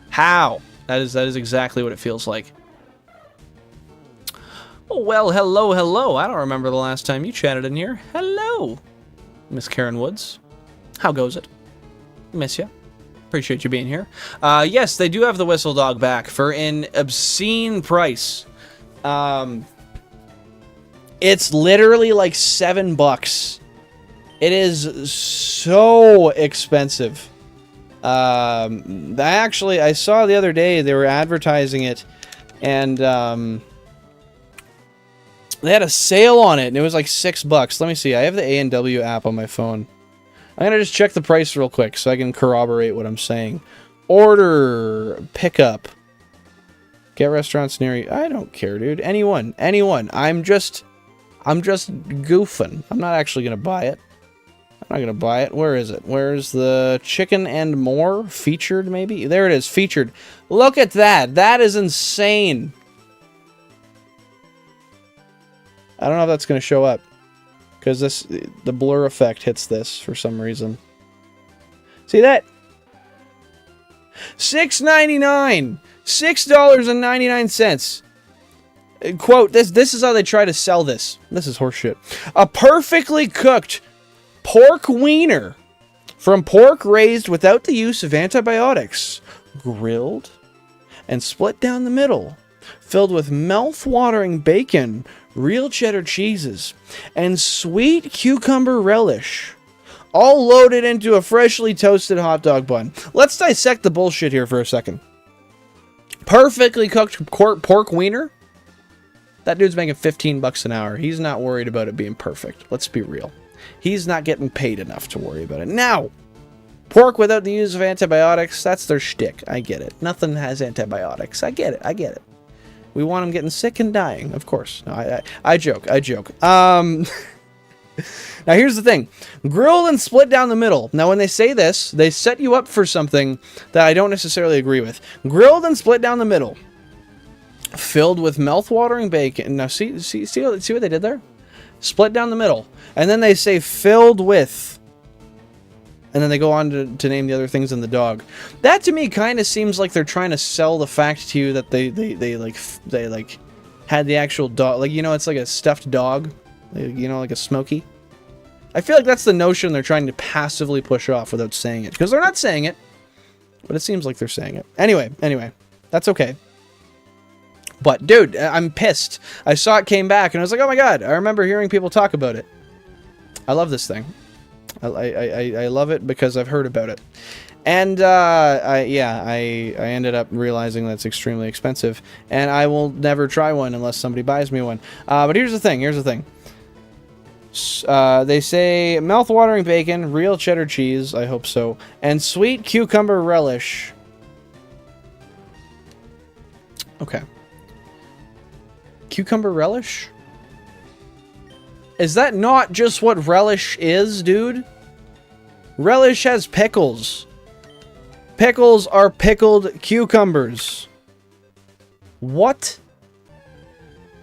How? That is exactly what it feels like. Oh, well, hello, hello. I don't remember the last time you chatted in here. Hello, Miss Karen Woods. How goes it? Miss ya. Appreciate you being here. Yes, they do have the Whistle Dog back for an obscene price. It's literally like $7. It is so expensive. I saw the other day they were advertising it, and they had a sale on it, and it was like $6. Let me see. I have the A&W app on my phone. I'm gonna just check the price real quick so I can corroborate what I'm saying. Order, pickup, get restaurants near you. I don't care, dude. Anyone. I'm just goofing. I'm not actually gonna buy it. I'm not gonna buy it. Where is it? Where's the chicken and more? Featured, maybe? There it is, featured. Look at that. That is insane. I don't know if that's gonna show up, because the blur effect hits this for some reason. See that? $6.99. $6.99. Quote, this is how they try to sell this. This is horseshit. A perfectly cooked Pork wiener from pork raised without the use of antibiotics, grilled and split down the middle, filled with mouth-watering bacon, real cheddar cheeses, and sweet cucumber relish, all loaded into a freshly toasted hot dog bun. Let's dissect the bullshit here for a second. Perfectly cooked pork wiener? That dude's making 15 bucks an hour. He's not worried about it being perfect. Let's be real. He's not getting paid enough to worry about it. Now, pork without the use of antibiotics, that's their shtick. I get it. Nothing has antibiotics. I get it. I get it. We want them getting sick and dying, of course. No, I joke. I joke. Now, here's the thing. Grilled and split down the middle. Now, when they say this, they set you up for something that I don't necessarily agree with. Grilled and split down the middle. Filled with mouth-watering bacon. Now, see what they did there? Split down the middle. And then they say filled with. And then they go on to name the other things in the dog. That, to me, kind of seems like they're trying to sell the fact to you that they had the actual dog. Like, you know, it's like a stuffed dog. You know, like a Smokey. I feel like that's the notion they're trying to passively push off without saying it. Because they're not saying it. But it seems like they're saying it. Anyway. That's okay. But, dude, I'm pissed. I saw it came back, and I was like, oh my god. I remember hearing people talk about it. I love this thing. I love it because I've heard about it. And, I ended up realizing that's extremely expensive. And I will never try one unless somebody buys me one. But here's the thing. They say mouth-watering bacon, real cheddar cheese, I hope so, and sweet cucumber relish. Okay. Cucumber relish? Is that not just what relish is, dude? Relish has pickles. Pickles are pickled cucumbers. What?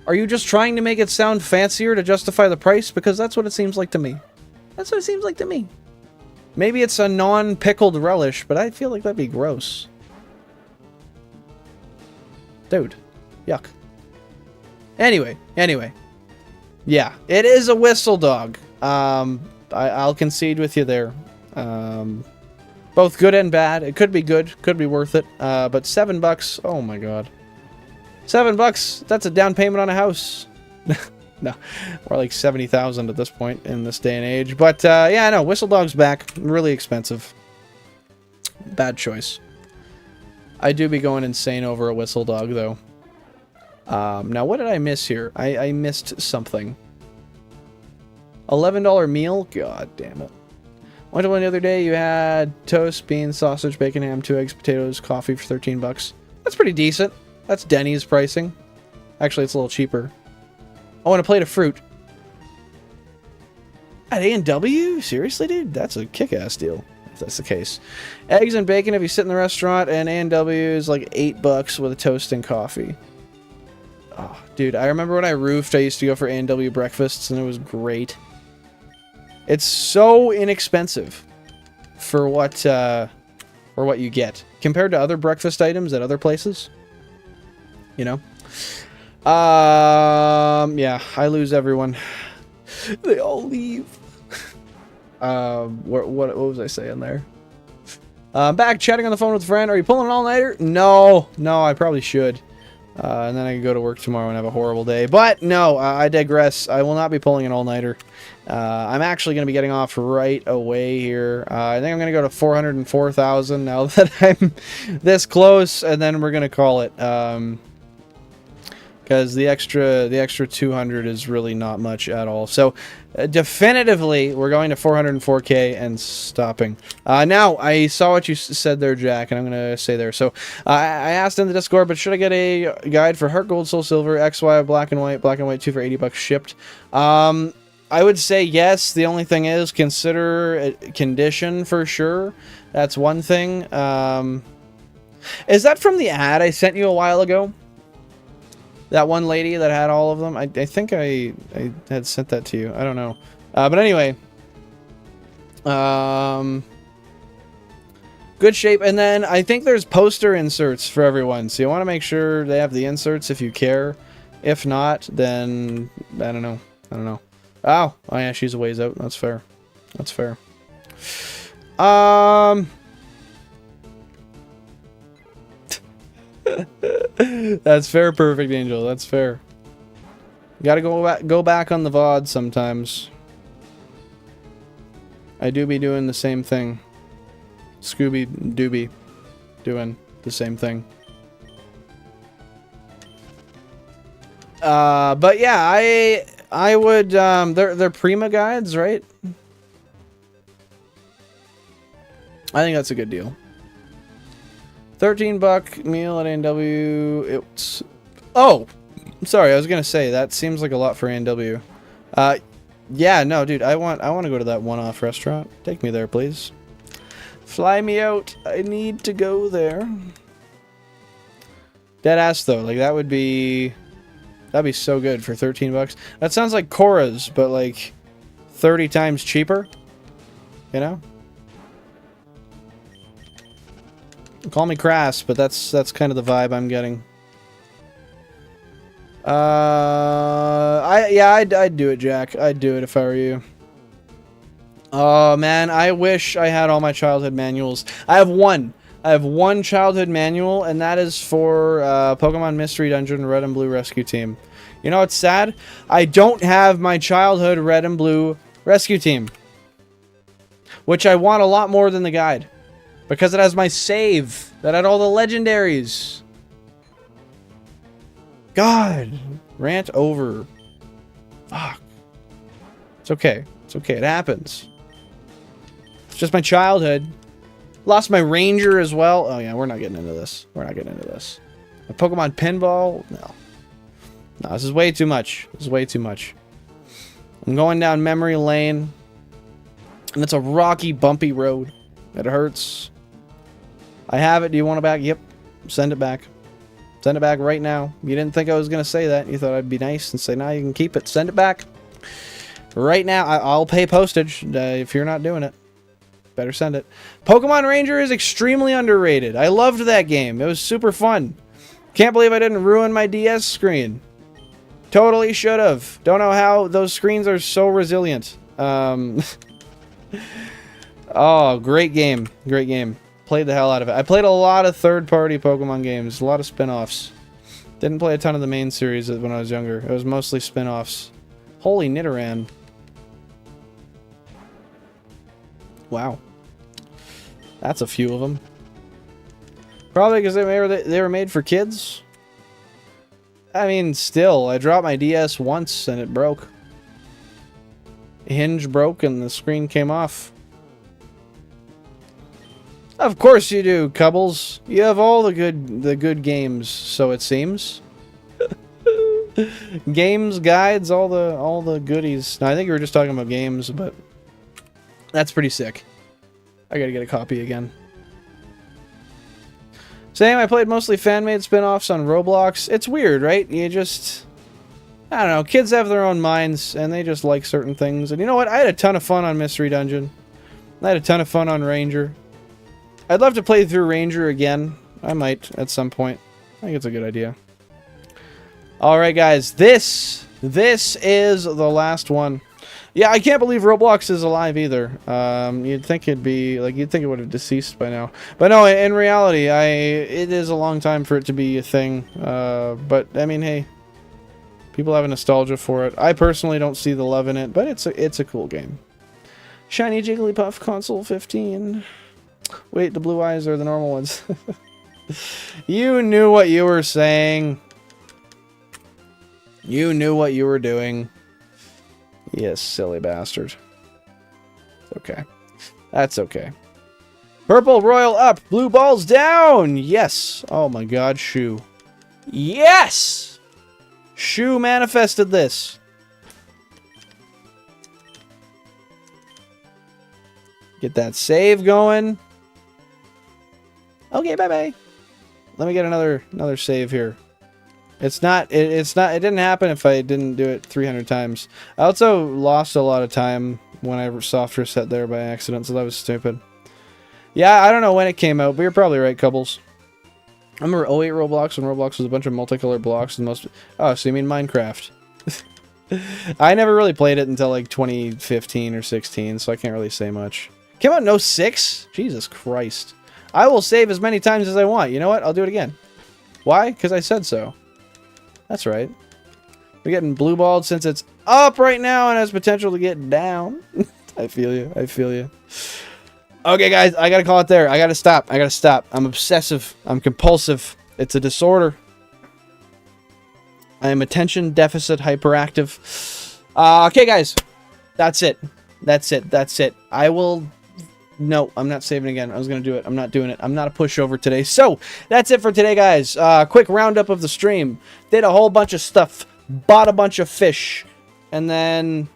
Are you just trying to make it sound fancier to justify the price? Because that's what it seems like to me. That's what it seems like to me. Maybe it's a non-pickled relish, but I feel like that'd be gross. Dude. Yuck. Anyway. Yeah, it is a whistle dog. I'll concede with you there. Both good and bad. It could be good. Could be worth it. But $7, oh my god. $7, that's a down payment on a house. No, more like 70,000 at this point in this day and age. But yeah, I know, Whistle Dog's back. Really expensive. Bad choice. I do be going insane over a Whistle Dog, though. Now, what did I miss here? I missed something. $11 meal? God damn it. Went to one the other day, you had toast, beans, sausage, bacon, ham, 2 eggs, potatoes, coffee for $13. That's pretty decent. That's Denny's pricing. Actually, it's a little cheaper. Oh, and a plate of fruit. At A&W? Seriously, dude? That's a kick-ass deal, if that's the case. Eggs and bacon if you sit in the restaurant, and A&W is like $8 with a toast and coffee. Oh, dude, I remember when I roofed, I used to go for A&W breakfasts, and it was great. It's so inexpensive for what you get compared to other breakfast items at other places. You know? Yeah, I lose everyone. They all leave. What was I saying there? Back chatting on the phone with a friend. Are you pulling an all-nighter? No, I probably should. And then I can go to work tomorrow and have a horrible day. But no, I digress. I will not be pulling an all-nighter. I'm actually going to be getting off right away here. I think I'm going to go to 404,000 now that I'm this close, and then we're going to call it. Because the extra 200 is really not much at all. So definitively, we're going to 404k and stopping. Now, I saw what you said there, Jack, and I'm going to say there. So I asked in the Discord, but should I get a guide for Heart Gold, Soul Silver, XY, Black and White 2 for $80 shipped? I would say yes. The only thing is, consider condition for sure. That's one thing. Is that from the ad I sent you a while ago? That one lady that had all of them? I think I had sent that to you. I don't know. But anyway. Good shape. And then I think there's poster inserts for everyone. So you want to make sure they have the inserts if you care. If not, then I don't know. Oh yeah, she's a ways out. That's fair. That's fair. That's fair, Perfect Angel. That's fair. Gotta go back on the VOD sometimes. I do be doing the same thing. Scooby Dooby doing the same thing. But yeah, I would they're Prima guides, right? I think that's a good deal. $13 meal at A&W. It's sorry, I was gonna say that seems like a lot for A&W. Yeah, no, dude, I want to go to that one-off restaurant. Take me there, please. Fly me out. I need to go there. Deadass though, like that'd be so good for $13. That sounds like Cora's, but like 30 times cheaper. You know? Call me crass, but that's kind of the vibe I'm getting. I'd do it, Jack. I'd do it if I were you. Oh man, I wish I had all my childhood manuals. I have one childhood manual, and that is for Pokemon Mystery Dungeon Red and Blue Rescue Team. You know what's sad? I don't have my childhood Red and Blue Rescue Team, which I want a lot more than the guide, because it has my save that had all the legendaries. God, rant over. Fuck. It's okay. It's okay. It happens. It's just my childhood. Lost my Ranger as well. Oh yeah, we're not getting into this. We're not getting into this. A Pokemon Pinball? No. No, this is way too much. This is way too much. I'm going down memory lane. And it's a rocky, bumpy road. It hurts. I have it. Do you want it back? Yep. Send it back. Send it back right now. You didn't think I was going to say that. You thought I'd be nice and say, no, you can keep it. Send it back. Right now. I'll pay postage if you're not doing it. Better send it. Pokemon Ranger is extremely underrated. I loved that game. It was super fun. Can't believe I didn't ruin my DS screen. Totally should have. Don't know how. Those screens are so resilient. Oh, great game. Great game. Played the hell out of it. I played a lot of third-party Pokemon games. A lot of spin-offs. Didn't play a ton of the main series when I was younger. It was mostly spin-offs. Holy Nidoran. Wow. That's a few of them. Probably because they were made for kids. I mean, still, I dropped my DS once and it broke. Hinge broke and the screen came off. Of course you do, Cubbles. You have all the good games, so it seems. Games, guides, all the goodies. No, I think we were just talking about games, but that's pretty sick. I gotta get a copy again. Same, I played mostly fan-made spin-offs on Roblox. It's weird, right? You just... I don't know, kids have their own minds, and they just like certain things. And you know what? I had a ton of fun on Mystery Dungeon. I had a ton of fun on Ranger. I'd love to play through Ranger again. I might, at some point. I think it's a good idea. Alright, guys. This is the last one. Yeah, I can't believe Roblox is alive either. You'd think it'd be... like, you'd think it would have deceased by now. But no, in reality, it is a long time for it to be a thing. But, I mean, hey... people have a nostalgia for it. I personally don't see the love in it, but it's a cool game. Shiny Jigglypuff Console 15. Wait, the blue eyes are the normal ones. You knew what you were saying. You knew what you were doing. Yes, silly bastard. Okay. That's okay. Purple Royal up. Blue balls down. Yes. Oh my god, Shu. Yes! Shu manifested this. Get that save going. Okay, bye-bye. Let me get another save here. It didn't happen if I didn't do it 300 times. I also lost a lot of time when I soft reset there by accident, so that was stupid. Yeah, I don't know when it came out, but you're probably right, Cubbles. I remember 08 Roblox when Roblox was a bunch of multicolored blocks and most... Oh, so you mean Minecraft. I never really played it until like 2015 or 16, so I can't really say much. Came out in 06? Jesus Christ. I will save as many times as I want. You know what? I'll do it again. Why? Because I said so. That's right. We're getting blue balled since it's up right now and has potential to get down. I feel you. I feel you. Okay, guys. I gotta call it there. I gotta stop. I gotta stop. I'm obsessive. I'm compulsive. It's a disorder. I am attention deficit hyperactive. Okay, guys. That's it. That's it. That's it. I will... No, I'm not saving again. I was going to do it. I'm not doing it. I'm not a pushover today. So, that's it for today, guys. Quick roundup of the stream. Did a whole bunch of stuff. Bought a bunch of fish. And then...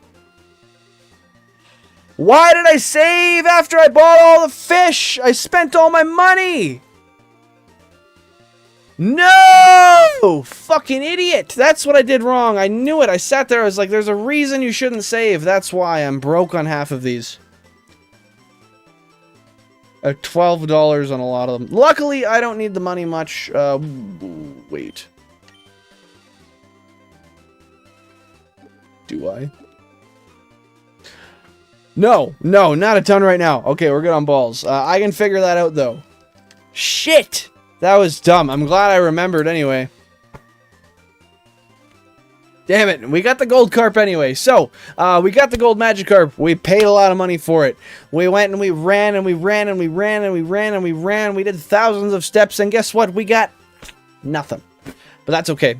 Why did I save after I bought all the fish? I spent all my money! No! Fucking idiot! That's what I did wrong. I knew it. I sat there. I was like, there's a reason you shouldn't save. That's why I'm broke on half of these. $12 on a lot of them. Luckily, I don't need the money much. Wait. Do I? No, not a ton right now. Okay, we're good on balls. I can figure that out, though. Shit! That was dumb. I'm glad I remembered anyway. Damn it, we got the gold carp anyway. So, we got the gold Magikarp. We paid a lot of money for it. We went and we ran and we ran and we ran and we ran and we ran. We did thousands of steps and guess what? We got nothing. But that's okay.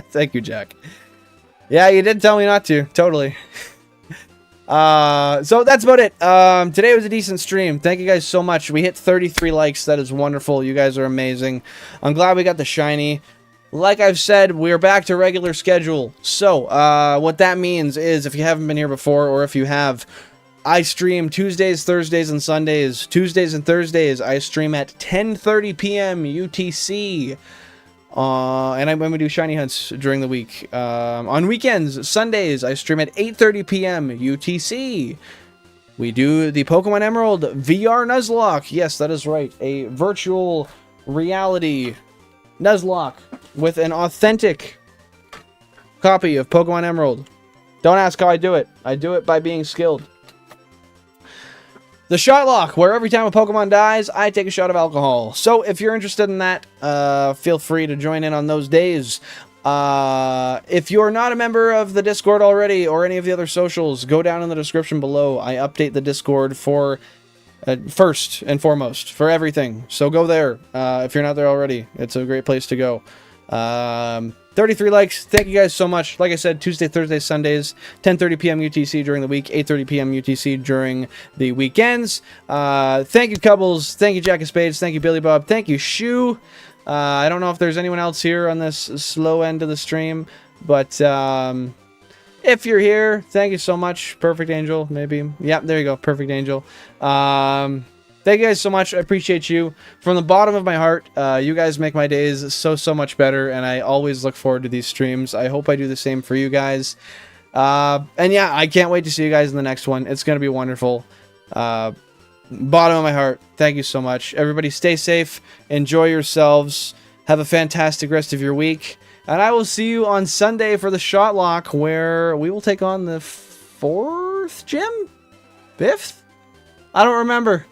Thank you, Jack. Yeah, you did tell me not to. Totally. So that's about it. Today was a decent stream. Thank you guys so much. We hit 33 likes. That is wonderful. You guys are amazing. I'm glad we got the shiny. Like I've said, we're back to regular schedule. So, what that means is, if you haven't been here before, or if you have, I stream Tuesdays, Thursdays, and Sundays. Tuesdays and Thursdays, I stream at 10:30 p.m. UTC. And when we do shiny hunts during the week. On weekends, Sundays, I stream at 8:30 p.m. UTC. We do the Pokemon Emerald VR Nuzlocke. Yes, that is right. A virtual reality Nuzlocke with an authentic copy of Pokemon Emerald. Don't ask how I do it. I do it by being skilled. The Shot Lock, where every time a Pokemon dies, I take a shot of alcohol. So if you're interested in that, feel free to join in on those days. If you're not a member of the Discord already, or any of the other socials, go down in the description below. I update the Discord for... first and foremost, for everything. So go there, if you're not there already. It's a great place to go. 33 likes. Thank you guys so much. Like I said, Tuesday, Thursday, Sundays, 10:30 p.m. UTC during the week, 8:30 p.m. UTC during the weekends. Thank you, Cubbles. Thank you, Jack of Spades. Thank you, Billy Bob. Thank you, Shu. I don't know if there's anyone else here on this slow end of the stream, but if you're here, thank you so much. Perfect Angel, maybe. Yep, there you go. Perfect Angel. Thank you guys so much. I appreciate you. From the bottom of my heart, you guys make my days so much better, and I always look forward to these streams. I hope I do the same for you guys. And yeah, I can't wait to see you guys in the next one. It's going to be wonderful. Bottom of my heart, thank you so much. Everybody stay safe. Enjoy yourselves. Have a fantastic rest of your week. And I will see you on Sunday for the Shot Lock, where we will take on the 4th gym? 5th? I don't remember.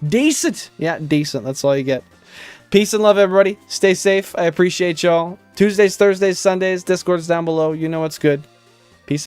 Decent. Yeah, decent. That's all you get. Peace and love, everybody. Stay safe. I appreciate y'all. Tuesdays, Thursdays, Sundays. Discord's down below. You know what's good.